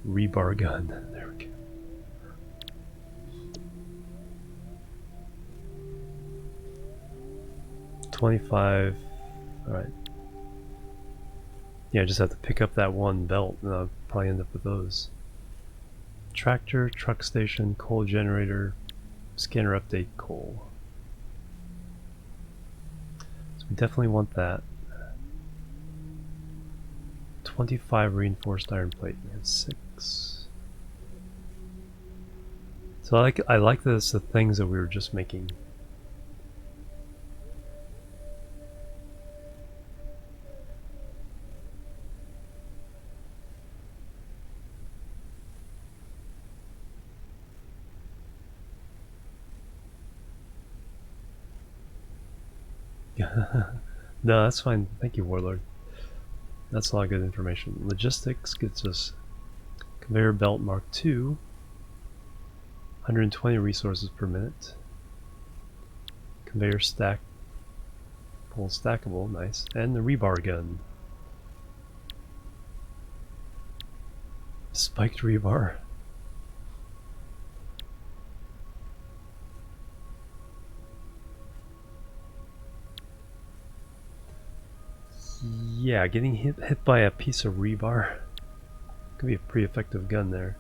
rebar gun, there we go. $25, alright. Yeah, I just have to pick up that one belt and I'll probably end up with those. Tractor, truck station, coal generator, scanner update, coal. So we definitely want that. 25 reinforced iron plate, and 6. So I like this, the things that we were just making. No, that's fine. Thank you, Warlord. That's a lot of good information. Logistics gets us conveyor belt Mark II, 120 resources per minute. Conveyor stack, pull stackable, nice. And the rebar gun. Spiked rebar. Yeah, getting hit by a piece of rebar could be a pretty effective gun there.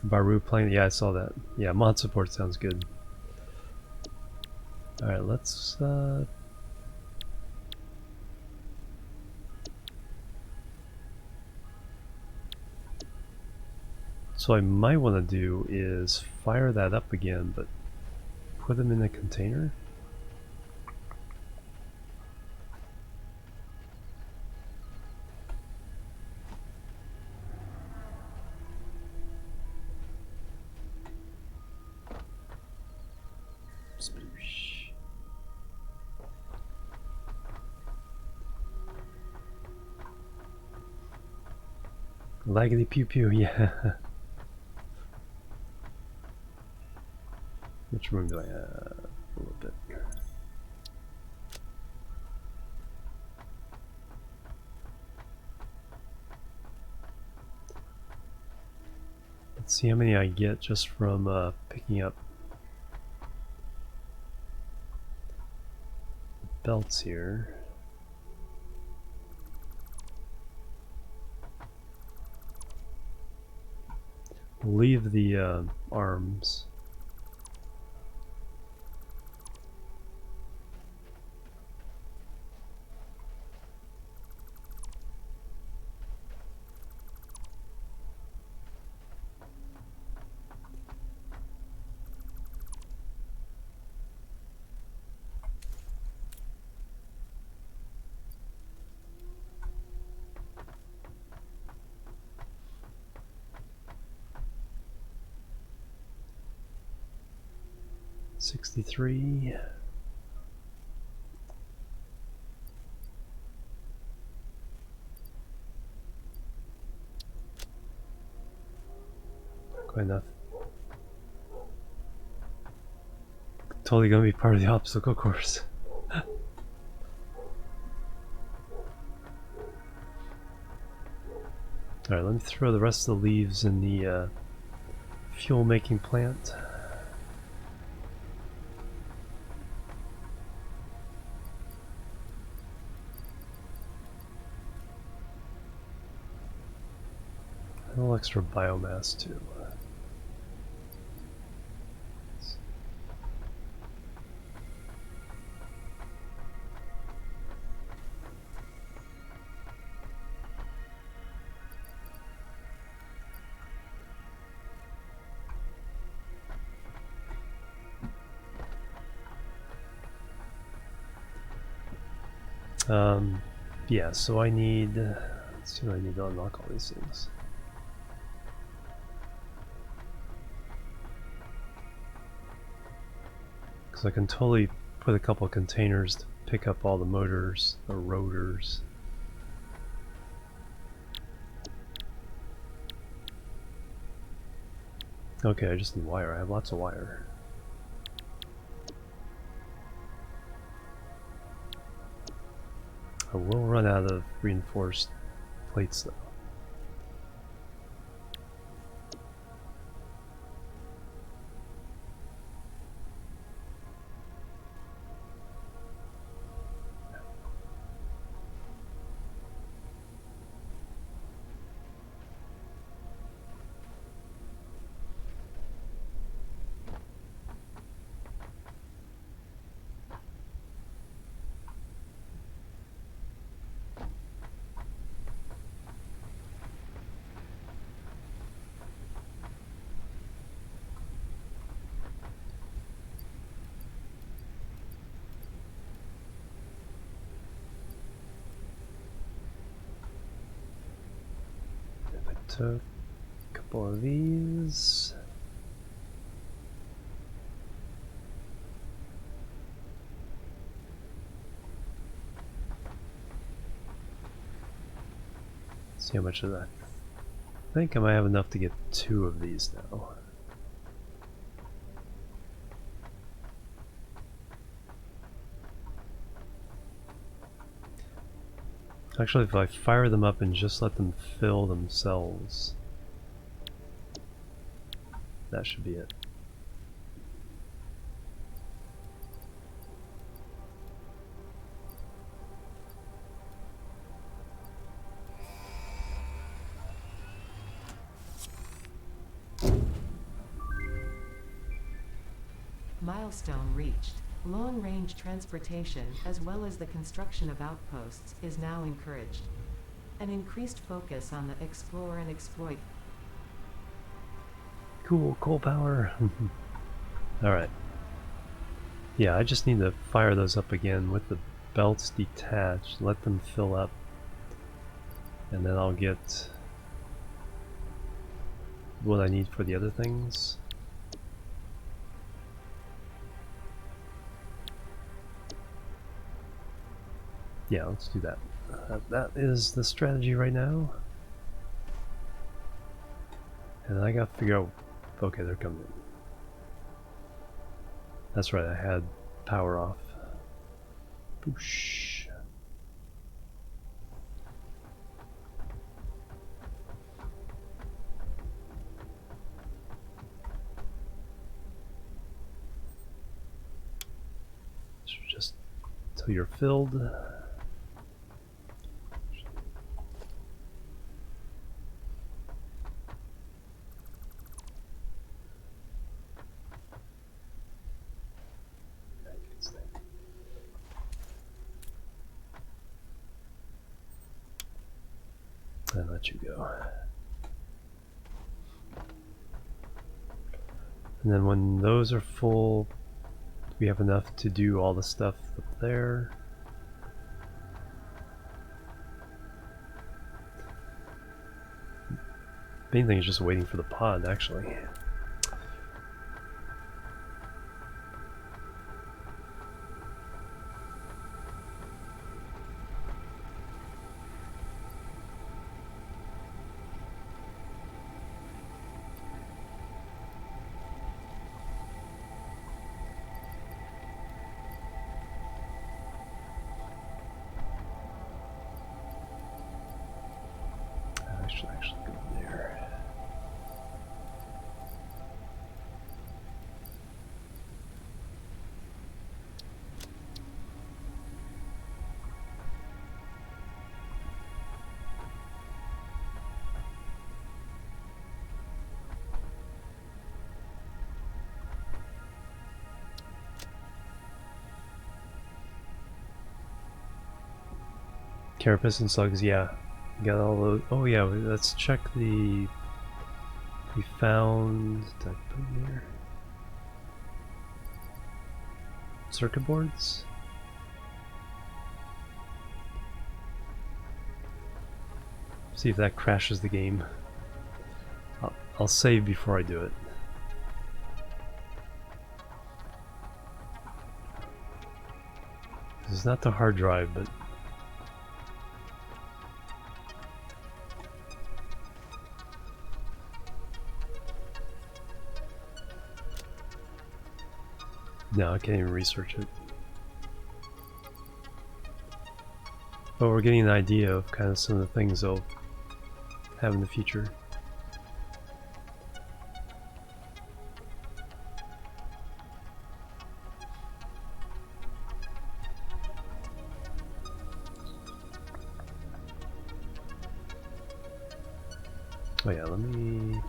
Baru playing, yeah, I saw that. Yeah, mod support sounds good. Alright, let's so I might want to do is fire that up again, but put them in a container. Sploosh. Laggity pew pew, yeah. Which room do I have? A little bit. Let's see how many I get just from picking up belts here. We'll leave the arms. $63. Not quite enough. Totally gonna be part of the obstacle course. Alright, let me throw the rest of the leaves in the fuel making plant. A little extra biomass too. Yeah, so I need, let's see what I need to unlock all these things. Because I can totally put a couple of containers to pick up all the motors, or rotors. Okay, I just need wire. I have lots of wire. I will run out of reinforced plates though. If I took a couple of these. See how much of that. I think I might have enough to get 2 of these now. Actually, if I fire them up and just let them fill themselves, that should be it. Milestone reached. Long-range transportation, as well as the construction of outposts, is now encouraged. An increased focus on the explore and exploit. Cool, coal power. Alright. Yeah, I just need to fire those up again with the belts detached, let them fill up, and then I'll get what I need for the other things. Yeah, let's do that. That is the strategy right now. And I gotta figure out... Okay, they're coming in. That's right, I had power off. Boosh. Just till you're filled. And let you go. And then when those are full, we have enough to do all the stuff up there. Main thing is just waiting for the pod, actually. should actually go there. Carapace and slugs, yeah. Got all those. Oh yeah, let's check the. We found. Did I put in here? Circuit boards? See if that crashes the game. I'll save before I do it. This is not the hard drive, but no, I can't even research it. But we're getting an idea of kind of some of the things they'll have in the future. Oh yeah, let me...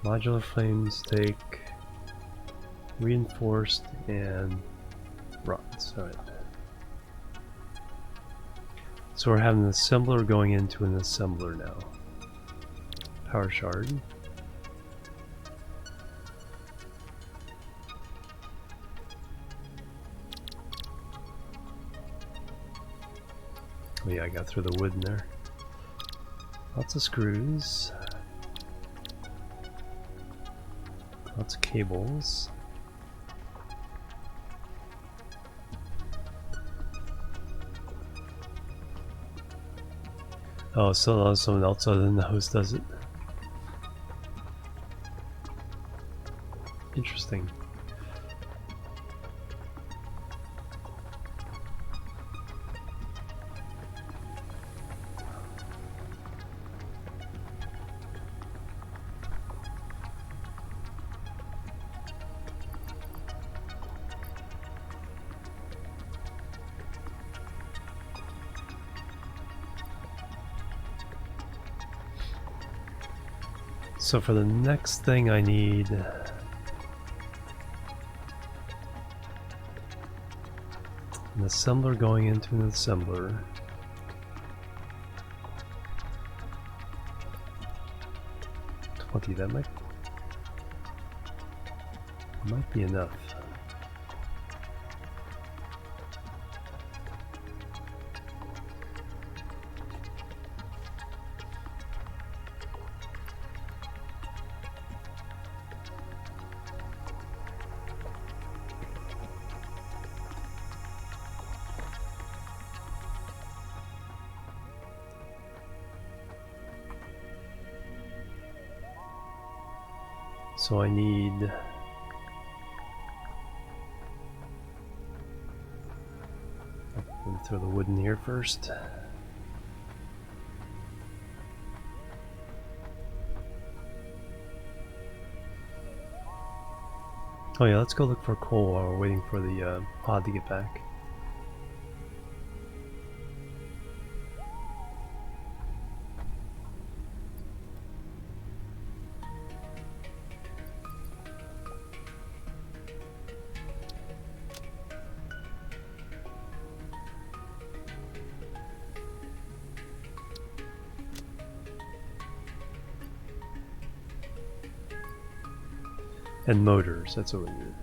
Modular frames take reinforced and rods. Alright. So we're having an assembler going into an assembler now. Power shard. Oh yeah, I got through the wood in there. Lots of screws. Lots of cables. Oh, so someone else other than the host does it. Interesting. So for the next thing I need an assembler going into an assembler. That might be enough. So I need let me throw the wood in here first. Oh yeah, let's go look for coal while we're waiting for the pod to get back. And motors, that's what we need.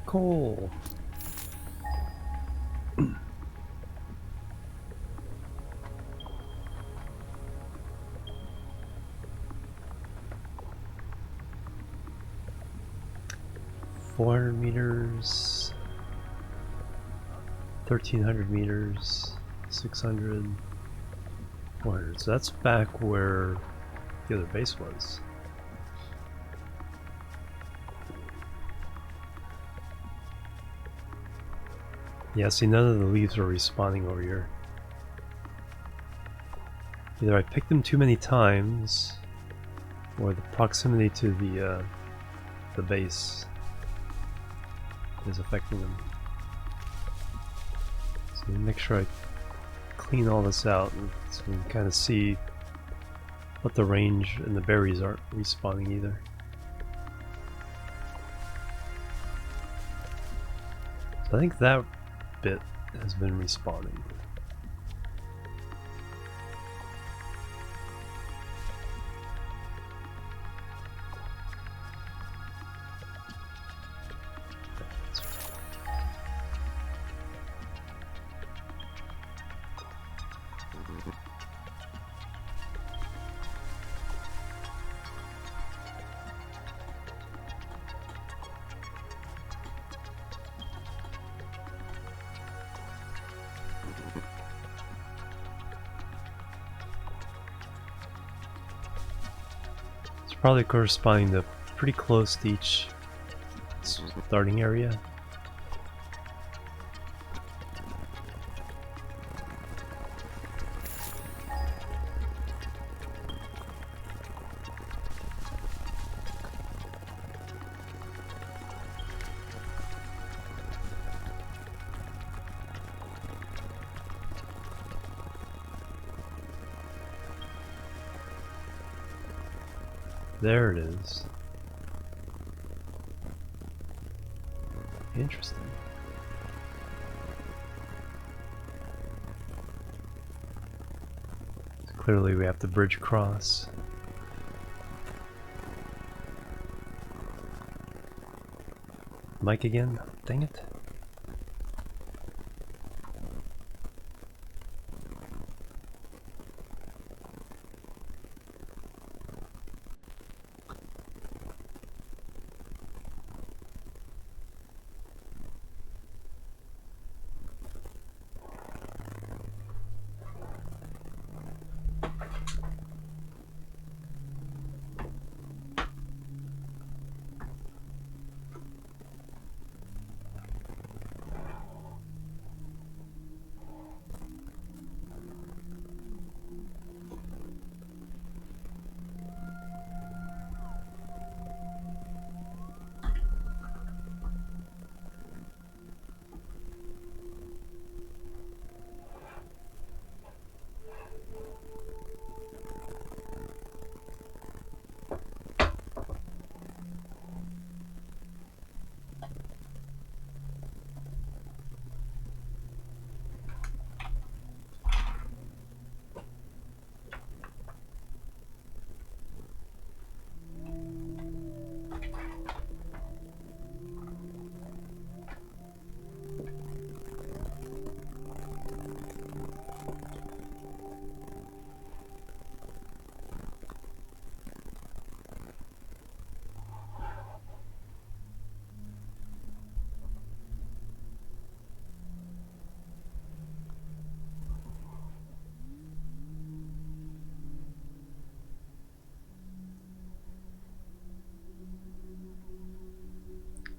Coal. 400 meters, 1,300 meters, 600, 400. So that's back where the other base was. Yeah, see, none of the leaves are respawning over here. Either I picked them too many times, or the proximity to the base is affecting them. So let me make sure I clean all this out so we can kind of see what the range, and the berries aren't respawning either. So I think that bit has been respawning. Probably corresponding to pretty close to each starting area. There it is. Interesting. So clearly we have to bridge across. Mike again? Dang it.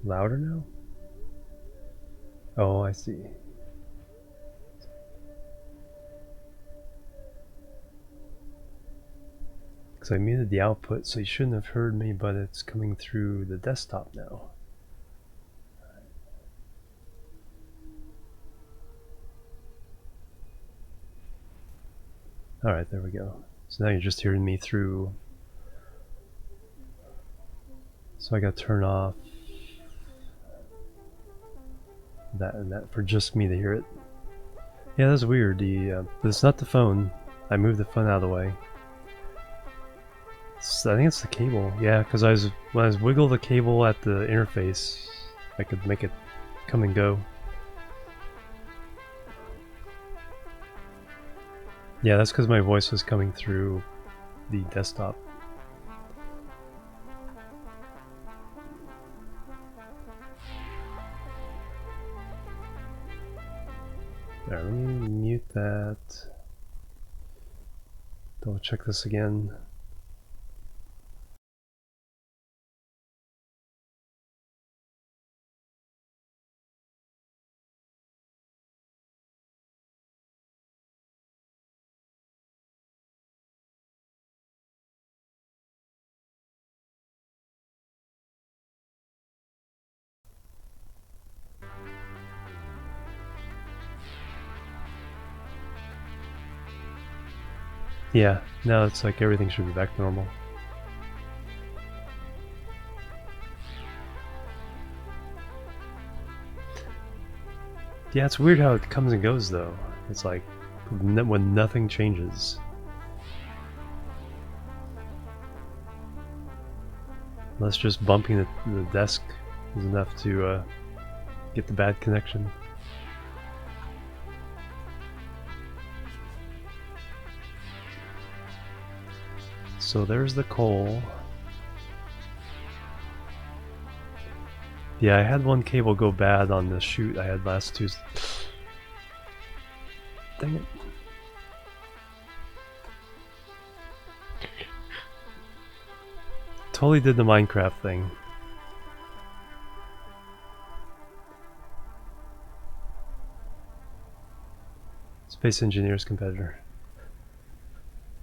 Louder now? Oh, I see. Because I muted the output, so you shouldn't have heard me, but it's coming through the desktop now. Alright, there we go. So now you're just hearing me through. So I gotta turn off that and that for just me to hear it. Yeah, that's weird. But it's not the phone. I moved the phone out of the way. I think it's the cable. Yeah, because when I was wiggle the cable at the interface, I could make it come and go. Yeah, that's because my voice was coming through the desktop. There, let me mute that. Double check this again. Yeah, now it's like everything should be back to normal. Yeah, it's weird how it comes and goes though. It's like when nothing changes. Unless just bumping the desk is enough to get the bad connection. So there's the coal. Yeah, I had one cable go bad on the shoot I had last Tuesday. Dang it. Totally did the Minecraft thing. Space Engineers competitor.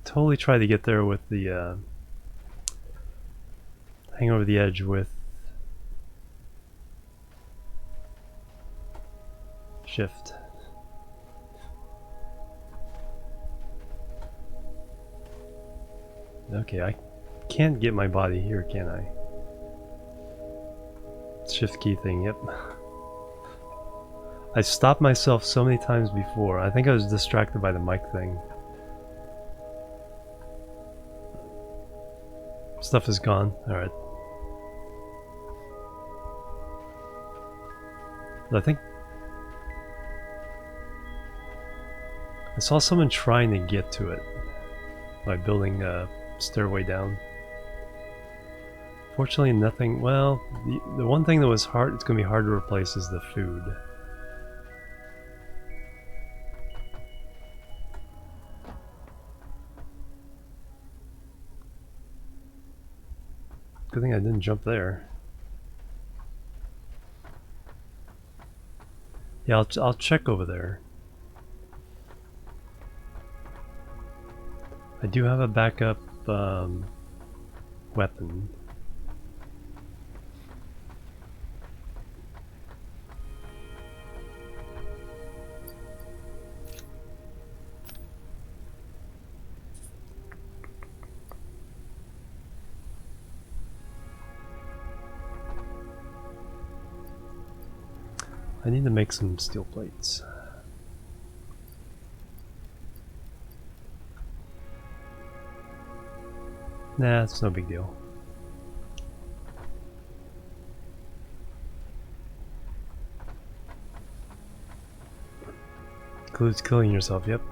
Totally tried to get there with the hang over the edge with shift. Okay, I can't get my body here, can I? Shift key thing, yep. I stopped myself so many times before. I think I was distracted by the mic thing. Stuff is gone. Alright. I think I saw someone trying to get to it by building a stairway down. Fortunately nothing, well, the one thing that was hard, it's going to be hard to replace is the food. Good thing I didn't jump there. Yeah, I'll check over there. I do have a backup weapon. I need to make some steel plates. Nah, it's no big deal. Includes killing yourself, yep.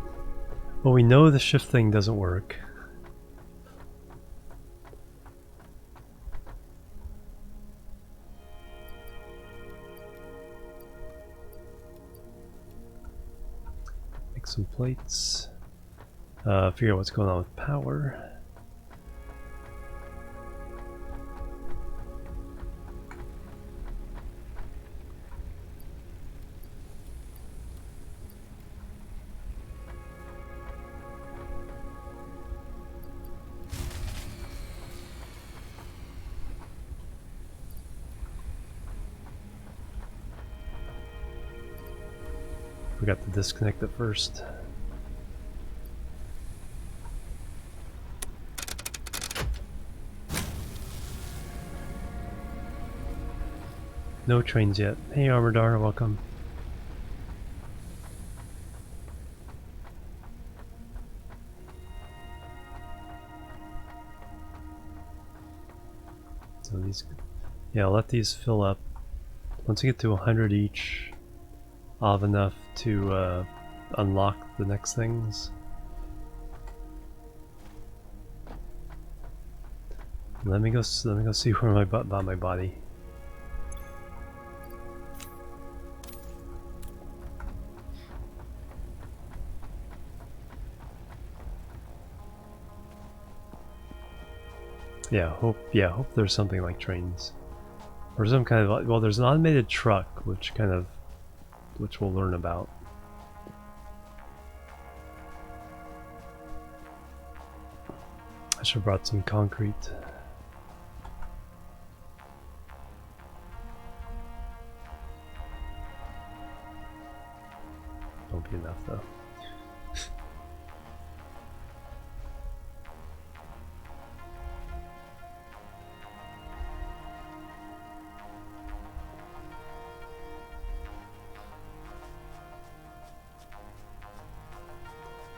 Well, we know the shift thing doesn't work. Make some plates. Figure out what's going on with power. Forgot to disconnect it first. No trains yet. Hey Armadar, welcome. So these, yeah, I'll let these fill up. Once you get to 100 each, I'll have enough to unlock the next things. Let me go see where about my body. Hope there's something like trains. Or some kind of, well, there's an automated truck, which we'll learn about. I should have brought some concrete. Won't be enough though.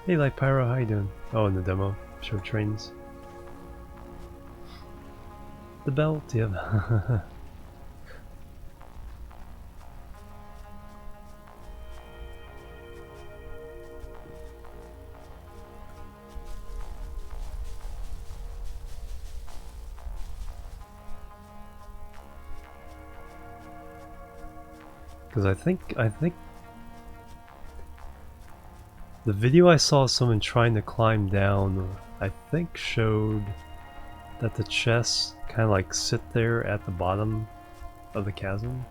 Hey, Light Pyro, how you doing? Oh, in the demo, show trains. The belt, yeah. Because I think the video I saw someone trying to climb down, I think showed that the chests kind of like sit there at the bottom of the chasm.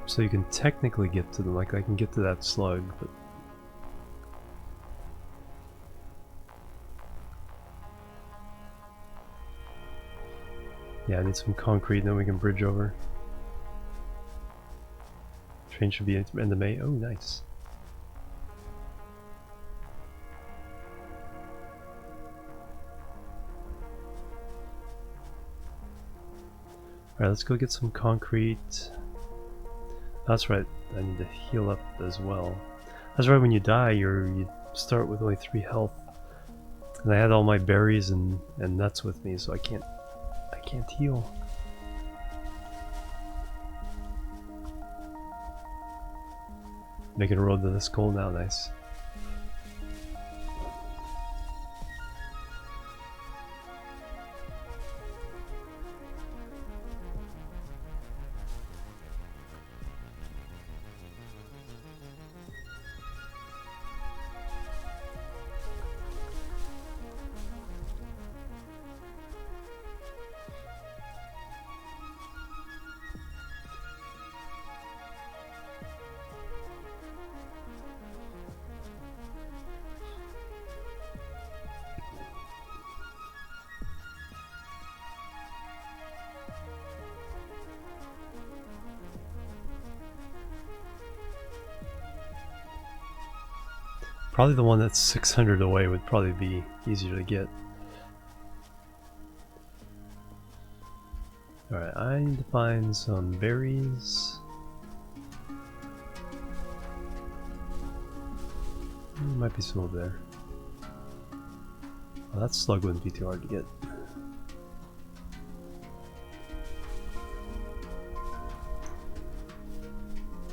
So you can technically get to them, like I can get to that slug, but yeah, I need some concrete, then we can bridge over. Train should be end of May. Oh, nice. Alright, let's go get some concrete. That's right, I need to heal up as well. That's right, when you die, you start with only 3 health. And I had all my berries and nuts with me, so I can't heal. Making a road to this goal now, nice. Probably the one that's 600 away would probably be easier to get. Alright, I need to find some berries. Might be some over there. Well, that slug wouldn't be too hard to get.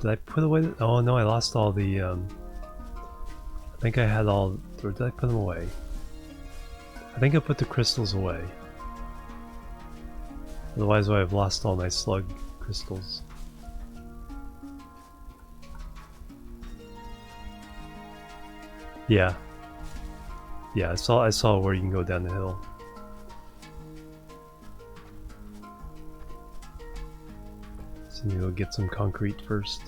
Did I put away the... Oh no, I lost all the... I think I had all... Or did I put them away? I think I put the crystals away. Otherwise I have lost all my slug crystals. Yeah. Yeah, I saw where you can go down the hill. So you'll get some concrete first.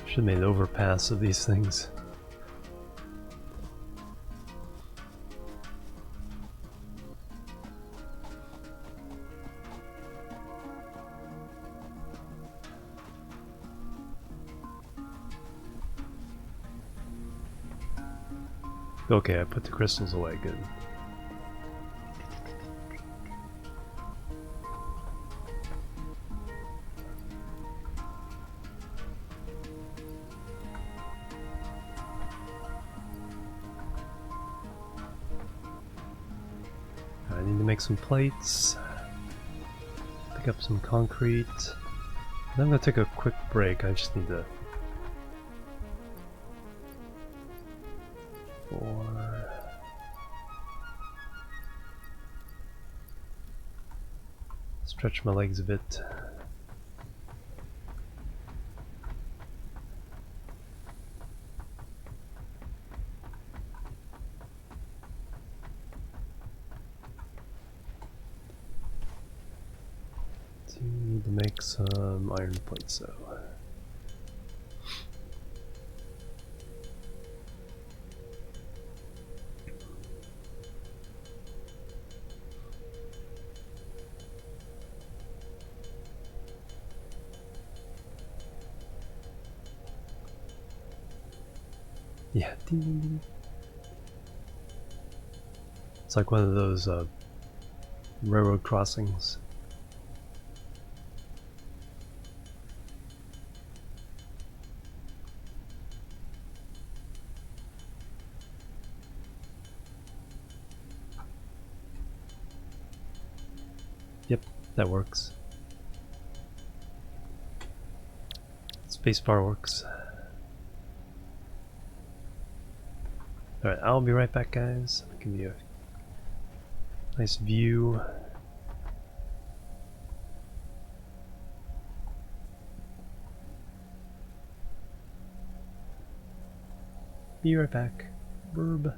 Should have made an overpass of these things. Okay, I put the crystals away, good. I need to make some plates, pick up some concrete. Then I'm gonna take a quick break. I just need to stretch my legs a bit. Do need to make some iron plates though. Yeah, ding, ding, ding. It's like one of those railroad crossings. Yep, that works. Spacebar works. Alright, I'll be right back, guys. I'll give you a nice view. Be right back. Burb.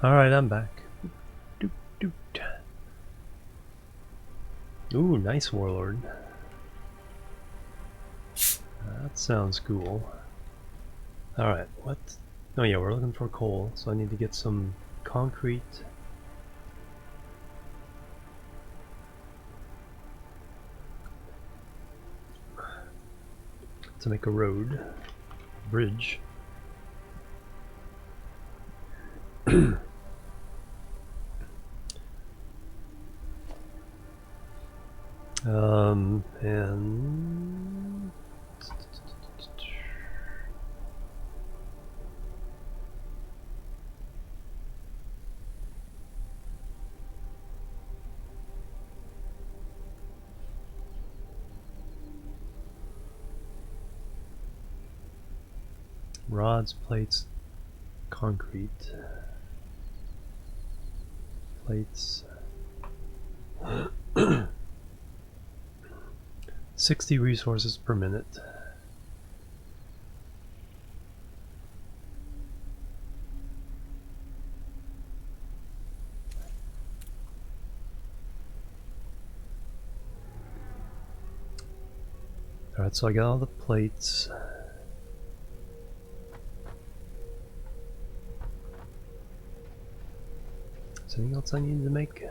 Alright, I'm back. Doot, doot. Ooh, nice warlord. That sounds cool. Alright, what? Oh yeah, we're looking for coal, so I need to get some concrete. To make a road. Bridge. And rods, plates, concrete, plates. 60 resources per minute. Alright, so I got all the plates. Is there anything else I need to make?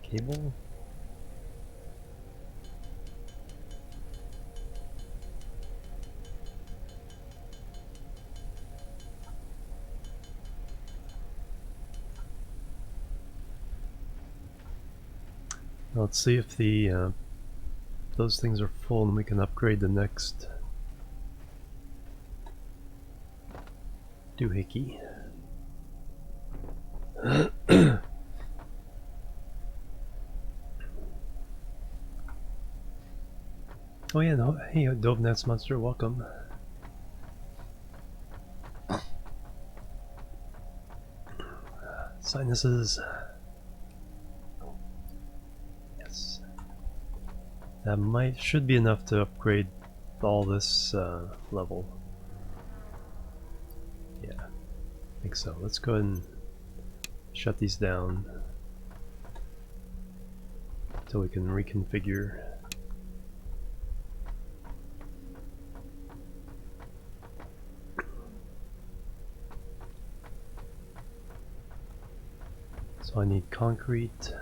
Cable? Let's see if the those things are full and we can upgrade the next doohickey. Oh yeah, no, hey, Dove Nets Monster, welcome. Sinuses. Yes. That should be enough to upgrade all this level. Yeah, I think so. Let's go ahead and shut these down until we can reconfigure. So I need concrete.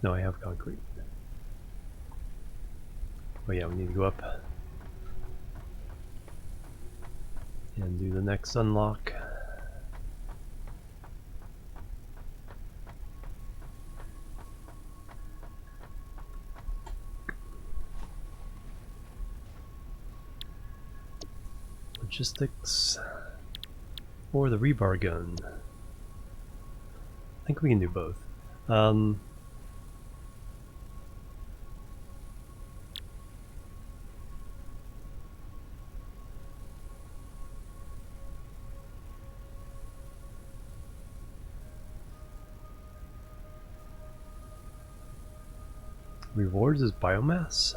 No, I have concrete. Oh yeah, we need to go up and do the next unlock. Logistics or the rebar gun. I think we can do both. Rewards is biomass?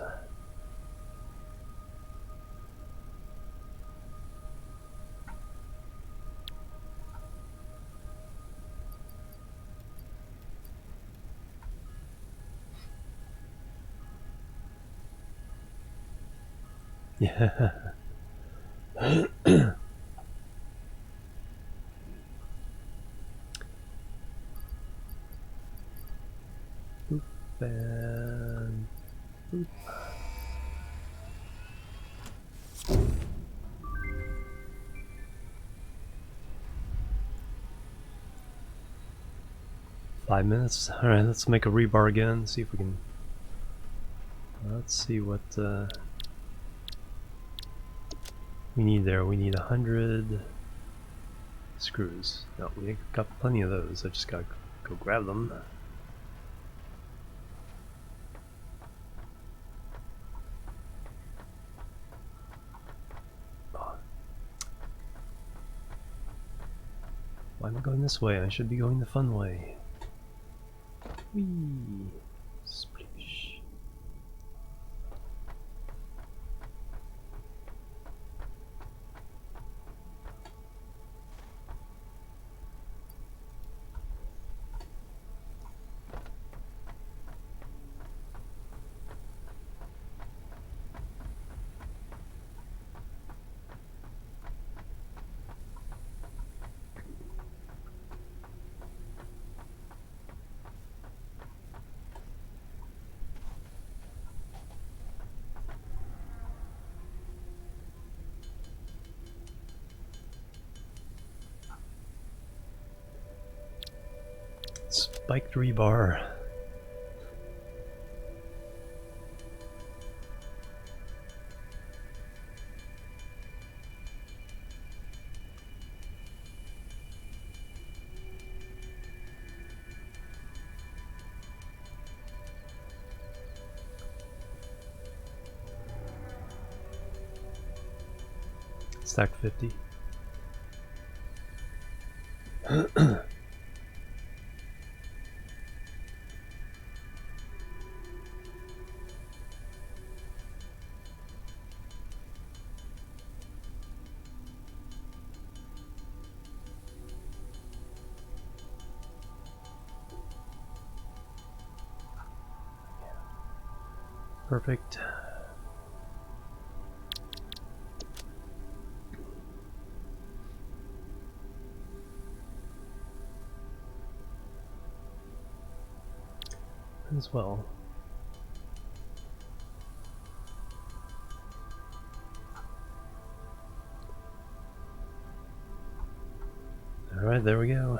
Yeah. Boop and boop. Five minutes. Alright, let's make a rebar again, see if we can. Let's see what we need there. We need 100 screws. No, we got plenty of those. I just gotta go grab them. Why am I going this way? I should be going the fun way. Whee! Splish. Bike rebar. Stack 50. Perfect. As well. Alright, there we go.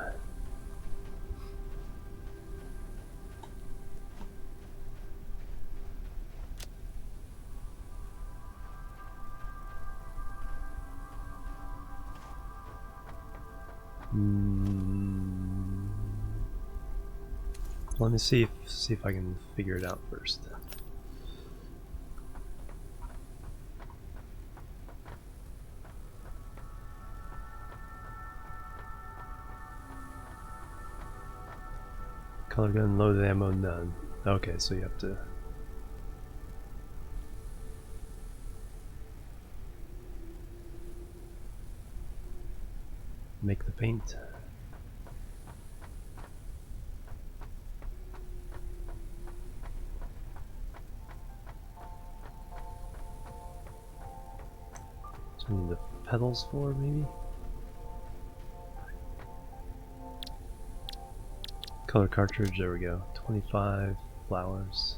Let me see if I can figure it out first. Color gun, loaded ammo, none. Okay, so you have to make the paint. So we need the pedals for maybe? Color cartridge, there we go. 25 flowers.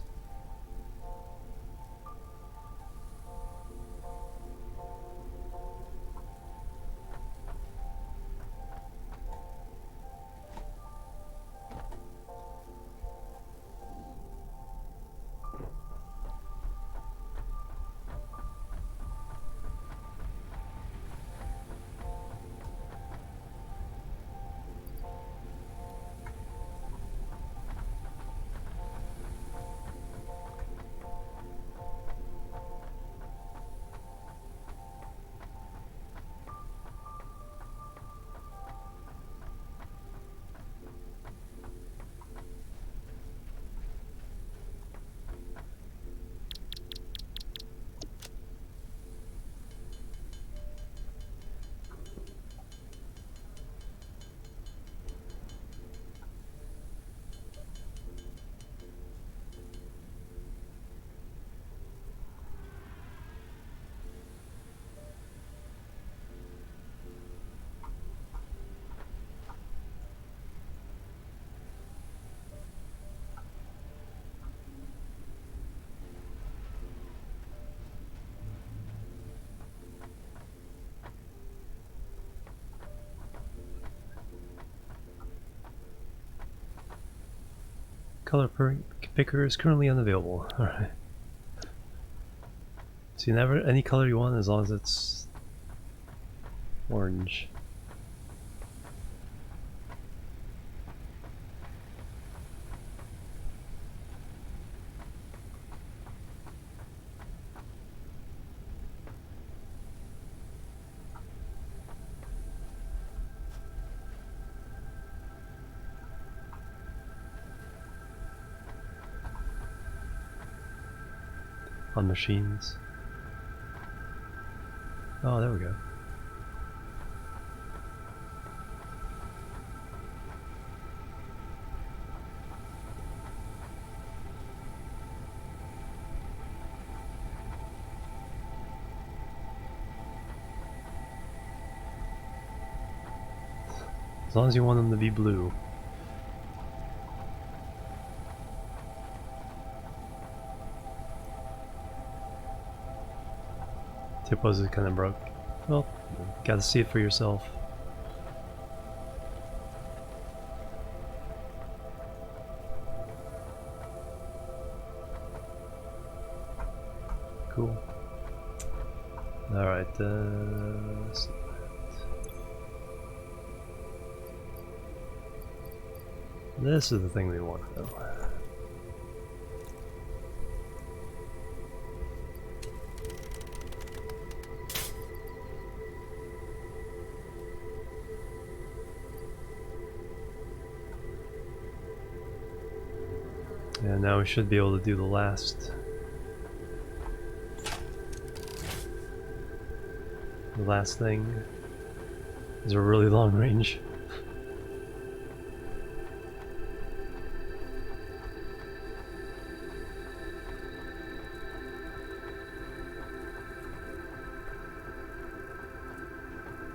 Color picker is currently unavailable. Alright. So you never any color you want as long as it's orange. On machines. Oh, there we go. As long as you want them to be blue. Tip was kind of broke. Well, gotta see it for yourself. Cool. Alright, this is the thing we want though. And now we should be able to do the last thing. Is a really long range.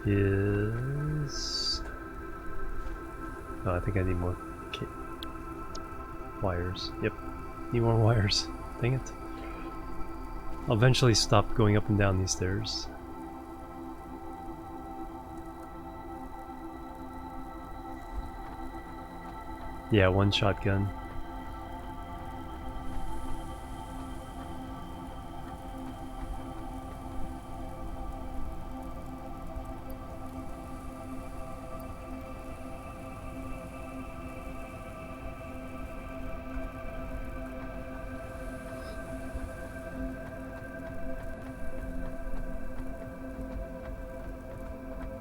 Is oh, I think I need more wires. Yep, need more wires. Dang it. I'll eventually stop going up and down these stairs. Yeah, one shotgun.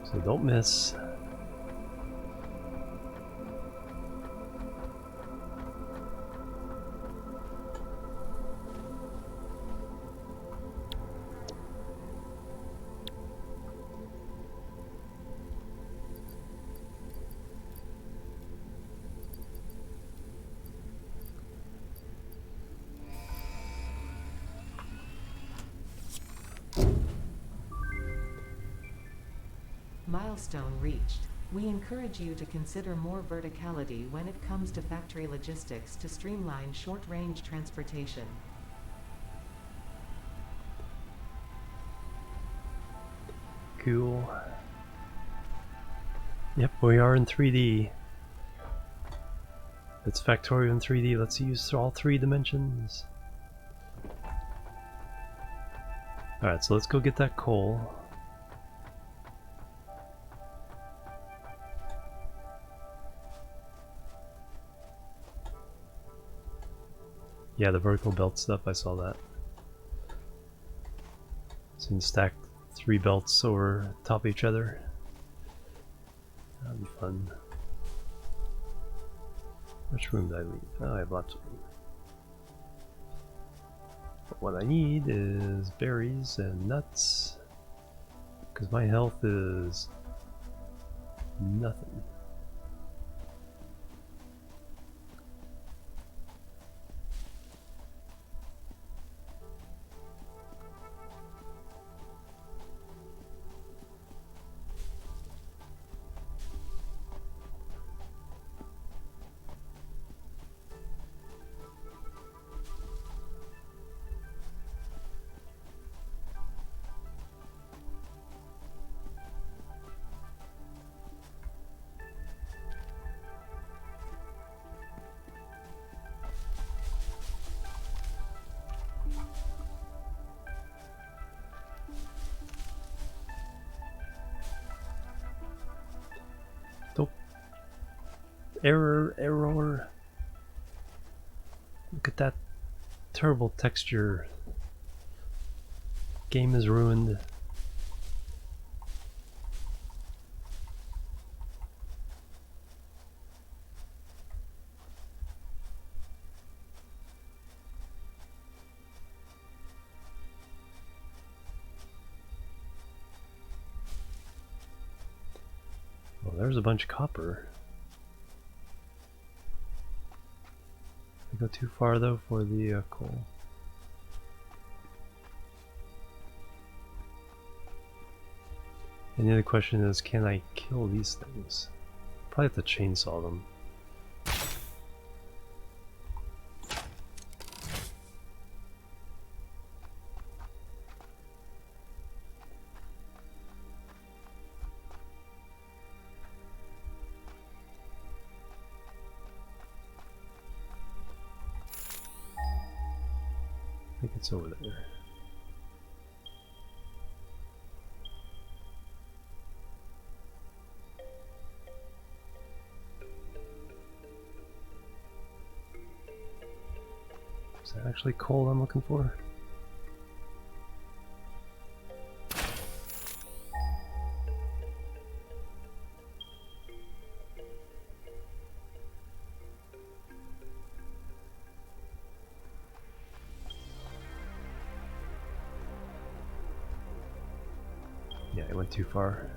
So don't miss. Milestone reached. We encourage you to consider more verticality when it comes to factory logistics to streamline short-range transportation. Cool. Yep, we are in 3D. It's Factorio in 3D. Let's use all 3 dimensions. Alright, so let's go get that coal. Yeah, the vertical belt stuff, I saw that. So you can stack 3 belts over top of each other. That'd be fun. Which room did I leave? Oh, I have lots of room. But what I need is berries and nuts, because my health is nothing. Error. Look at that terrible texture. Game is ruined. Well, there's a bunch of copper. I go too far though for the coal. And the other question is, can I kill these things? Probably have to chainsaw them. I think it's over there. actually coal I'm looking for? Yeah, I went too far.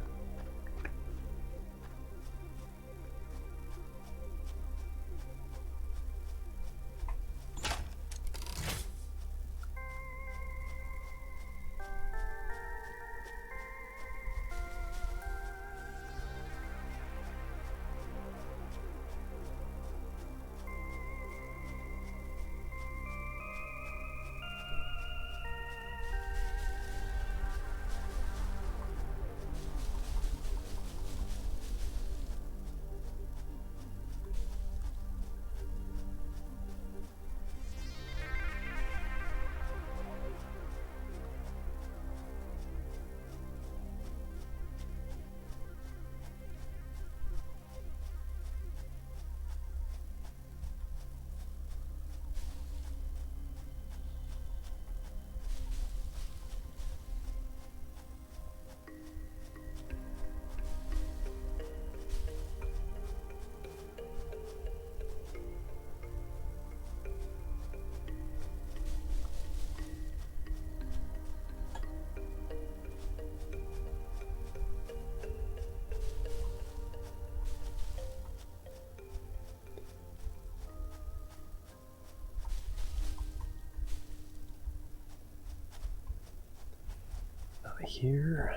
Here.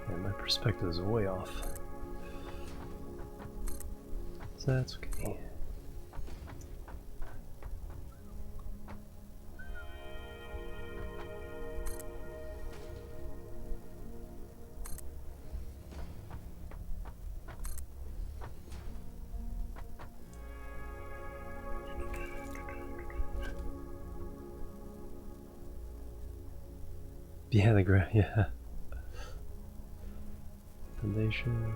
And my perspective is way off. So that's okay. Yeah, the ground, yeah. Foundations.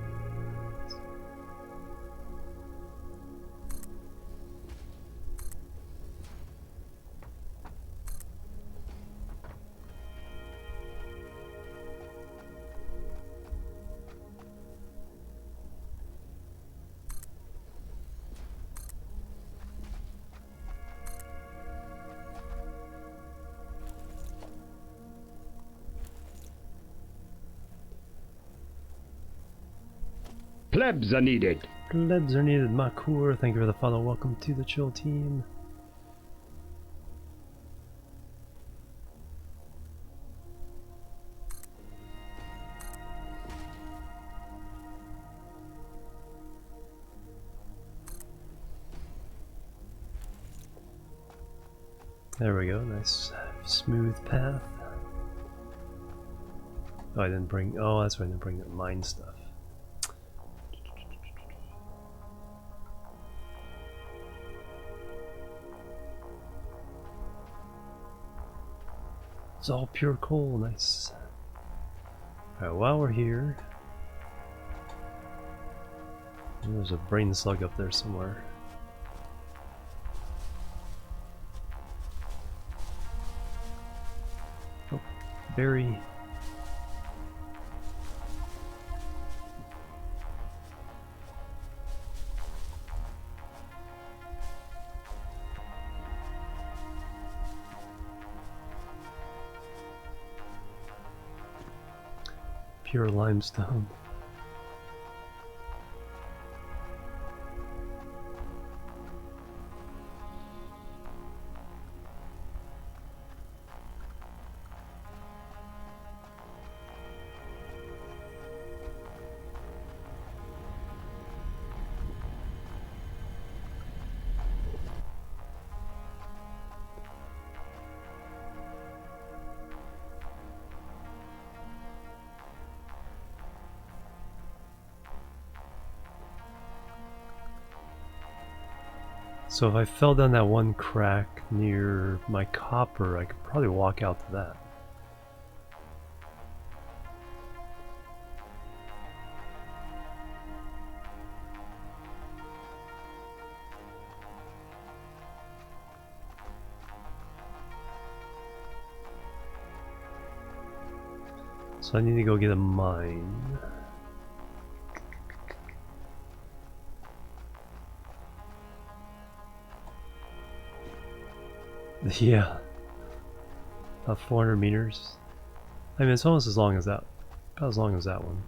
Plebs are needed. Plebs are needed. Makur, thank you for the follow. Welcome to the chill team. There we go, nice smooth path. Oh, I didn't bring, oh, that's why I didn't bring the mine stuff. It's all pure coal, nice. Alright, while we're here, there's a brain slug up there somewhere. Oh, berry. Pure limestone. So if I fell down that one crack near my copper, I could probably walk out to that. So I need to go get a mine. Yeah. About 400 meters. I mean, it's almost as long as that. About as long as that one.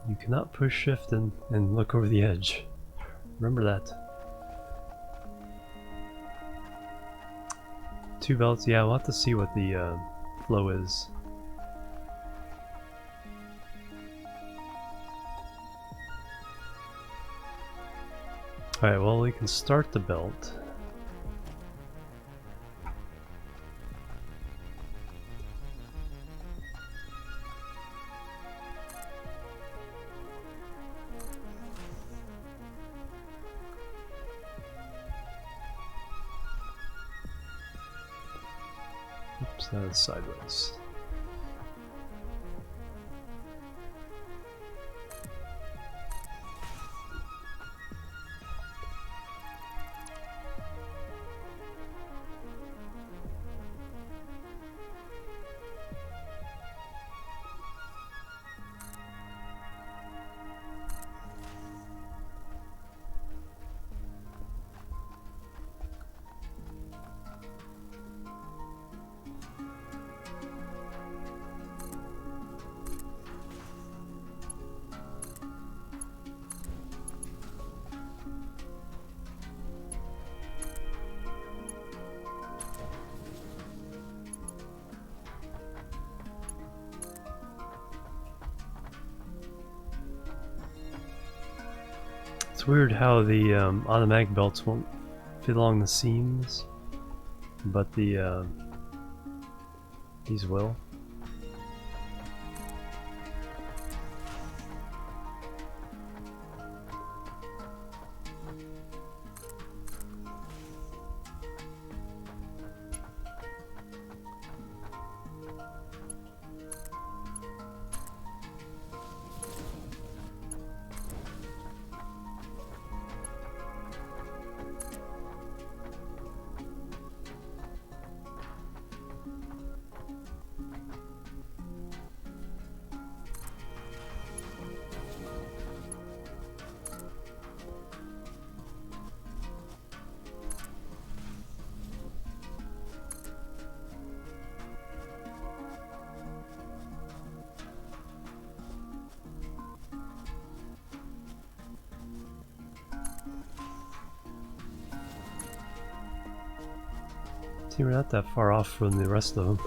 You cannot push shift and look over the edge. Remember that. 2 belts, yeah, we'll have to see what the flow is. Alright, well, we can start the belt. Oops, that is sideways. It's weird how the automatic belts won't fit along the seams, but the these will. See, we're not that far off from the rest of them.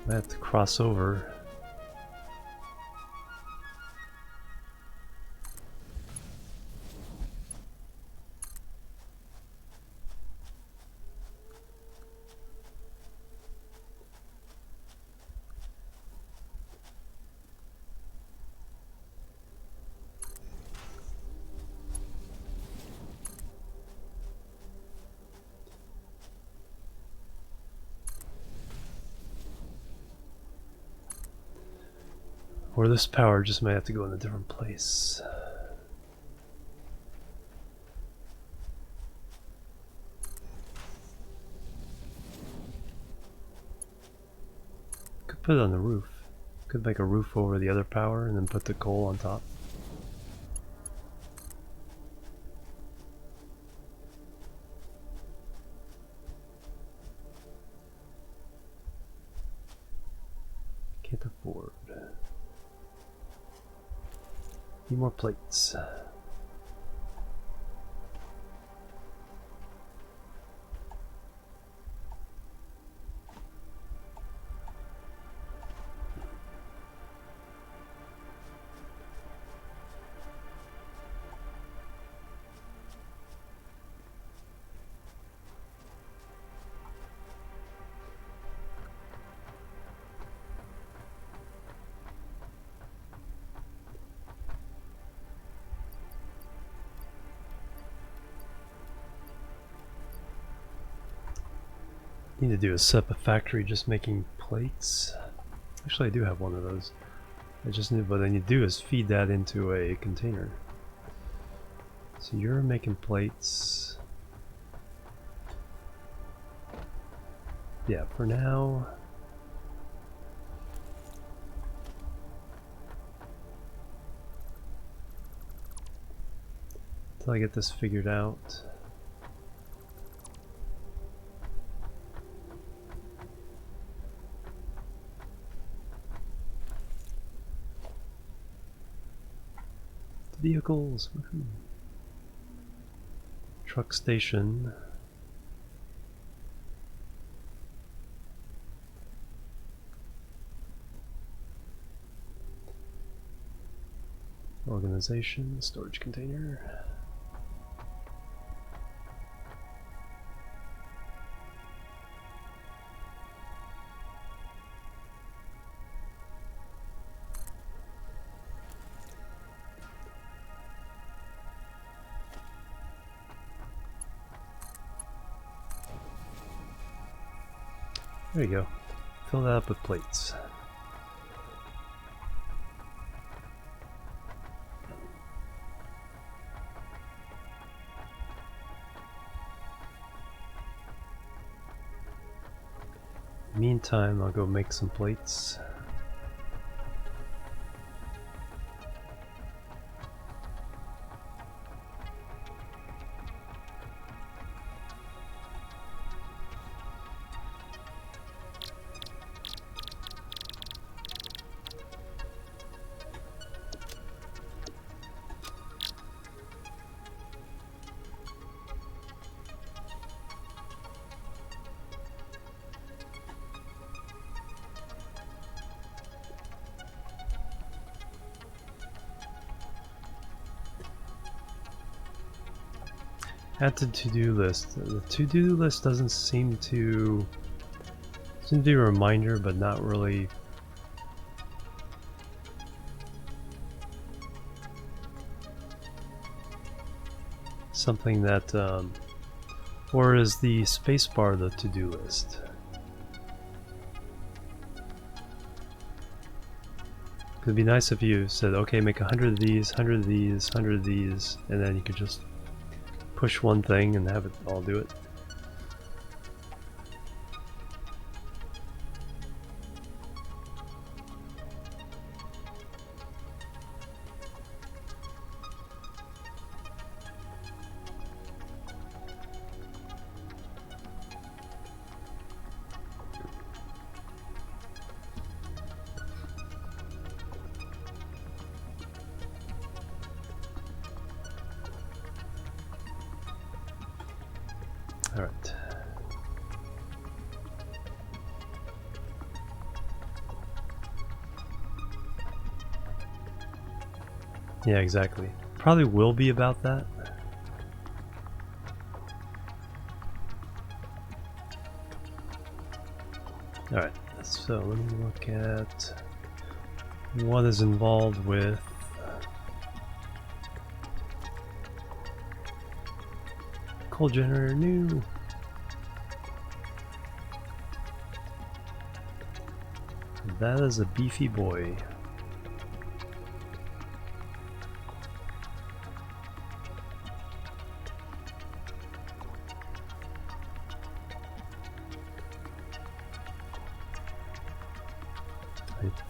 I have to cross over. Or this power just might have to go in a different place. Could put it on the roof. Could make a roof over the other power and then put the coal on top. board. Need more plates. Need to do a Satisfactory just making plates. Actually, I do have one of those. I just need, what I need to do is feed that into a container. So you're making plates. Yeah, for now. Until I get this figured out. Vehicles. Woohoo. Truck station. Organization, storage container. There you go. Fill that up with plates. Meantime, I'll go make some plates. Add to to-do list. The to-do list doesn't seem to be a reminder, but not really. Something that, or is the spacebar the to-do list? It'd be nice if you said, okay, make 100 of these, 100 of these, 100 of these, and then you could just push one thing and have it all do it. All right. Yeah, exactly. Probably will be about that. All right. So let me look at what is involved with coal generator new. That is a beefy boy.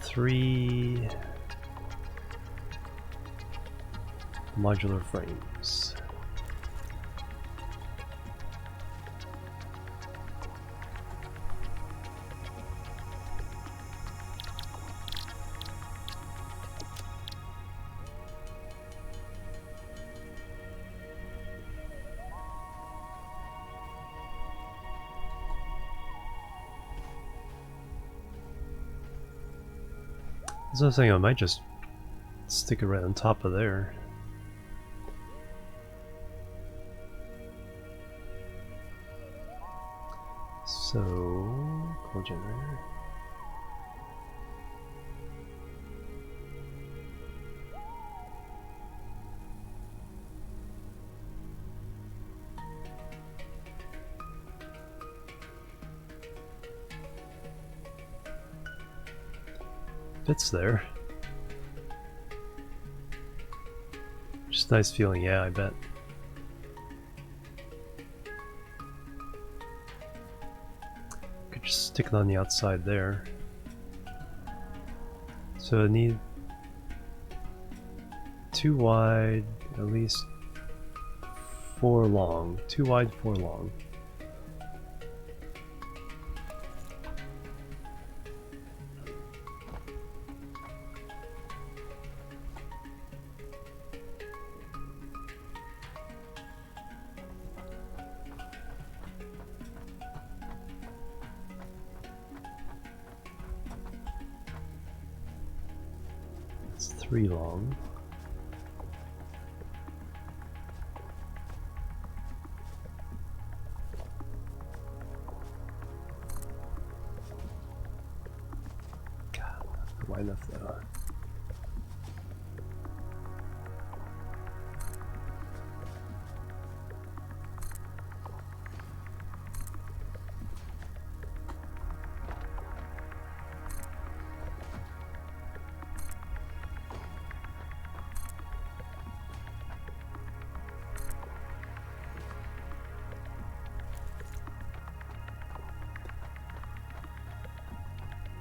Three modular frames. As I was saying, I might just stick it right on top of there. So, coal generator. Fits there. Just a nice feeling, yeah, I bet. Could just stick it on the outside there. So I need 2 wide, at least 4 long. 2 wide, 4 long. It's 3 long. God, not wide enough though.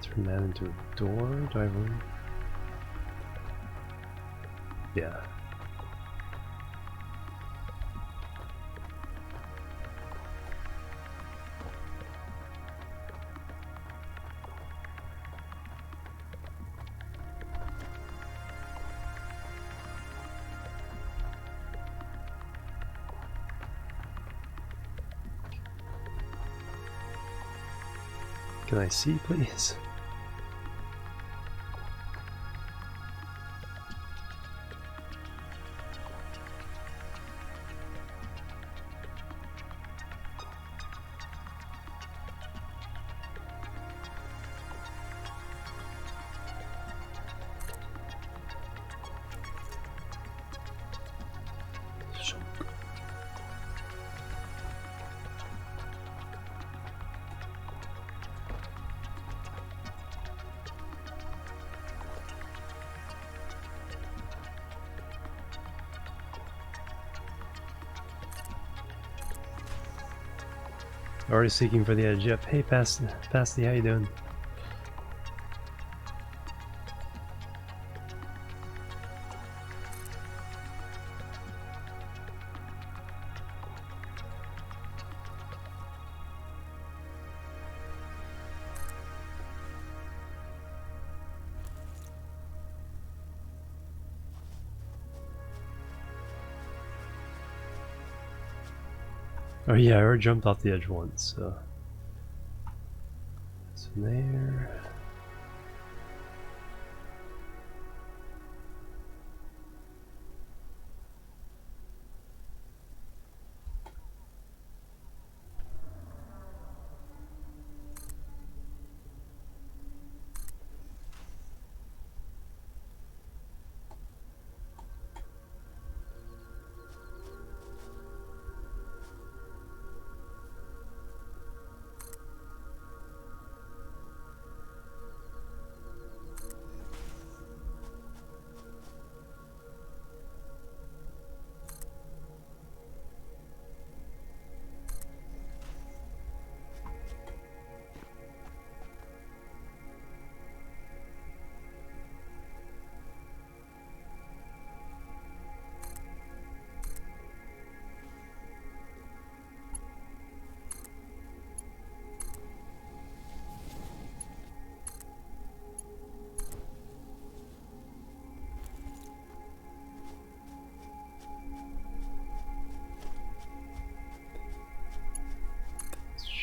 Turn that into a door? Do I have room? Yeah. Can I see, please? Already seeking for the edge. Yep. Hey, Pasty, how you doing? Oh yeah, I already jumped off the edge once, so... That's in there...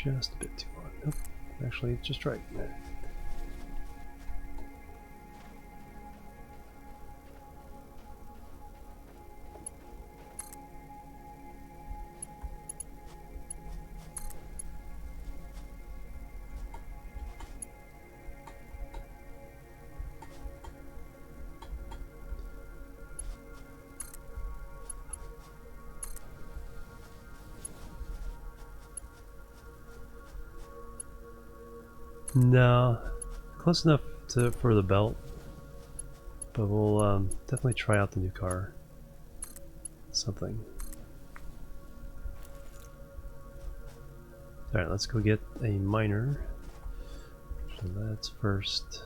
Just a bit too long. Nope. Actually, just right. No, close enough for the belt, but we'll definitely try out the new car. Something. Alright, let's go get a miner. So that's first.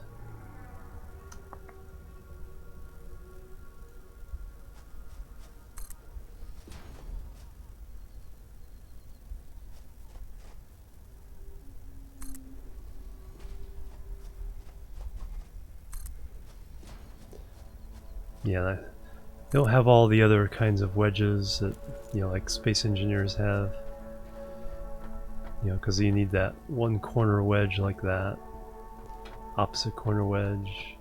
Yeah, they don't have all the other kinds of wedges that, you know, like space engineers have. You know, because you need that one corner wedge like that. Opposite corner wedge.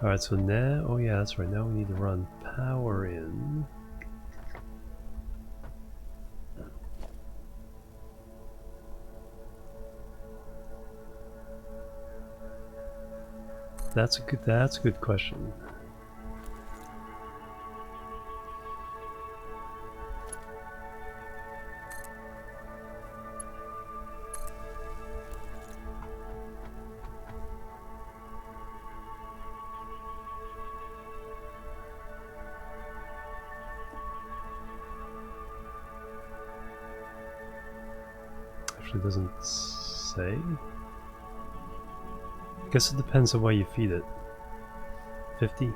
Alright, so now, oh yeah, that's right, now we need to run power in. That's a good question. Actually doesn't say. I guess it depends on what you feed it. 50.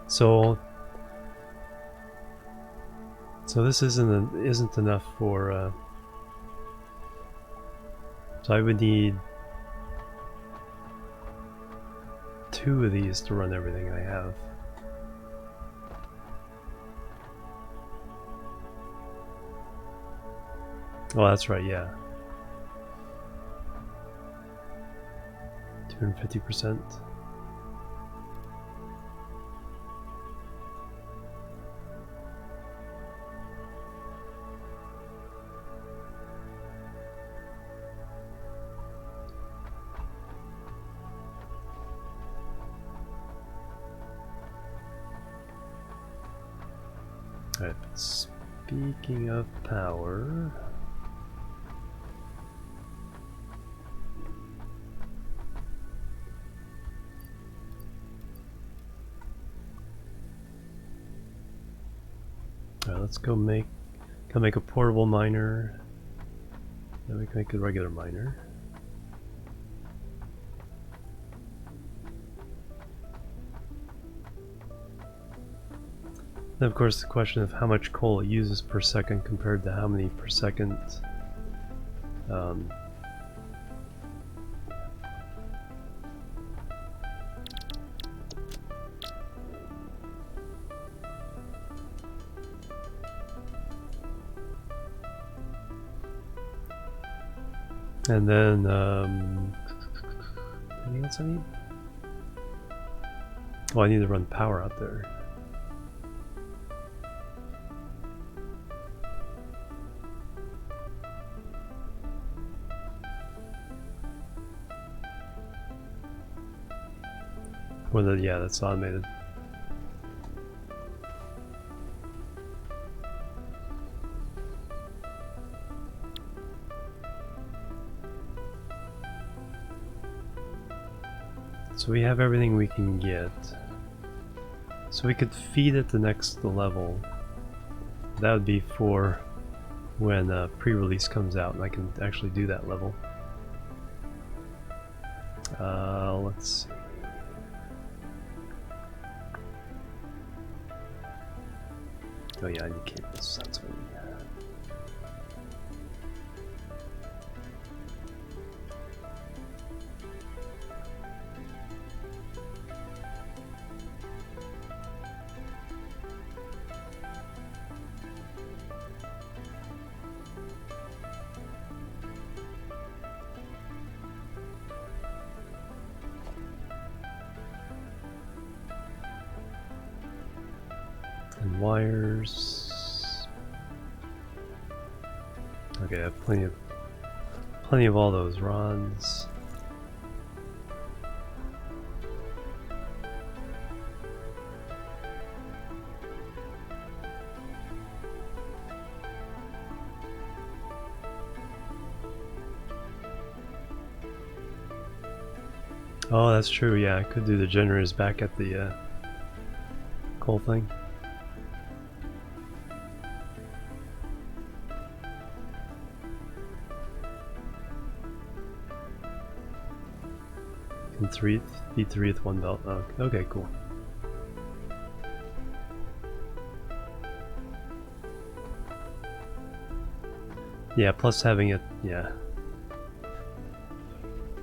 So this isn't enough for. So I would need 2 of these to run everything I have. Oh, that's right. Yeah. 250%. Alright, speaking of power... Alright, let's go make a portable miner. Then we can make a regular miner. Then of course the question of how much coal it uses per second compared to how many per second and then anything else I need? Oh, I need to run power out there. Well, yeah, that's automated. So we have everything we can get. So we could feed it the next level. That would be for when pre-release comes out and I can actually do that level. Let's see. Oh yeah, I need cables, that's what I need. And wires. Okay, I have plenty of all those rods. Oh, that's true. Yeah, I could do the generators back at the coal thing. And be three with one belt. Oh, okay, cool. Yeah, plus having it, yeah.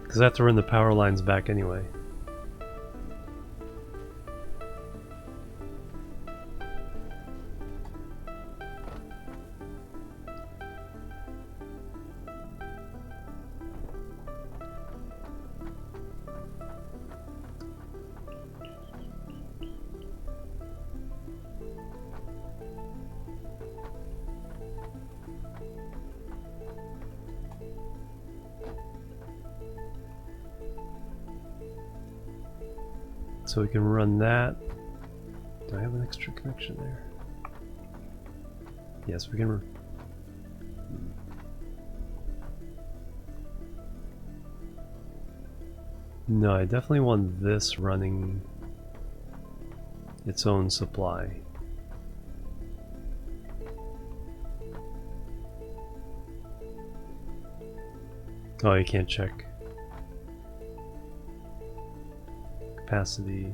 Because I have to run the power lines back anyway. So we can run that. Do I have an extra connection there? Yes, we can. No, I definitely want this running its own supply. Oh, you can't check capacity.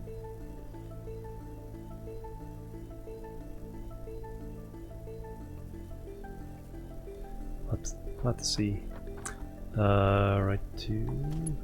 We'll have to see. Right to.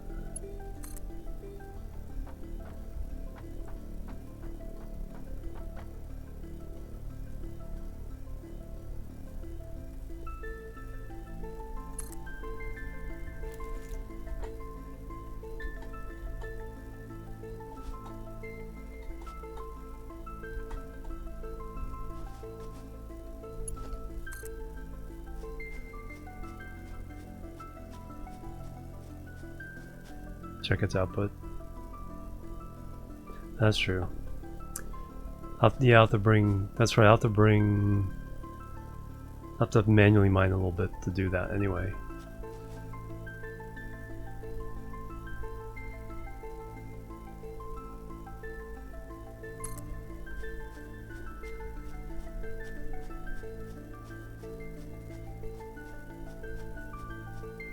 Check its output. That's true. Yeah, I'll have to bring. That's right. I'll have to bring. I'll have to manually mine a little bit to do that anyway.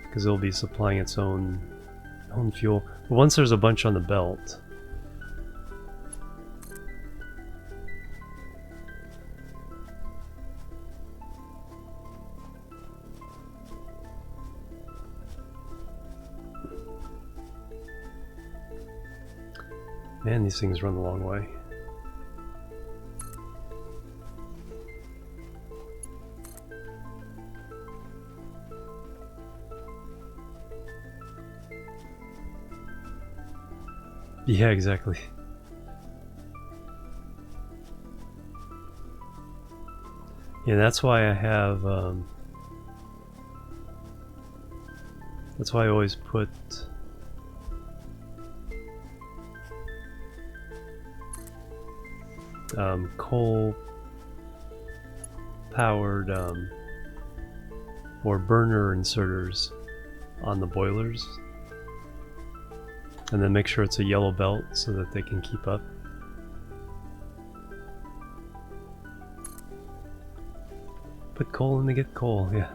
Because it'll be supplying its own fuel. But once there's a bunch on the belt, man, these things run the long way. Yeah, exactly. Yeah, that's why I have. That's why I always put. Coal-powered or burner inserters on the boilers. And then make sure it's a yellow belt so that they can keep up. Put coal in to get coal, yeah.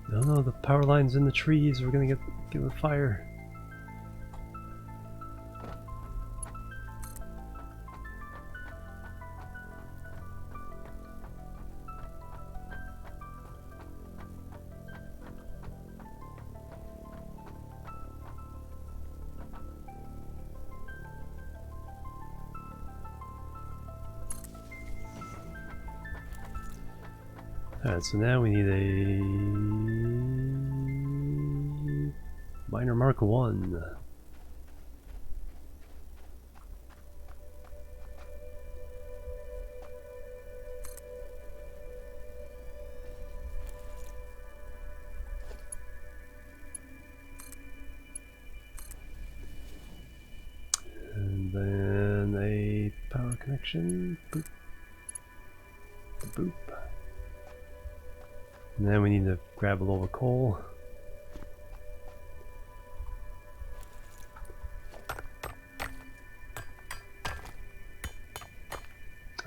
No, the power line's in the trees. We're gonna get a fire. Alright, so now we need a miner mark 1. direction. Boop. Boop. And then we need to grab a load of coal.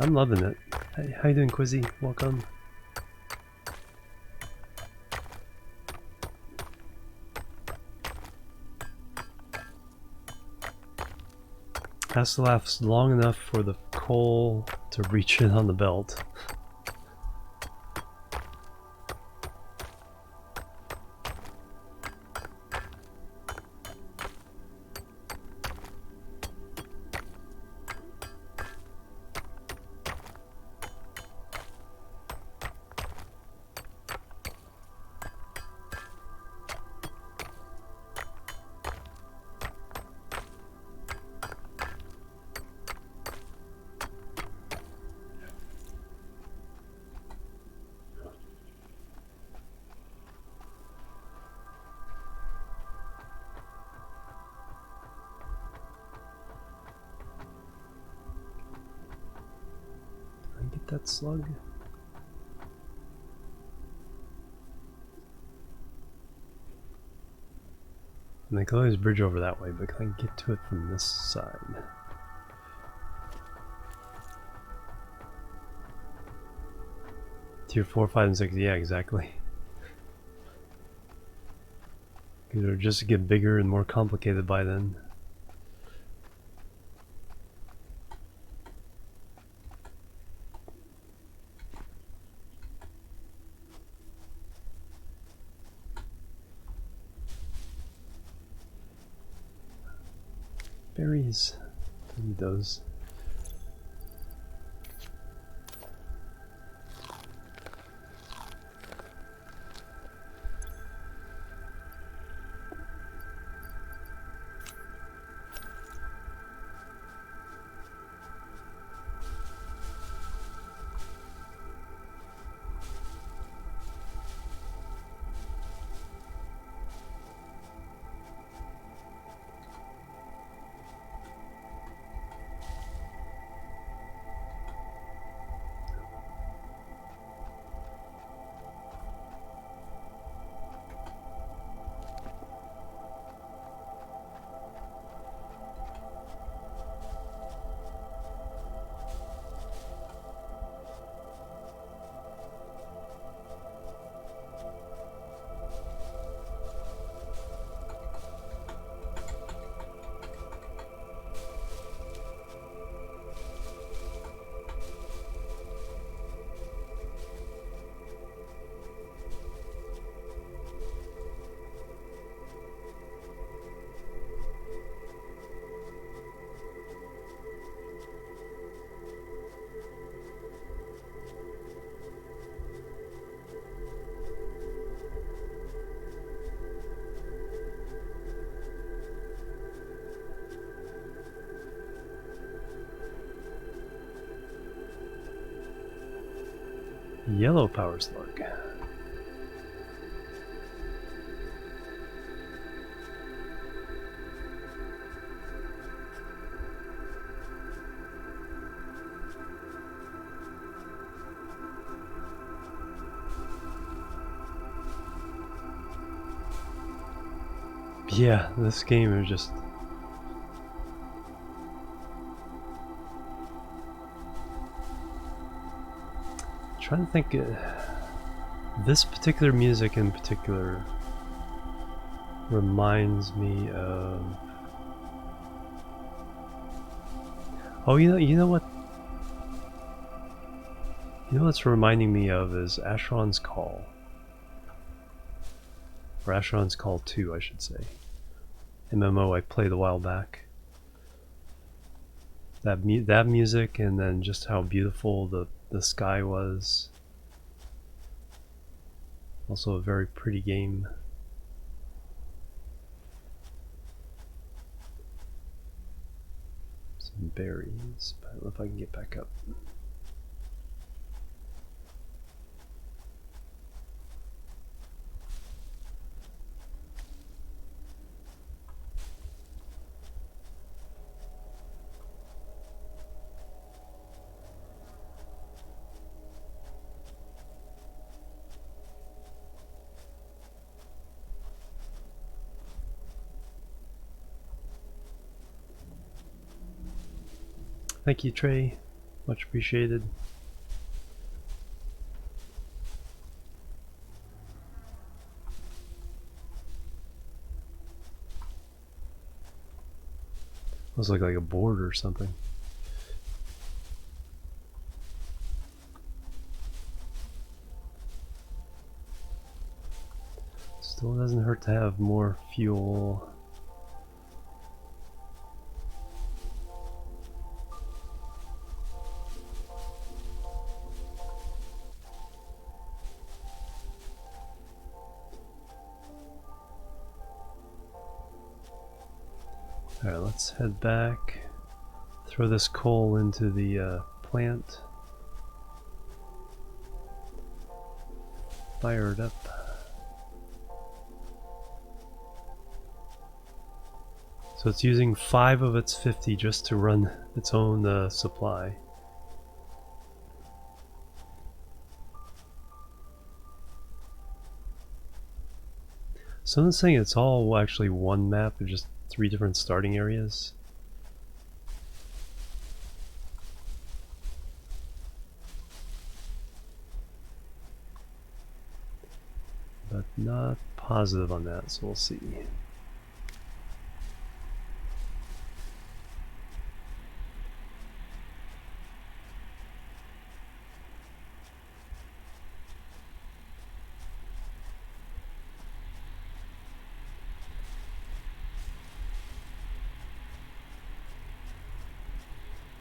I'm loving it. Hey, how you doing, Quizzy? Welcome. Has to last long enough for the coal to reach in on the belt. Get that slug. And I can always bridge over that way, but can I get to it from this side? Tier 4, 5, and 6, yeah, exactly. It'll just get bigger and more complicated by then. Berries. I need those. Yellow power slug. Yeah, this game is just... trying to think... this particular music in particular reminds me of... oh, you know what? You know what's reminding me of is Asheron's Call. Or Asheron's Call 2, I should say. MMO I played a while back. That music, and then just how beautiful the sky was. Also a very pretty game. Some berries, but I don't know if I can get back up. Thank you, Trey. Much appreciated. Looks like a board or something. Still doesn't hurt to have more fuel. Alright, let's head back. Throw this coal into the plant. Fire it up. So it's using 5 of its 50 just to run its own supply. Someone's saying it's all actually one map, there's just 3 different starting areas. But not positive on that, so we'll see.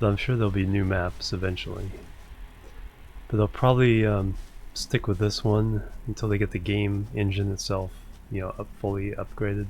I'm sure there'll be new maps eventually. But they'll probably stick with this one until they get the game engine itself, you know, fully upgraded.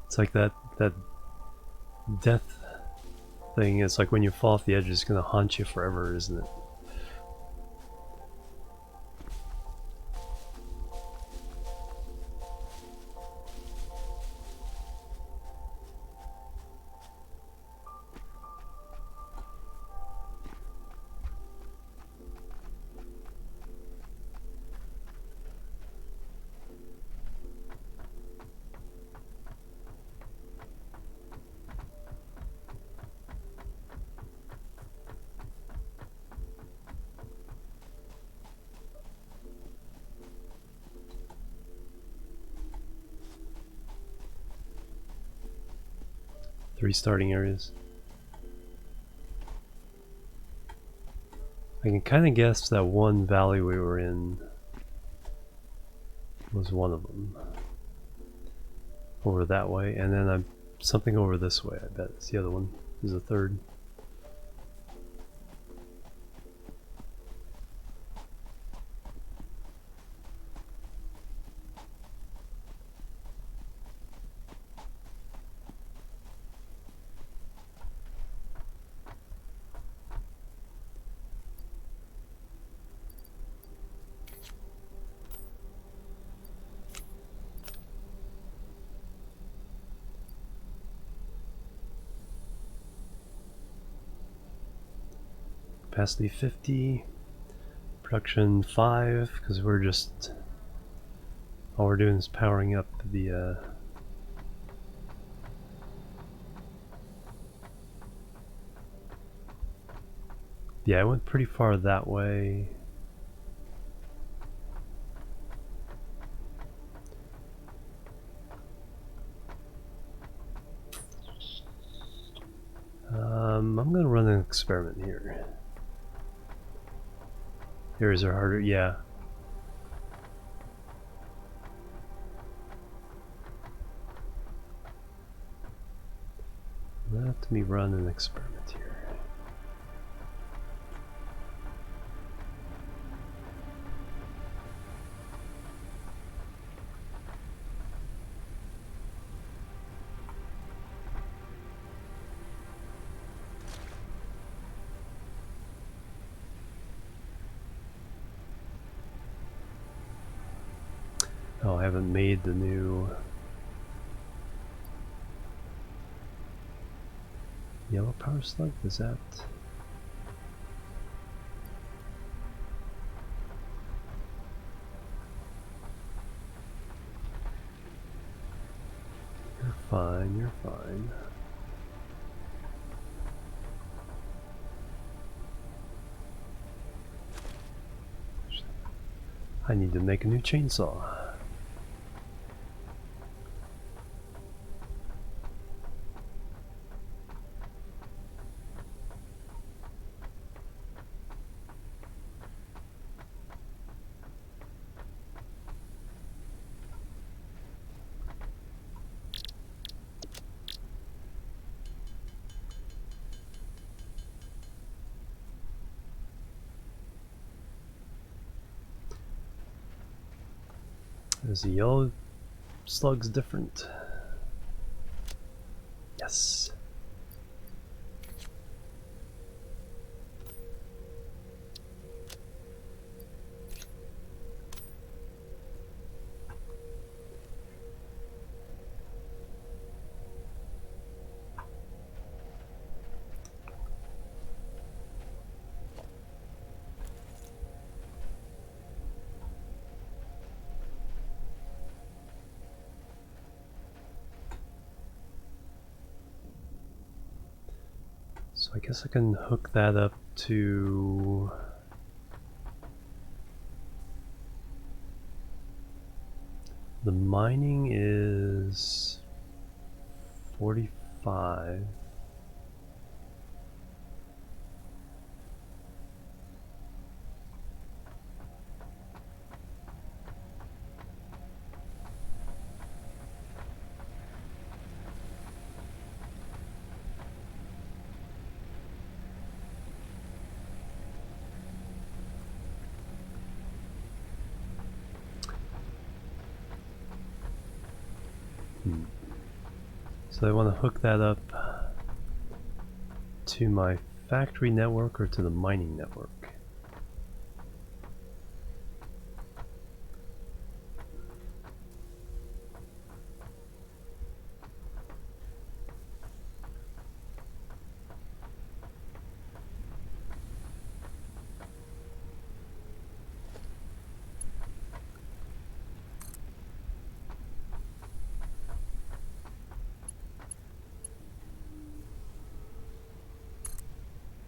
It's like that death thing. It's like when you fall off the edge, it's gonna haunt you forever, isn't it? Three starting areas. I can kind of guess that one valley we were in was one of them. Over that way, and then something over this way, I bet. It's the other one. Is the third. Capacity 50, production 5, because we're just, all we're doing is powering up the yeah, I went pretty far that way. I'm gonna run an experiment here. Areas are harder, yeah. Let me run an experiment here. Oh, I haven't made the new yellow power slug. Is that? You're fine, you're fine. I need to make a new chainsaw. Is the yellow slug's different? Yes. So I guess I can hook that up to the mining is 45. So I want to hook that up to my factory network or to the mining network.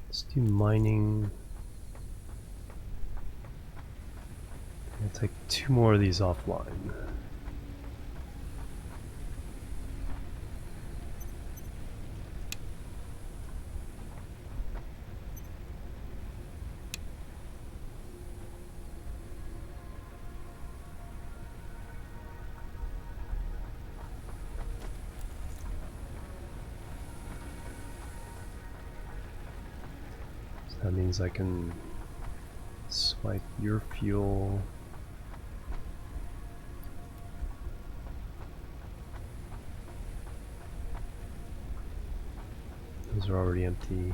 Let's do mining. I'll take 2 more of these offline. That means I can swipe your fuel. Those are already empty.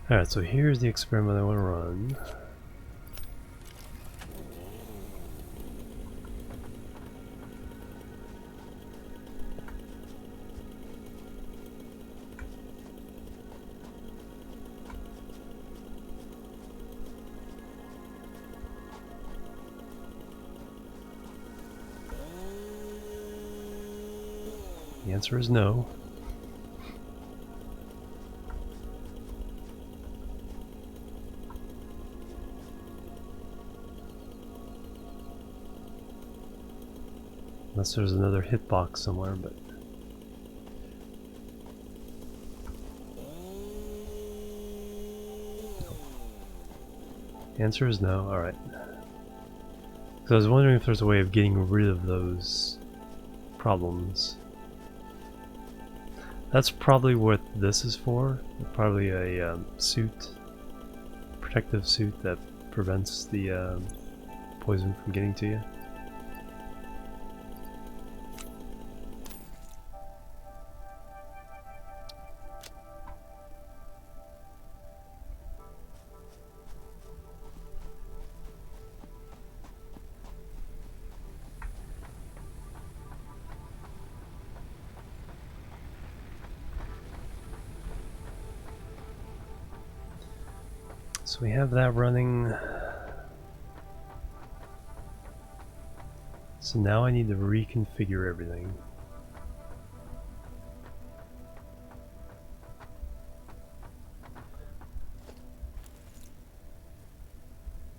Alright, so here's the experiment I want to run. The answer is no. Unless there's another hitbox somewhere, but... Answer is no. Alright. So I was wondering if there's a way of getting rid of those problems. That's probably what this is for. Probably a suit. Protective suit that prevents the poison from getting to you. So we have that running. So now I need to reconfigure everything.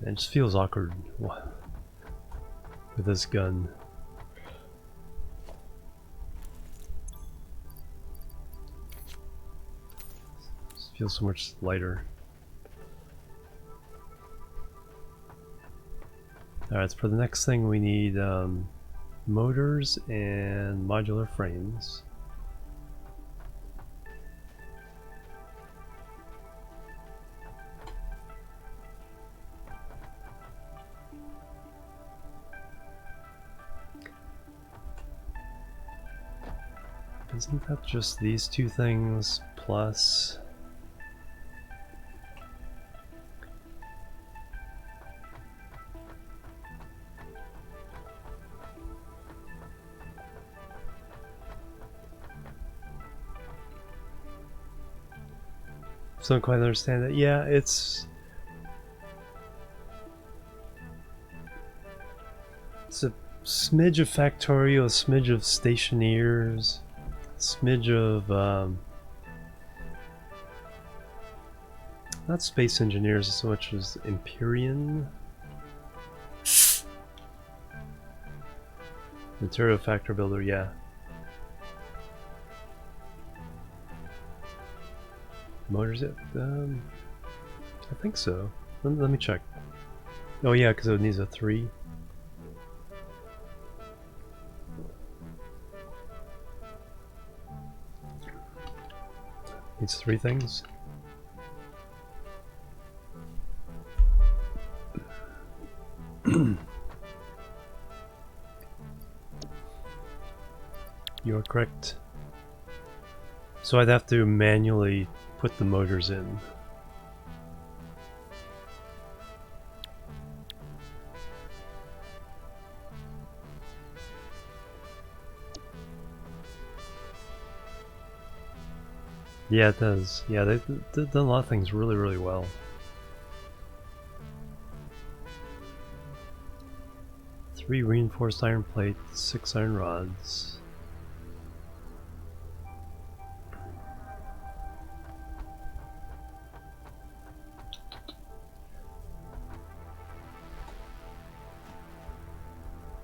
It just feels awkward with this gun. It feels so much lighter. Alright, so for the next thing we need motors and modular frames. Isn't that just these two things plus... So I don't quite understand it. Yeah, it's a smidge of Factorio, a smidge of Stationeers, a smidge of not Space Engineers so much as Empyrean. Material Factor Builder, yeah. Motors it? I think so. Let me check. Oh yeah, because it needs a 3. Needs 3 things. You are correct. So I'd have to manually put the motors in. Yeah, it does. Yeah, they've done a lot of things really, really well. Three reinforced iron plates, 6 iron rods.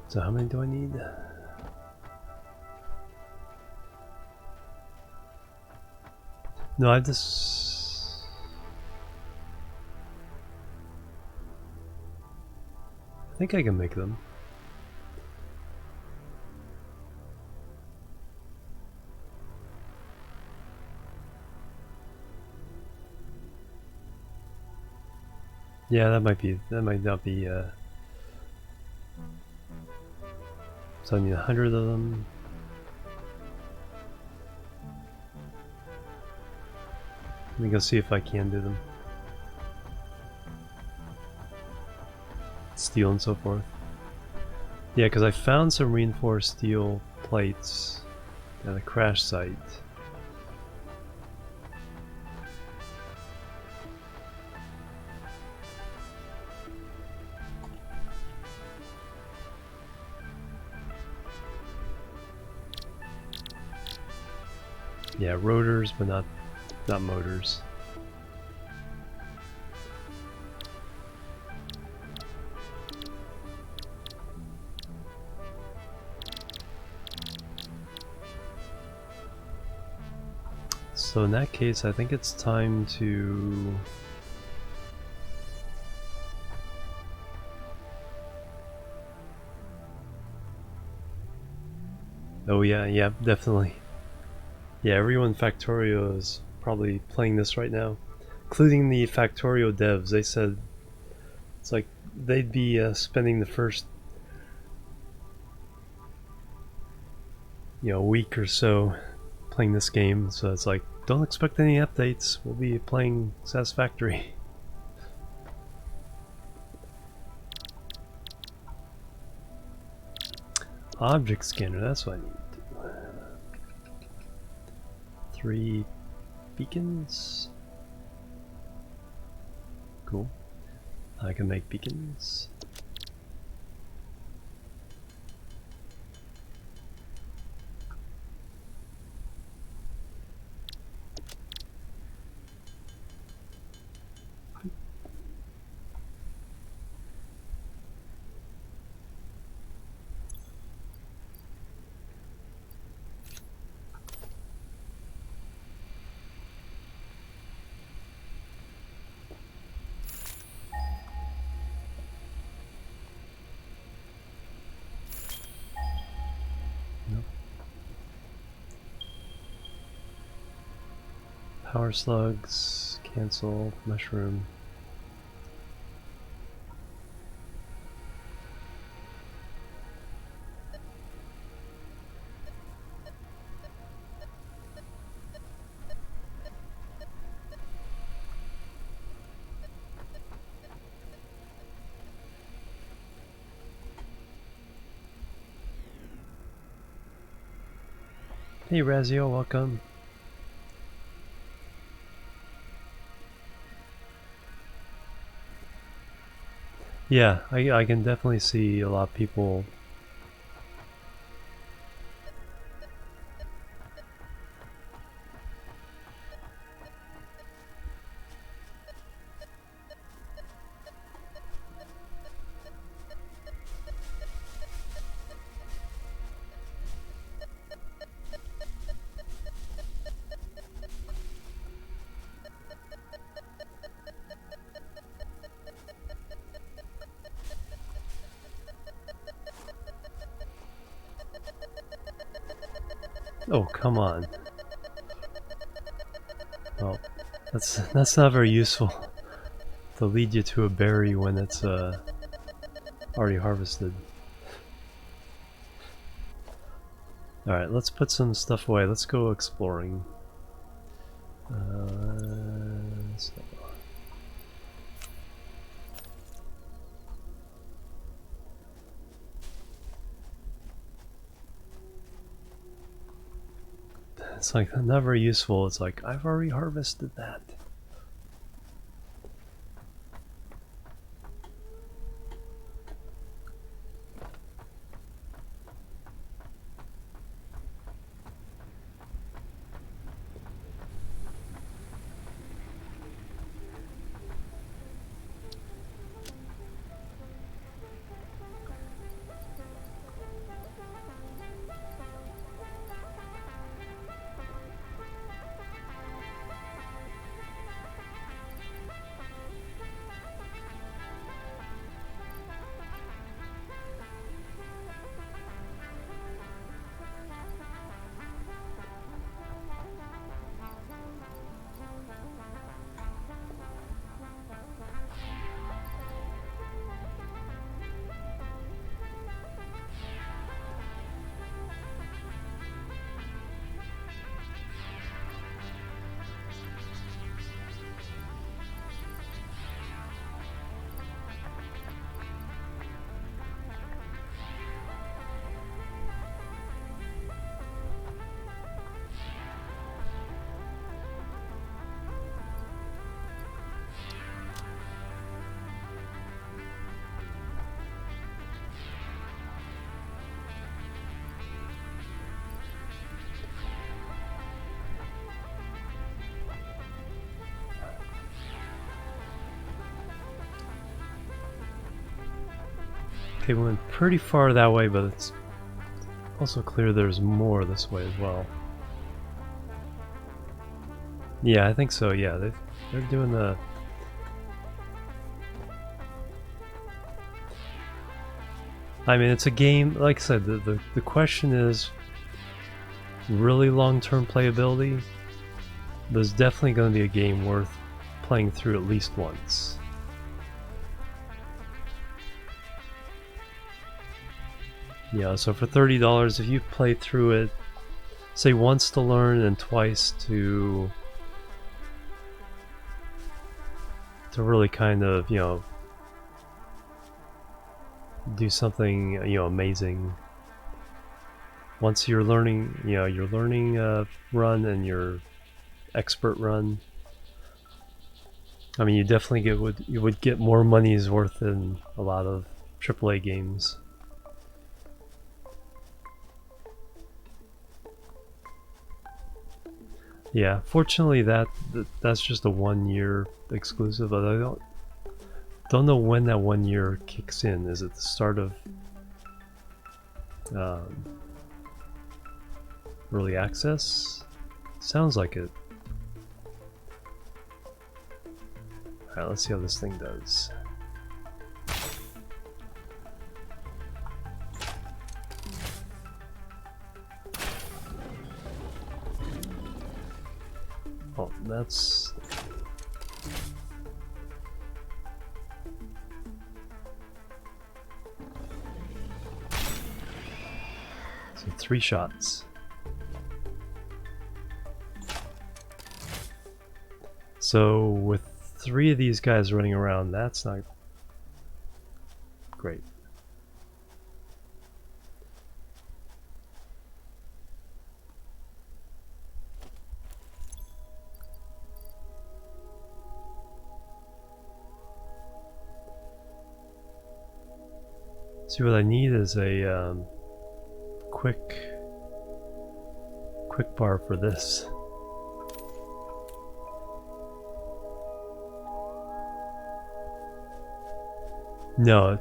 So how many do I need? No, I just... I think I can make them. Yeah, that might not be, so I need 100 of them. Let me go see if I can do them. Steel and so forth. Yeah, because I found some reinforced steel plates at a crash site. Yeah, rotors, but not motors. So in that case, I think it's time to... Oh yeah, definitely. Yeah, everyone in Factorio is probably playing this right now, including the Factorio devs. They said it's like they'd be spending the first, week or so playing this game. So it's like, don't expect any updates. We'll be playing Satisfactory. Object scanner, that's what I need. 3 beacons. Cool. I can make beacons. Power slugs, cancel, mushroom. Hey Razio, welcome. Yeah, I can definitely see a lot of people. Oh, come on. Well, that's not very useful to lead you to a berry when it's already harvested. Alright, let's put some stuff away. Let's go exploring. So. It's like not very useful. It's like, I've already harvested that. Okay, we went pretty far that way, but it's also clear there's more this way as well. Yeah, I think so. Yeah, they're doing the. I mean, it's a game. Like I said, the question is really long-term playability. There's definitely going to be a game worth playing through at least once. Yeah, so for $30, if you play through it, say once to learn and twice to really kind of, you know, do something, you know, amazing. Once you're learning, you know, your learning run and your expert run. I mean, you definitely you would get more money's worth than a lot of AAA games. Yeah, fortunately that's just a 1-year exclusive, but I don't know when that 1 year kicks in. Is it the start of early access? Sounds like it. Alright, let's see how this thing does. Oh, that's... So 3 shots. So with 3 of these guys running around, that's not great. See, what I need is a quick bar for this. No,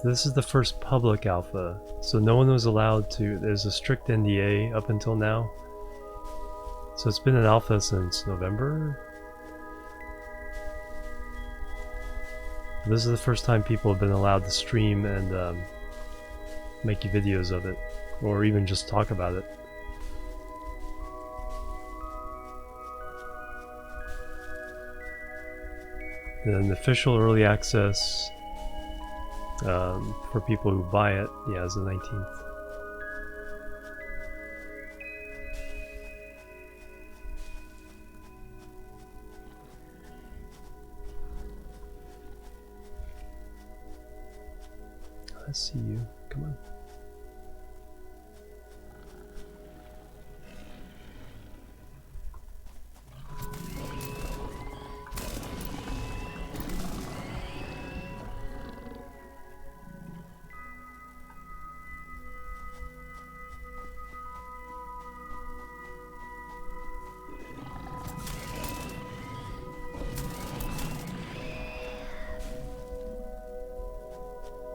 this is the first public alpha, so no one was allowed to. There's a strict NDA up until now. So it's been an alpha since November. This is the first time people have been allowed to stream and make videos of it, or even just talk about it. And official early access for people who buy it, yeah, is the 19th. I see you. Come on.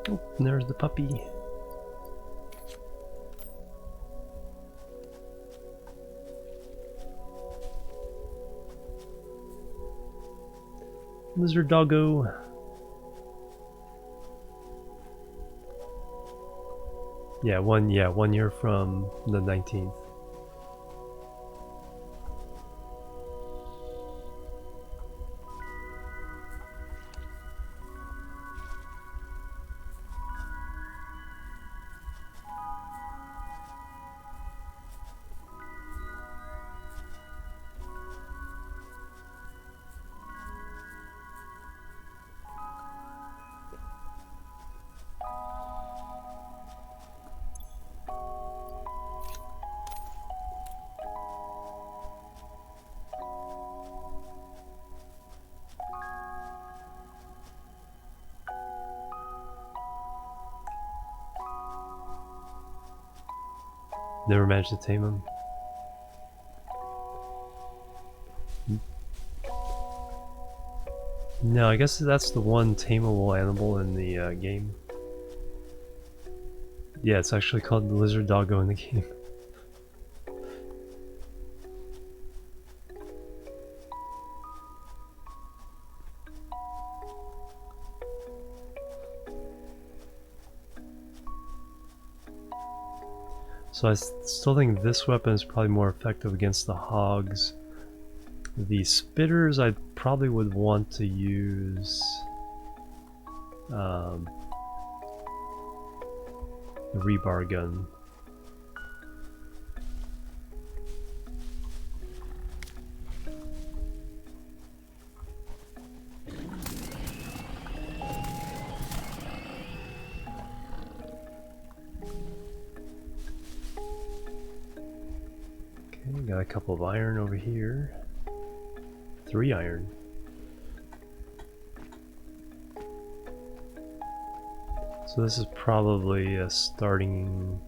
Oh, and there's the puppy. Lizard doggo. Yeah, 1 year from the 19th. Never managed to tame him. No, I guess that's the one tameable animal in the game. Yeah, it's actually called the lizard doggo in the game. So I still think this weapon is probably more effective against the hogs. The spitters I probably would want to use the rebar gun. Okay, got a couple of iron over here. 3 iron. So this is probably a starting...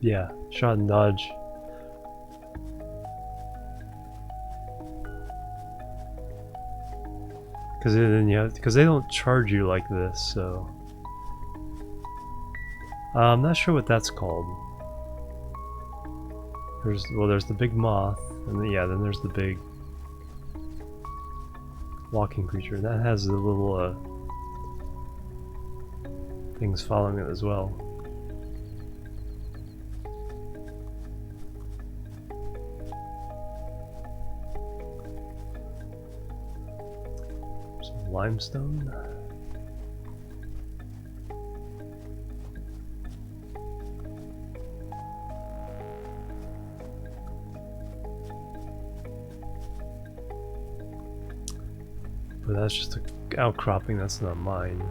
Yeah, shot and dodge. Because then you have, because they don't charge you like this, so I'm not sure what that's called. There's the big moth, and then, yeah, then there's the big walking creature. That has the little things following it as well. Some limestone. But that's just an outcropping, that's not mine.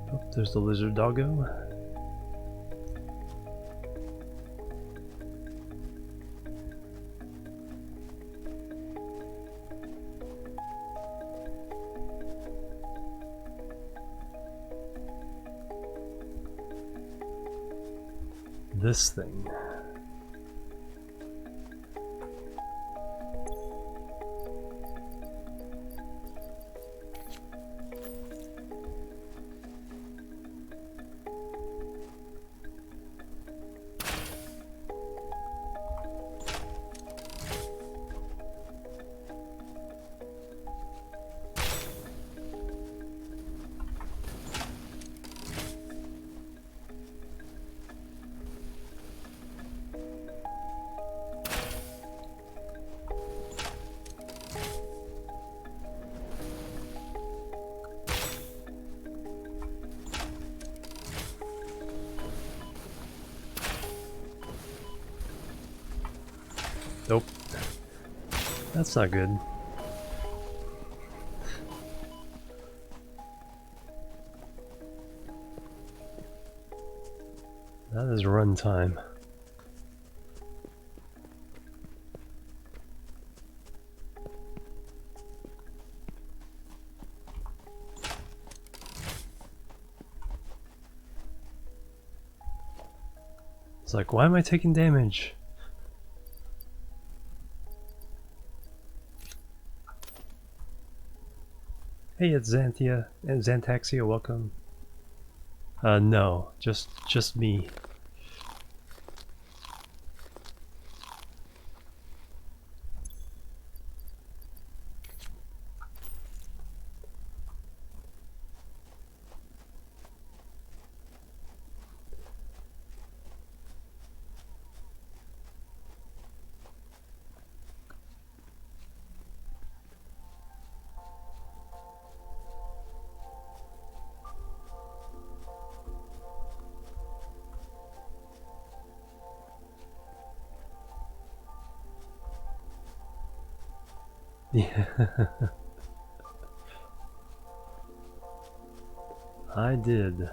Oh, there's the lizard doggo. This thing. Nope. That's not good. That is run time. It's like, why am I taking damage? Hey, it's Xanthia and Xantaxia, welcome. No, just me. Yeah. I did.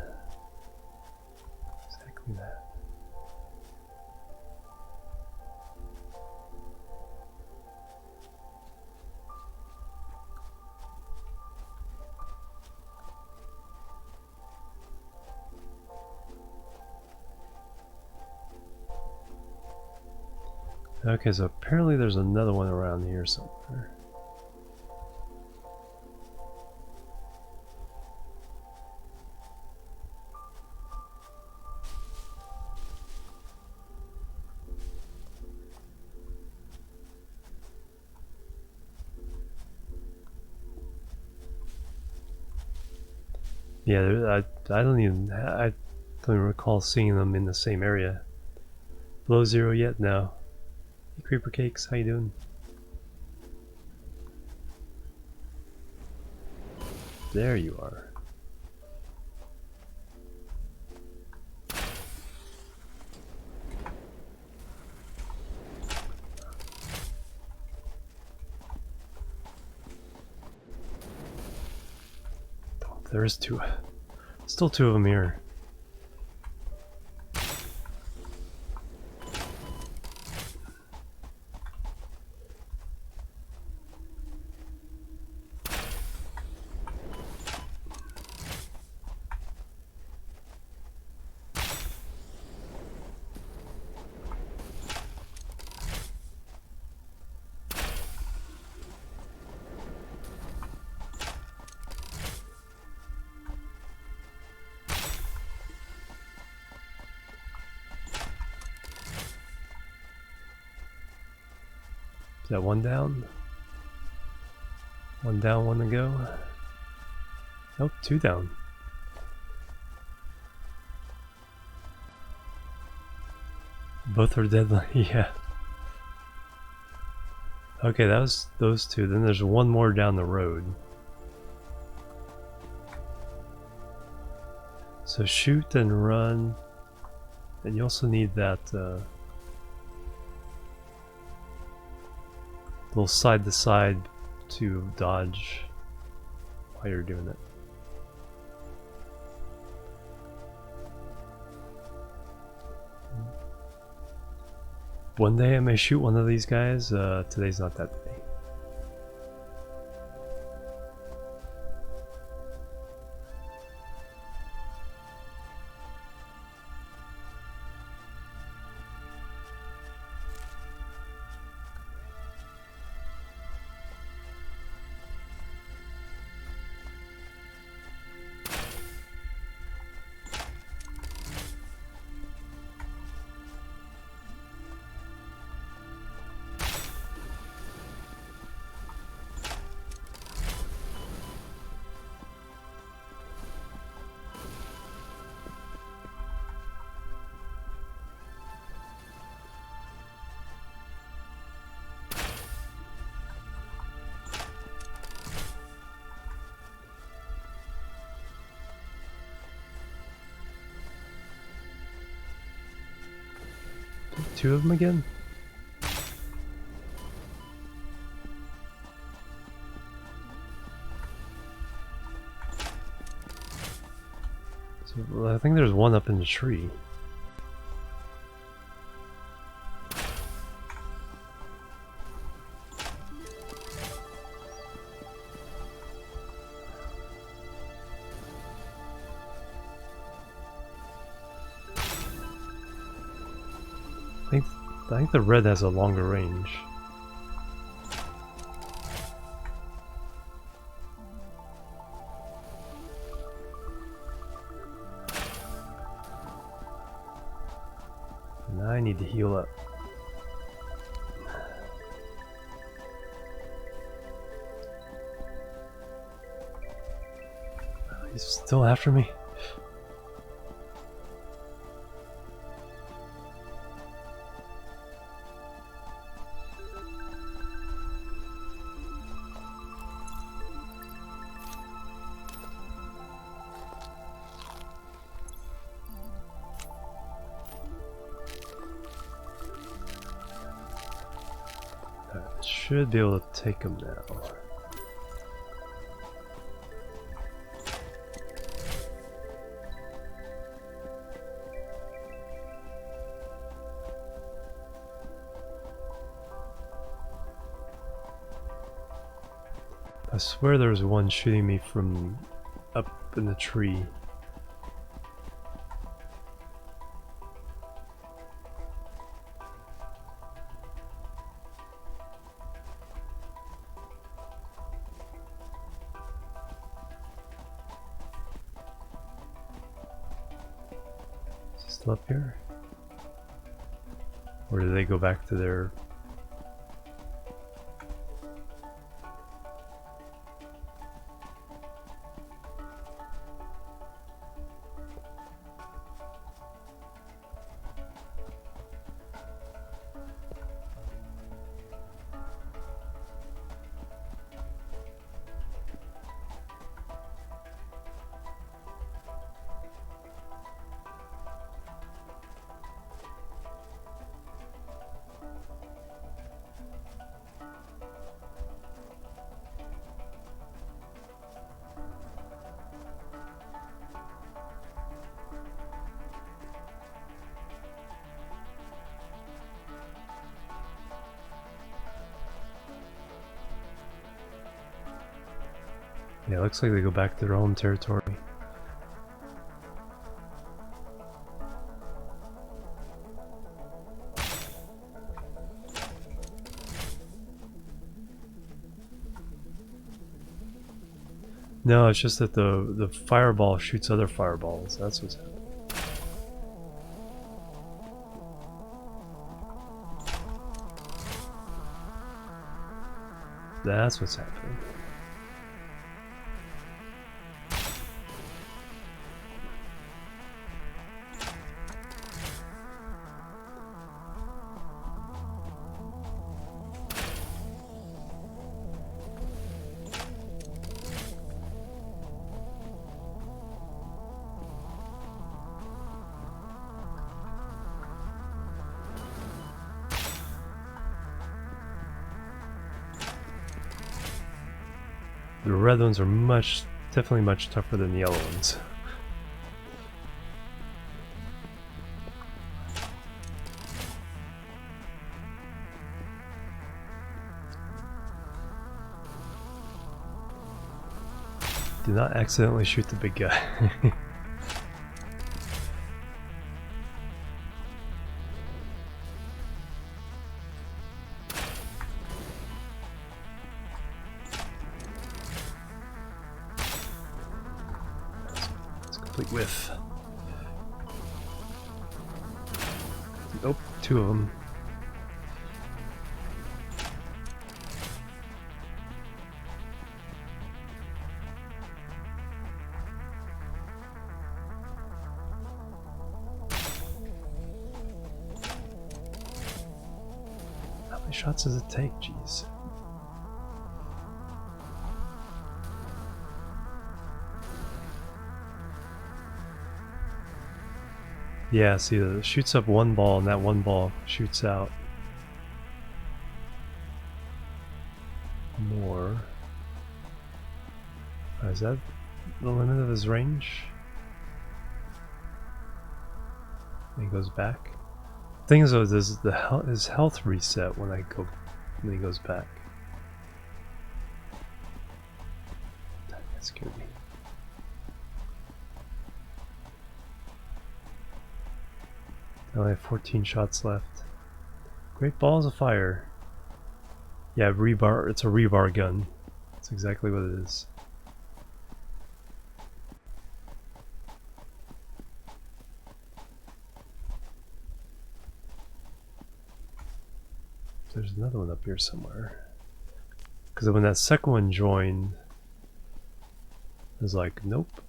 Exactly Okay, so apparently there's another one around here somewhere. Yeah, I don't even recall seeing them in the same area. Below zero yet? No. Hey, Creeper Cakes, how you doing? There you are. Oh, there's two. Still two of them here. Is that one down? One down, one to go. Nope, two down. Both are dead. Yeah. Okay, that was those two. Then there's one more down the road. So shoot and run. And you also need that little side to side to dodge while you're doing it. One day I may shoot one of these guys. Today's not that day. Two of them again? So, I think there's one up in the tree. I think the red has a longer range. And I need to heal up. He's still after me. Should be able to take him now. I swear there was one shooting me from up in the tree. Still up here? Or do they go back to their... Yeah, it looks like they go back to their own territory. No, it's just that the fireball shoots other fireballs. That's what's happening. That's what's happening. The red ones are definitely much tougher than the yellow ones. Do not accidentally shoot the big guy. Complete whiff. Oh, two of them. How many shots does it take? Jeez. Yeah, see, it shoots up one ball, and that one ball shoots out more. Is that the limit of his range? And he goes back. Thing is, though, his health reset when he goes back. That scared me. I only have 14 shots left. Great balls of fire. Yeah, rebar. It's a rebar gun. That's exactly what it is. There's another one up here somewhere. Because when that second one joined, I was like, nope.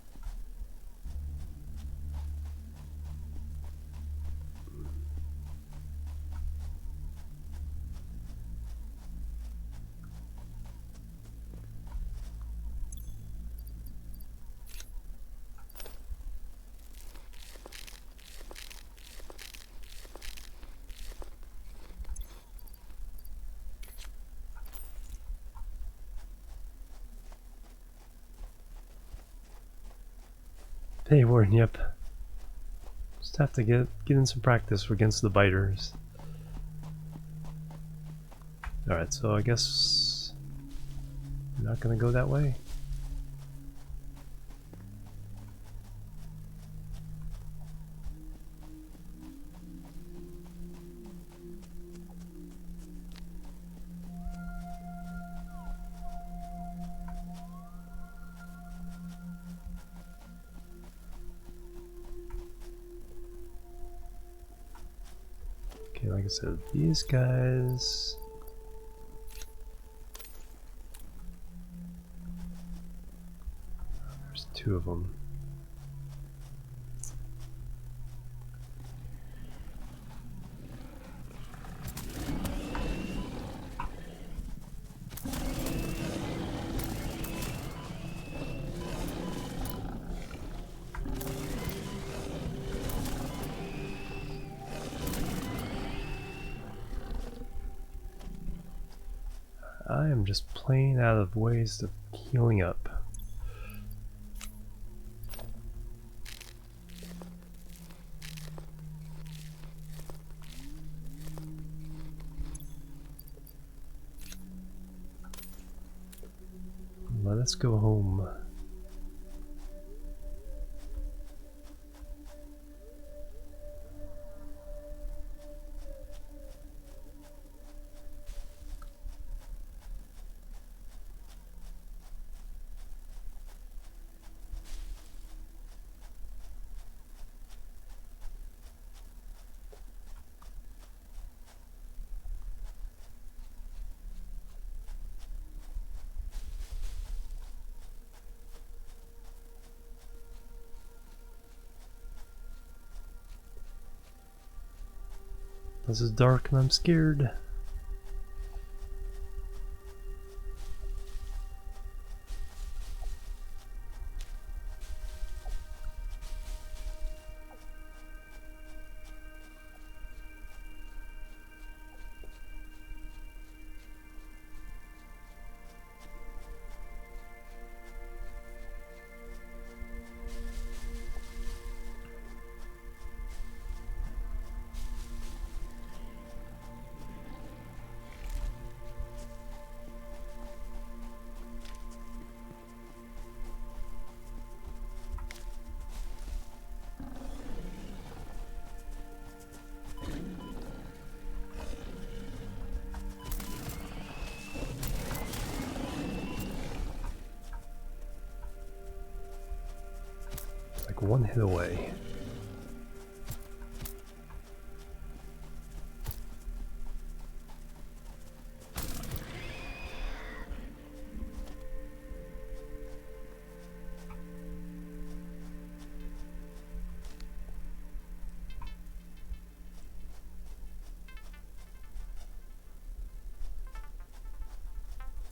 Hey, Warren, yep. Just have to get in some practice against the biters. Alright, so I guess I'm not gonna go that way. like I said, these guys. There's two of them. I am just plain out of ways of healing up. Let us go home. This is dark and I'm scared. Like one hit away.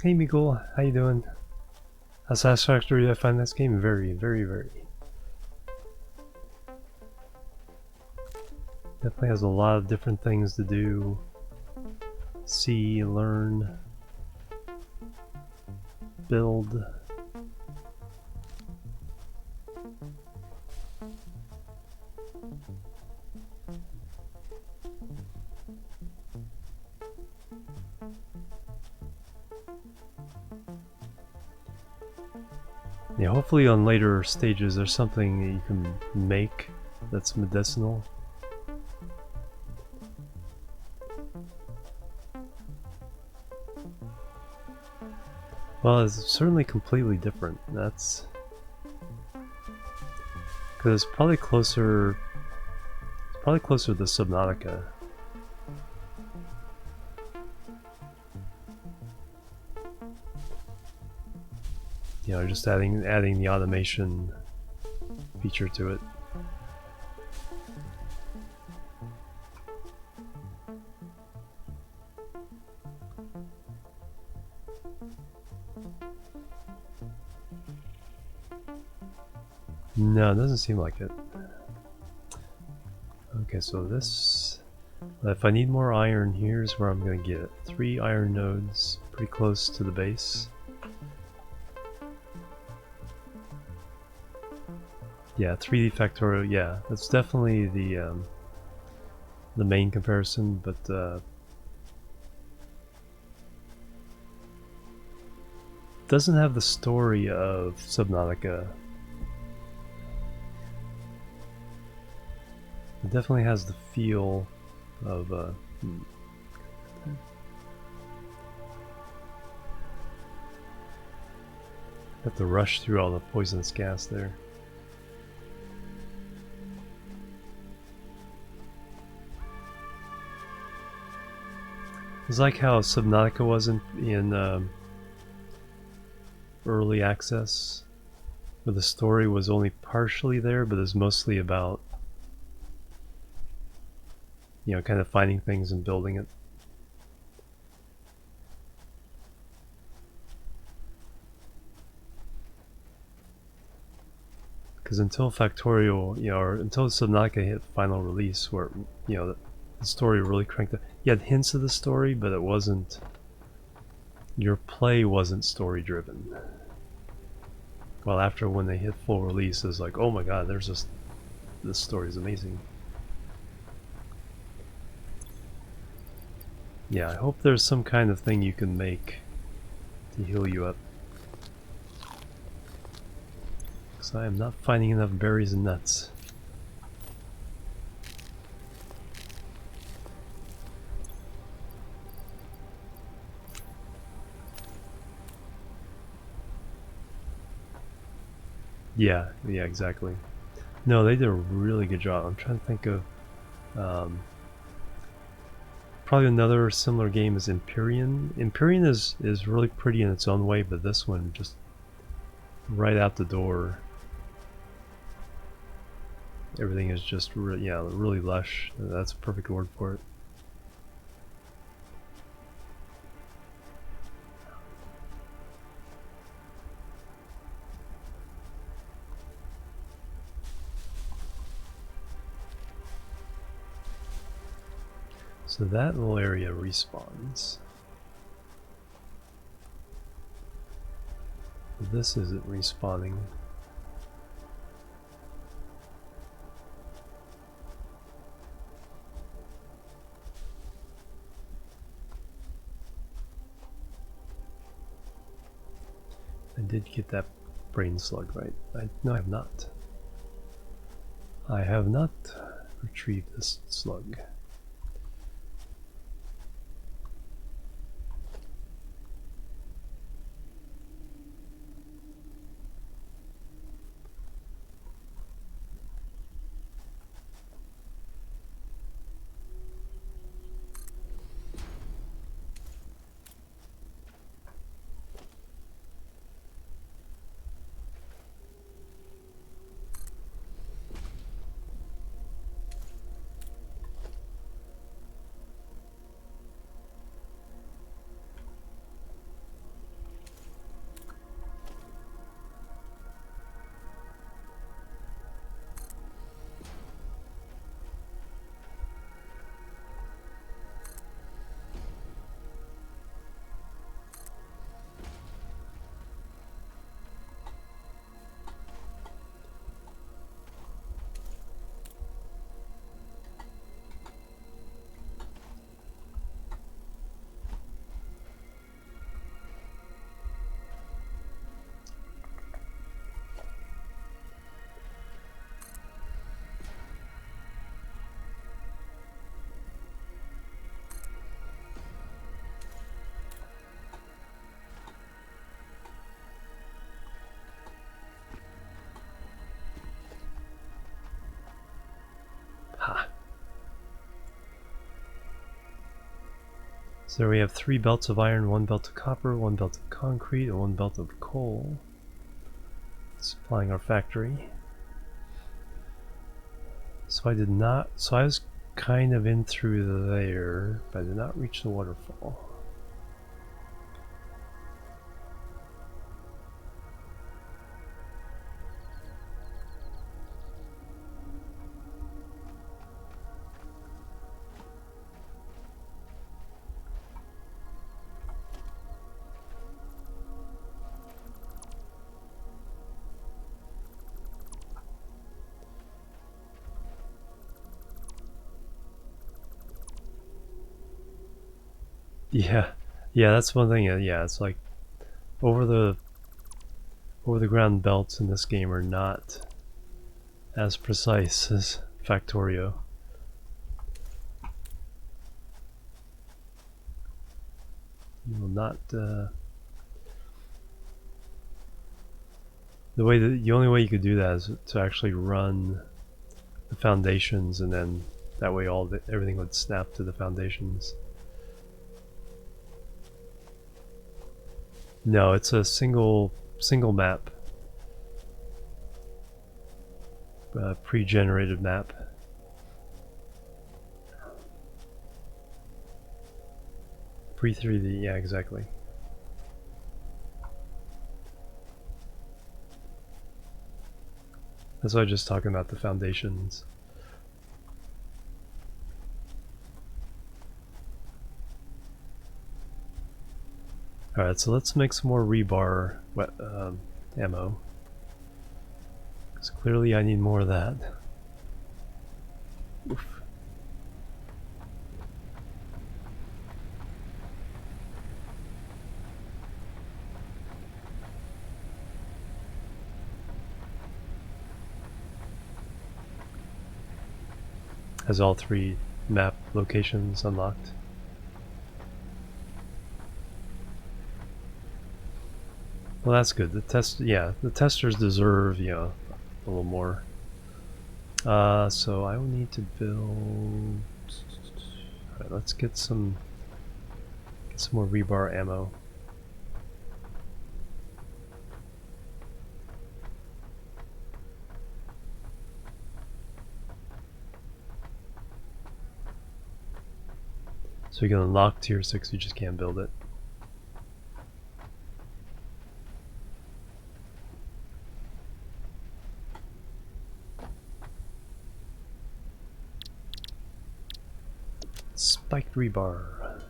Hey Miguel, how you doing? How satisfactory I find this game? Very, very, very. Definitely has a lot of different things to do. See, learn, build. Yeah, hopefully on later stages there's something that you can make that's medicinal. Well, it's certainly completely different. That's because it's probably closer. It's probably closer to Subnautica. You know, just adding the automation feature to it. No, it doesn't seem like it. Okay, so this... If I need more iron, here's where I'm going to get it. 3 iron nodes, pretty close to the base. Yeah, 3D factorial, yeah, that's definitely the main comparison, but doesn't have the story of Subnautica. It definitely has the feel of have to rush through all the poisonous gas there. It's like how Subnautica wasn't in early access, where the story was only partially there, but it's mostly about, you know, kind of finding things and building it. Because until Factorial, you know, or until Subnautica hit final release, where, you know, the story really cranked up. You had hints of the story, but it wasn't. Your play wasn't story driven. Well, after when they hit full release, it's like, oh my god, there's this. This story is amazing. Yeah, I hope there's some kind of thing you can make to heal you up. Because I am not finding enough berries and nuts. Yeah, exactly. No, they did a really good job. I'm trying to think of... probably another similar game is Empyrean. Empyrean is really pretty in its own way, but this one just right out the door, everything is just really lush. That's a perfect word for it. So that little area respawns. This isn't respawning. I did get that brain slug right. No, I have not. I have not retrieved this slug. Ha. So we have 3 belts of iron, 1 belt of copper, 1 belt of concrete, and 1 belt of coal. Supplying our factory. So I was kind of in through there, but I did not reach the waterfall. Yeah, that's one thing. Yeah, it's like over the ground belts in this game are not as precise as Factorio. You will not. The only way you could do that is to actually run the foundations, and then that way everything would snap to the foundations. No, it's a single map. Pre-generated map. Pre-3D, yeah, exactly. That's why I was just talking about the foundations. Alright, so let's make some more rebar ammo. Because clearly I need more of that. Oof. Has all 3 map locations unlocked. Well, that's good. The testers deserve, you know, a little more. So I will need to build. Alright, let's get some more rebar ammo. So you can unlock tier 6, you just can't build it. Spiked rebar.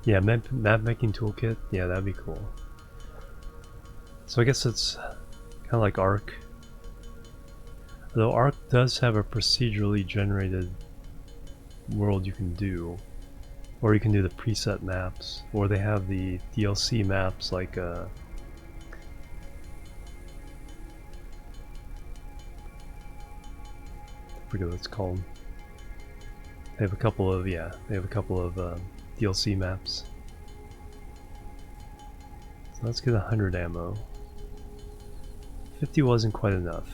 Yeah, map making toolkit. Yeah, that'd be cool. So I guess it's kind of like Arc. Though Arc does have a procedurally generated world you can do. Or you can do the preset maps. Or they have the DLC maps like I forget what it's called. They have a couple of DLC maps. So let's get 100 ammo. 50 wasn't quite enough.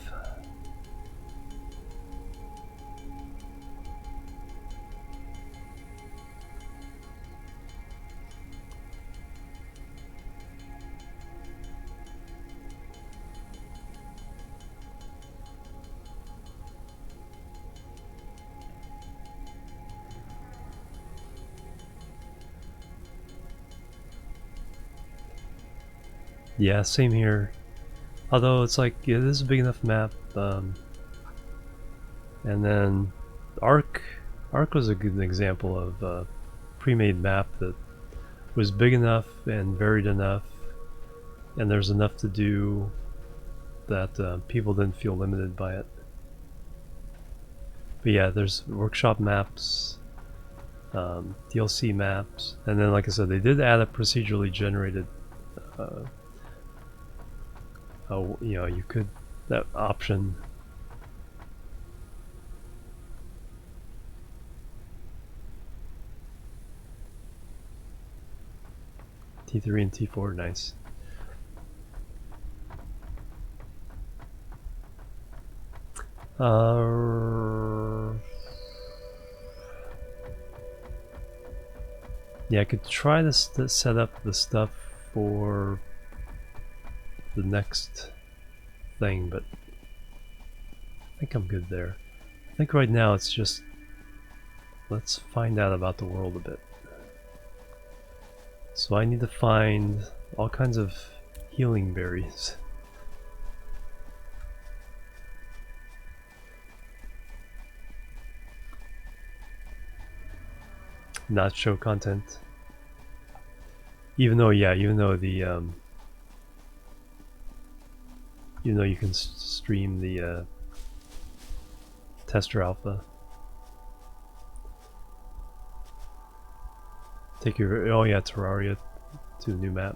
Yeah, same here. Although it's like, yeah, this is a big enough map. And then Arc was a good example of a pre-made map that was big enough and varied enough, and there's enough to do that people didn't feel limited by it. But yeah, there's workshop maps, DLC maps, and then like I said, they did add a procedurally generated you know, you could, that option. T3 and T4, nice. Yeah, I could try to set up the stuff for the next thing, but I think I'm good there. I think right now it's just, let's find out about the world a bit. So I need to find all kinds of healing berries. Not show content. Even though, yeah, even though the you know, you can stream the tester alpha. Take your, oh yeah, Terraria to the new map.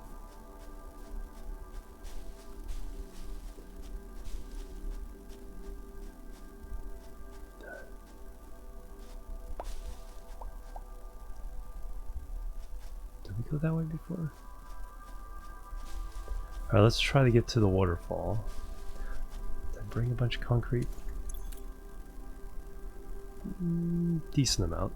Did we go that way before? Alright, let's try to get to the waterfall. Then bring a bunch of concrete. Decent amount.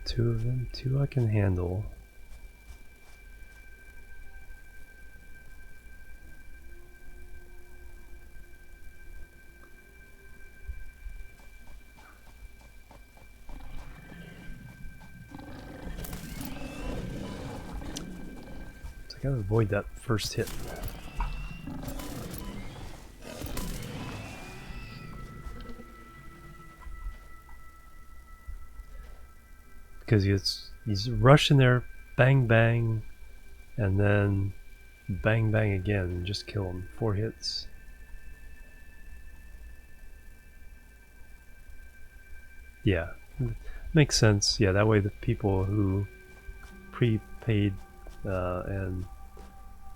two of them. Two I can handle. So I gotta avoid that first hit. Because he's rushing there, bang bang, and then bang bang again, and just kill him. 4 hits. Yeah, makes sense. Yeah, that way the people who prepaid and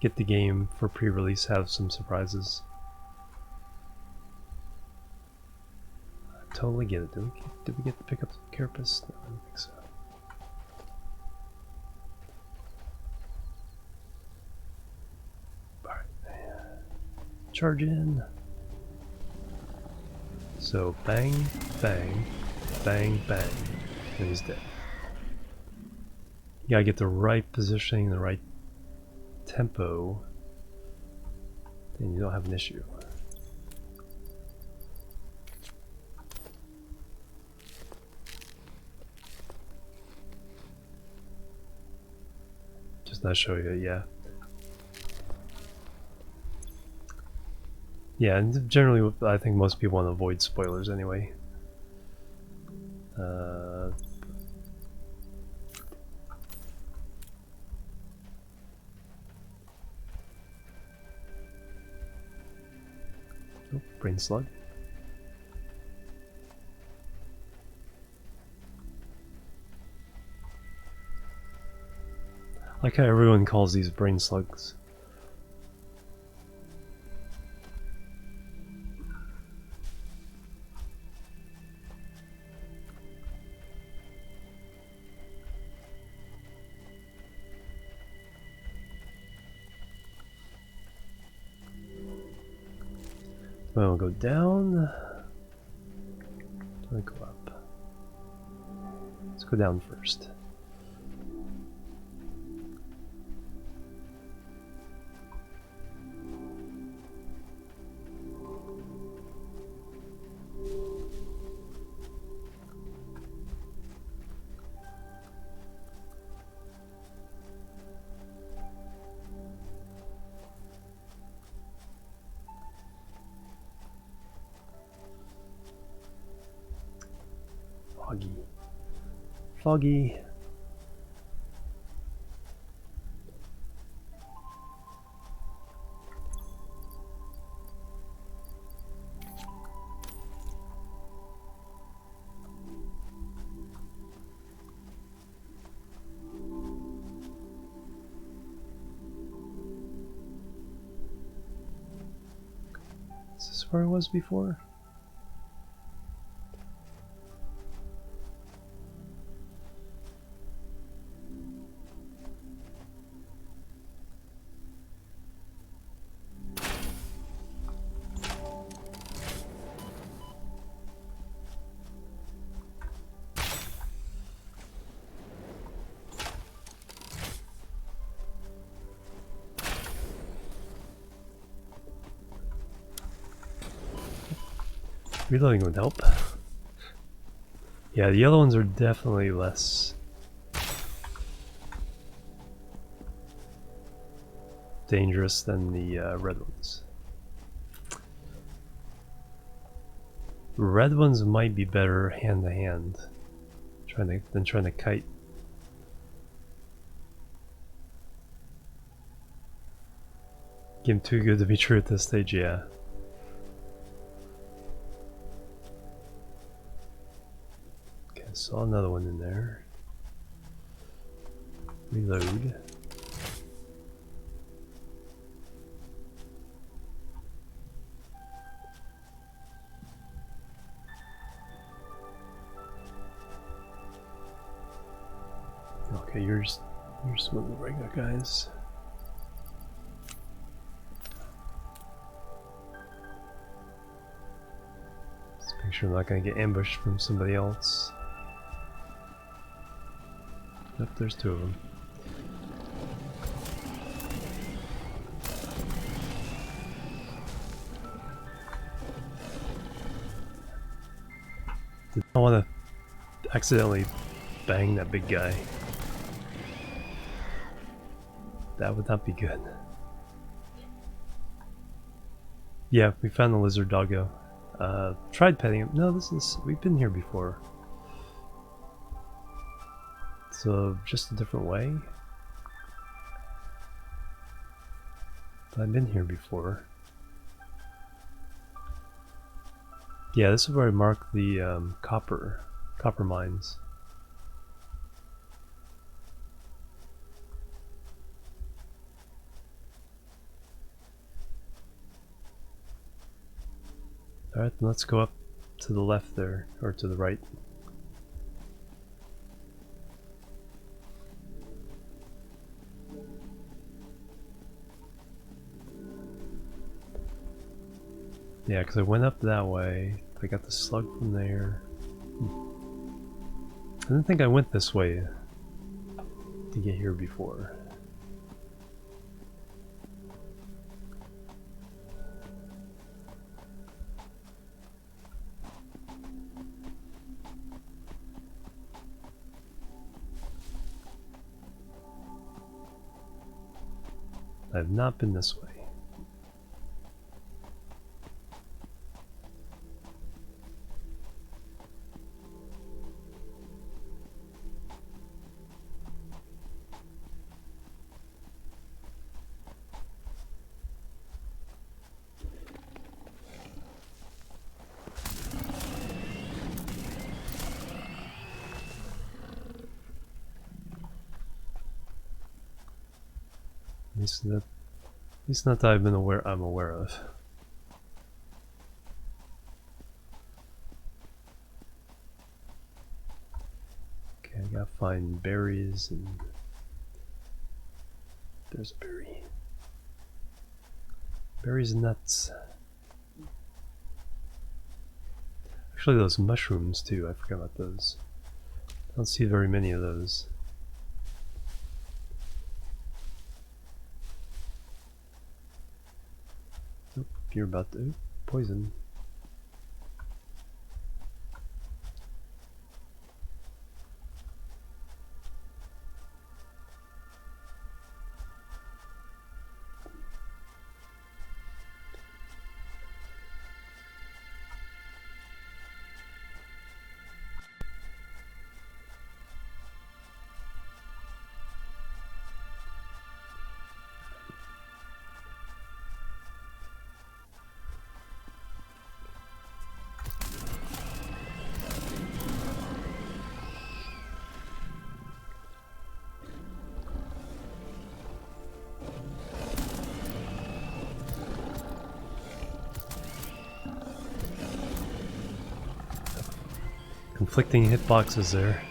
get the game for pre-release have some surprises. I totally get it. Did we get to pick up the carapace? No, I don't think so. Charge in. So bang, bang, bang, bang, and he's dead. You gotta get the right positioning, the right tempo, then you don't have an issue. Just not show you, yeah. Yeah, and generally I think most people want to avoid spoilers anyway. Oh, brain slug. I like how everyone calls these brain slugs. Well, we'll go down. Let's go up. Let's go down first. Foggy. Foggy. Is this where it was before? Reloading would help. Yeah, the yellow ones are definitely less dangerous than the red ones. Red ones might be better hand to hand than trying to kite. Game too good to be true at this stage, yeah. Okay, saw another one in there. Reload. Okay, you're some of the regular guys. Just make sure I'm not gonna get ambushed from somebody else. Yep, there's two of them. Did not want to accidentally bang that big guy. That would not be good. Yeah, we found the lizard doggo. Tried petting him. No, we've been here before. So, just a different way. But I've been here before. Yeah, this is where I marked the copper mines. Alright, then let's go up to the left there, or to the right. Yeah, because I went up that way. I got the slug from there. I didn't think I went this way to get here before. I've not been this way. At least not that I'm aware of. Okay, I gotta find berries, and there's a berry. Berries and nuts. Actually, those mushrooms too. I forgot about those. I don't see very many of those. Oop, you're about to poison. Conflicting hitboxes there.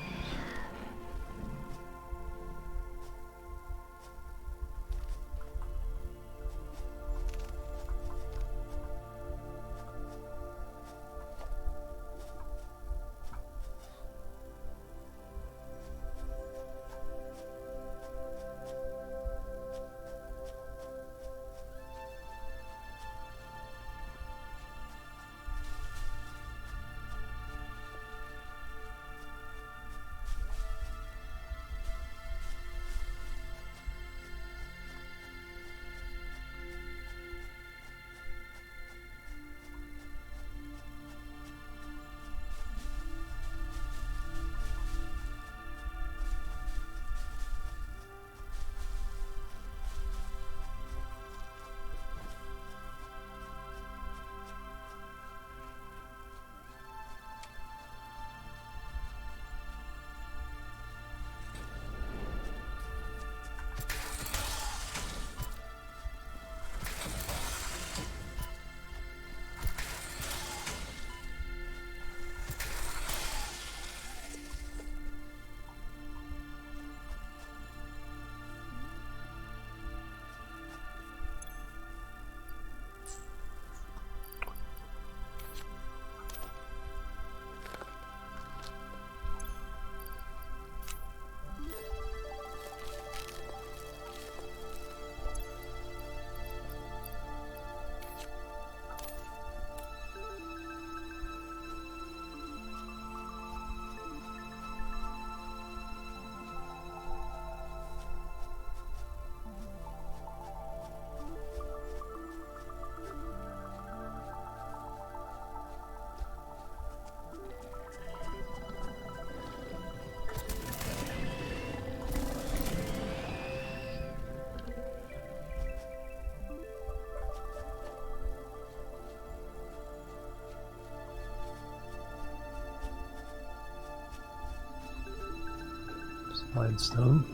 Limestone.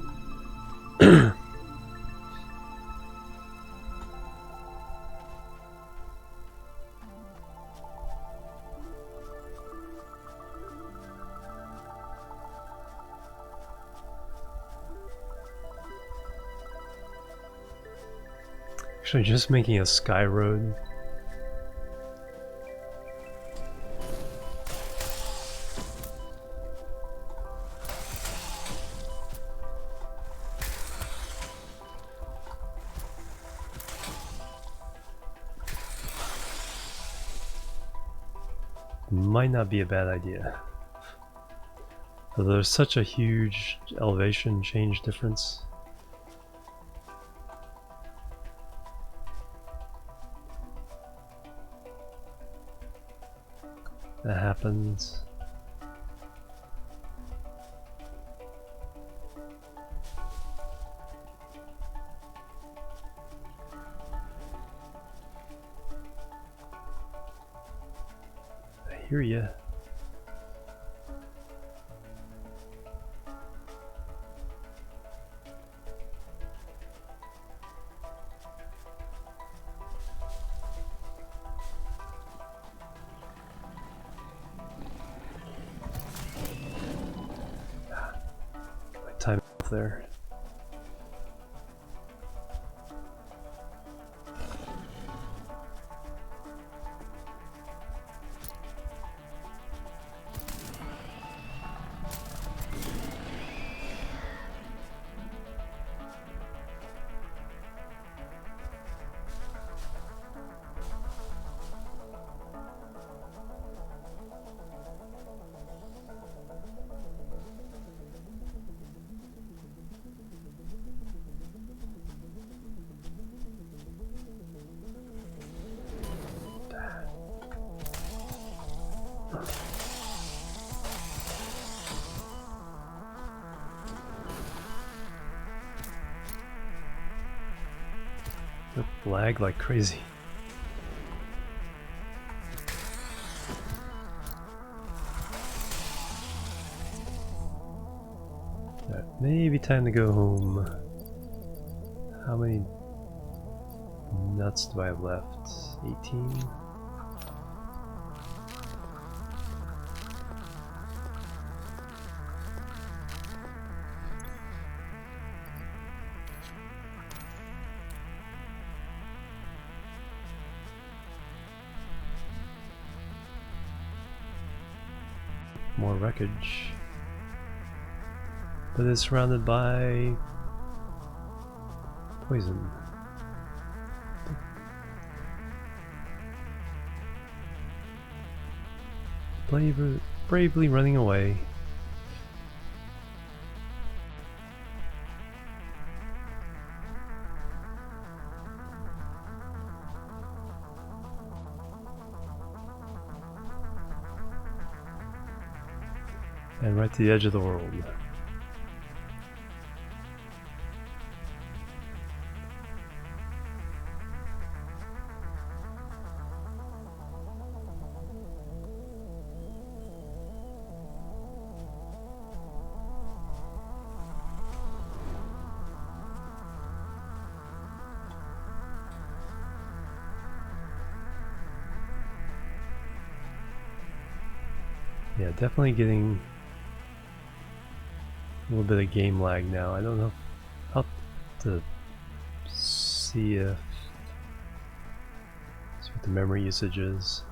Actually, just making a sky road. Might not be a bad idea. Although there's such a huge elevation change difference. That happens. I hear ya. Time off there. It lag like crazy. Alright, maybe time to go home. How many nuts do I have left? 18? More wreckage. But it's surrounded by poison. Bravely running away. And right to the edge of the world. Yeah, definitely getting a little bit of game lag now. I don't know how to see what the memory usage is.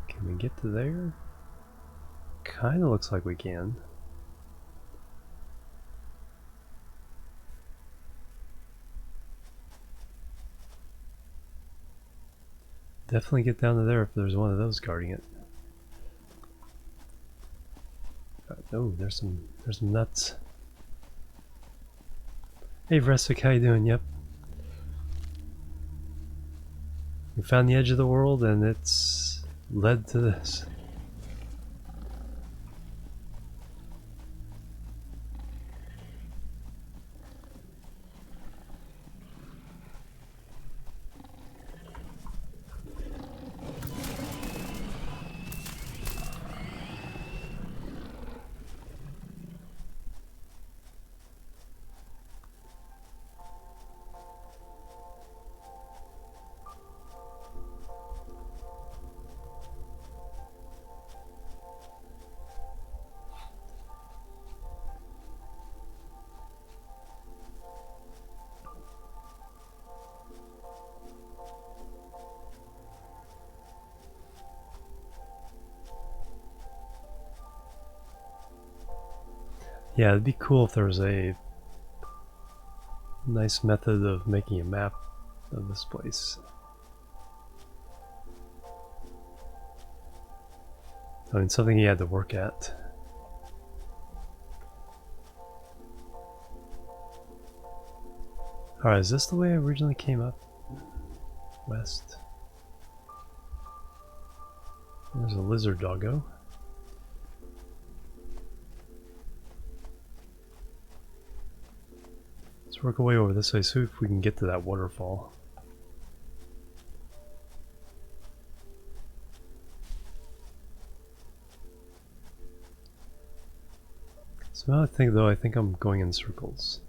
Can we get to there? Kinda looks like we can. Definitely get down to there if there's one of those guarding it. Oh, there's some nuts. Hey Vresic, how you doing? Yep. We found the edge of the world and it's led to this. Yeah, it'd be cool if there was a nice method of making a map of this place. I mean, something you had to work at. Alright, is this the way I originally came up? West. There's a lizard doggo. Let's work our way over this way, see if we can get to that waterfall. So now I think, though, I think I'm going in circles.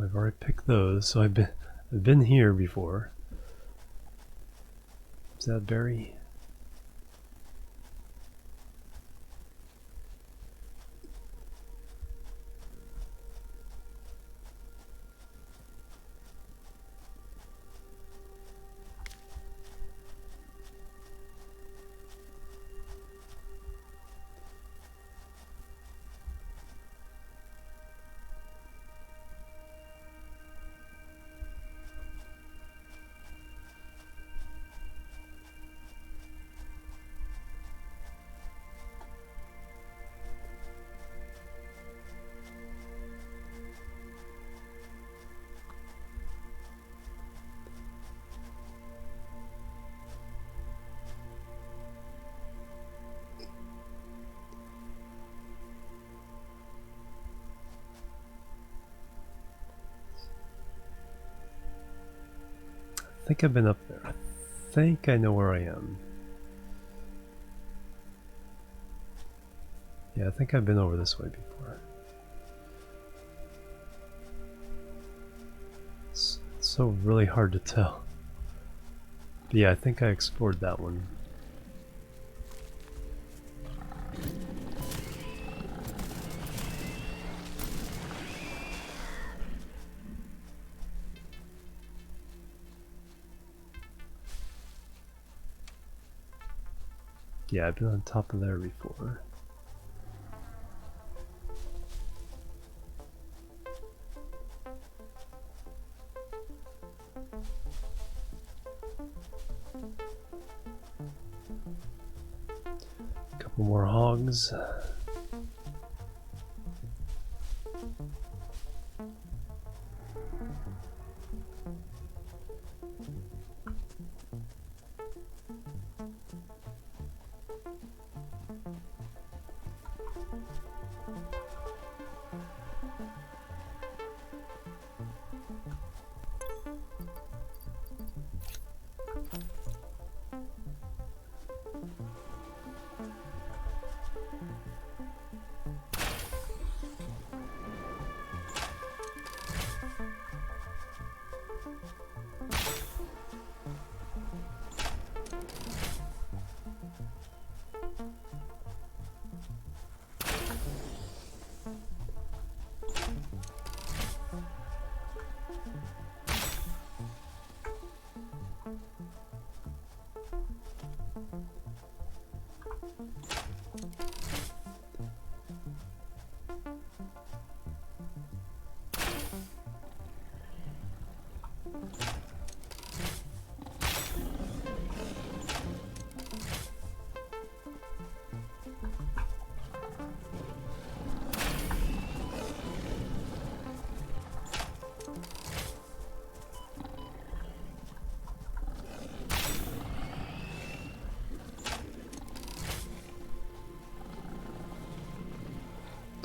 I've already picked those, so I've been here before. Is that berry? I think I've been up there. I think I know where I am. Yeah, I think I've been over this way before. It's so really hard to tell. But yeah, I think I explored that one. Yeah, I've been on top of there before. Couple more hogs.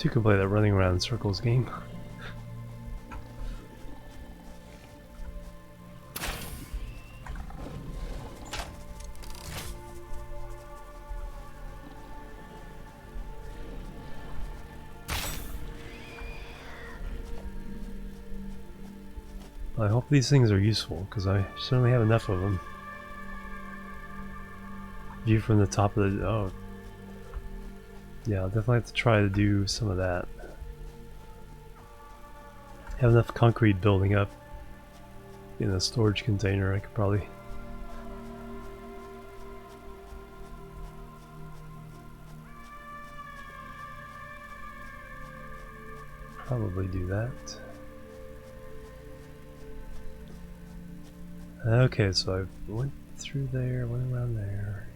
You can play that running around in circles game. I hope these things are useful, because I certainly have enough of them. View from the top of the... oh. Yeah, I'll definitely have to try to do some of that. Have enough concrete building up in a storage container, I could probably... probably do that. Okay, so I went through there, went around there.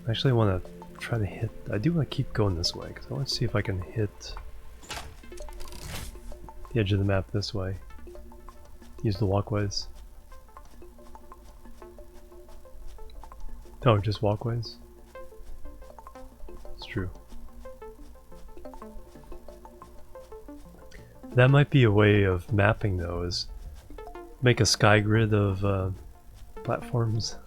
Actually, I want to try to hit... I do want to keep going this way, because I want to see if I can hit the edge of the map this way. Use the walkways. Oh, just walkways? It's true. That might be a way of mapping, though, is make a sky grid of platforms.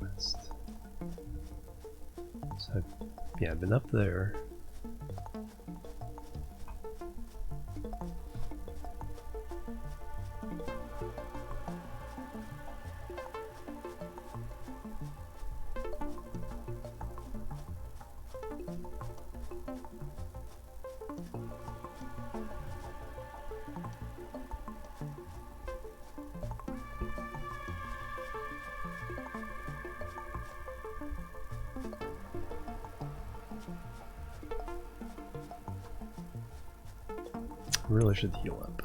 West. So, yeah, I've been up there. Really should heal up.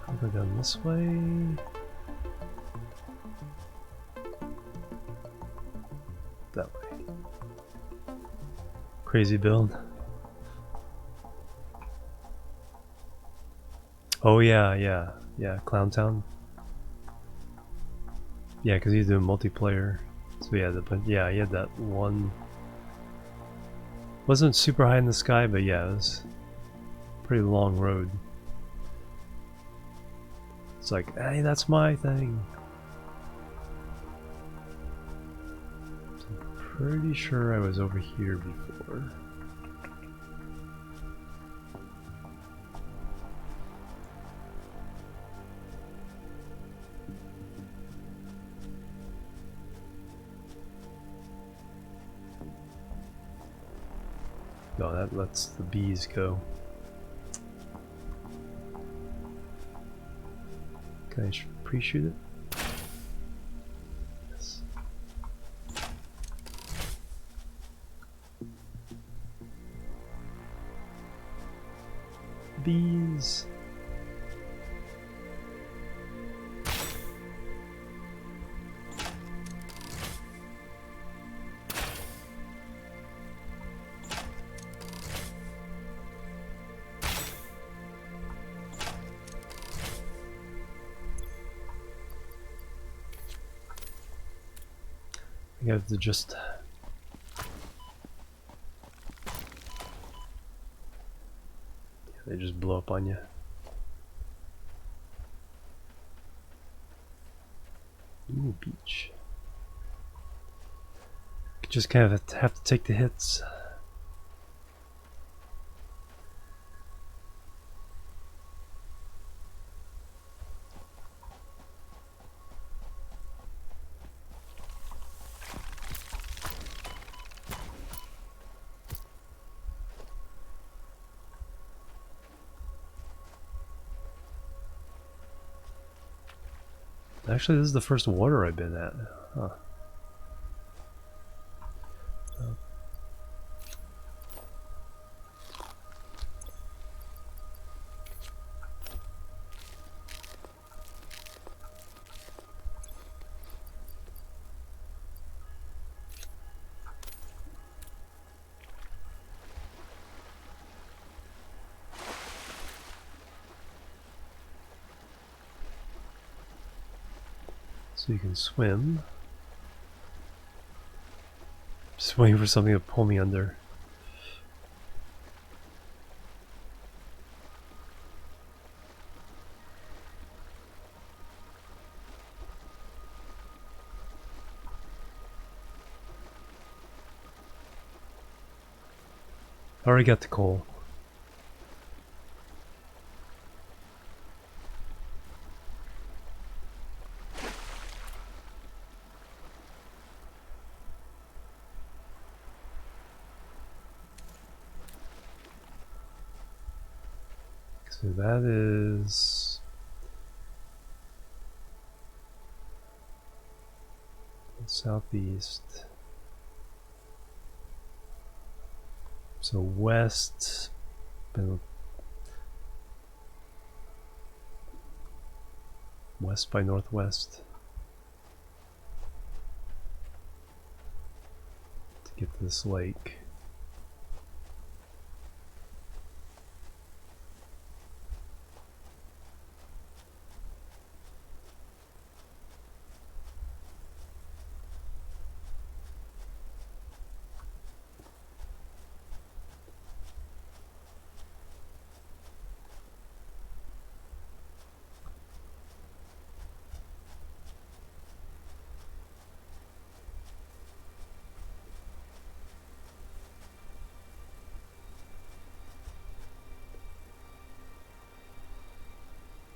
I'll go down this way. That way. Crazy build. Oh yeah, Clown Town. Yeah, because he's doing multiplayer. So yeah, yeah, he had that one. Wasn't super high in the sky, but yeah, it was a pretty long road. It's like, hey, that's my thing. Pretty sure I was over here before. No, that lets the bees go. Can I pre-shoot it? Yes. Bees. I have to just they just blow up on you. Ooh, beach. Just kind of have to take the hits. Actually, this is the first water I've been at. Huh. So you can swim. Just waiting for something to pull me under. Already got the coal. So that is southeast. So west, west by northwest to get to this lake.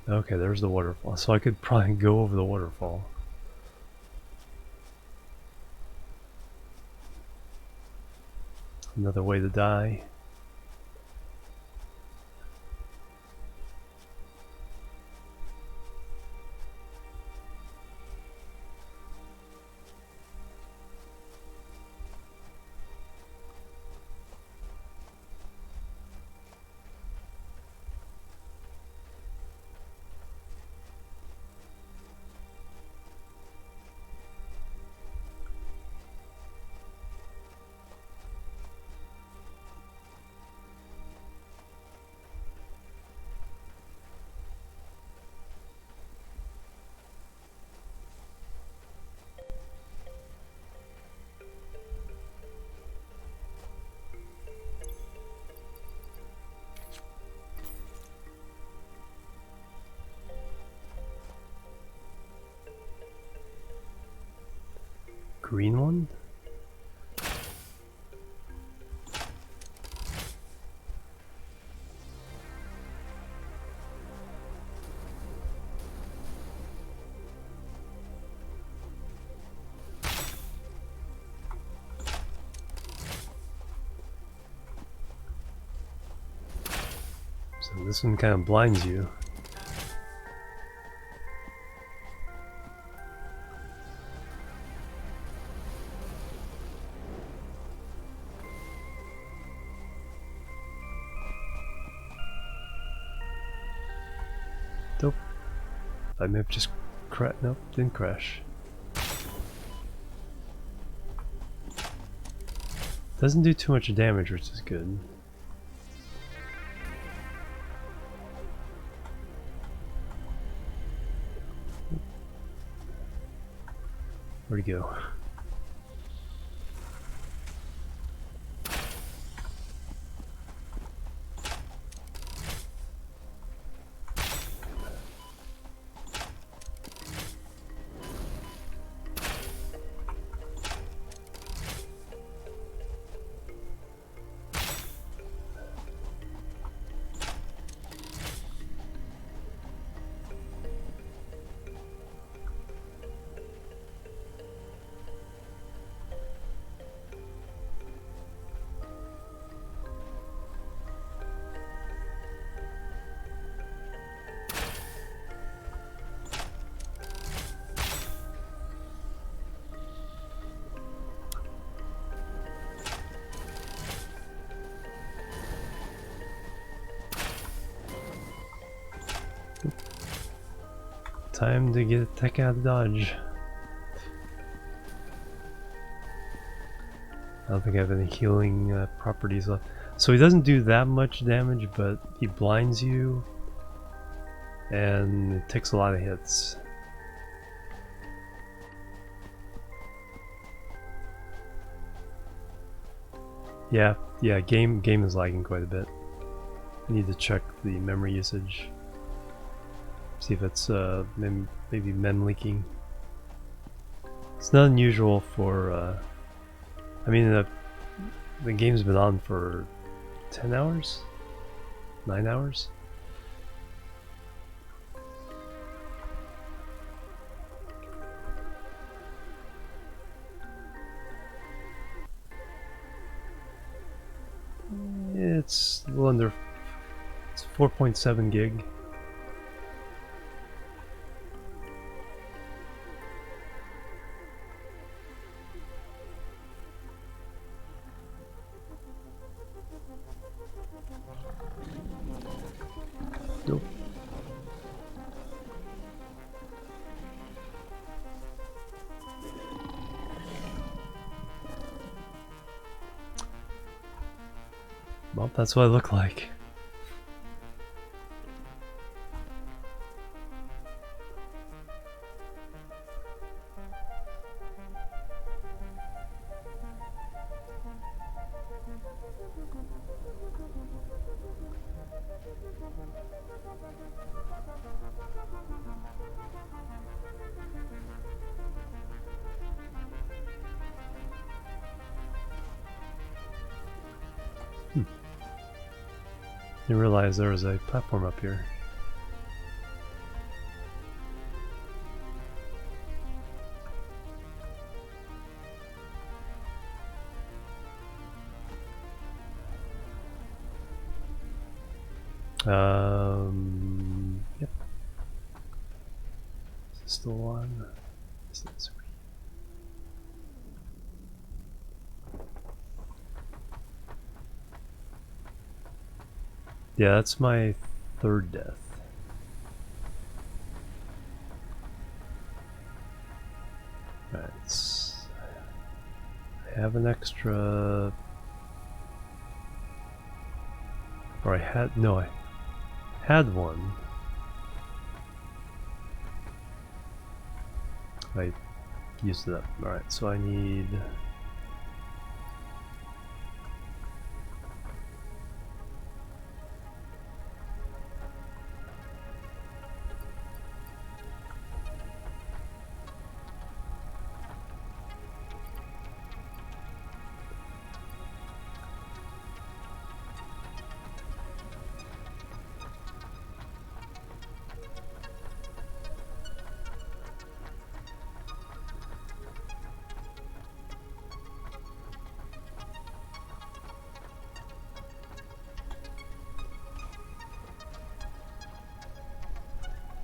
Okay, there's the waterfall. So I could probably go over the waterfall. Another way to die. Green one? So this one kind of blinds you. Nope. I may have just nope, didn't crash. Doesn't do too much damage, which is good. Where'd he go? Time to get the heck out of Dodge. I don't think I have any healing properties left. So he doesn't do that much damage, but he blinds you and it takes a lot of hits. Yeah, game is lagging quite a bit. I need to check the memory usage. See if it's maybe mem leaking. It's not unusual for. I mean, the game's been on for 10 hours, 9 hours. It's a little under. It's 4.7 gig. Nope. Well, that's what I look like. Didn't realize there was a platform up here. Yep. Is this still on? Is this Yeah, that's my third death. Alright, I have an extra... Or I had... No, I had one. I used it up. Alright, so I need...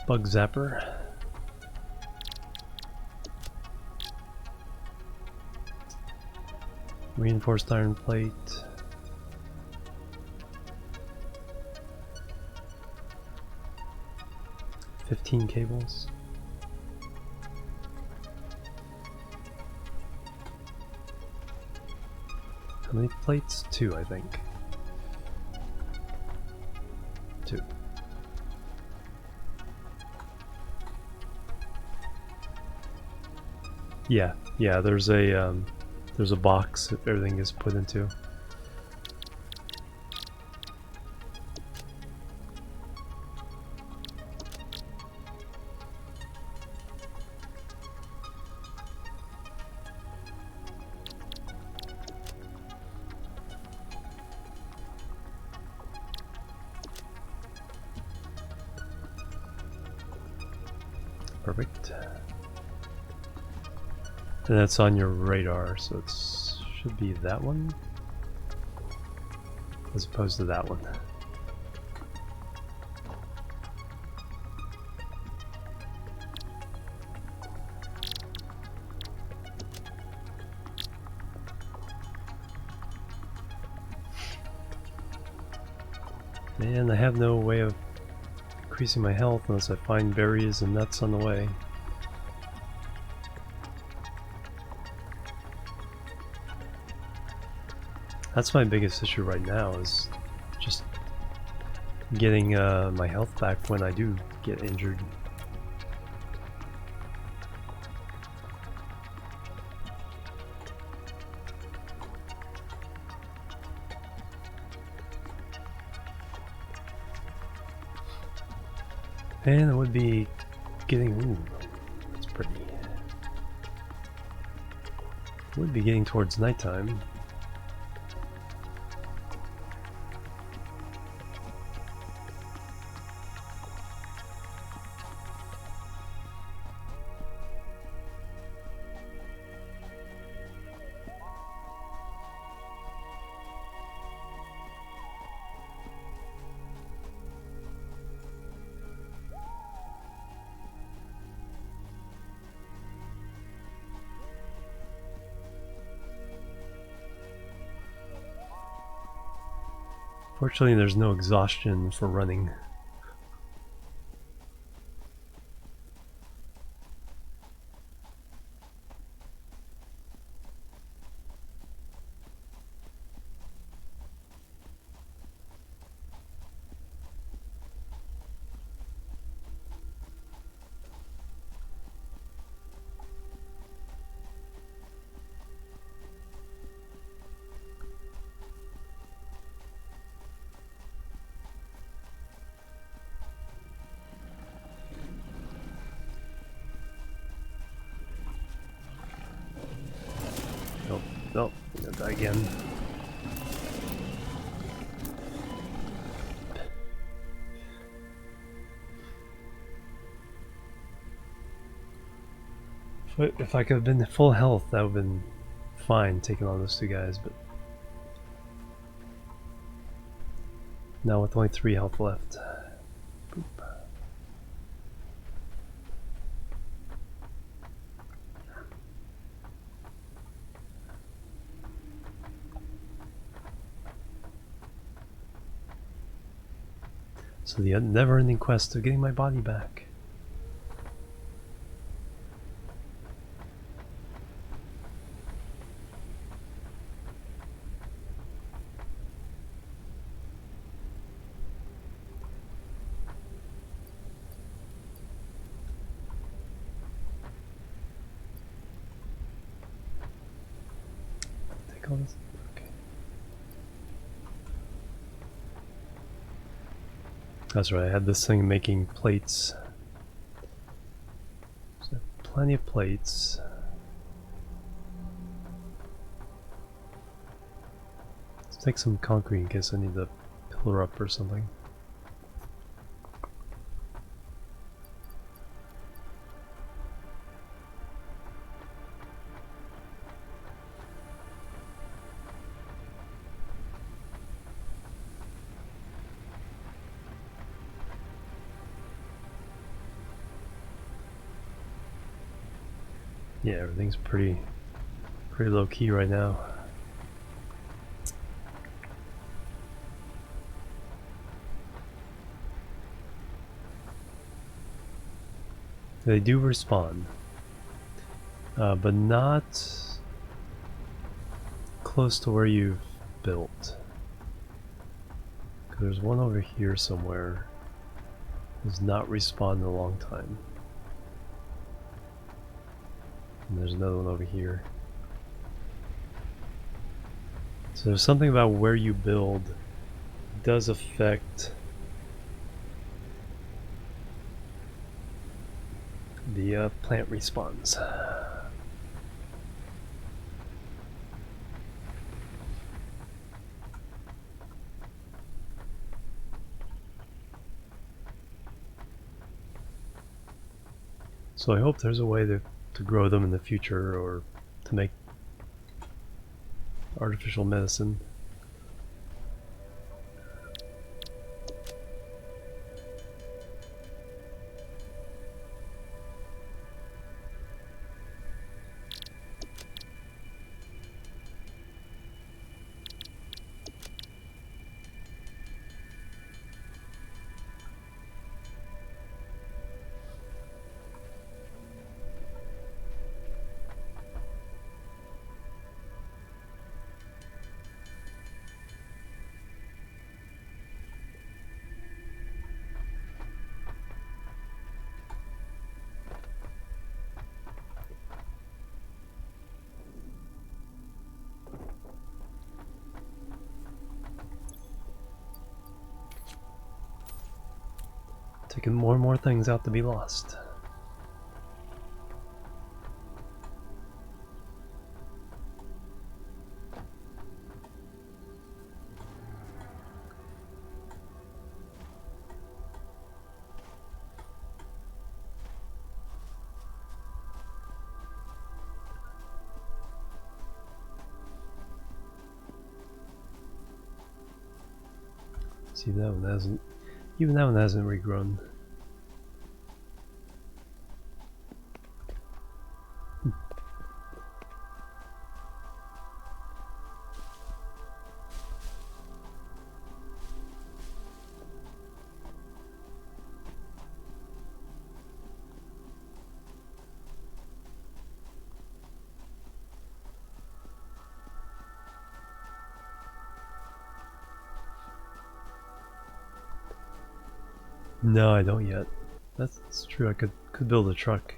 Bug zapper. Reinforced iron plate. $15 cables. How many plates? 2, I think. 2. Yeah, there's a box that everything is put into. Perfect. And that's on your radar, so it should be that one as opposed to that one. Man, I have no way of increasing my health unless I find berries and nuts on the way. That's my biggest issue right now, is just getting my health back when I do get injured. And it would be getting... Ooh, that's pretty. Would be getting towards nighttime. Fortunately, there's no exhaustion for running. Nope, nope, I'm gonna die again. If I could have been full health, that would have been fine taking on those two guys, but now with only 3 health left. Boop. So the never-ending quest of getting my body back. Take all this. Okay. That's right, I had this thing making plates. So plenty of plates. Let's take some concrete in case I need to pillar up or something. Yeah, everything's pretty low key right now. They do respawn, but not close to where you've built. 'Cause there's one over here somewhere. Has not respawned in a long time. And there's another one over here. So there's something about where you build does affect the plant respawns. So I hope there's a way to grow them in the future or to make artificial medicine. Taking more and more things out to be lost. See, that one hasn't, even that one hasn't regrown. No, I don't yet. That's true, I could build a truck.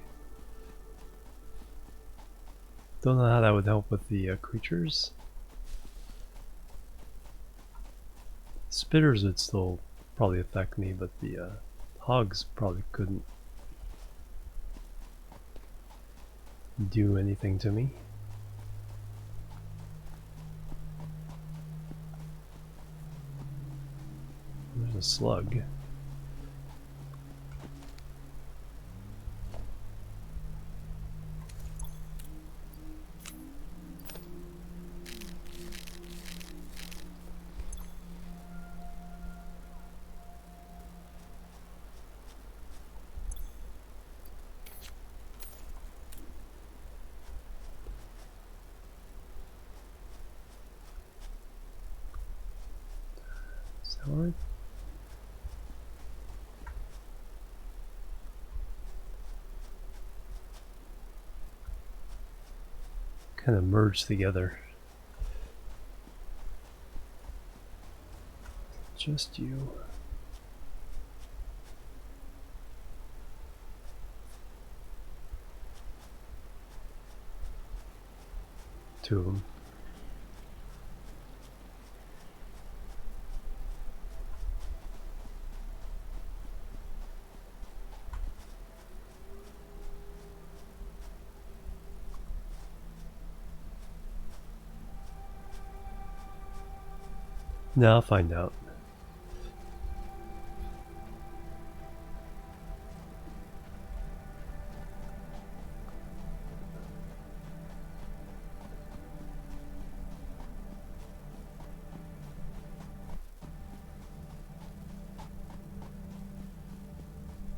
Don't know how that would help with the creatures. Spitters would still probably affect me, but the hogs probably couldn't do anything to me. There's a slug. Is that right? Kind of merged together. Just you. Two of them. Now I'll find out.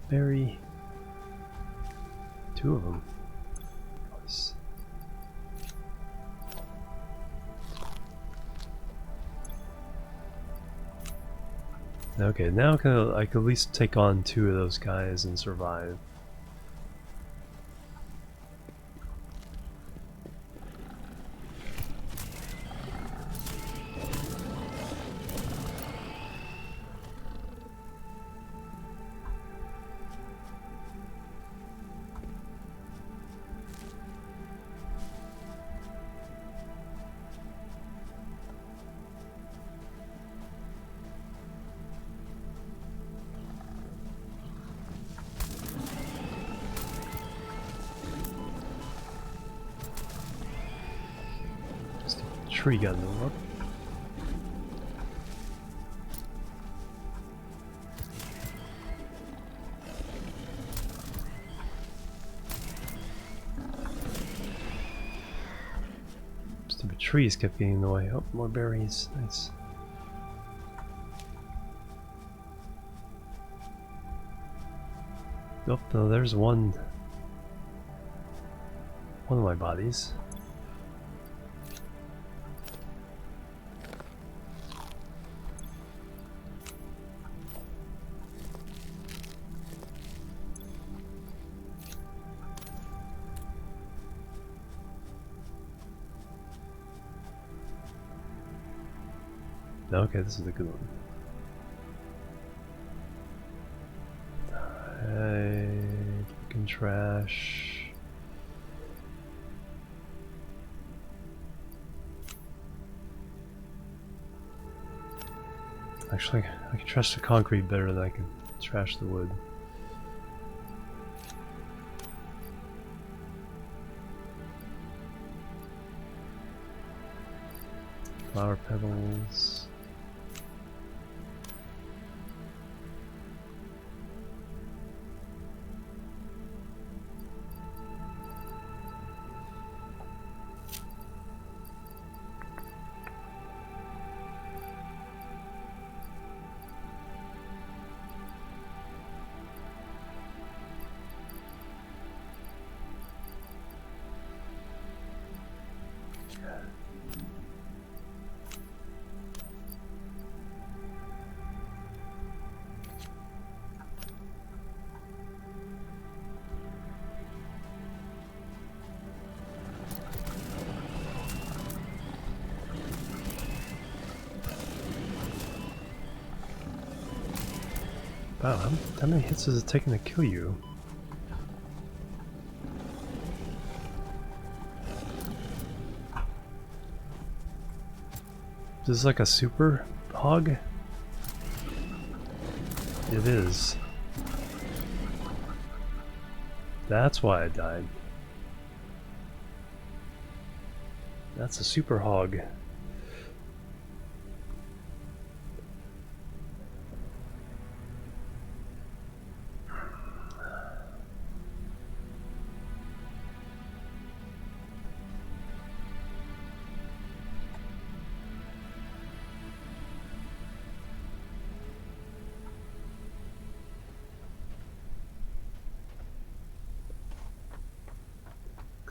Berry. Two of them. Nice. Okay, now I can at least take on two of those guys and survive. Tree got in the way. Stupid trees kept getting in the way. Oh, more berries. Nice. Oh, no, there's one of my bodies. Okay, this is a good one. Fucking trash. Actually, I can trust the concrete better than I can trash the wood. flower petals. Wow, how many hits is it taking to kill you? Is this like a super hog? It is. That's why I died. That's a super hog.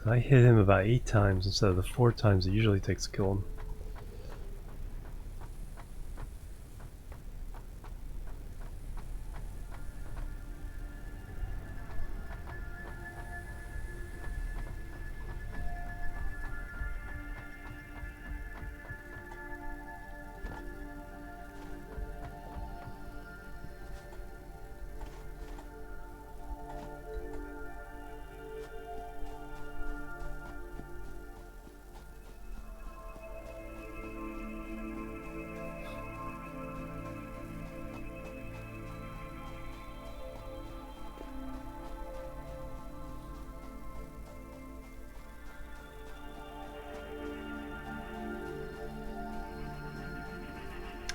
I hit him about 8 times instead of the 4 times it usually takes to kill him.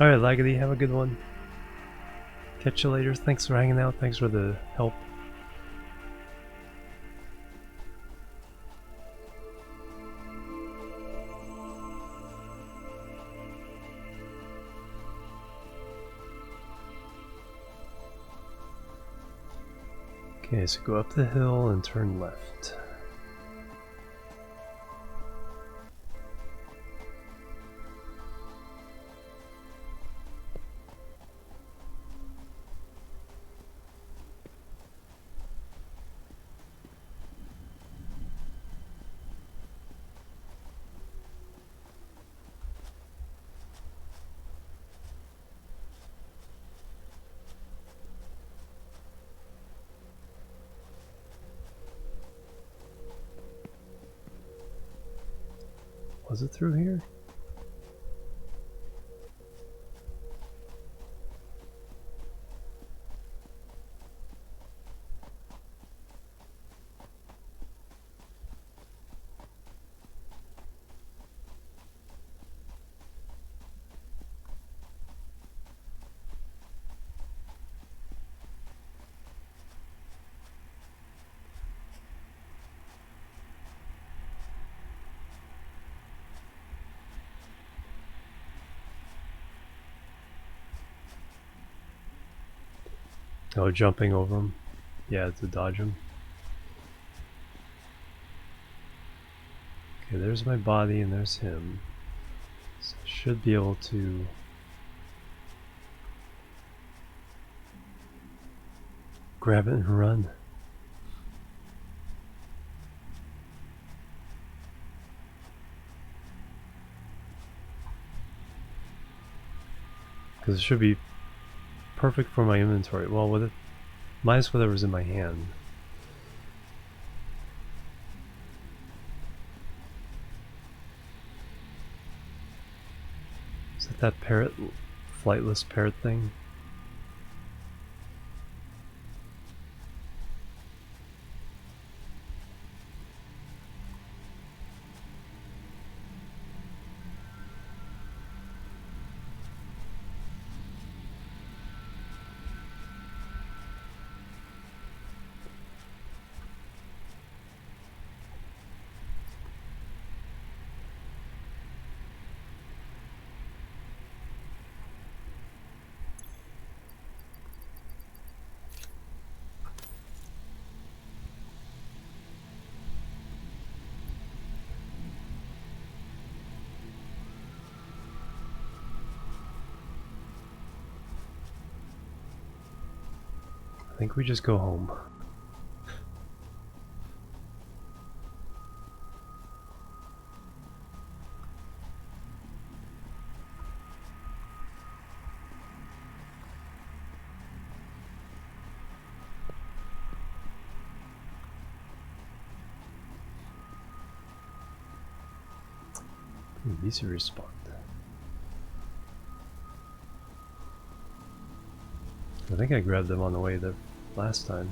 Alright, Laggedy, have a good one. Catch you later. Thanks for hanging out. Thanks for the help. Okay, so go up the hill and turn left. Was it through here? Oh, jumping over him. Yeah, to dodge him. Okay, there's my body and there's him. So I should be able to grab it and run. Because it should be perfect for my inventory. Well, with it, minus whatever's in my hand. Is it that parrot, flightless parrot thing? think we just go home. These respawned. I think I grabbed them on the way the last time.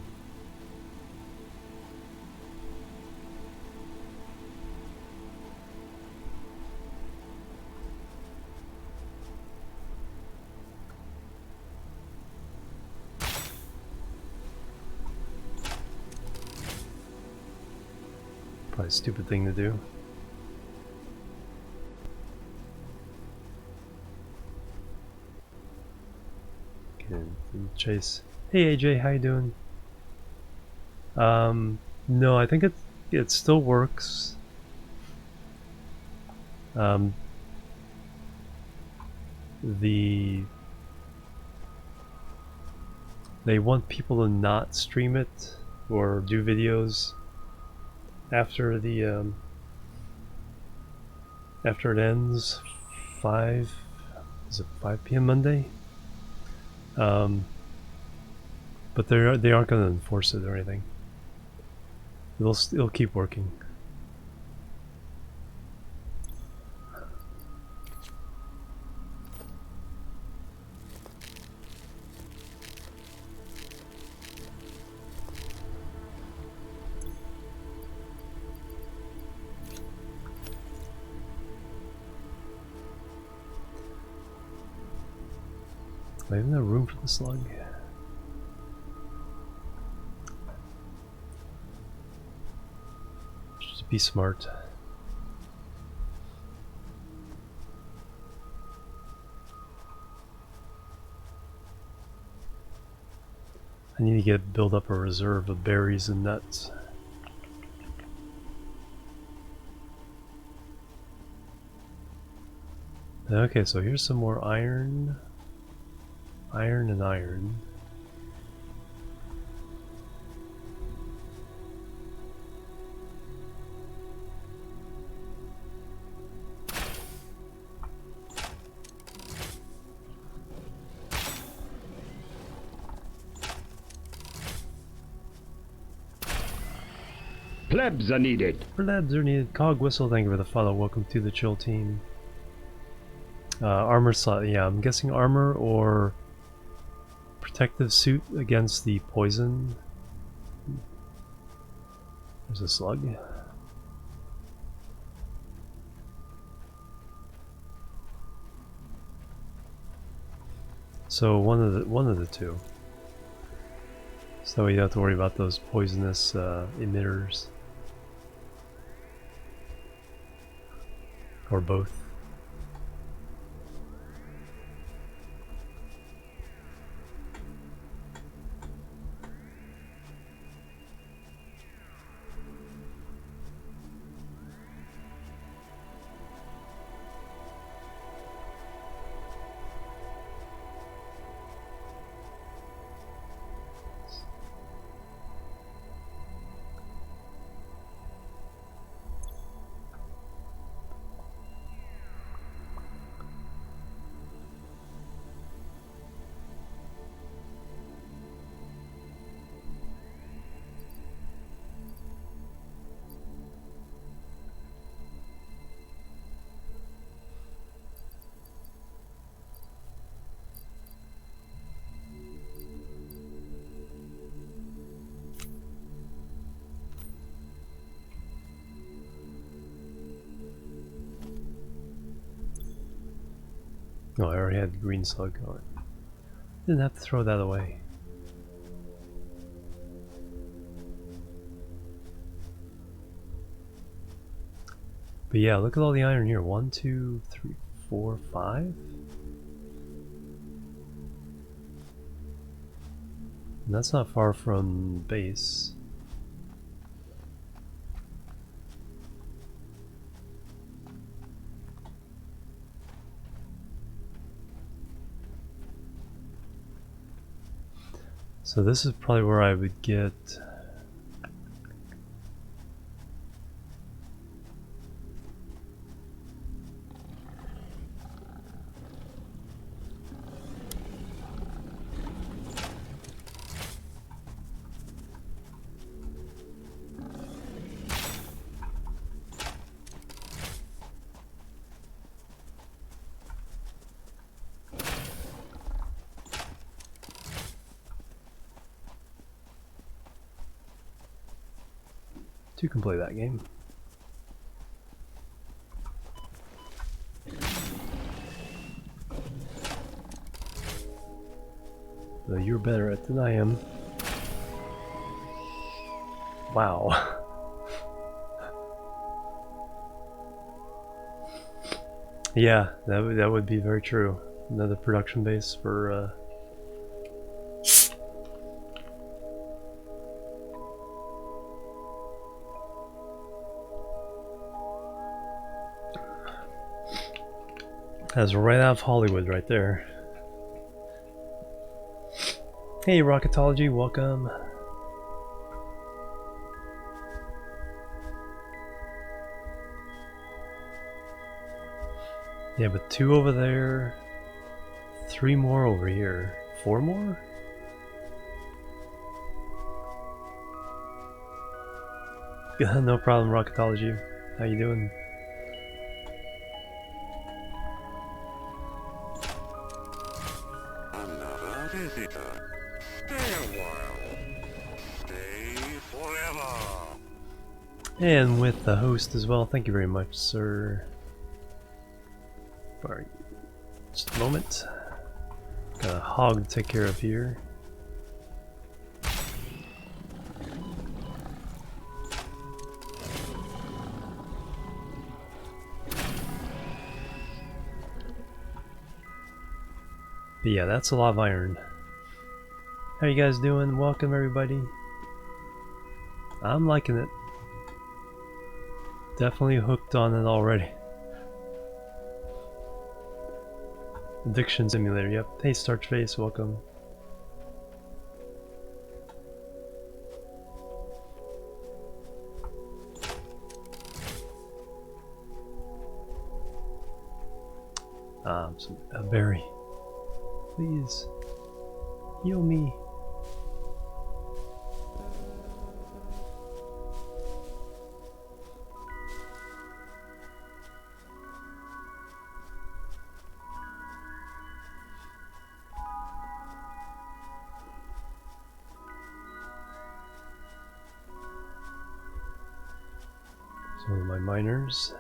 Probably a stupid thing to do. Chase. Hey AJ, how you doing? No, I think it still works. They want people to not stream it or do videos after after it ends. 5 p.m. Monday? But they aren't going to enforce it or anything. It'll keep working. Do I even have room for the slug? Just be smart. I need to build up a reserve of berries and nuts. Okay, so here's some more iron. Iron and iron. Plebs are needed. Plebs are needed. Cog whistle, thank you for the follow. Welcome to the chill team. Armor slot, yeah, I'm guessing armor or protective suit against the poison. There's a slug. So one of the two. So you don't have to worry about those poisonous emitters. Or both. No, I already had green slug on it. Didn't have to throw that away. But yeah, look at all the iron here. 1, 2, 3, 4, 5. And that's not far from base. So So this is probably where I would get... You can play that game. Though you're better at it than I am. Wow. Yeah, that would be very true. Another production base for that's right out of Hollywood right there. Hey Rocketology, welcome. Yeah, but 2 over there, 3 more over here, 4 more? Yeah, no problem, Rocketology. How you doing? Another visitor. Stay a while. Stay forever. And with the host as well, thank you very much, sir. Alright, just a moment. Got a hog to take care of here. But yeah, that's a lot of iron. How you guys doing? Welcome everybody. I'm liking it. Definitely hooked on it already. Addiction Simulator, yep. Hey Starchface, welcome. A berry. Please. Heal me. Some of my miners.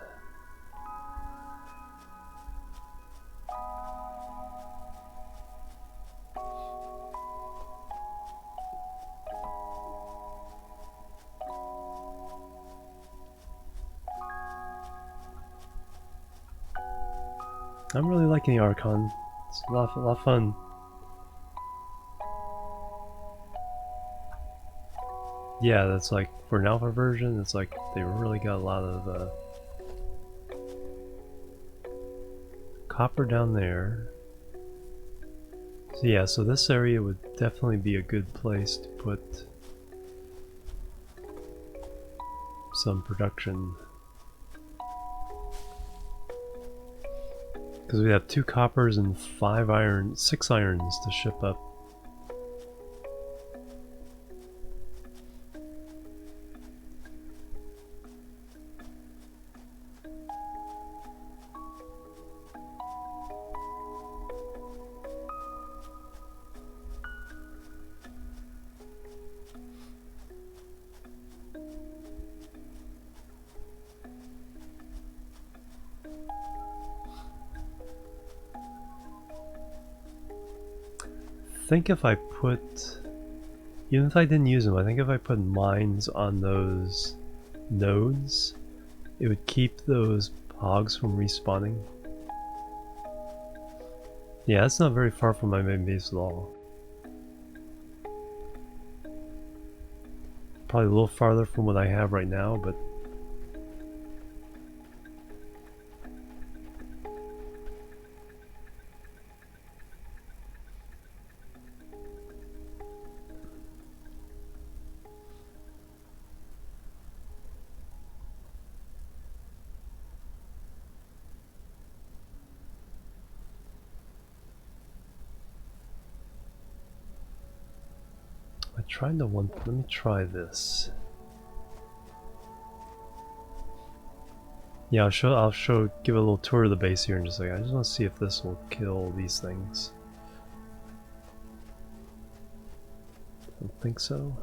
I'm really liking the Archon. It's a lot of fun. Yeah, that's like for an alpha version. It's like they really got a lot of copper down there. So yeah, so this area would definitely be a good place to put some production. Because we have 2 coppers and 5 iron, 6 irons to ship up. I think if I put, even if I didn't use them, I think if I put mines on those nodes, it would keep those hogs from respawning. Yeah, that's not very far from my main base at all. Probably a little farther from what I have right now, but trying to let me try this. Yeah, I'll give a little tour of the base here in just a second. I just want to see if this will kill these things. Don't think so.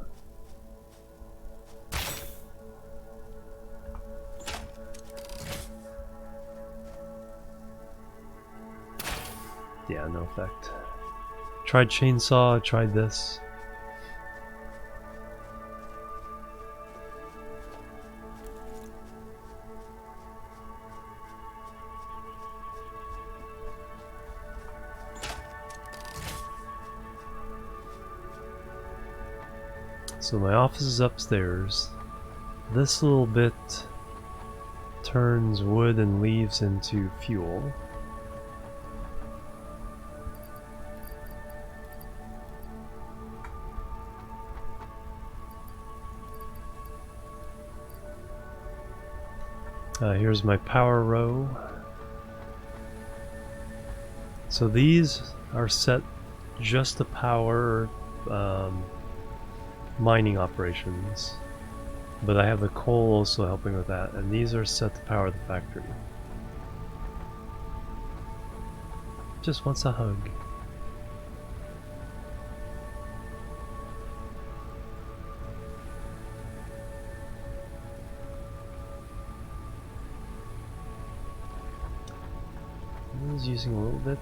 Yeah, no effect. Tried chainsaw, tried this. So my office is upstairs. This little bit turns wood and leaves into fuel. Here's my power row. So these are set just to power mining operations, but I have the coal also helping with that, and these are set to power the factory. Just wants a hug. This is using a little bit.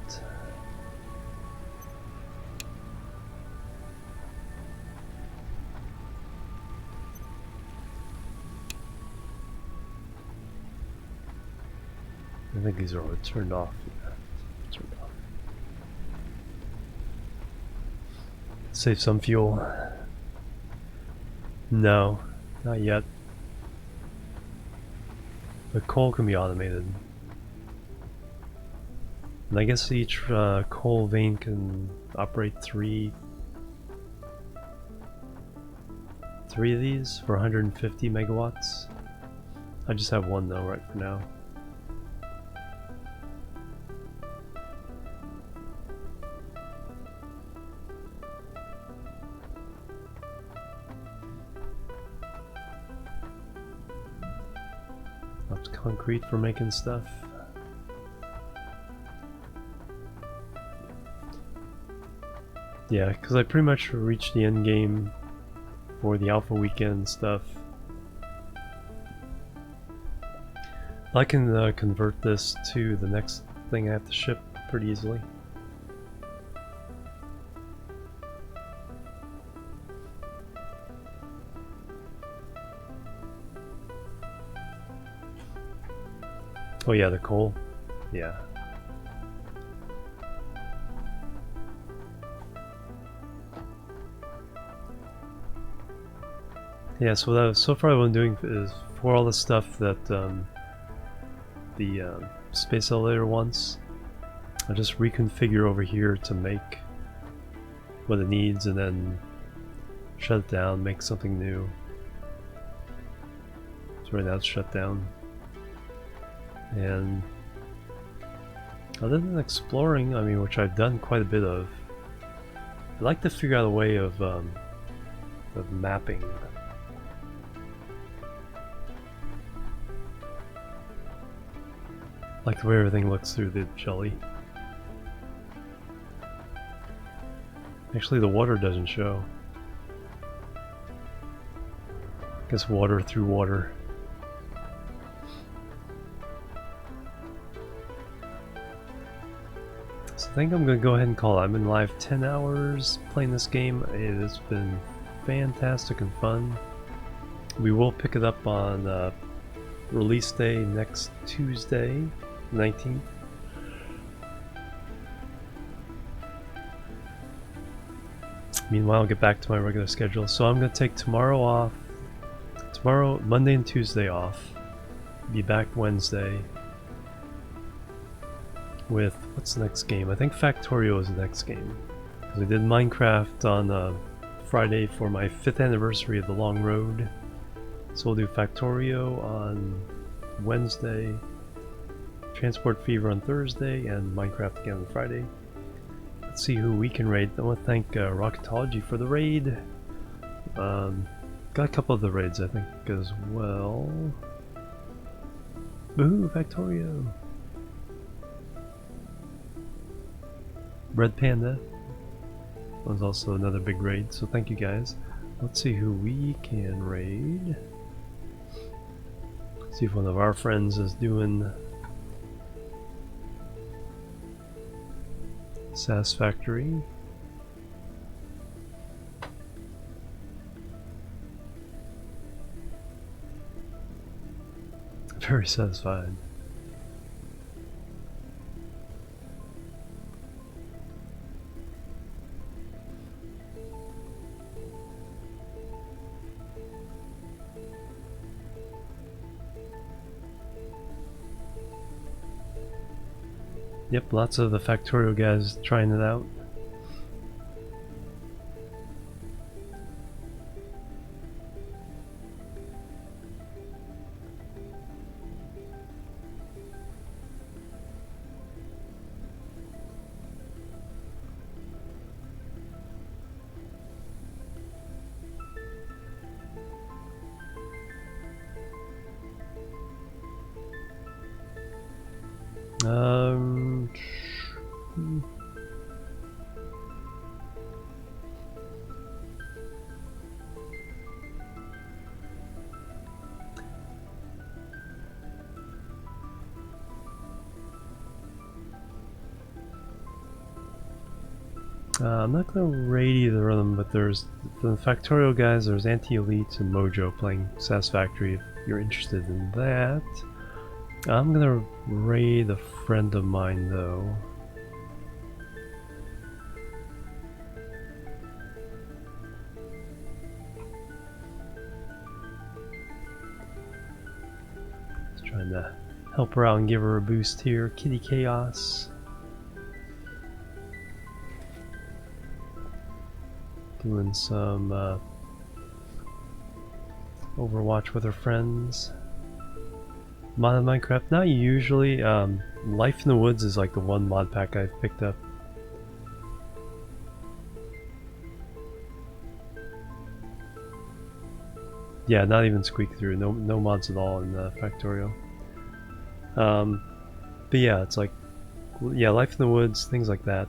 I think these are all turned off. Yeah, turned off. Save some fuel. No, not yet. The coal can be automated. And I guess each coal vein can operate three of these for 150 megawatts. I just have one though right for now. Lots of concrete for making stuff. Yeah, because I pretty much reached the end game for the alpha weekend stuff. I can convert this to the next thing I have to ship pretty easily. Oh yeah, the coal. Yeah. Yeah, so far what I'm doing is for all the stuff that the space elevator wants, I'll just reconfigure over here to make what it needs and then shut it down, make something new. So right now it's shut down. And other than exploring, I mean, which I've done quite a bit of, I'd like to figure out a way of mapping. Like the way everything looks through the jelly. Actually, the water doesn't show. Guess water through water. So I think I'm gonna go ahead and call it. I've been live 10 hours playing this game. It has been fantastic and fun. We will pick it up on release day next Tuesday, 19th. Meanwhile, I'll get back to my regular schedule. So I'm going to take tomorrow off. Tomorrow, Monday and Tuesday off. Be back Wednesday with, what's the next game? I think Factorio is the next game. Because I did Minecraft on Friday for my 5th anniversary of the Long Road. So we'll do Factorio on Wednesday, Transport Fever on Thursday, and Minecraft again on Friday. Let's see who we can raid. I want to thank Rocketology for the raid. Got a couple of the raids, I think, as well. Boo, Factorio! Red Panda was also another big raid, so thank you guys. Let's see who we can raid. See if one of our friends is doing Satisfactory. Very satisfied. Yep, lots of the Factorio guys trying it out. I'm not going to raid either of them, but there's the Factorio guys, there's Anti-Elite and Mojo playing Satisfactory if you're interested in that. I'm going to raid a friend of mine though. Just trying to help her out and give her a boost here. Kitty Chaos. Doing some Overwatch with her friends. Modded Minecraft, not usually. Life in the Woods is like the one mod pack I've picked up. Yeah, not even Squeak Through. No mods at all in Factorio. But yeah, it's like, yeah, Life in the Woods, things like that.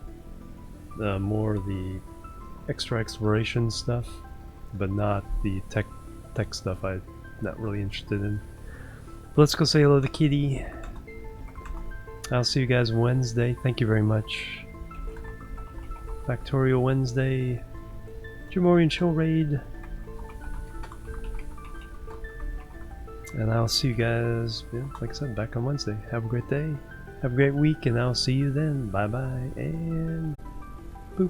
More the extra exploration stuff, but not the tech stuff I'm not really interested in. But let's go say hello to Kitty. I'll see you guys Wednesday. Thank you very much. Factorio Wednesday. Jimorian Show Raid. And I'll see you guys, yeah, like I said, back on Wednesday. Have a great day. Have a great week, and I'll see you then. Bye bye, and boop.